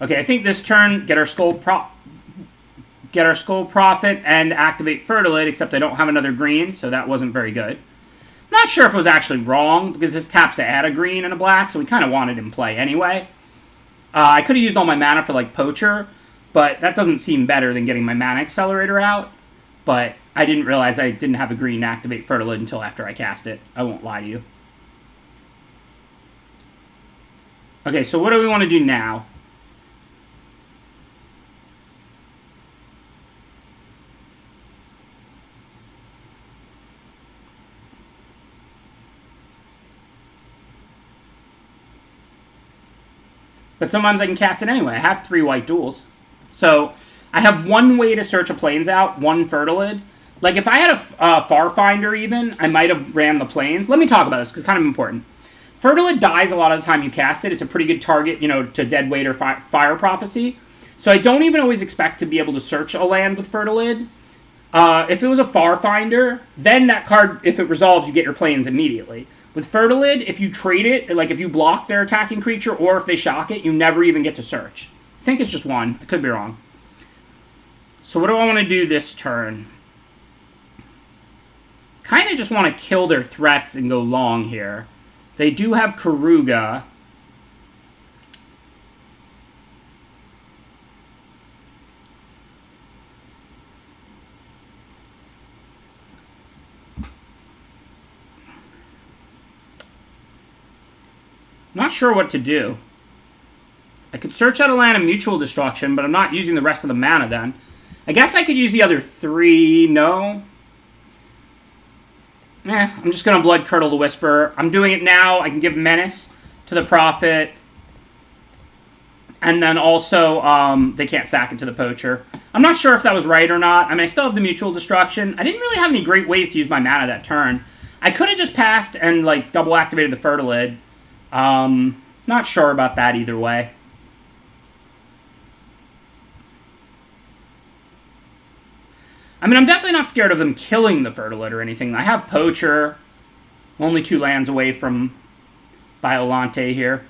Okay, I think this turn, get our Skull Prophet and activate Fertilid, except I don't have another green, so that wasn't very good. I'm not sure if it was actually wrong, because this taps to add a green and a black, so we kind of wanted in play anyway. I could have used all my mana for, like, Poacher, but that doesn't seem better than getting my Mana Accelerator out. But I didn't realize I didn't have a green to activate Fertilid until after I cast it. I won't lie to you. Okay, so what do we want to do now? But sometimes I can cast it anyway. I have 3 white duels. So I have 1 way to search a Plains out, 1 Fertilid. Like, if I had a Farfinder even, I might have ran the Plains. Let me talk about this, because it's kind of important. Fertilid dies a lot of the time you cast it. It's a pretty good target, you know, to Deadweight or Fire Prophecy. So I don't even always expect to be able to search a land with Fertilid. If it was a Farfinder, then that card, if it resolves, you get your Plains immediately. With Fertilid, if you trade it, like if you block their attacking creature or if they shock it, you never even get to search. I think it's just 1. I could be wrong. So what do I want to do this turn? Kind of just want to kill their threats and go long here. They do have Karuga. Not sure what to do. I could search out a land of Mutual Destruction, but I'm not using the rest of the mana then. I guess I could use the other 3. No. I'm just going to Blood Curdle the Whisper. I'm doing it now. I can give Menace to the Prophet. And then also, they can't sack it to the Poacher. I'm not sure if that was right or not. I mean, I still have the Mutual Destruction. I didn't really have any great ways to use my mana that turn. I could have just passed and, like, double activated the Fertilid. Not sure about that either way. I mean, I'm definitely not scared of them killing the Fertilid or anything. I have Poacher. Only 2 lands away from Biolante here.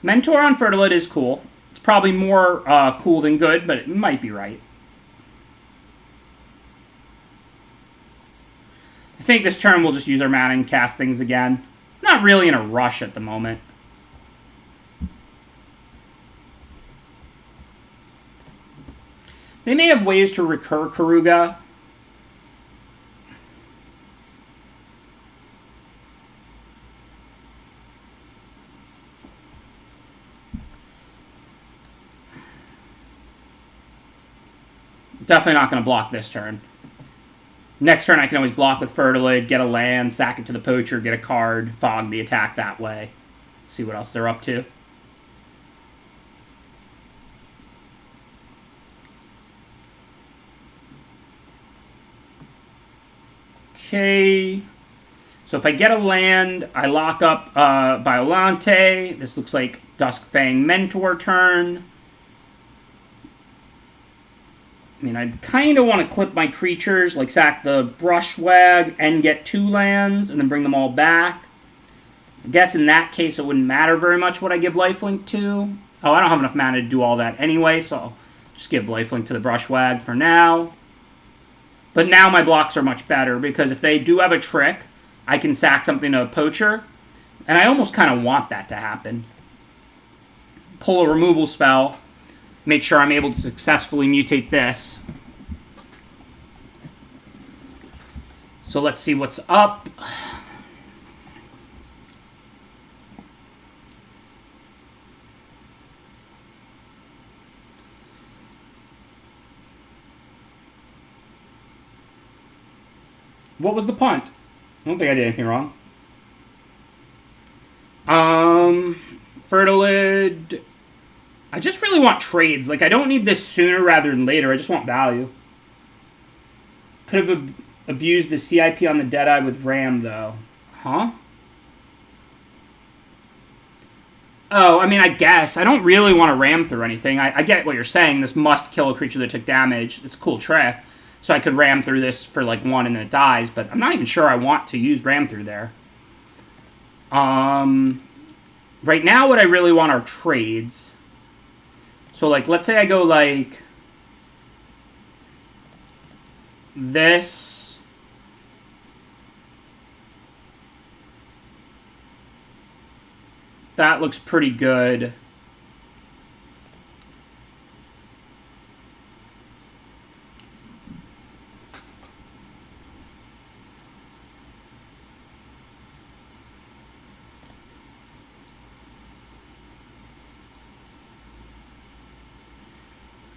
Mentor on Fertilid is cool. It's probably more cool than good, but it might be right. I think this turn we'll just use our mana and cast things again. Not really in a rush at the moment. They may have ways to recur Karuga. Definitely not going to block this turn. Next turn I can always block with Fertilid, get a land, sack it to the poacher, get a card, fog the attack that way. See what else they're up to. Okay. So if I get a land, I lock up Biolante. This looks like Duskfang Mentor turn. I mean, I kind of want to clip my creatures, like sack the Brushwag and get 2 lands, and then bring them all back. I guess in that case it wouldn't matter very much what I give lifelink to. Oh, I don't have enough mana to do all that anyway, so I'll just give lifelink to the Brushwag for now. But now my blocks are much better, because if they do have a trick, I can sack something to a poacher, and I almost kind of want that to happen. Pull a removal spell, make sure I'm able to successfully mutate this. So let's see what's up. What was the punt? I don't think I did anything wrong. Fertilid. I just really want trades. Like, I don't need this sooner rather than later. I just want value. Could have abused the CIP on the Deadeye with Ram, though. Huh? Oh, I mean, I guess. I don't really want to ram through anything. I get what you're saying. This must kill a creature that took damage. It's a cool trick. So I could ram through this for like 1 and then it dies, but I'm not even sure I want to use ram through there. Right now what I really want are trades. So like, let's say I go like this. That looks pretty good.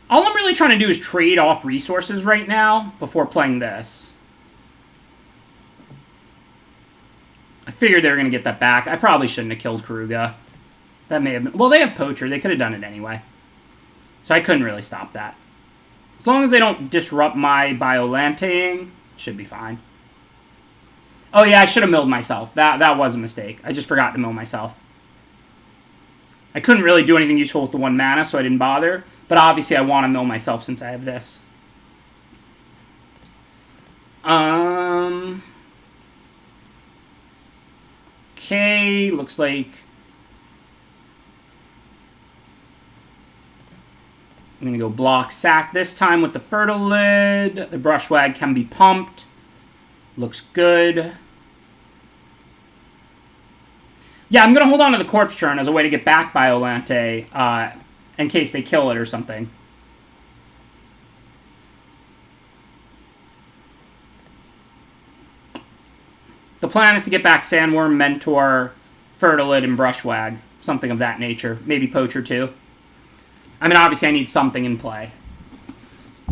All I'm really trying to do is trade off resources right now before playing this. I figured they were going to get that back. I probably shouldn't have killed Karuga. That may have been... Well, they have Poacher. They could have done it anyway. So I couldn't really stop that. As long as they don't disrupt my Biolanteing, it should be fine. Oh yeah, I should have milled myself. That was a mistake. I just forgot to mill myself. I couldn't really do anything useful with the 1 mana, so I didn't bother. But obviously I want to mill myself since I have this. Okay, looks like I'm going to go block sack this time with the Fertilid. The Brushwag can be pumped. Looks good. Yeah, I'm going to hold on to the Corpse Churn as a way to get back Biolante in case they kill it or something. The plan is to get back Sandworm, Mentor, Fertilid, and Brushwag. Something of that nature. Maybe Poacher, too. I mean, obviously I need something in play.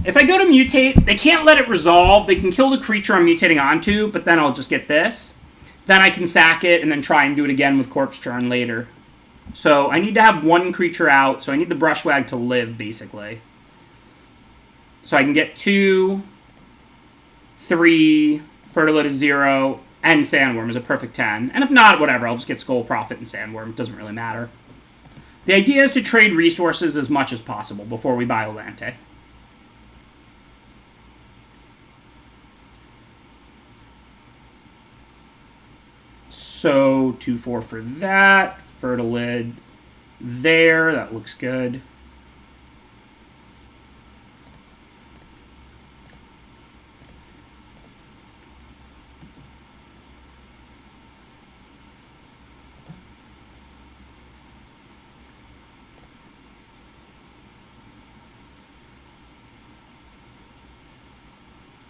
If I go to mutate, they can't let it resolve. They can kill the creature I'm mutating onto, but then I'll just get this. Then I can sack it and then try and do it again with Corpse Churn later. So I need to have 1 creature out, so I need the Brushwag to live, basically. So I can get 2, 3, Fertilid is 0, and Sandworm is a perfect 10. And if not, whatever, I'll just get Skull Prophet and Sandworm. It doesn't really matter. The idea is to trade resources as much as possible before we buy Olante. So 2-4 for that. Fertilid there. That looks good.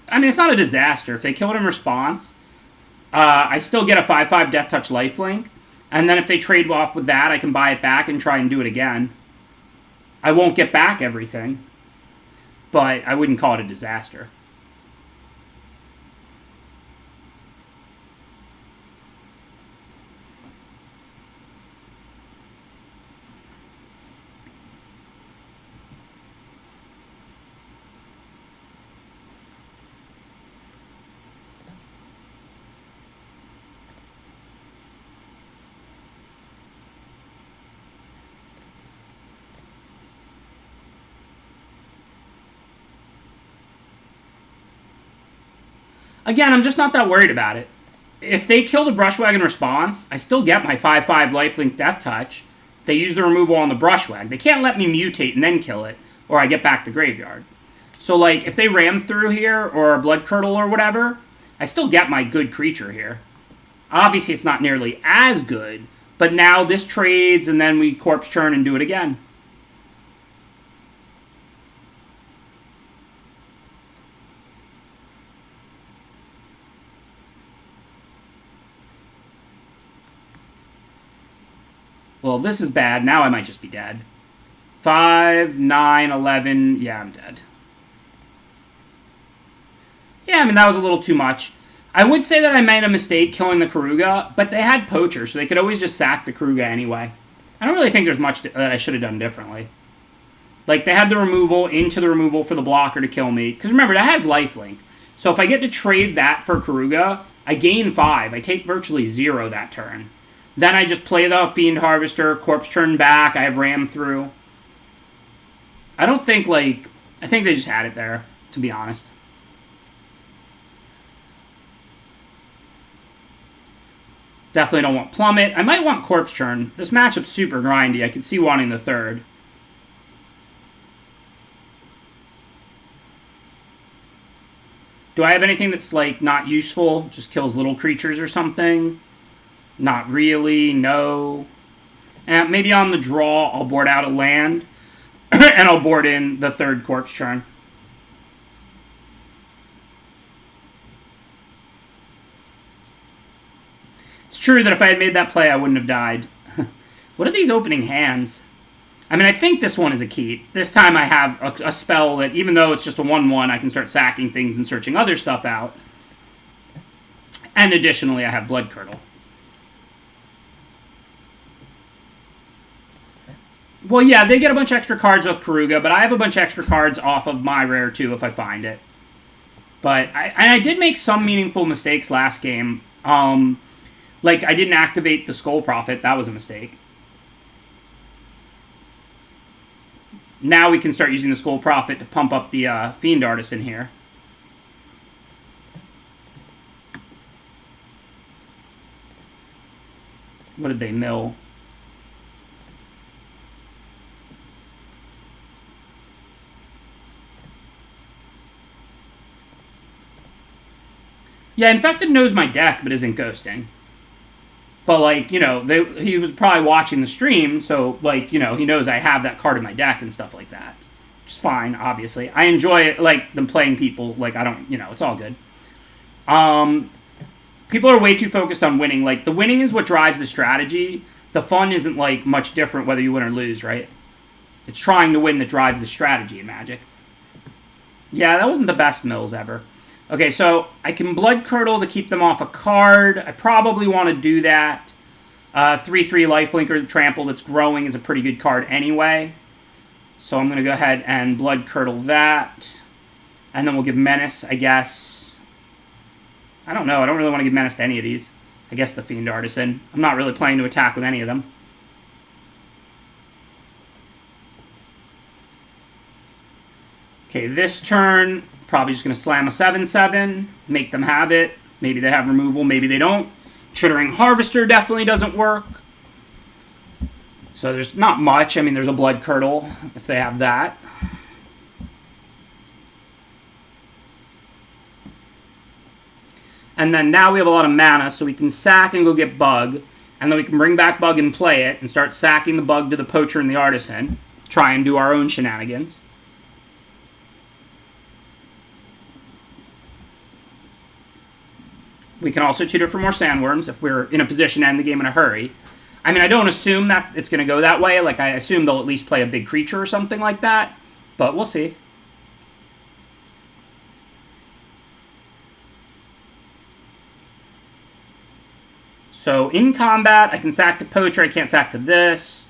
I mean, it's not a disaster. If they kill it in response, I still get a 5/5 Death Touch lifelink. And then if they trade off with that, I can buy it back and try and do it again. I won't get back everything. but I wouldn't call it a disaster. Again, I'm just not that worried about it. If they kill the Brushwag in response, I still get my 5/5 lifelink Death Touch. They use the removal on the Brushwag. They can't let me mutate and then kill it, or I get back to graveyard. So, like, if they ram through here, or Blood Curdle or whatever, I still get my good creature here. Obviously, it's not nearly as good, but now this trades, and then we Corpse Churn and do it again. Well, this is bad. Now I might just be dead. 5, 9, 11. Yeah, I'm dead. Yeah, I mean, that was a little too much. I would say that I made a mistake killing the Karuga, but they had Poacher, so they could always just sack the Karuga anyway. I don't really think there's much that I should have done differently. Like, they had the removal into the removal for the blocker to kill me. Because remember, that has lifelink. So if I get to trade that for Karuga, I gain 5. I take virtually 0 that turn. Then I just play the Fiend Harvester, Corpse Churn back, I have Ram through. I don't think, like... I think they just had it there, to be honest. Definitely don't want Plummet. I might want Corpse Churn. This matchup's super grindy. I could see wanting the third. Do I have anything that's, like, not useful? Just kills little creatures or something? Not really, no. And maybe on the draw, I'll board out a land, and I'll board in the third Corpse Churn. It's true that if I had made that play, I wouldn't have died. What are these opening hands? I mean, I think this one is a keep. This time I have a spell that, even though it's just a 1/1, I can start sacking things and searching other stuff out. And additionally, I have Blood Curdle. Well, yeah, they get a bunch of extra cards with Karuga, but I have a bunch of extra cards off of my rare, too, if I find it. But I did make some meaningful mistakes last game. Like, I didn't activate the Skull Prophet. That was a mistake. Now we can start using the Skull Prophet to pump up the Fiend Artisan here. What did they mill? Yeah, Infested knows my deck, but isn't ghosting. But, like, you know, he was probably watching the stream, so, like, you know, he knows I have that card in my deck and stuff like that. Which is fine, obviously. I enjoy it, like, them playing people. Like, I don't, you know, it's all good. People are way too focused on winning. Like, the winning is what drives the strategy. The fun isn't, like, much different whether you win or lose, right? It's trying to win that drives the strategy in Magic. Yeah, that wasn't the best mills ever. Okay, so I can Blood Curdle to keep them off a card. I probably want to do that. 3/3 Lifelinker Trample that's growing is a pretty good card anyway. So I'm going to go ahead and Blood Curdle that. And then we'll give Menace, I guess. I don't know. I don't really want to give Menace to any of these. I guess the Fiend Artisan. I'm not really planning to attack with any of them. Okay, this turn... Probably just going to slam a 7/7, make them have it. Maybe they have removal, maybe they don't. Chittering Harvester definitely doesn't work. So there's not much. I mean, there's a Blood Curdle if they have that. And then now we have a lot of mana, so we can sack and go get Bug. And then we can bring back Bug and play it and start sacking the Bug to the Poacher and the Artisan. Try and do our own shenanigans. We can also tutor for more Sandworms if we're in a position to end the game in a hurry. I mean, I don't assume that it's going to go that way. Like, I assume they'll at least play a big creature or something like that. But we'll see. So in combat, I can sack to Poacher. I can't sack to this.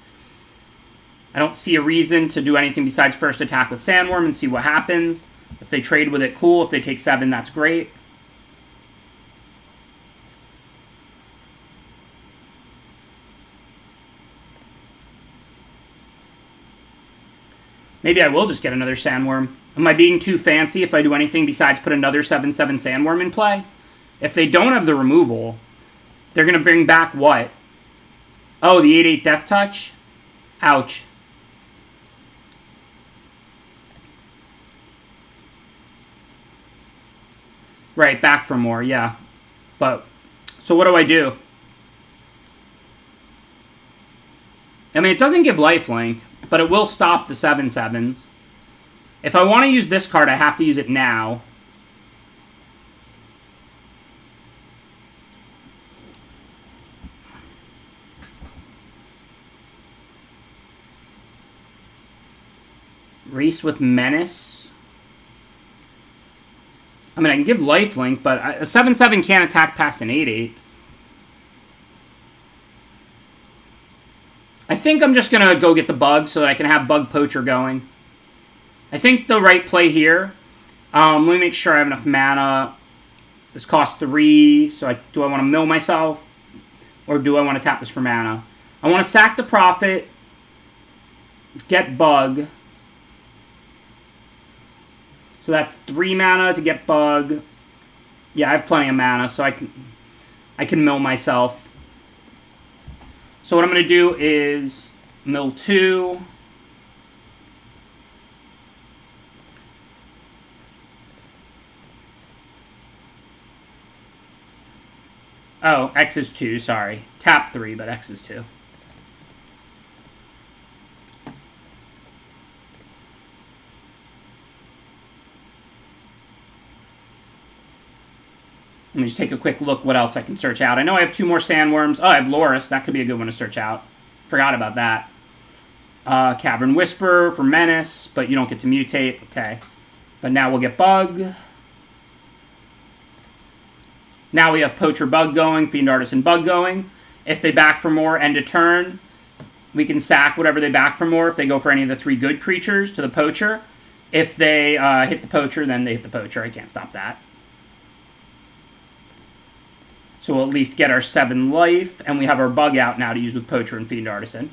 I don't see a reason to do anything besides first attack with Sandworm and see what happens. If they trade with it, cool. If they take 7, that's great. Maybe I will just get another Sandworm. Am I being too fancy if I do anything besides put another 7/7 Sandworm in play? If they don't have the removal, they're going to bring back what? Oh, the 8/8 Death Touch? Ouch. Right, back for more, yeah. But, so what do I do? I mean, it doesn't give lifelink, but it will stop the 7/7s. If I want to use this card, I have to use it now. Race with Menace. I mean, I can give lifelink, but a 7/7 can't attack past an 8/8. I think I'm just going to go get the bug so that I can have Bug Poacher going. I think the right play here, let me make sure I have enough mana. This costs 3, so do I want to mill myself? Or do I want to tap this for mana? I want to sack the Prophet, get Bug. So that's 3 mana to get Bug. Yeah, I have plenty of mana, so I can mill myself. So what I'm going to do is mill 2. Oh, X is 2, sorry. Tap 3, but X is 2. Let me just take a quick look what else I can search out. I know I have 2 more Sandworms. Oh, I have Loris. That could be a good one to search out. Forgot about that. Cavern Whisperer for Menace, but you don't get to mutate. Okay. But now we'll get Bug. Now we have Poacher Bug going, Fiend Artisan Bug going. If they back for more, end of turn, we can sack whatever they back for more if they go for any of the 3 good creatures to the Poacher. If they hit the Poacher, then they hit the Poacher. I can't stop that. So we'll at least get our 7 life, and we have our Bug out now to use with Poacher and Fiend Artisan.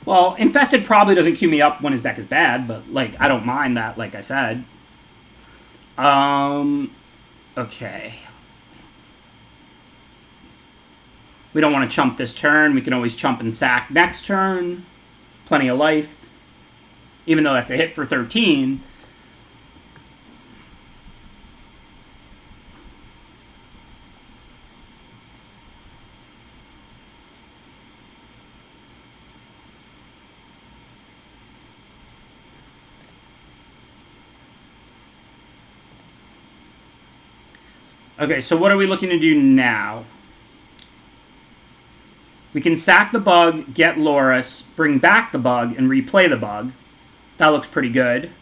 Well, Infested probably doesn't queue me up when his deck is bad, but, like, I don't mind that, like I said. Okay. We don't want to chump this turn. We can always chump and sack next turn. Plenty of life. Even though that's a hit for 13. Okay, so what are we looking to do now? We can sack the Bug, get Loris, bring back the Bug, and replay the Bug. That looks pretty good.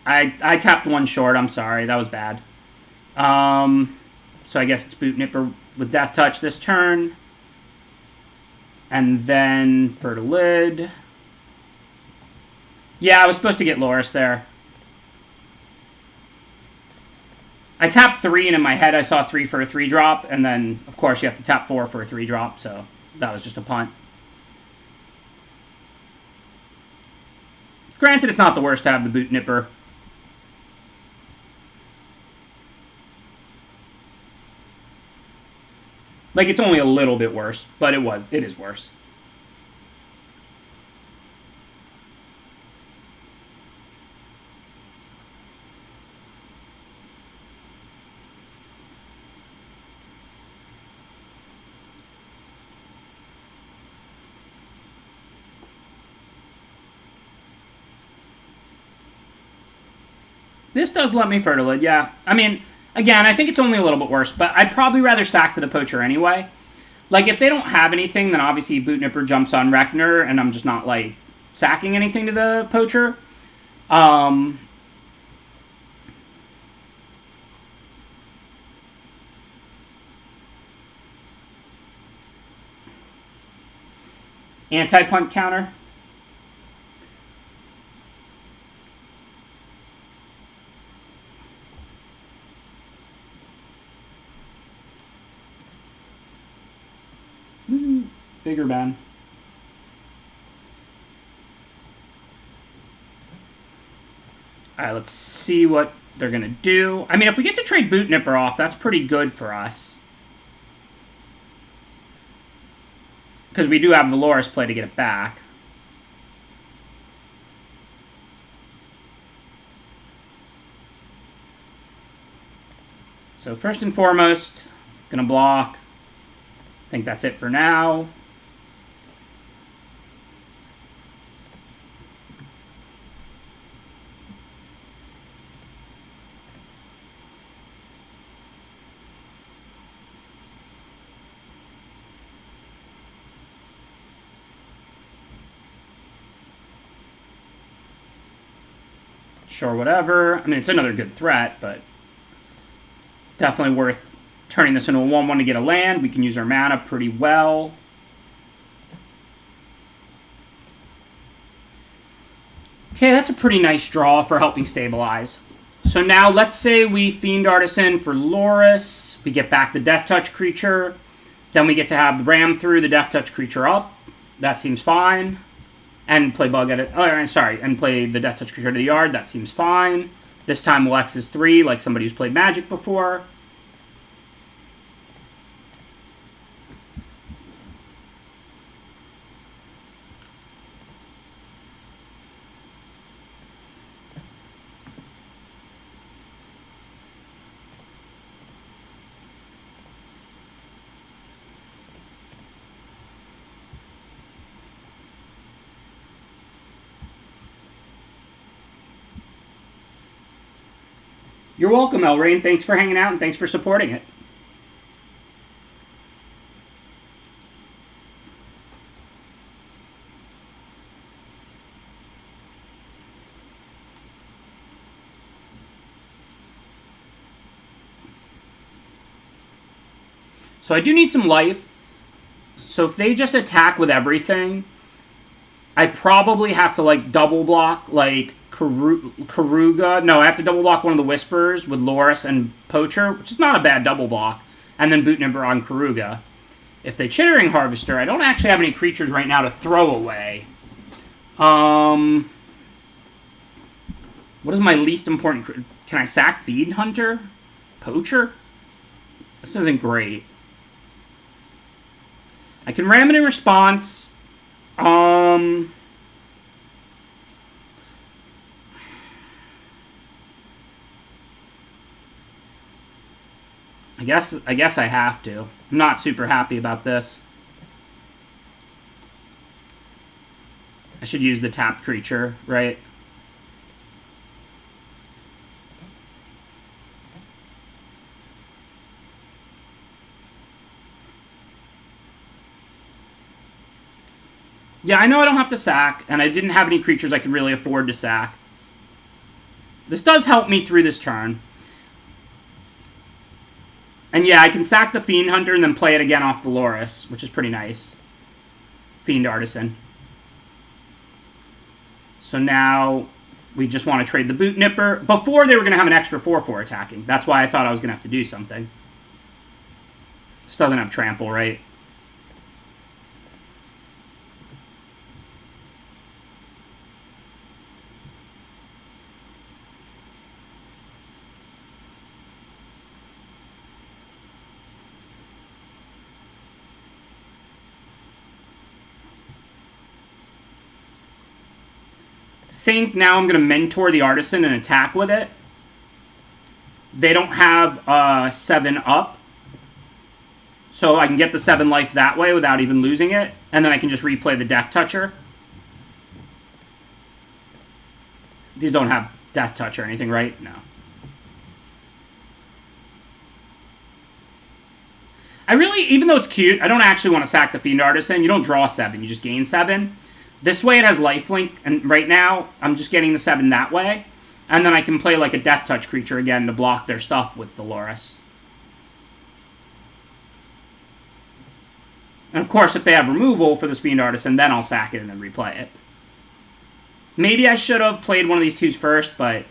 I tapped 1 short. I'm sorry. That was bad. So I guess it's Boot Nipper with Death Touch this turn. And then for the lid. Yeah, I was supposed to get Loris there. I tapped 3, and in my head I saw 3 for a 3-drop. And then, of course, you have to tap 4 for a 3-drop. So that was just a punt. Granted, it's not the worst to have the Boot Nipper. Like, it's only a little bit worse, but it is worse. This does let me Fertilid, yeah. I mean, again, I think it's only a little bit worse, but I'd probably rather sack to the Poacher anyway. Like, if they don't have anything, then obviously Boot Nipper jumps on Rekner, and I'm just not, like, sacking anything to the Poacher. Anti-punt counter. Bigger Ben. Alright, let's see what they're going to do. I mean, if we get to trade Boot Nipper off, that's pretty good for us. Because we do have the Loris play to get it back. So first and foremost, going to block. I think that's it for now. Sure, whatever. I mean, it's another good threat, but definitely worth turning this into a 1-1 to get a land. We can use our mana pretty well. Okay, that's a pretty nice draw for helping stabilize. So now let's say we Fiend Artisan for Loris. We get back the Death Touch creature. Then we get to have the Ram through the Death Touch creature up. That seems fine. And play Bug at it. Oh, sorry. And play the Death Touch creature to the yard. That seems fine. This time we'll X's 3 like somebody who's played Magic before. You're welcome, Elrain. Thanks for hanging out and thanks for supporting it. So I do need some life. So if they just attack with everything, I probably have to, like, double block, like, Karuga. No, I have to double block one of the Whisperers with Loris and Poacher, which is not a bad double block. And then Boot Nipper on Karuga. If they Chittering Harvester, I don't actually have any creatures right now to throw away. What is my least important... Can I sack Feed Hunter? Poacher? This isn't great. I can ram it in response. I guess I have to. I'm not super happy about this. I should use the tapped creature, right? Yeah, I know I don't have to sack, and I didn't have any creatures I could really afford to sack. This does help me through this turn. And yeah, I can sack the Fiend Hunter and then play it again off the Loris, which is pretty nice. Fiend Artisan. So now we just want to trade the Boot Nipper. Before they were going to have an extra 4/4 attacking. That's why I thought I was going to have to do something. This doesn't have Trample, right? Think now I'm going to mentor the Artisan and attack with it. They don't have 7 up. So I can get the 7 life that way without even losing it. And then I can just replay the Death Toucher. These don't have Death Touch or anything, right? No. I really, even though it's cute, I don't actually want to sack the Fiend Artisan. You don't draw 7, you just gain 7. This way it has lifelink, and right now I'm just getting the 7 that way. And then I can play like a Death Touch creature again to block their stuff with the Loris. And of course, if they have removal for this Fiend Artisan, then I'll sack it and then replay it. Maybe I should have played one of these twos first, but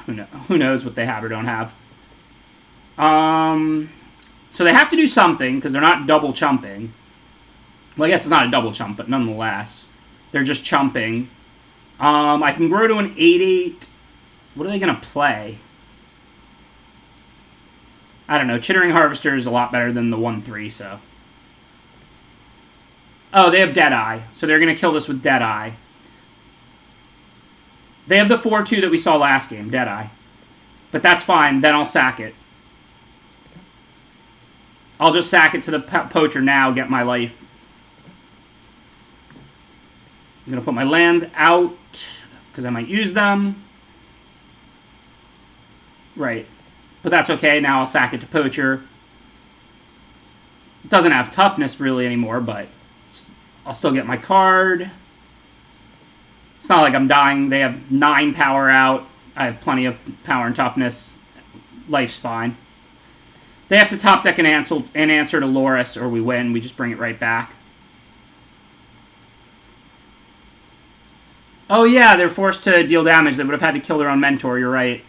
who knows what they have or don't have. So they have to do something, because they're not double chumping. Well, I guess it's not a double chump, but nonetheless. They're just chumping. I can grow to an 8/8. What are they going to play? I don't know. Chittering Harvester is a lot better than the 1/3, so. Oh, they have Deadeye. So they're going to kill this with Deadeye. They have the 4/2 that we saw last game, Deadeye. But that's fine. Then I'll sack it. I'll just sack it to the poacher now, get my life. I'm going to put my lands out, because I might use them. Right. But that's okay. Now I'll sack it to poacher. It doesn't have toughness really anymore, but I'll still get my card. It's not like I'm dying. They have 9 power out. I have plenty of power and toughness. Life's fine. They have to top deck an answer to Loris, or we win. We just bring it right back. Oh yeah, they're forced to deal damage. They would have had to kill their own mentor. You're right.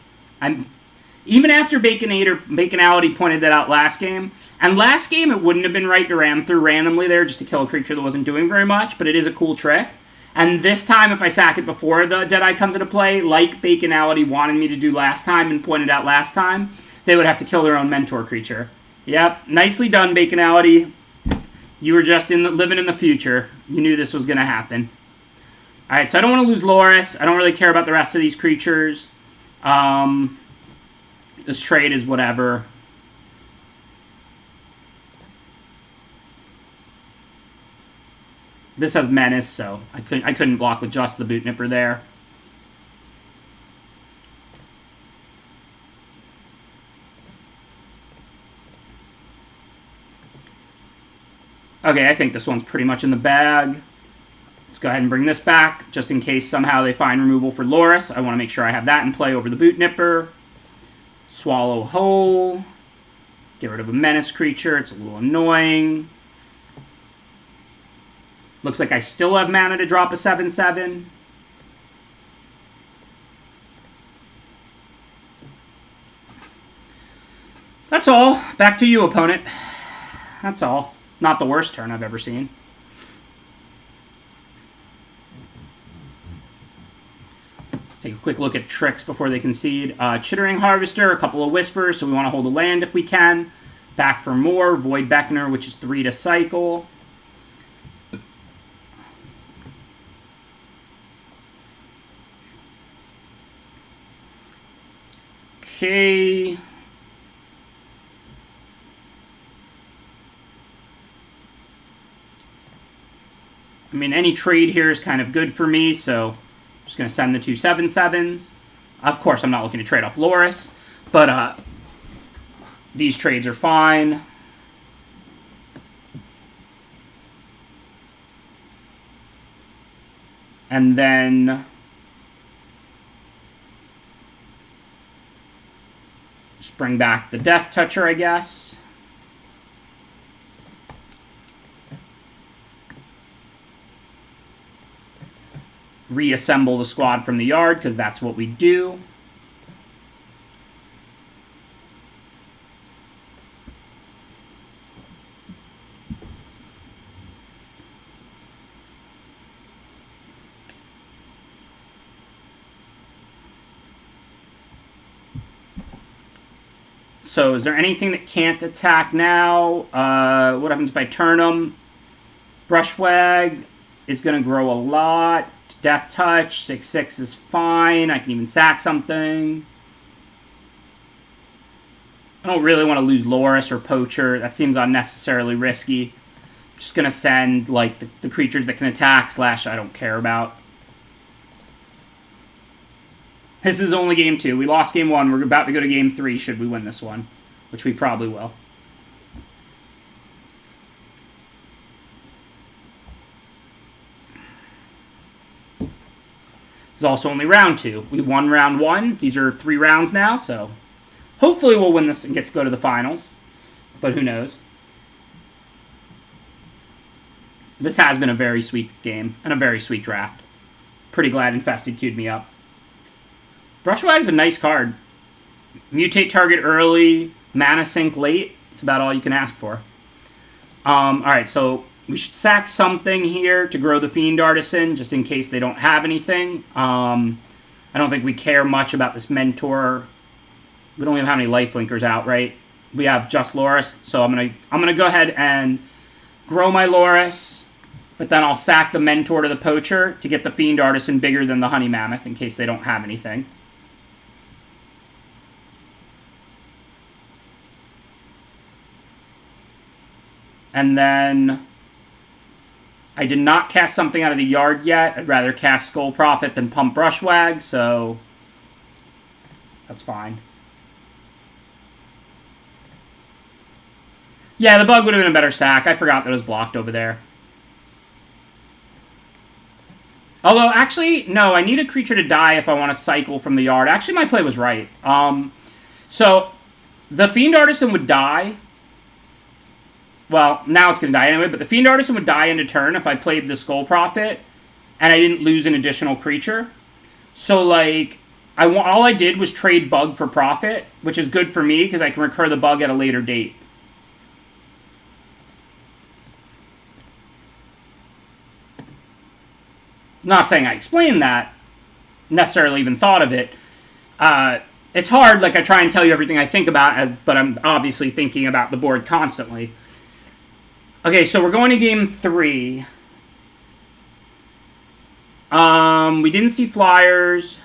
Even after Baconality pointed that out last game. And last game, it wouldn't have been right to ram through randomly there just to kill a creature that wasn't doing very much, but it is a cool trick. And this time, if I sack it before the Deadeye comes into play, like Baconality wanted me to do last time and pointed out last time, they would have to kill their own mentor creature. Yep, nicely done, Baconality. You were just living in the future. You knew this was going to happen. Alright, so I don't want to lose Loris. I don't really care about the rest of these creatures. This trade is whatever. This has Menace, so I couldn't block with just the Boot Nipper there. Okay, I think this one's pretty much in the bag. Let's go ahead and bring this back, just in case somehow they find removal for Loris. I want to make sure I have that in play over the Boot Nipper. Swallow whole. Get rid of a Menace creature. It's a little annoying. Looks like I still have mana to drop a 7/7. That's all. Back to you, opponent. That's all. Not the worst turn I've ever seen. Let's take a quick look at tricks before they concede. Chittering Harvester, a couple of Whispers, so we want to hold a land if we can. Back for more. Void Beckoner, which is 3 to cycle. Okay. I mean, any trade here is kind of good for me, so I'm just going to send the 2 7/7s. Of course, I'm not looking to trade off Loris, but these trades are fine. And then just bring back the Death Toucher, I guess. Reassemble the squad from the yard, because that's what we do. So is there anything that can't attack now? What happens if I turn them? Brushwag is going to grow a lot. Death Touch, 6/6 is fine. I can even sack something. I don't really want to lose Loris or Poacher. That seems unnecessarily risky. I'm just going to send like the creatures that can attack / I don't care about. This is only game 2. We lost game 1. We're about to go to game 3 should we win this one, which we probably will. This is also only round 2. We won round 1. These are 3 rounds now, so hopefully we'll win this and get to go to the finals, but who knows. This has been a very sweet game and a very sweet draft. Pretty glad Infested queued me up. Brushwag's a nice card. Mutate target early, mana sink late. It's about all you can ask for. Alright, so we should sack something here to grow the Fiend Artisan, just in case they don't have anything. I don't think we care much about this Mentor. We don't even have any Lifelinkers out, right? We have just Loris, so I'm gonna go ahead and grow my Loris, but then I'll sack the Mentor to the Poacher to get the Fiend Artisan bigger than the Honey Mammoth in case they don't have anything. And then I did not cast something out of the yard yet. I'd rather cast Skull Prophet than pump Brushwag, so that's fine. Yeah, the bug would have been a better sack. I forgot that it was blocked over there. Although, actually, no, I need a creature to die if I want to cycle from the yard. Actually, my play was right. So, the Fiend Artisan would die. Well, now it's going to die anyway, but the Fiend Artisan would die into turn if I played the Skull Prophet and I didn't lose an additional creature. So, like, all I did was trade Bug for Prophet, which is good for me because I can recur the Bug at a later date. Not saying I explained that, necessarily even thought of it. It's hard, like I try and tell you everything I think about, but I'm obviously thinking about the board constantly. Okay, so we're going to game 3. We didn't see flyers.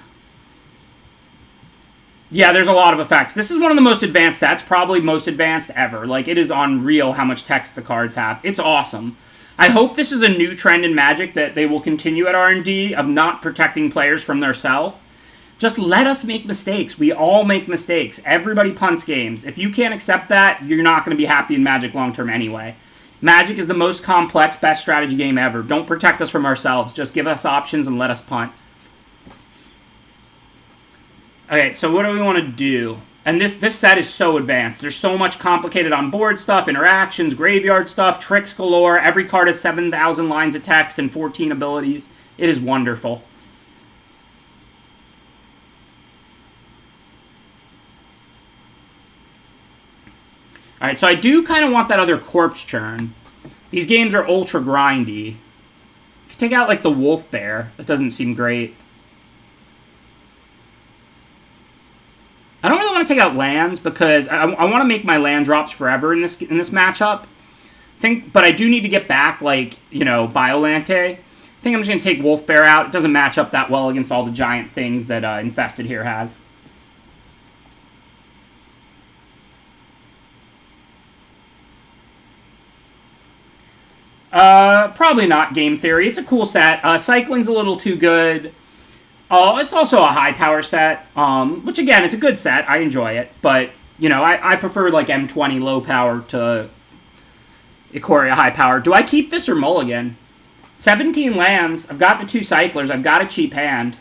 Yeah, there's a lot of effects. This is one of the most advanced sets, probably most advanced ever. Like, it is unreal how much text the cards have. It's awesome. I hope this is a new trend in Magic that they will continue at R&D of not protecting players from theirself. Just let us make mistakes. We all make mistakes. Everybody punts games. If you can't accept that, you're not going to be happy in Magic long-term anyway. Magic is the most complex, best strategy game ever. Don't protect us from ourselves. Just give us options and let us punt. Okay, so what do we want to do? And this set is so advanced. There's so much complicated on-board stuff, interactions, graveyard stuff, tricks galore. Every card has 7,000 lines of text and 14 abilities. It is wonderful. Alright, so I do kind of want that other Corpse Churn. These games are ultra grindy. You could take out, like, the Wolf Bear. That doesn't seem great. I don't really want to take out lands because I want to make my land drops forever in this matchup. But I do need to get back, like, you know, Biolante. I think I'm just going to take Wolf Bear out. It doesn't match up that well against all the giant things that Infested here has. Probably not Game Theory. It's a cool set. Cycling's a little too good. It's also a high power set, which again, it's a good set. I enjoy it, but, you know, I prefer, like, M20 low power to Ikoria high power. Do I keep this or mulligan? 17 lands. I've got the 2 cyclers. I've got a cheap hand.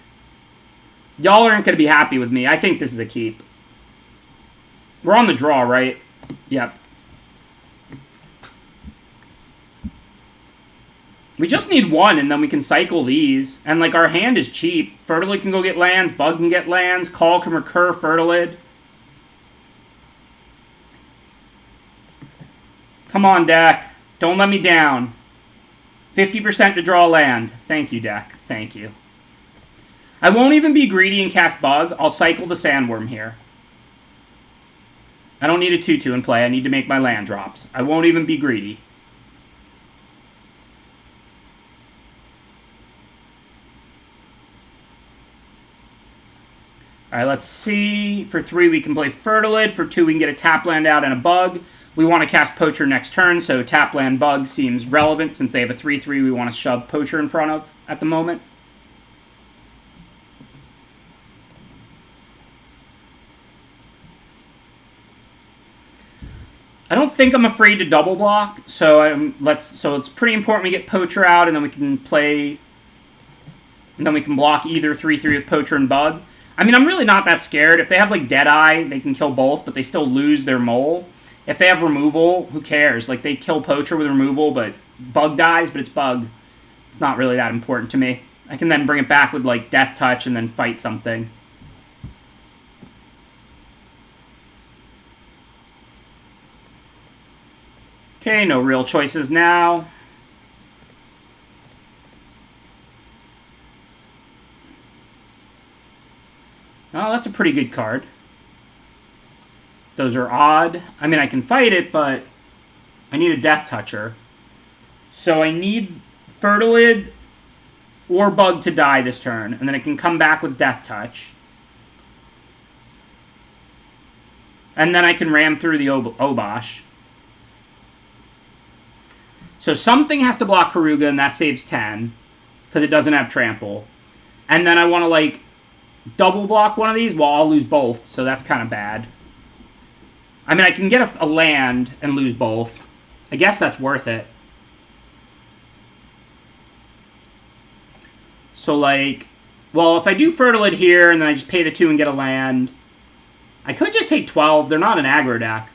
Y'all aren't going to be happy with me. I think this is a keep. We're on the draw, right? Yep. We just need 1, and then we can cycle these. And, like, our hand is cheap. Fertilid can go get lands. Bug can get lands. Call can recur Fertilid. Come on, deck. Don't let me down. 50% to draw land. Thank you, deck. Thank you. I won't even be greedy and cast Bug. I'll cycle the Sandworm here. I don't need a 2-2 in play. I need to make my land drops. I won't even be greedy. Alright, let's see. For 3, we can play Fertilid. For 2, we can get a tap land out and a Bug. We want to cast Poacher next turn, so tap land Bug seems relevant since they have a 3-3 we want to shove Poacher in front of at the moment. think I'm afraid to double block, so it's pretty important we get Poacher out, and then we can play, and then we can block either 3/3 with Poacher and Bug. I mean, I'm really not that scared. If they have like Deadeye, they can kill both, but they still lose their mole. If they have removal, who cares? Like, they kill Poacher with removal, but Bug dies, but it's Bug. It's not really that important to me. I can then bring it back with like Death Touch and then fight something. Okay, no real choices now. Oh, that's a pretty good card. Those are odd. I mean, I can fight it, but I need a Death Toucher. So I need Fertilid or Bug to die this turn, and then I can come back with Death Touch. And then I can ram through the Obosh. So something has to block Karuga, and that saves 10, because it doesn't have Trample. And then I want to, like, double block one of these. Well, I'll lose both, so that's kind of bad. I mean, I can get a land and lose both. I guess that's worth it. So, like, well, if I do Fertilid here, and then I just pay the 2 and get a land, I could just take 12. They're not an aggro deck.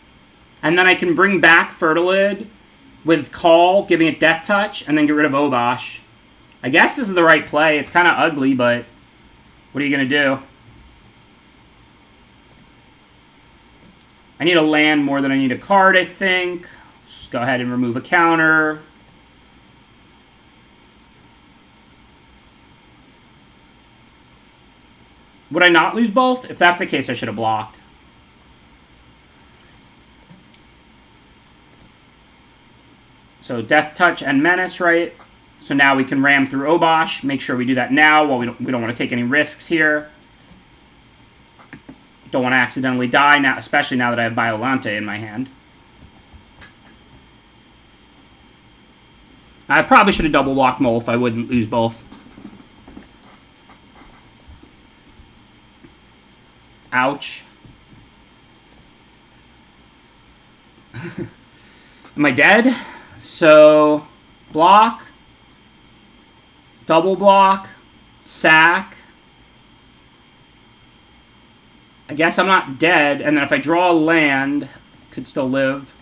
And then I can bring back Fertilid with Call, giving it Death Touch, and then get rid of Obosh. I guess this is the right play. It's kind of ugly, but what are you going to do? I need a land more than I need a card, I think. Just go ahead and remove a counter. Would I not lose both? If that's the case, I should have blocked. So Death Touch and Menace, right? So now we can ram through Obosh. Make sure we do that now while we don't want to take any risks here. Don't want to accidentally die, now, especially now that I have Biolante in my hand. I probably should have double blocked Mole if I wouldn't lose both. Ouch. Am I dead? So, block, double block, sack. I guess I'm not dead, and then if I draw a land, could still live.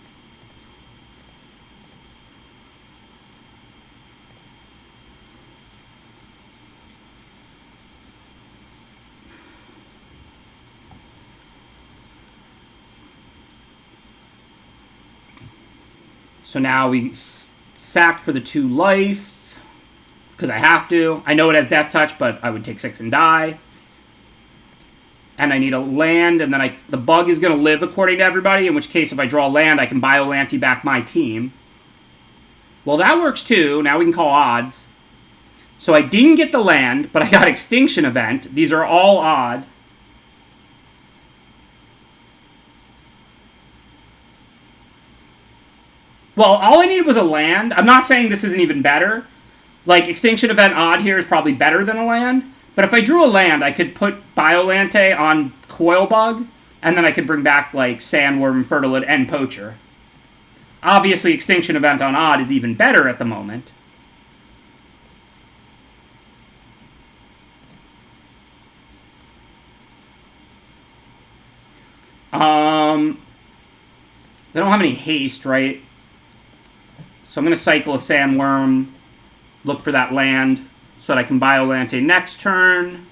So now we sack for the 2 life, because I have to. I know it has Death Touch, but I would take 6 and die. And I need a land, and then the Bug is going to live according to everybody, in which case if I draw land, I can Biolante back my team. Well, that works too. Now we can call odds. So I didn't get the land, but I got Extinction Event. These are all odd. Well, all I needed was a land. I'm not saying this isn't even better. Like, Extinction Event odd here is probably better than a land. But if I drew a land, I could put Biolante on Coil Bug, and then I could bring back, like, Sandworm, Fertilid, and Poacher. Obviously, Extinction Event on odd is even better at the moment. They don't have any haste, right? So I'm going to cycle a Sandworm, look for that land, so that I can Biolante next turn.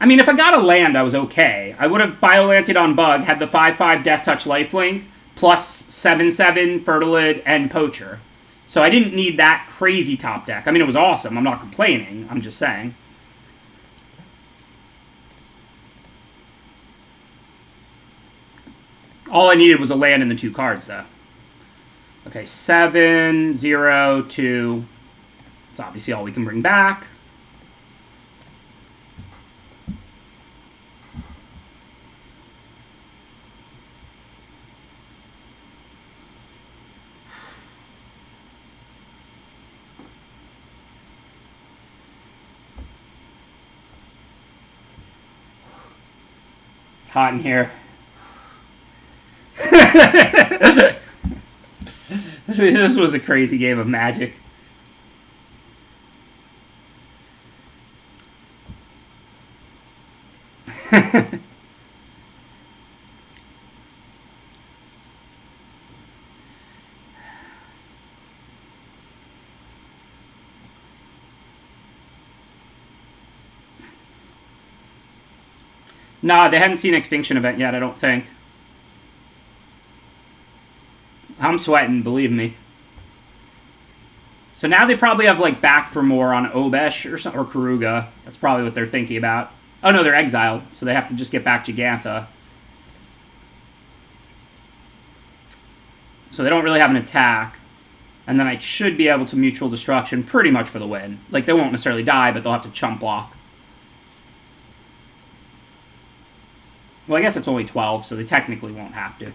I mean, if I got a land, I was okay. I would have Biolanted on Bug, had the 5/5 Death Touch lifelink, plus 7/7 Fertilid and Poacher. So I didn't need that crazy top deck. I mean, it was awesome. I'm not complaining. I'm just saying. All I needed was a land and the 2 cards, though. Okay, 7, 0, 2. That's obviously all we can bring back. hot in here. This was a crazy game of Magic. Nah, they hadn't seen Extinction Event yet, I don't think. I'm sweating, believe me. So now they probably have, like, back for more on Obesh or Karuga. That's probably what they're thinking about. Oh, no, they're exiled, so they have to just get back Jagantha. So they don't really have an attack. And then I should be able to Mutual Destruction pretty much for the win. Like, they won't necessarily die, but they'll have to chump block. Well, I guess it's only 12, so they technically won't have to.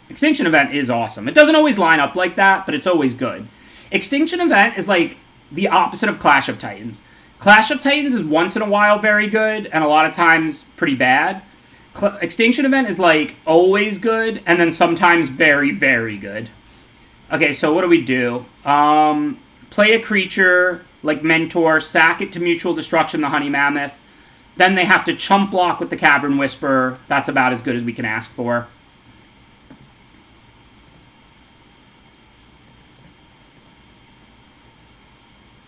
Extinction Event is awesome. It doesn't always line up like that, but it's always good. Extinction Event is like the opposite of Clash of Titans. Clash of Titans is once in a while very good, and a lot of times pretty bad. Extinction Event is like always good, and then sometimes very, very good. Okay, so what do we do? Play a creature, like Mentor, sack it to Mutual Destruction, the Honey Mammoth. Then they have to chump block with the Cavern Whisperer. That's about as good as we can ask for.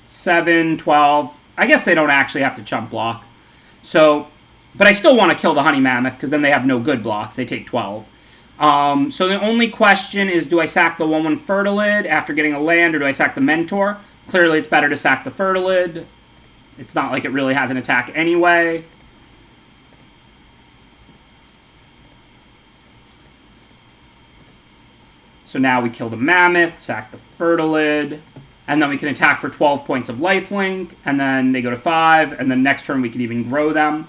Seven, 12. I guess they don't actually have to chump block. So, but I still want to kill the Honey Mammoth because then they have no good blocks. They take 12. So the only question is, do I sack the 1/1 Fertilid after getting a land, or do I sack the Mentor? Clearly, it's better to sack the Fertilid. It's not like it really has an attack anyway. So now we kill the Mammoth, sack the Fertilid, and then we can attack for 12 points of lifelink, and then they go to 5, and then next turn we can even grow them.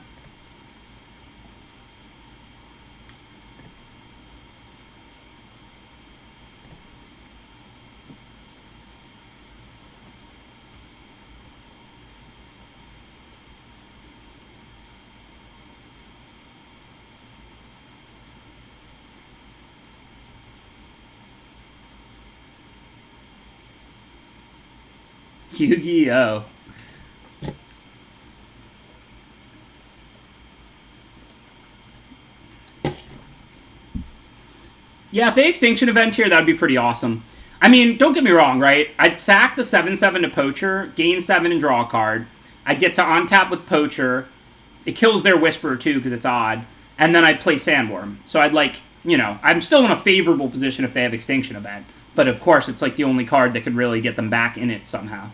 Yu-Gi-Oh! Yeah, if they Extinction Event here, that would be pretty awesome. I mean, don't get me wrong, right? I'd sack the 7/7 to Poacher, gain 7 and draw a card. I'd get to untap with Poacher. It kills their Whisperer, too, because it's odd. And then I'd play Sandworm. So I'd, like, you know, I'm still in a favorable position if they have Extinction Event. But, of course, it's, like, the only card that could really get them back in it somehow.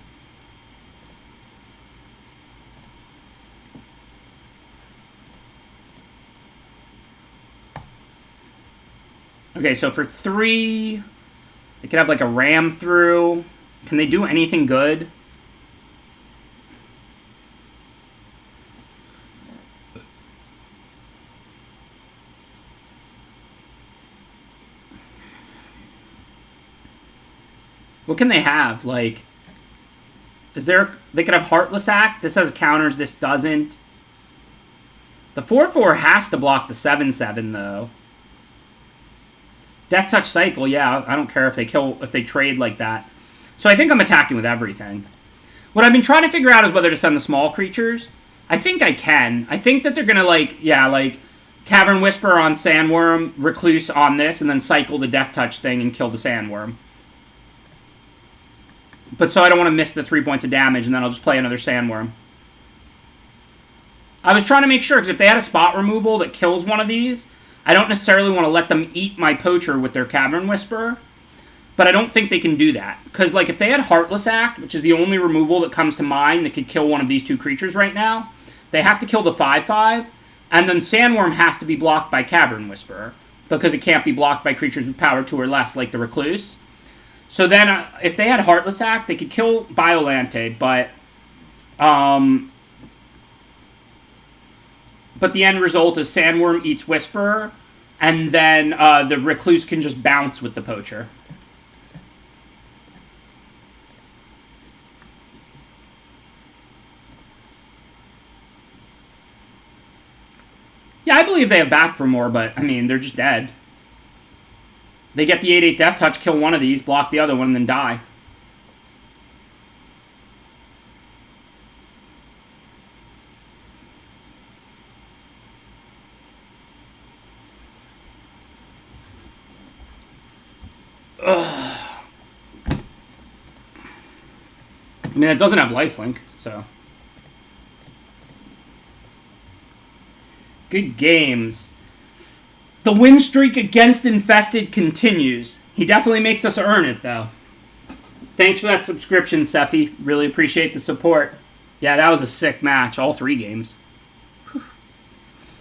Okay, so for 3, they could have like a ram through. Can they do anything good? What can they have? Like, is there... They could have Heartless Act. This has counters, this doesn't. The 4/4 has to block the 7/7, though. Death Touch Cycle, yeah, I don't care if they trade like that. So I think I'm attacking with everything. What I've been trying to figure out is whether to send the small creatures. I think I can. I think that they're going to, like, yeah, like, Cavern Whisperer on Sandworm, Recluse on this, and then cycle the Death Touch thing and kill the Sandworm. But so I don't want to miss the 3 points of damage, and then I'll just play another Sandworm. I was trying to make sure, because if they had a spot removal that kills one of these, I don't necessarily want to let them eat my Poacher with their Cavern Whisperer, but I don't think they can do that. Because, like, if they had Heartless Act, which is the only removal that comes to mind that could kill one of these two creatures right now, they have to kill the 5/5, and then Sandworm has to be blocked by Cavern Whisperer, because it can't be blocked by creatures with power 2 or less, like the Recluse. So then, if they had Heartless Act, they could kill Biolante, but the end result is Sandworm eats Whisperer, and then the Recluse can just bounce with the Poacher. believe they have back for more, but, I mean, they're just dead. They get the 8/8 Death Touch, kill one of these, block the other one, and then die. Ugh. I mean, it doesn't have lifelink, so. Good games. The win streak against Infested continues. He definitely makes us earn it, though. Thanks for that subscription, Seffi. Really appreciate the support. Yeah, that was a sick match. All 3 games. Whew.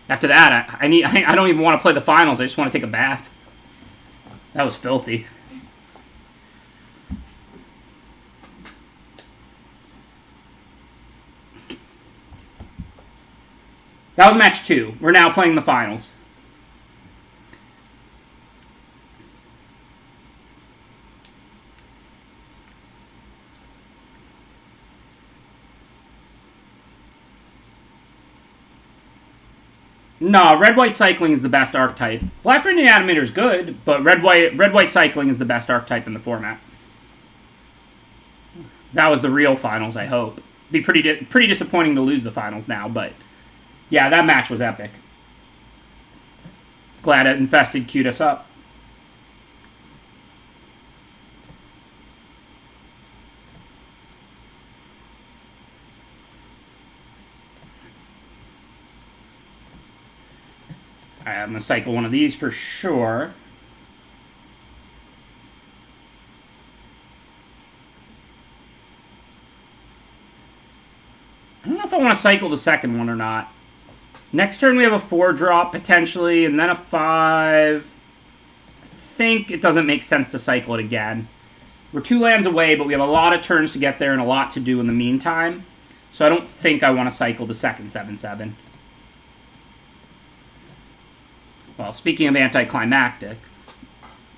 After that, I don't even want to play the finals. I just want to take a bath. That was filthy. That was match 2. We're now playing the finals. No, red-white cycling is the best archetype. Black-red animator is good, but red-white cycling is the best archetype in the format. That was the real finals, I hope. Be pretty disappointing to lose the finals now, but yeah, that match was epic. Glad it Infested queued us up. Alright, I'm going to cycle one of these for sure. I don't know if I want to cycle the second one or not. Next turn we have a 4-drop, potentially, and then a 5. I think it doesn't make sense to cycle it again. We're 2 lands away, but we have a lot of turns to get there and a lot to do in the meantime. So I don't think I want to cycle the second 7/7. Well, speaking of anticlimactic,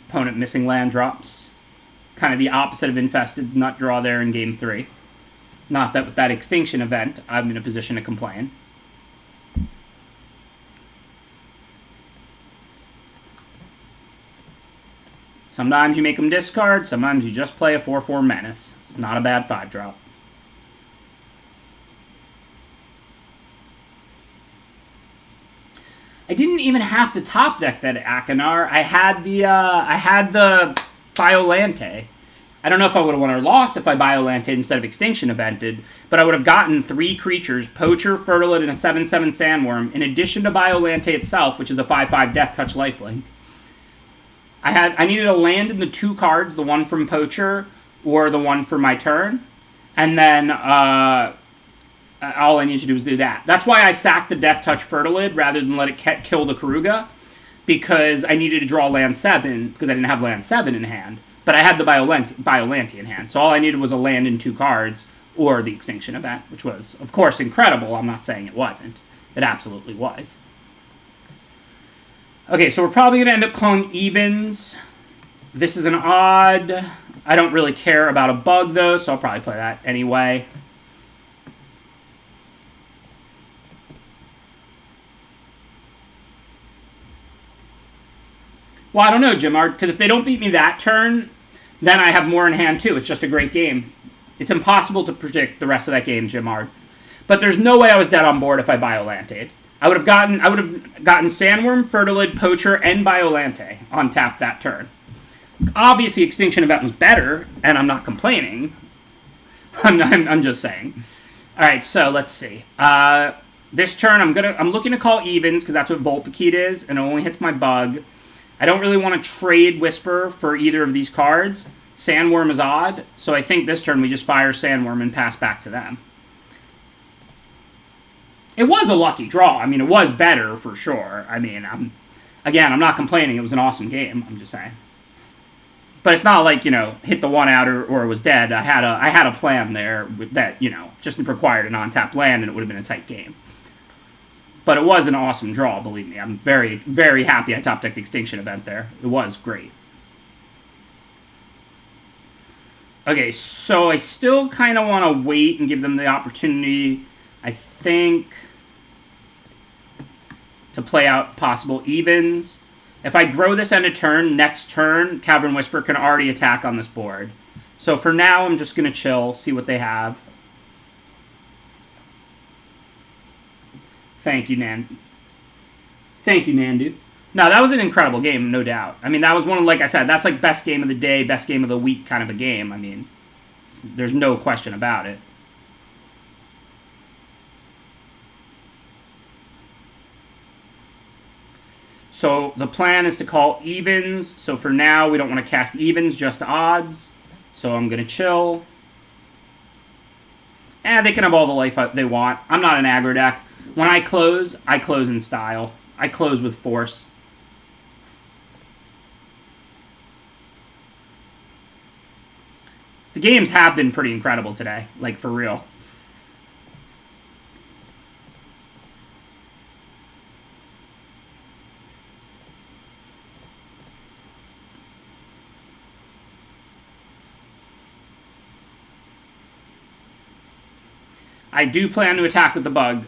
opponent missing land drops. Kind of the opposite of Infested's nut draw there in Game 3. Not that with that Extinction event, I'm in a position to complain. Sometimes you make them discard, sometimes you just play a 4/4 Menace. It's not a bad 5-drop. I didn't even have to top deck that Akinar. I had the Biolante. I don't know if I would have won or lost if I Biolante instead of Extinction evented, but I would have gotten 3 creatures, Poacher, Fertilid, and a 7/7 Sandworm, in addition to Biolante itself, which is a 5/5 Death Touch lifelink. I needed a land in the 2 cards, the one from Poacher or the one for my turn, and then all I need to do is do that. That's why I sacked the Death Touch Fertilid rather than let it kill the Karuga, because I needed to draw land 7, because I didn't have land 7 in hand. But I had the Biolante in hand, so all I needed was a land in 2 cards, or the Extinction event, which was, of course, incredible. I'm not saying it wasn't. It absolutely was. Okay, so we're probably going to end up calling evens. This is an odd. I don't really care about a bug, though, so I'll probably play that anyway. Well, I don't know, Jimard, because if they don't beat me that turn, then I have more in hand, too. It's just a great game. It's impossible to predict the rest of that game, Jimard. But there's no way I was dead on board if I Biolanted. I would have gotten Sandworm, Fertilid, Poacher, and Biolante on tap that turn. Obviously, Extinction event was better, and I'm not complaining. I'm just saying. All right, so let's see. This turn, I'm looking to call evens because that's what Volpikid is, and it only hits my bug. I don't really want to trade Whisper for either of these cards. Sandworm is odd, so I think this turn we just fire Sandworm and pass back to them. It was a lucky draw. I mean, it was better for sure. I mean, I'm not complaining. It was an awesome game. I'm just saying. But it's not like, hit the 1 out or it was dead. I had a plan there that, just required an on-tap land and it would have been a tight game. But it was an awesome draw, believe me. I'm very, very happy I top-decked Extinction event there. It was great. Okay, so I still kind of want to wait and give them the opportunity, I think, to play out possible evens. If I grow this end of turn, next turn, Cavern Whisperer can already attack on this board. So for now, I'm just going to chill, see what they have. Thank you, Nandu. No, that was an incredible game, no doubt. I mean, that was one of, like I said, that's like best game of the day, best game of the week kind of a game. I mean, there's no question about it. So the plan is to call evens. So for now, we don't want to cast evens, just odds. So I'm going to chill. And they can have all the life they want. I'm not an aggro deck. When I close in style. I close with force. The games have been pretty incredible today. Like, for real. I do plan to attack with the bug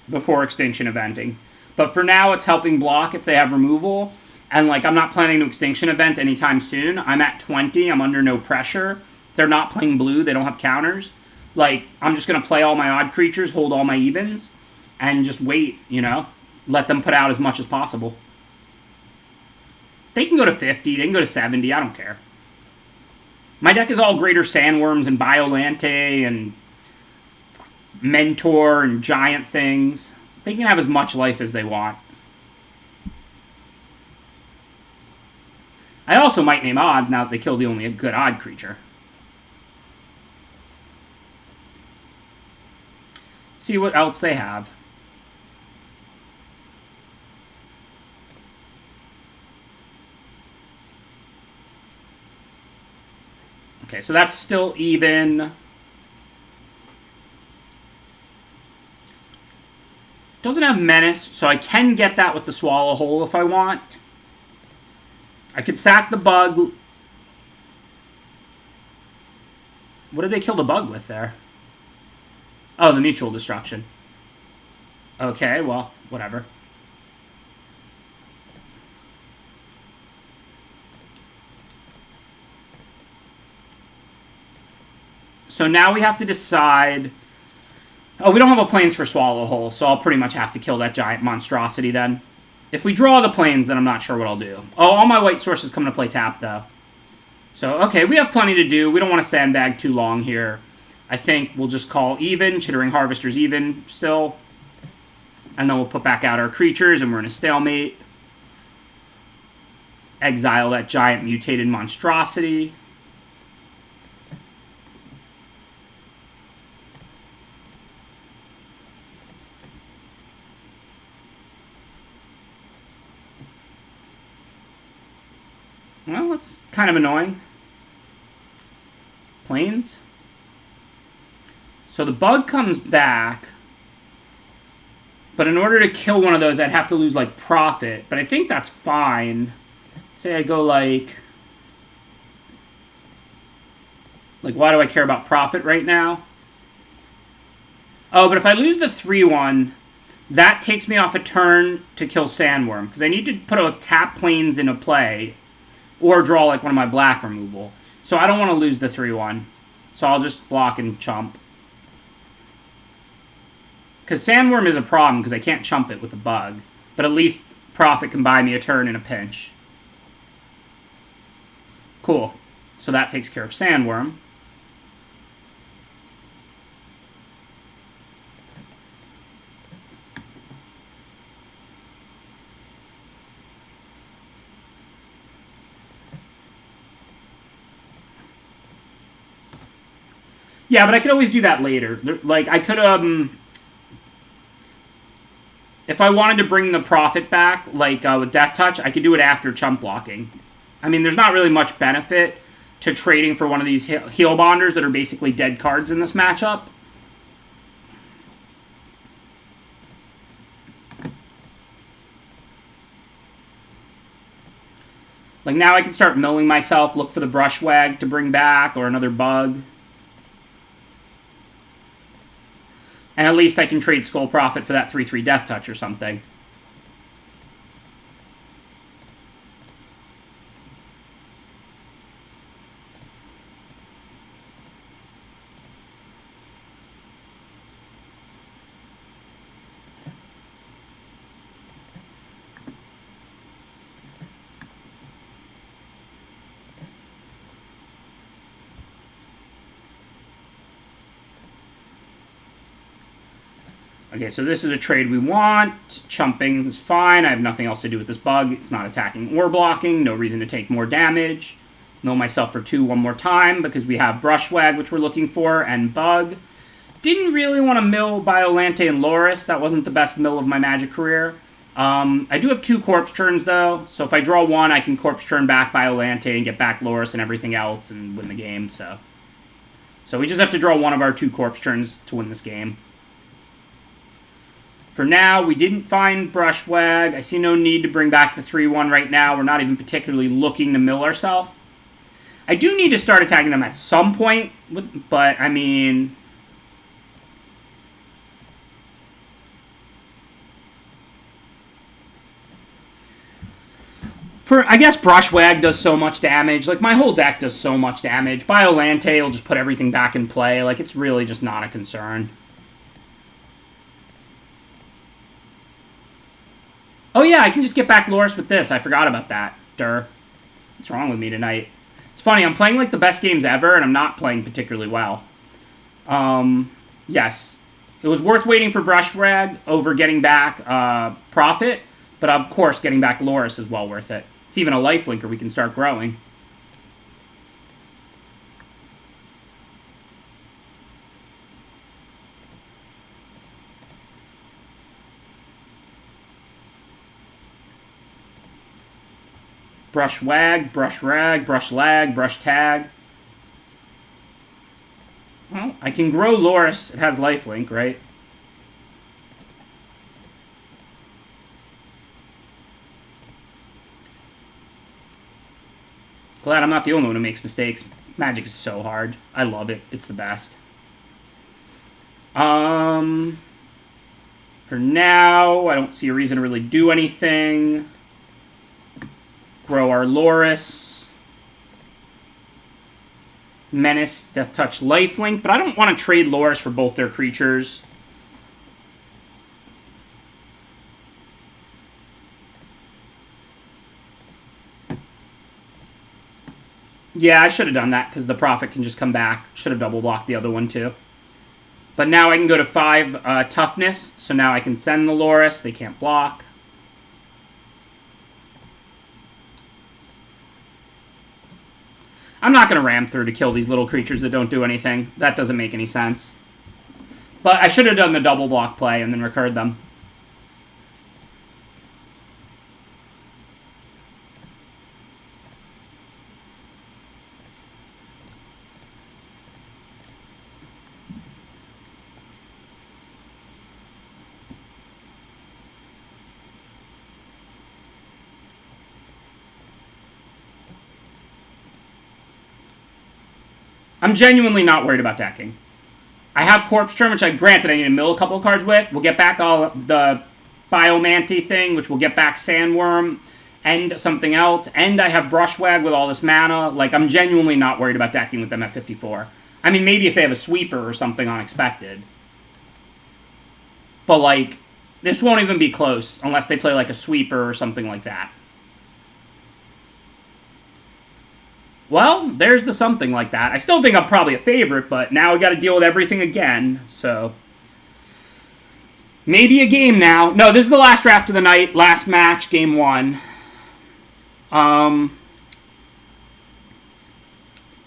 before extinction eventing. But for now, it's helping block if they have removal. And, like, I'm not planning to extinction event anytime soon. I'm at 20. I'm under no pressure. They're not playing blue. They don't have counters. Like, I'm just going to play all my odd creatures, hold all my evens, and just wait, you know? Let them put out as much as possible. They can go to 50. They can go to 70. I don't care. My deck is all Greater Sandworms and Biolante and Mentor and Giant things. They can have as much life as they want. I also might name odds now that they kill the only good odd creature. See what else they have. Okay, so that's still even. Doesn't have Menace, so I can get that with the Swallow Hole if I want. I could sack the bug. What did they kill the bug with there? Oh, the Mutual Destruction. Okay, well, whatever. So now we have to decide. Oh, we don't have a Plains for Swallow Hole, so I'll pretty much have to kill that giant monstrosity then. If we draw the Plains, then I'm not sure what I'll do. Oh, all my white sources come to play tap, though. So, okay, we have plenty to do. We don't want to sandbag too long here. I think we'll just call even. Chittering Harvester's even still. And then we'll put back out our creatures, and we're in a stalemate. Exile that giant mutated monstrosity. Well, that's kind of annoying. Plains. So the bug comes back. But in order to kill one of those, I'd have to lose, like, profit. But I think that's fine. Say I go, like, why do I care about profit right now? Oh, but if I lose the 3-1, that takes me off a turn to kill Sandworm. Because I need to put a tap Plains into play. Or draw, like, one of my black removal. So I don't want to lose the 3-1. So I'll just block and chump. Because Sandworm is a problem, because I can't chump it with a bug. But at least Profit can buy me a turn in a pinch. Cool. So that takes care of Sandworm. Yeah, but I could always do that later. Like, I could, if I wanted to bring the Profit back, like, with Death Touch, I could do it after chump blocking. I mean, there's not really much benefit to trading for one of these Heal Bonders that are basically dead cards in this matchup. Like, now I can start milling myself, look for the Brushwag to bring back, or another bug. And at least I can trade Skull Prophet for that 3-3 Death Touch or something. Okay, so this is a trade we want. Chumping is fine. I have nothing else to do with this bug. It's not attacking or blocking. No reason to take more damage. Mill myself for 2 one more time because we have Brushwag, which we're looking for, and Bug. Didn't really want to mill Biolante and Loris. That wasn't the best mill of my Magic career. I do have 2 Corpse Turns, though. So if I draw 1, I can Corpse Turn back Biolante and get back Loris and everything else and win the game. So we just have to draw 1 of our 2 Corpse Turns to win this game. For now, we didn't find Brushwag. I see no need to bring back the 3-1 right now. We're not even particularly looking to mill ourselves. I do need to start attacking them at some point, but, I mean... I guess Brushwag does so much damage. Like, my whole deck does so much damage. Biolante will just put everything back in play. Like, it's really just not a concern. Oh, yeah, I can just get back Loris with this. I forgot about that. What's wrong with me tonight? It's funny, I'm playing, like, the best games ever, and I'm not playing particularly well. Yes. It was worth waiting for Brushwag over getting back Prophet, but, of course, getting back Loris is well worth it. It's even a lifelinker we can start growing. Brushwag, Brushrag, Brushlag, Brushtag. Well, I can grow Loris. It has lifelink, right? Glad I'm not the only one who makes mistakes. Magic is so hard. I love it. It's the best. For now, I don't see a reason to really do anything. Grow our Loris. Menace, Death Touch, Lifelink. But I don't want to trade Loris for both their creatures. Yeah, I should have done that because the Prophet can just come back. Should have double blocked the other one too. But now I can go to 5 toughness. So now I can send the Loris. They can't block. I'm not going to ram through to kill these little creatures that don't do anything. That doesn't make any sense. But I should have done the double block play and then recurred them. I'm genuinely not worried about decking. I have Corpse Turn, which granted I need to mill a couple of cards with. We'll get back all the Biomanty thing, which will get back Sandworm and something else. And I have Brushwag with all this mana. Like, I'm genuinely not worried about decking with them at 54. I mean, maybe if they have a sweeper or something unexpected. But, like, this won't even be close unless they play, like, a sweeper or something like that. Well, there's the something like that. I still think I'm probably a favorite, but now we got to deal with everything again, so... Maybe a game now. No, this is the last draft of the night. Last match, game 1.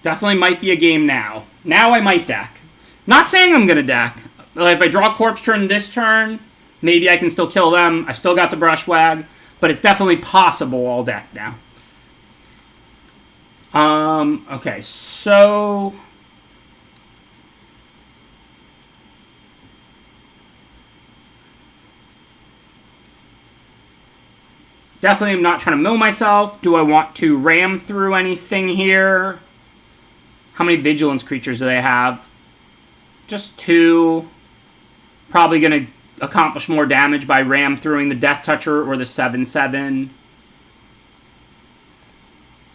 Definitely might be a game now. Now I might deck. Not saying I'm going to deck. If I draw Corpse Turn this turn, maybe I can still kill them. I still got the Brushwag, but it's definitely possible I'll deck now. Okay, so... Definitely am not trying to mill myself. Do I want to ram through anything here? How many Vigilance creatures do they have? Just 2. Probably going to accomplish more damage by ram throwing the Death Toucher or the 7/7.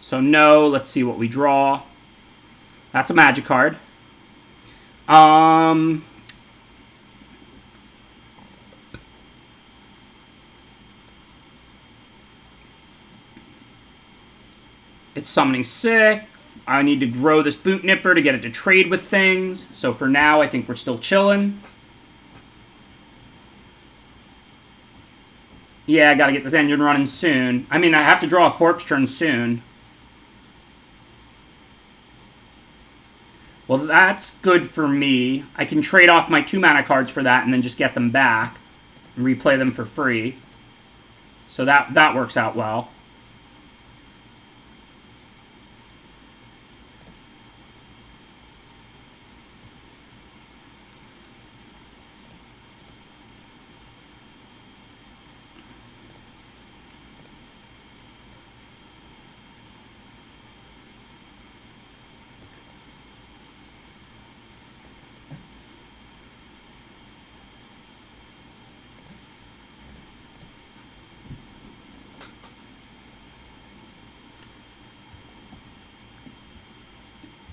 So no, let's see what we draw. That's a magic card. It's summoning sick. I need to grow this Boot Nipper to get it to trade with things. So for now, I think we're still chilling. Yeah, I gotta get this engine running soon. I mean, I have to draw a corpse turn soon. Well, that's good for me. I can trade off my 2 mana cards for that and then just get them back and replay them for free. So that works out well.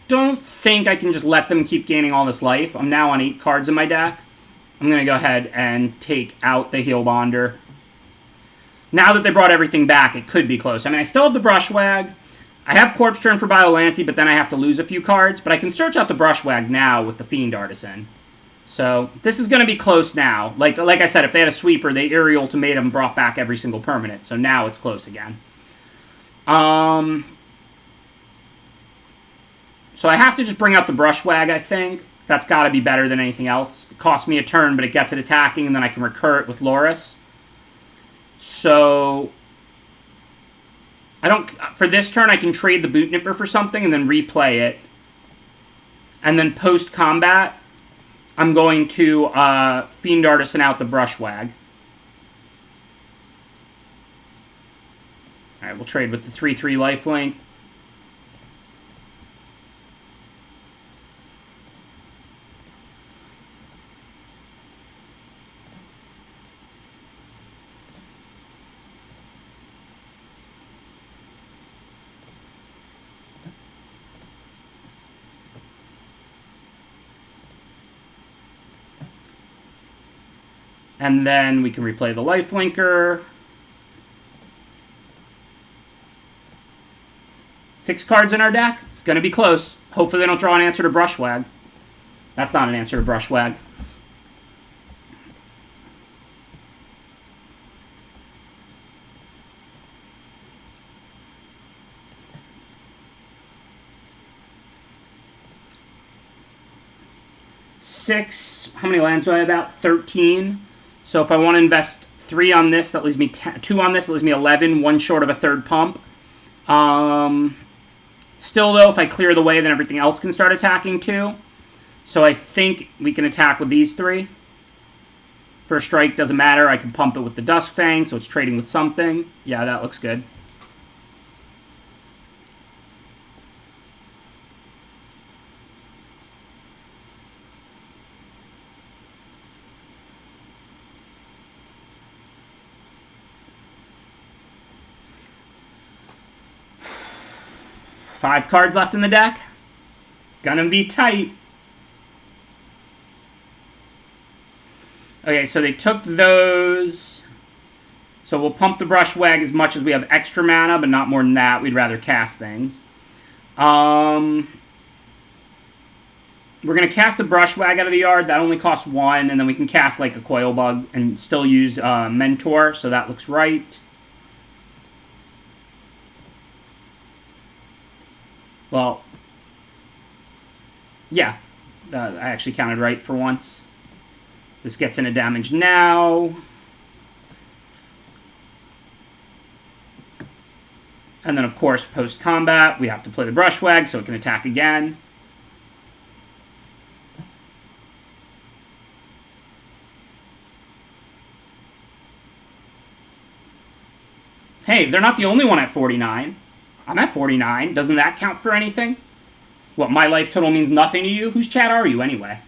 Don't think I can just let them keep gaining all this life. I'm now on 8 cards in my deck. I'm going to go ahead and take out the Heal Bonder. Now that they brought everything back, it could be close. I mean, I still have the Brushwag. I have Corpse Turn for Biollante, but then I have to lose a few cards. But I can search out the Brushwag now with the Fiend Artisan. So this is going to be close now. Like I said, if they had a sweeper, the Eerie Ultimatum brought back every single permanent. So now it's close again. So I have to just bring out the Brushwag, I think. That's got to be better than anything else. It costs me a turn, but it gets it attacking, and then I can recur it with Loris. So for this turn, I can trade the Boot Nipper for something and then replay it. And then post-combat, I'm going to Fiend Artisan out the Brushwag. Alright, we'll trade with the 3/3 lifelink. And then we can replay the lifelinker. 6 cards in our deck. It's going to be close. Hopefully they don't draw an answer to Brushwag. That's not an answer to Brushwag. How many lands do I have out? 13. So if I want to invest 3 on this, that leaves me 2 on this, that leaves me 11, 1 short of a third pump. Still, though, if I clear the way, then everything else can start attacking, too. So I think we can attack with these 3. First strike doesn't matter. I can pump it with the Duskfang, so it's trading with something. Yeah, that looks good. Five cards left in the deck. Gonna be tight. Okay, so they took those. So we'll pump the Brushwag as much as we have extra mana, but not more than that. We'd rather cast things. We're going to cast the Brushwag out of the yard. That only costs 1, and then we can cast like a Coil Bug and still use Mentor, so that looks right. Well, yeah, I actually counted right for once. This gets into damage now. And then, of course, post-combat, we have to play the Brushwag so it can attack again. Hey, they're not the only one at 49. I'm at 49. Doesn't that count for anything? What, my life total means nothing to you? Whose chat are you, anyway?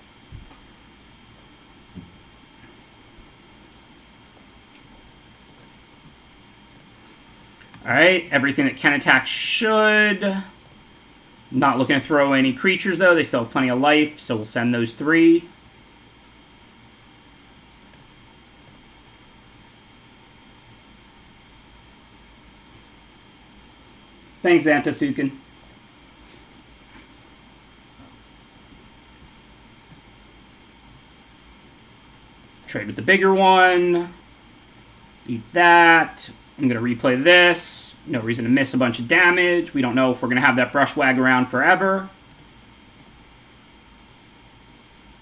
Alright, everything that can attack should. Not looking to throw any creatures, though. They still have plenty of life, so we'll send those 3. Thanks, Antasuken. Trade with the bigger one. Eat that. I'm going to replay this. No reason to miss a bunch of damage. We don't know if we're going to have that Brushwag around forever.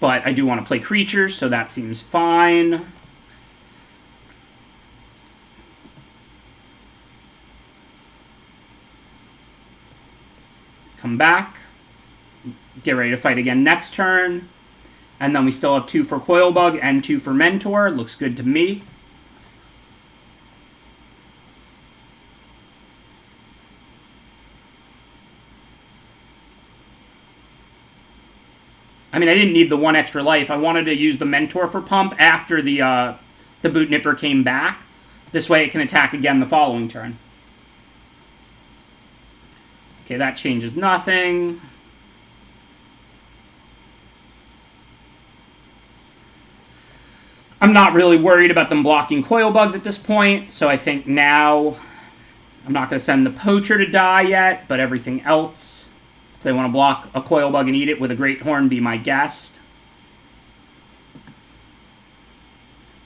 But I do want to play creatures, so that seems fine. Come back. Get ready to fight again next turn. And then we still have 2 for Coilbug and 2 for Mentor. Looks good to me. I mean, I didn't need the 1 extra life. I wanted to use the Mentor for pump after the Boot Nipper came back. This way it can attack again the following turn. Okay, that changes nothing. I'm not really worried about them blocking Coilbugs at this point, so I think now I'm not going to send the Poacher to die yet, but everything else, if they want to block a Coilbug and eat it with a Great Horn, be my guest.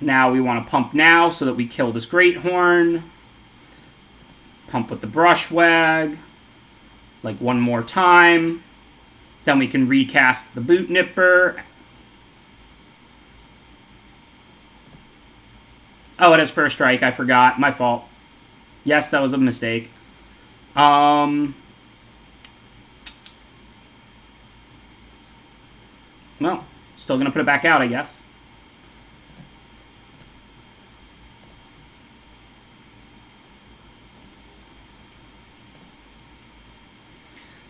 Now we want to pump now so that we kill this Great Horn. Pump with the Brushwag. Like 1 more time. Then we can recast the Boot Nipper. Oh, it has First Strike. I forgot. My fault. Yes, that was a mistake. Well, still going to put it back out, I guess.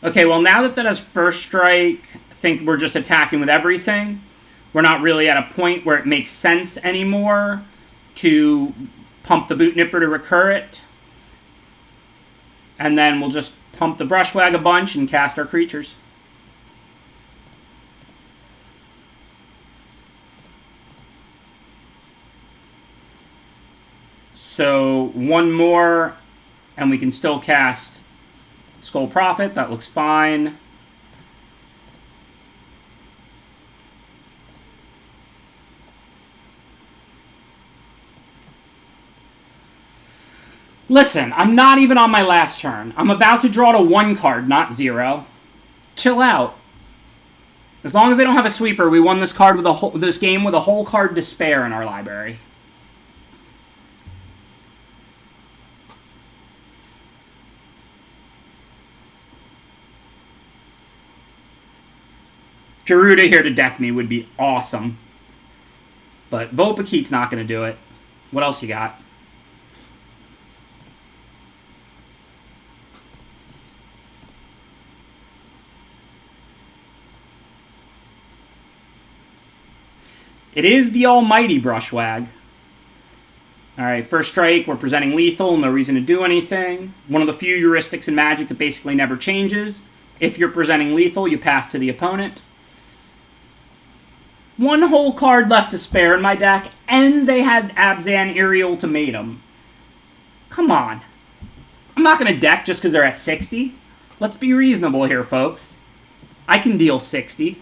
Okay, well, now that has First Strike, I think we're just attacking with everything. We're not really at a point where it makes sense anymore to pump the Boot Nipper to recur it. And then we'll just pump the Brushwag a bunch and cast our creatures. So 1 more, and we can still cast Skull Prophet. That looks fine. Listen, I'm not even on my last turn. I'm about to draw to 1 card, not 0. Chill out. As long as they don't have a sweeper, we won this card with this game with a whole card to spare in our library. Garuda here to deck me would be awesome. But Vulpikeet's not going to do it. What else you got? It is the almighty Brushwag. Alright, First Strike, we're presenting lethal, no reason to do anything. One of the few heuristics in Magic that basically never changes. If you're presenting lethal, you pass to the opponent. 1 whole card left to spare in my deck, and they had Abzan Eerie Ultimatum. Come on. I'm not going to deck just because they're at 60. Let's be reasonable here, folks. I can deal 60.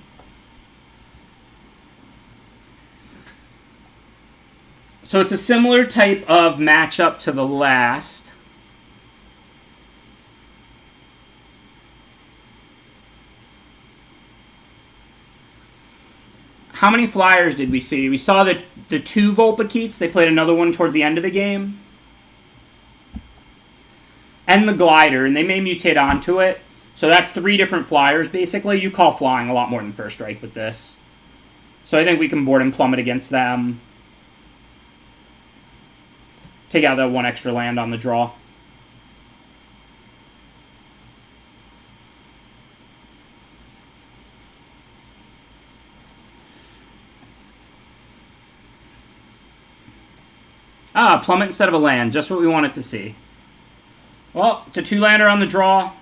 So it's a similar type of matchup to the last. How many flyers did we see? We saw the 2 Vulpikeets. They played another one towards the end of the game. And the Glider, and they may mutate onto it. So that's 3 different flyers, basically. You call flying a lot more than First Strike with this. So I think we can board and plummet against them. Take out that 1 extra land on the draw. Ah, plummet instead of a land. Just what we wanted to see. Well, it's a 2-lander on the draw.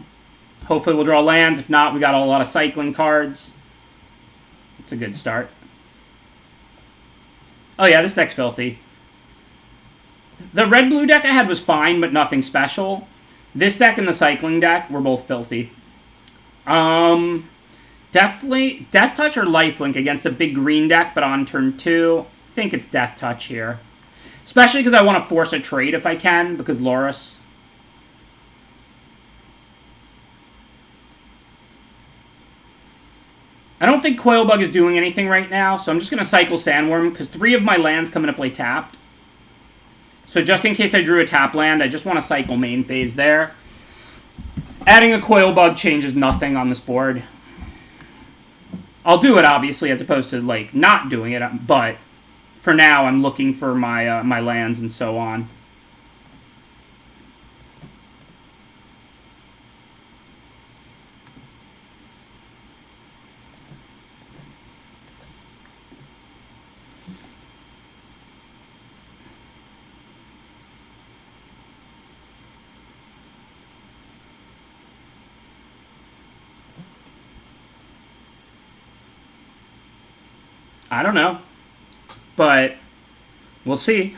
Hopefully we'll draw lands. If not, we got a lot of cycling cards. It's a good start. Oh yeah, this deck's filthy. The red-blue deck I had was fine, but nothing special. This deck and the cycling deck were both filthy. Death Touch or Lifelink against a big green deck, but on turn 2. I think it's Death Touch here. Especially because I want to force a trade if I can, because Loris. I don't think Coilbug is doing anything right now, so I'm just going to cycle Sandworm, because 3 of my lands come into play tapped. So just in case I drew a tap land, I just want to cycle main phase there. Adding a Coilbug changes nothing on this board. I'll do it, obviously, as opposed to, like, not doing it, but for now, I'm looking for my, my lands and so on. I don't know, but we'll see.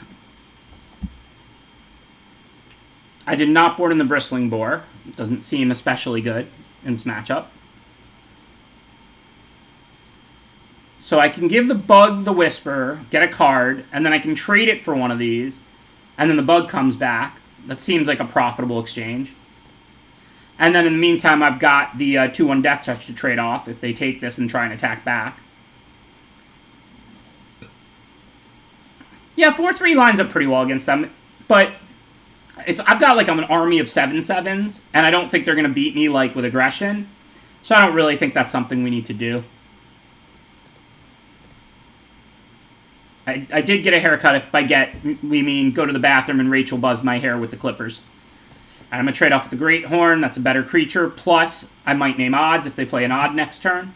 I did not board in the Bristling Boar. It doesn't seem especially good in this matchup. So I can give the Bug the Whisper, get a card, and then I can trade it for one of these, and then the Bug comes back. That seems like a profitable exchange. And then in the meantime, I've got the 2-1 Death Touch to trade off if they take this and try and attack back. Yeah, 4-3 lines up pretty well against them, but I've got like an army of 7/7s, and I don't think they're going to beat me like with aggression, so I don't really think that's something we need to do. I did get a haircut. If by get, we mean go to the bathroom and Rachel buzzed my hair with the clippers. And I'm going to trade off with the Great Horn. That's a better creature. Plus, I might name odds if they play an odd next turn.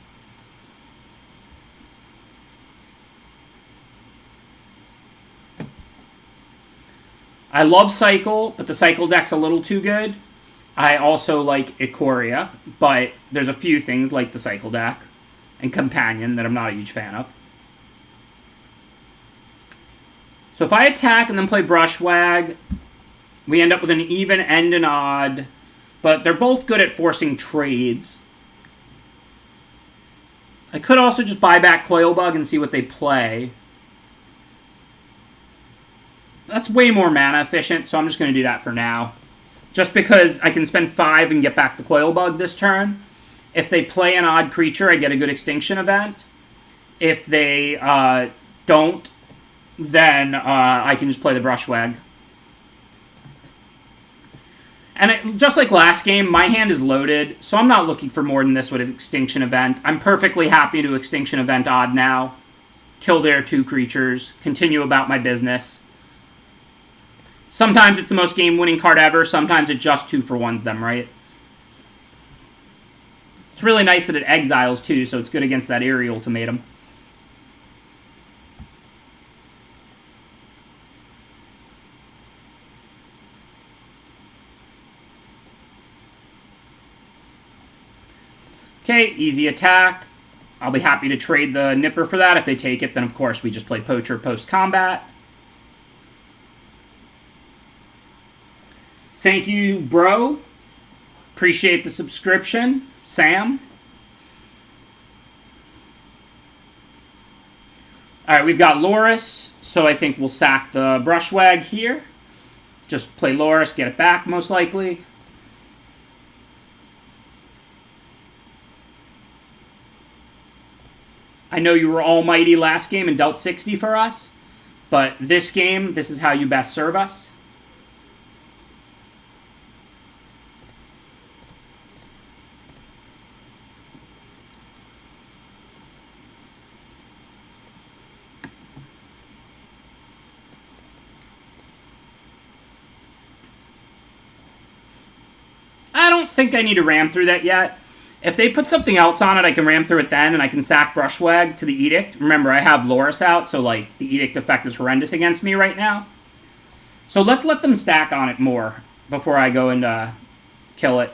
I love Cycle, but the Cycle deck's a little too good. I also like Ikoria, but there's a few things like the Cycle deck and Companion that I'm not a huge fan of. So if I attack and then play Brushwag, we end up with an even and an odd, but they're both good at forcing trades. I could also just buy back Coilbug and see what they play. That's way more mana efficient, so I'm just going to do that for now. Just because I can spend 5 and get back the Coilbug this turn. If they play an odd creature, I get a good extinction event. If they don't, then I can just play the Brushwag. And just like last game, my hand is loaded, so I'm not looking for more than this with an extinction event. I'm perfectly happy to extinction event odd now. Kill their 2 creatures. Continue about my business. Sometimes it's the most game-winning card ever. Sometimes it just 2-for-1s them, right? It's really nice that it exiles, too, so it's good against that Eerie Ultimatum. Okay, easy attack. I'll be happy to trade the Nipper for that. If they take it, then of course we just play Poacher post-combat. Thank you, bro. Appreciate the subscription, Sam. All right, we've got Loris, so I think we'll sack the Brushwag here. Just play Loris, get it back, most likely. I know you were almighty last game and dealt 60 for us, but this game, this is how you best serve us. I don't think I need to ram through that yet. If they put something else on it, I can ram through it then, and I can sack Brushwag to the Edict. Remember, I have Loris out, so like the Edict effect is horrendous against me right now. So let's let them stack on it more before I go and kill it.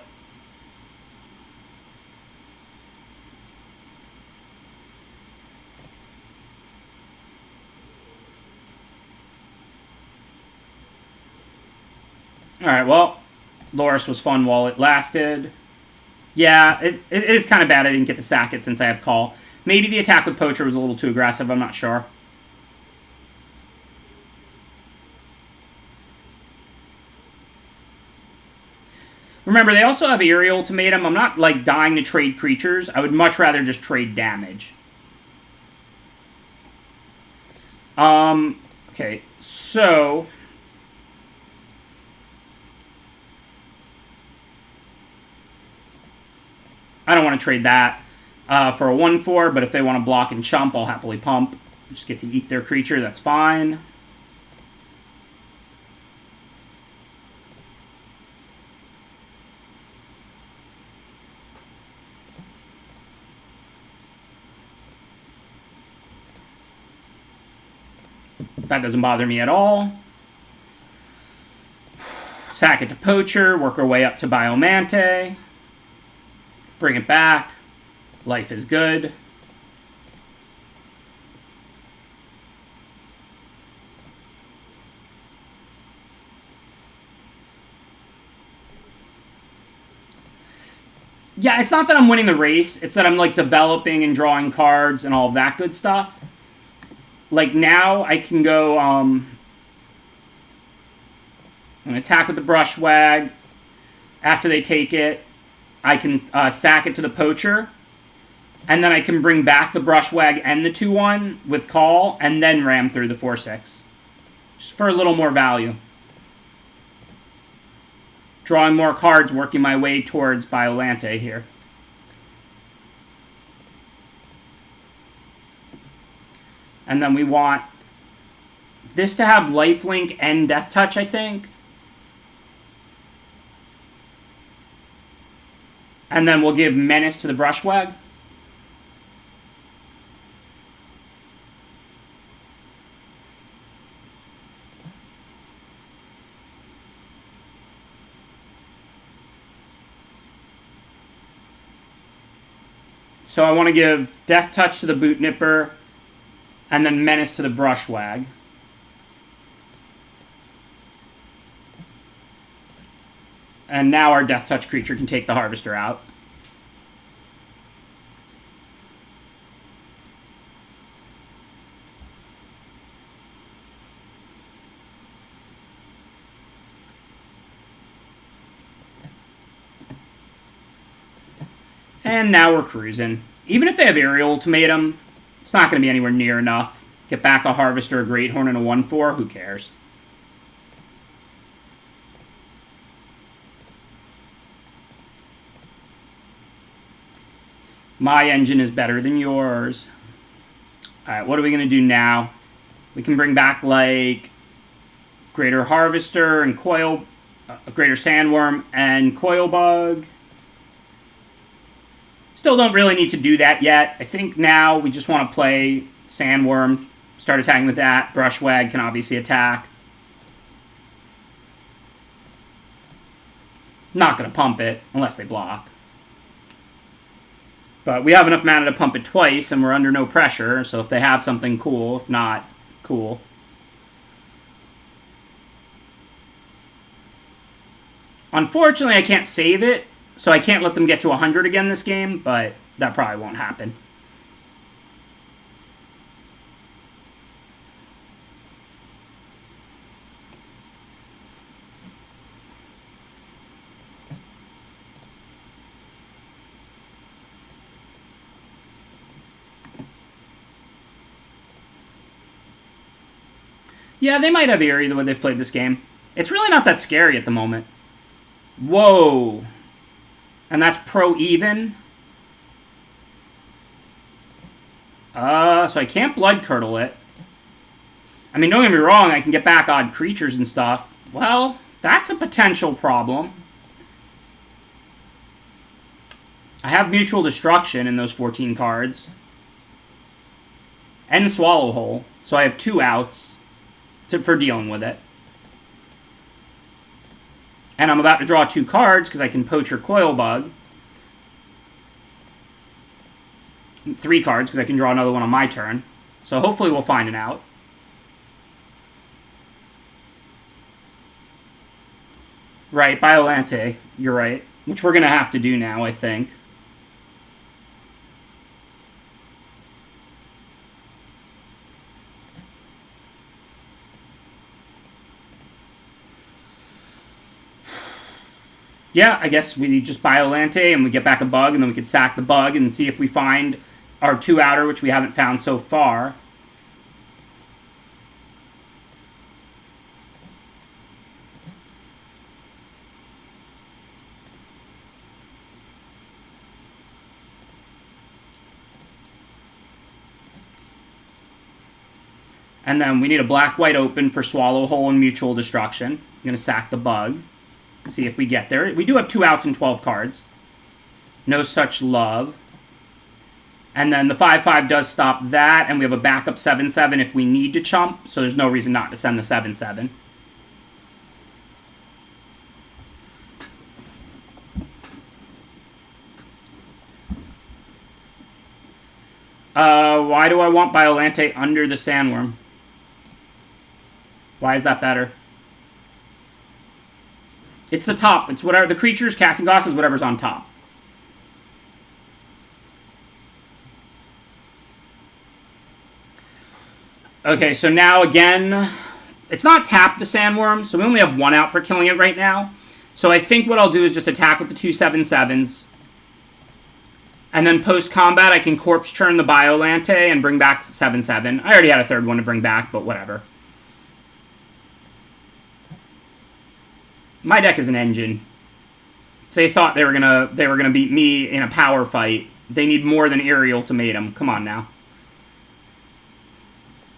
Alright, well, Loris was fun while it lasted. Yeah, it is kind of bad I didn't get to sack it since I have Call. Maybe the attack with Poacher was a little too aggressive, I'm not sure. Remember, they also have Eerie Ultimatum. I'm not, like, dying to trade creatures. I would much rather just trade damage. Okay, so... I don't want to trade that for a 1/4, but if they want to block and chump, I'll happily pump. Just get to eat their creature, that's fine. That doesn't bother me at all. Sack it to Poacher, work our way up to Biomante. Bring it back. Life is good. Yeah, it's not that I'm winning the race. It's that I'm, like, developing and drawing cards and all of that good stuff. Like, now I can go, I'm going to attack with the Brushwag. After they take it, I can sack it to the Poacher. And then I can bring back the Brushwag and the 2/1 with Call, and then ram through the 4/6. Just for a little more value. Drawing more cards, working my way towards Biolante here. And then we want this to have Lifelink and Death Touch, I think. And then we'll give Menace to the Brushwag. So I want to give Death Touch to the Boot Nipper, and then Menace to the Brushwag. And now our Death Touch creature can take the Harvester out. And now we're cruising. Even if they have Aerial Ultimatum, it's not going to be anywhere near enough. Get back a Harvester, a Greathorn, and a 1/4. Who cares? My engine is better than yours. Alright, what are we going to do now? We can bring back, like, Greater Harvester and Coil... Greater Sandworm and Coil Bug. Still don't really need to do that yet. I think now we just want to play Sandworm. Start attacking with that. Brushwag can obviously attack. Not going to pump it unless they block. But we have enough mana to pump it twice, and we're under no pressure. So if they have something, cool. If not, cool. Unfortunately, I can't save it. So I can't let them get to 100 again this game, but that probably won't happen. Yeah, they might have Eerie the way they've played this game. It's really not that scary at the moment. Whoa. And that's pro-even. So I can't Blood Curdle it. I mean, don't get me wrong, I can get back odd creatures and stuff. Well, that's a potential problem. I have Mutual Destruction in those 14 cards. And Swallow Hole. So I have 2 outs for dealing with it. And I'm about to draw 2 cards because I can Poacher Coil Bug. 3 cards because I can draw another one on my turn. So hopefully we'll find an out. Right, Biolante. You're right. Which we're going to have to do now, I think. Yeah, I guess we just Biolante and we get back a bug, and then we could sack the bug and see if we find our 2 outer, which we haven't found so far. And then we need a black-white open for Swallow Hole and Mutual Destruction. I'm going to sack the bug. See if we get there. We do have 2 outs and 12 cards. No Such Love. And then the 5/5 does stop that, and we have a backup 7/7 if we need to chump, so there's no reason not to send the 7/7. Why do I want Biolante under the Sandworm? Why is that better? It's the top. It's whatever. The creatures, casting cost is whatever's on top. Okay, so now again, it's not tap the Sandworm, so we only have 1 out for killing it right now. So I think what I'll do is just attack with the 2 7/7s. And then post-combat, I can Corpse Churn the Biolante and bring back 7/7. I already had a 3rd one to bring back, but whatever. My deck is an engine. If they thought they were gonna beat me in a power fight, they need more than Aerial Ultimatum. Come on now.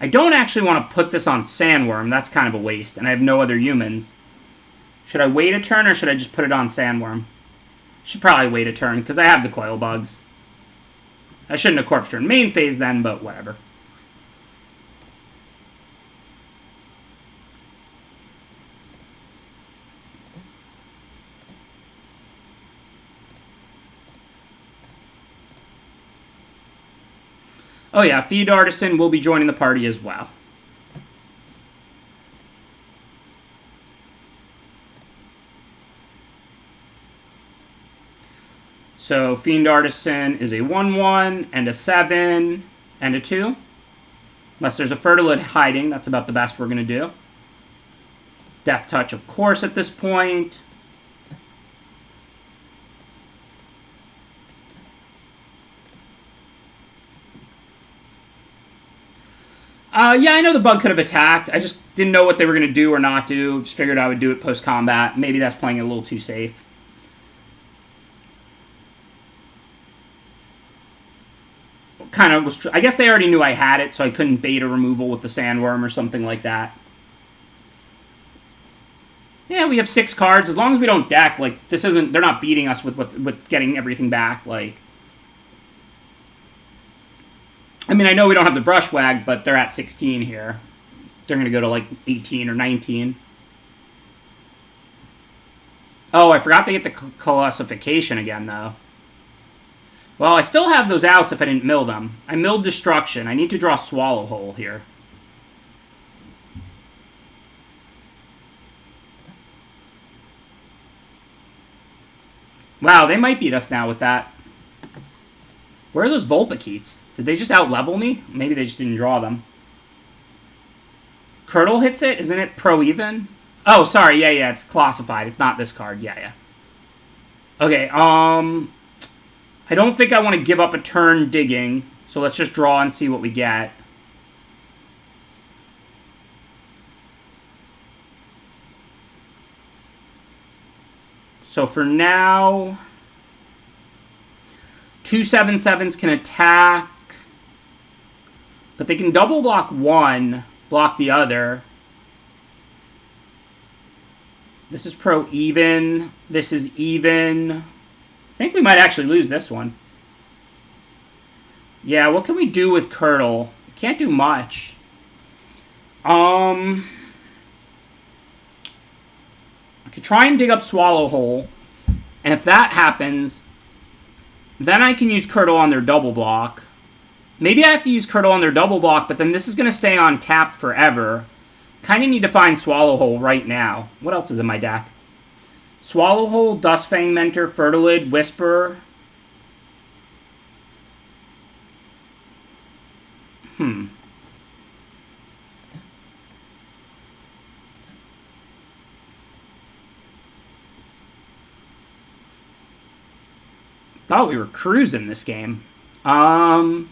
I don't actually want to put this on Sandworm. That's kind of a waste, and I have no other humans. Should I wait a turn, or should I just put it on Sandworm? Should probably wait a turn, because I have the Coil Bugs. I shouldn't have Corpse Turn main phase then, but whatever. Oh yeah, Feed Artisan will be joining the party as well. So Fiend Artisan is a 1/1 and a 7 and a 2. Unless there's a Fertilid hiding, that's about the best we're going to do. Death Touch, of course, at this point. Yeah, I know the bug could have attacked. I just didn't know what they were going to do or not do. Just figured I would do it post-combat. Maybe that's playing it a little too safe. Kind of was. I guess they already knew I had it, so I couldn't bait a removal with the Sandworm or something like that. Yeah, we have 6 cards. As long as we don't deck, like, this isn't. They're not beating us with getting everything back. Like, I mean, I know we don't have the Brushwag, but they're at 16 here. They're going to go to, like, 18 or 19. Oh, I forgot to get the Colossification again, though. Well, I still have those outs if I didn't mill them. I milled Destruction. I need to draw Swallow Hole here. Wow, they might beat us now with that. Where are those Vulpikeets? Did they just out-level me? Maybe they just didn't draw them. Curdle hits it? Isn't it pro-even? Oh, sorry. Yeah, it's classified. It's not this card. Yeah. Okay, I don't think I want to give up a turn digging, so let's just draw and see what we get. So for now, 2 7/7s can attack, but they can double block one, block the other. This is pro-even. This is even. I think we might actually lose this one. Yeah, what can we do with Curdle? Can't do much. I could try and dig up Swallow Hole. And if that happens, then I can use Curdle on their double block. Maybe I have to use Curdle on their double block, but then this is going to stay on tap forever. Kind of need to find Swallow Hole right now. What else is in my deck? Swallow Hole, Dustfang Mentor, Fertilid, Whisper. Thought we were cruising this game. Because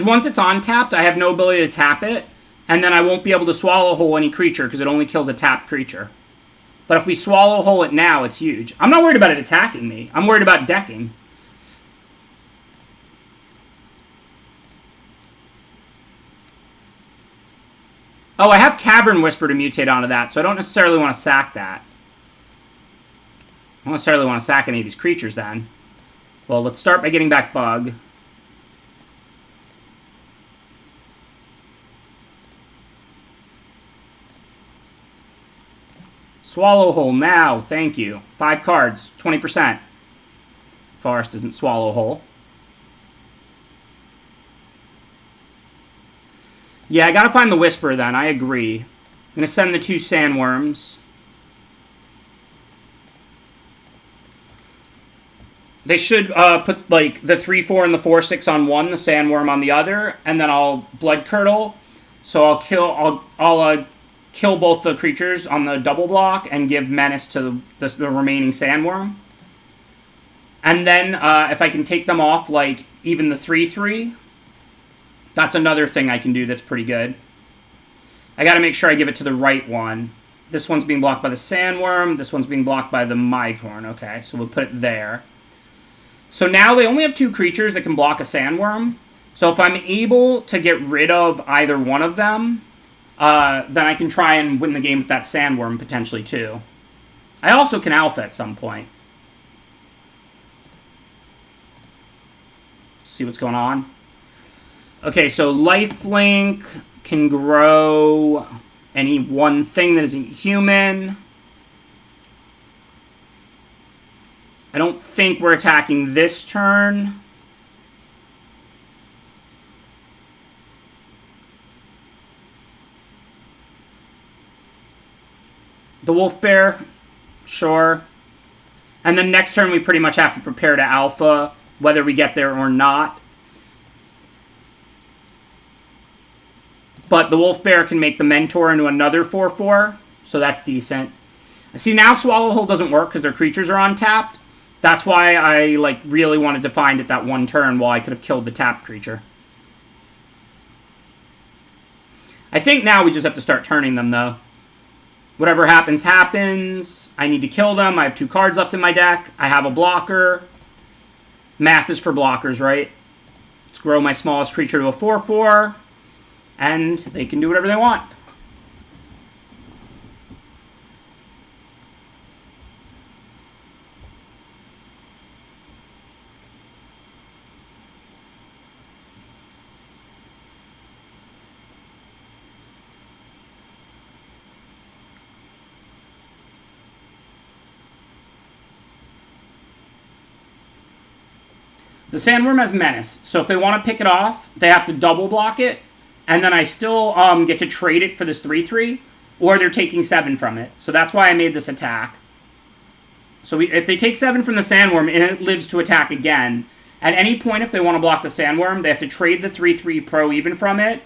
once it's untapped, I have no ability to tap it, and then I won't be able to swallow whole any creature because it only kills a tapped creature. But if we swallow whole it now, it's huge. I'm not worried about it attacking me. I'm worried about decking. Oh, I have Cavern Whisper to mutate onto that, so I don't necessarily want to sack that. I don't necessarily want to sack any of these creatures then. Well, let's start by getting back Bug. Swallow Whole now, thank you. 5 cards, 20%. Forest doesn't swallow whole. Yeah, I gotta find the Whisper then, I agree. I'm gonna send the 2 Sandworms. They should put like the 3/4 and the 4/6 on one, the Sandworm on the other, and then I'll Blood Curdle. So I'll kill both the creatures on the double block and give Menace to the remaining Sandworm. And then if I can take them off, like even the 3/3, that's another thing I can do that's pretty good. I got to make sure I give it to the right one. This one's being blocked by the Sandworm. This one's being blocked by the Mycorn. Okay, so we'll put it there. So now they only have 2 creatures that can block a Sandworm. So if I'm able to get rid of either one of them, then I can try and win the game with that Sandworm potentially too. I also can Alpha at some point. See what's going on. Okay, so Lifelink can grow any one thing that isn't human. I don't think we're attacking this turn. The Wolf Bear, sure. And then next turn we pretty much have to prepare to Alpha, whether we get there or not. But the Wolf Bear can make the Mentor into another 4/4, so that's decent. See, now Swallow Whole doesn't work because their creatures are untapped. That's why I really wanted to find it that one turn while I could have killed the tapped creature. I think now we just have to start turning them, though. Whatever happens, happens. I need to kill them. I have 2 cards left in my deck. I have a blocker. Math is for blockers, right? Let's grow my smallest creature to a 4/4. And they can do whatever they want. The Sandworm has Menace, so if they want to pick it off, they have to double block it, and then I still get to trade it for this 3/3, or they're taking 7 from it. So that's why I made this attack. So if they take 7 from the Sandworm, and it lives to attack again, at any point if they want to block the Sandworm, they have to trade the 3/3 pro even from it,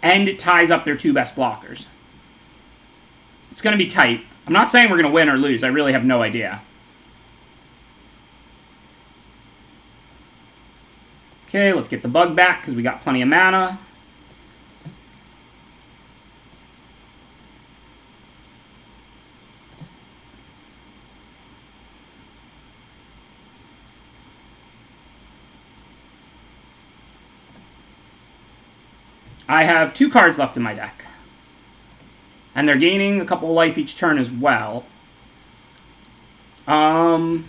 and it ties up their 2 best blockers. It's going to be tight. I'm not saying we're going to win or lose. I really have no idea. Okay, let's get the Bug back because we got plenty of mana. I have 2 cards left in my deck. And they're gaining a couple of life each turn as well. Guess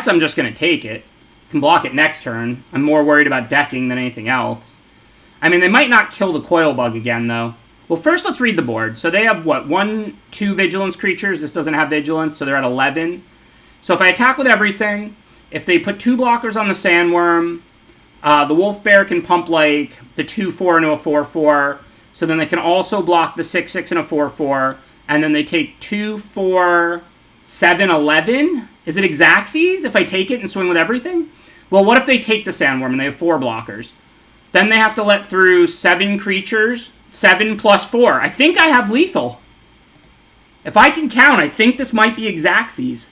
I'm just going to take it. Can block it next turn. I'm more worried about decking than anything else. I mean, they might not kill the Coil Bug again, though. Well, first let's read the board. So they have, what, 1, 2 Vigilance creatures. This doesn't have Vigilance, so they're at 11. So if I attack with everything, if they put 2 blockers on the Sandworm, the Wolf Bear can pump, like, the 2/4 into a 4/4. So then they can also block the 6/6 and a 4/4. And then they take 2, 4, 7, 11? Is it Xaxes if I take it and swing with everything? Well, what if they take the Sandworm and they have 4 blockers? Then they have to let through 7 creatures, 7 plus 4. I think I have lethal. If I can count, I think this might be Xaxes.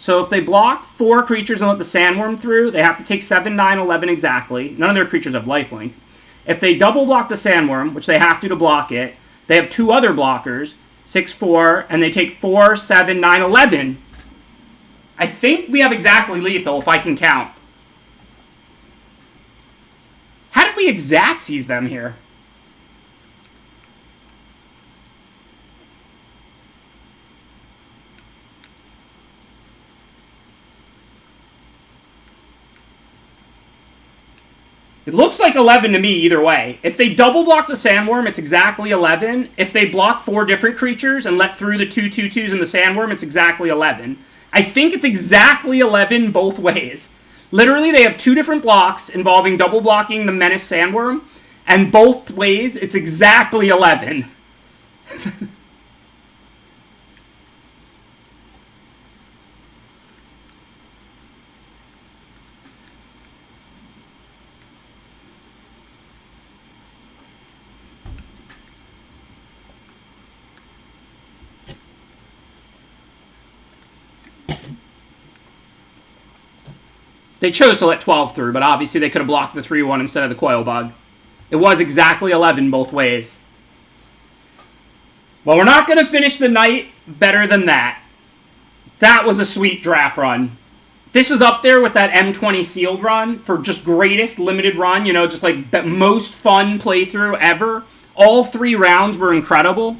So if they block 4 creatures and let the Sandworm through, they have to take 7, 9, 11 exactly. None of their creatures have lifelink. If they double block the Sandworm, which they have to block it, they have 2 other blockers, 6, 4, and they take 4, 7, 9, 11. I think we have exactly lethal, if I can count. How did we Xaxes them here? It looks like 11 to me either way. If they double block the Sandworm, it's exactly 11. If they block 4 different creatures and let through the 2/2/2s and the Sandworm, it's exactly 11. I think it's exactly 11 both ways. Literally, they have 2 different blocks involving double blocking the Menace Sandworm, and both ways, it's exactly 11. They chose to let 12 through, but obviously they could have blocked the 3/1 instead of the Coil Bug. It was exactly 11 both ways. Well, we're not going to finish the night better than that. That was a sweet draft run. This is up there with that M20 sealed run for just greatest limited run, you know, just like most fun playthrough ever. All 3 rounds were incredible.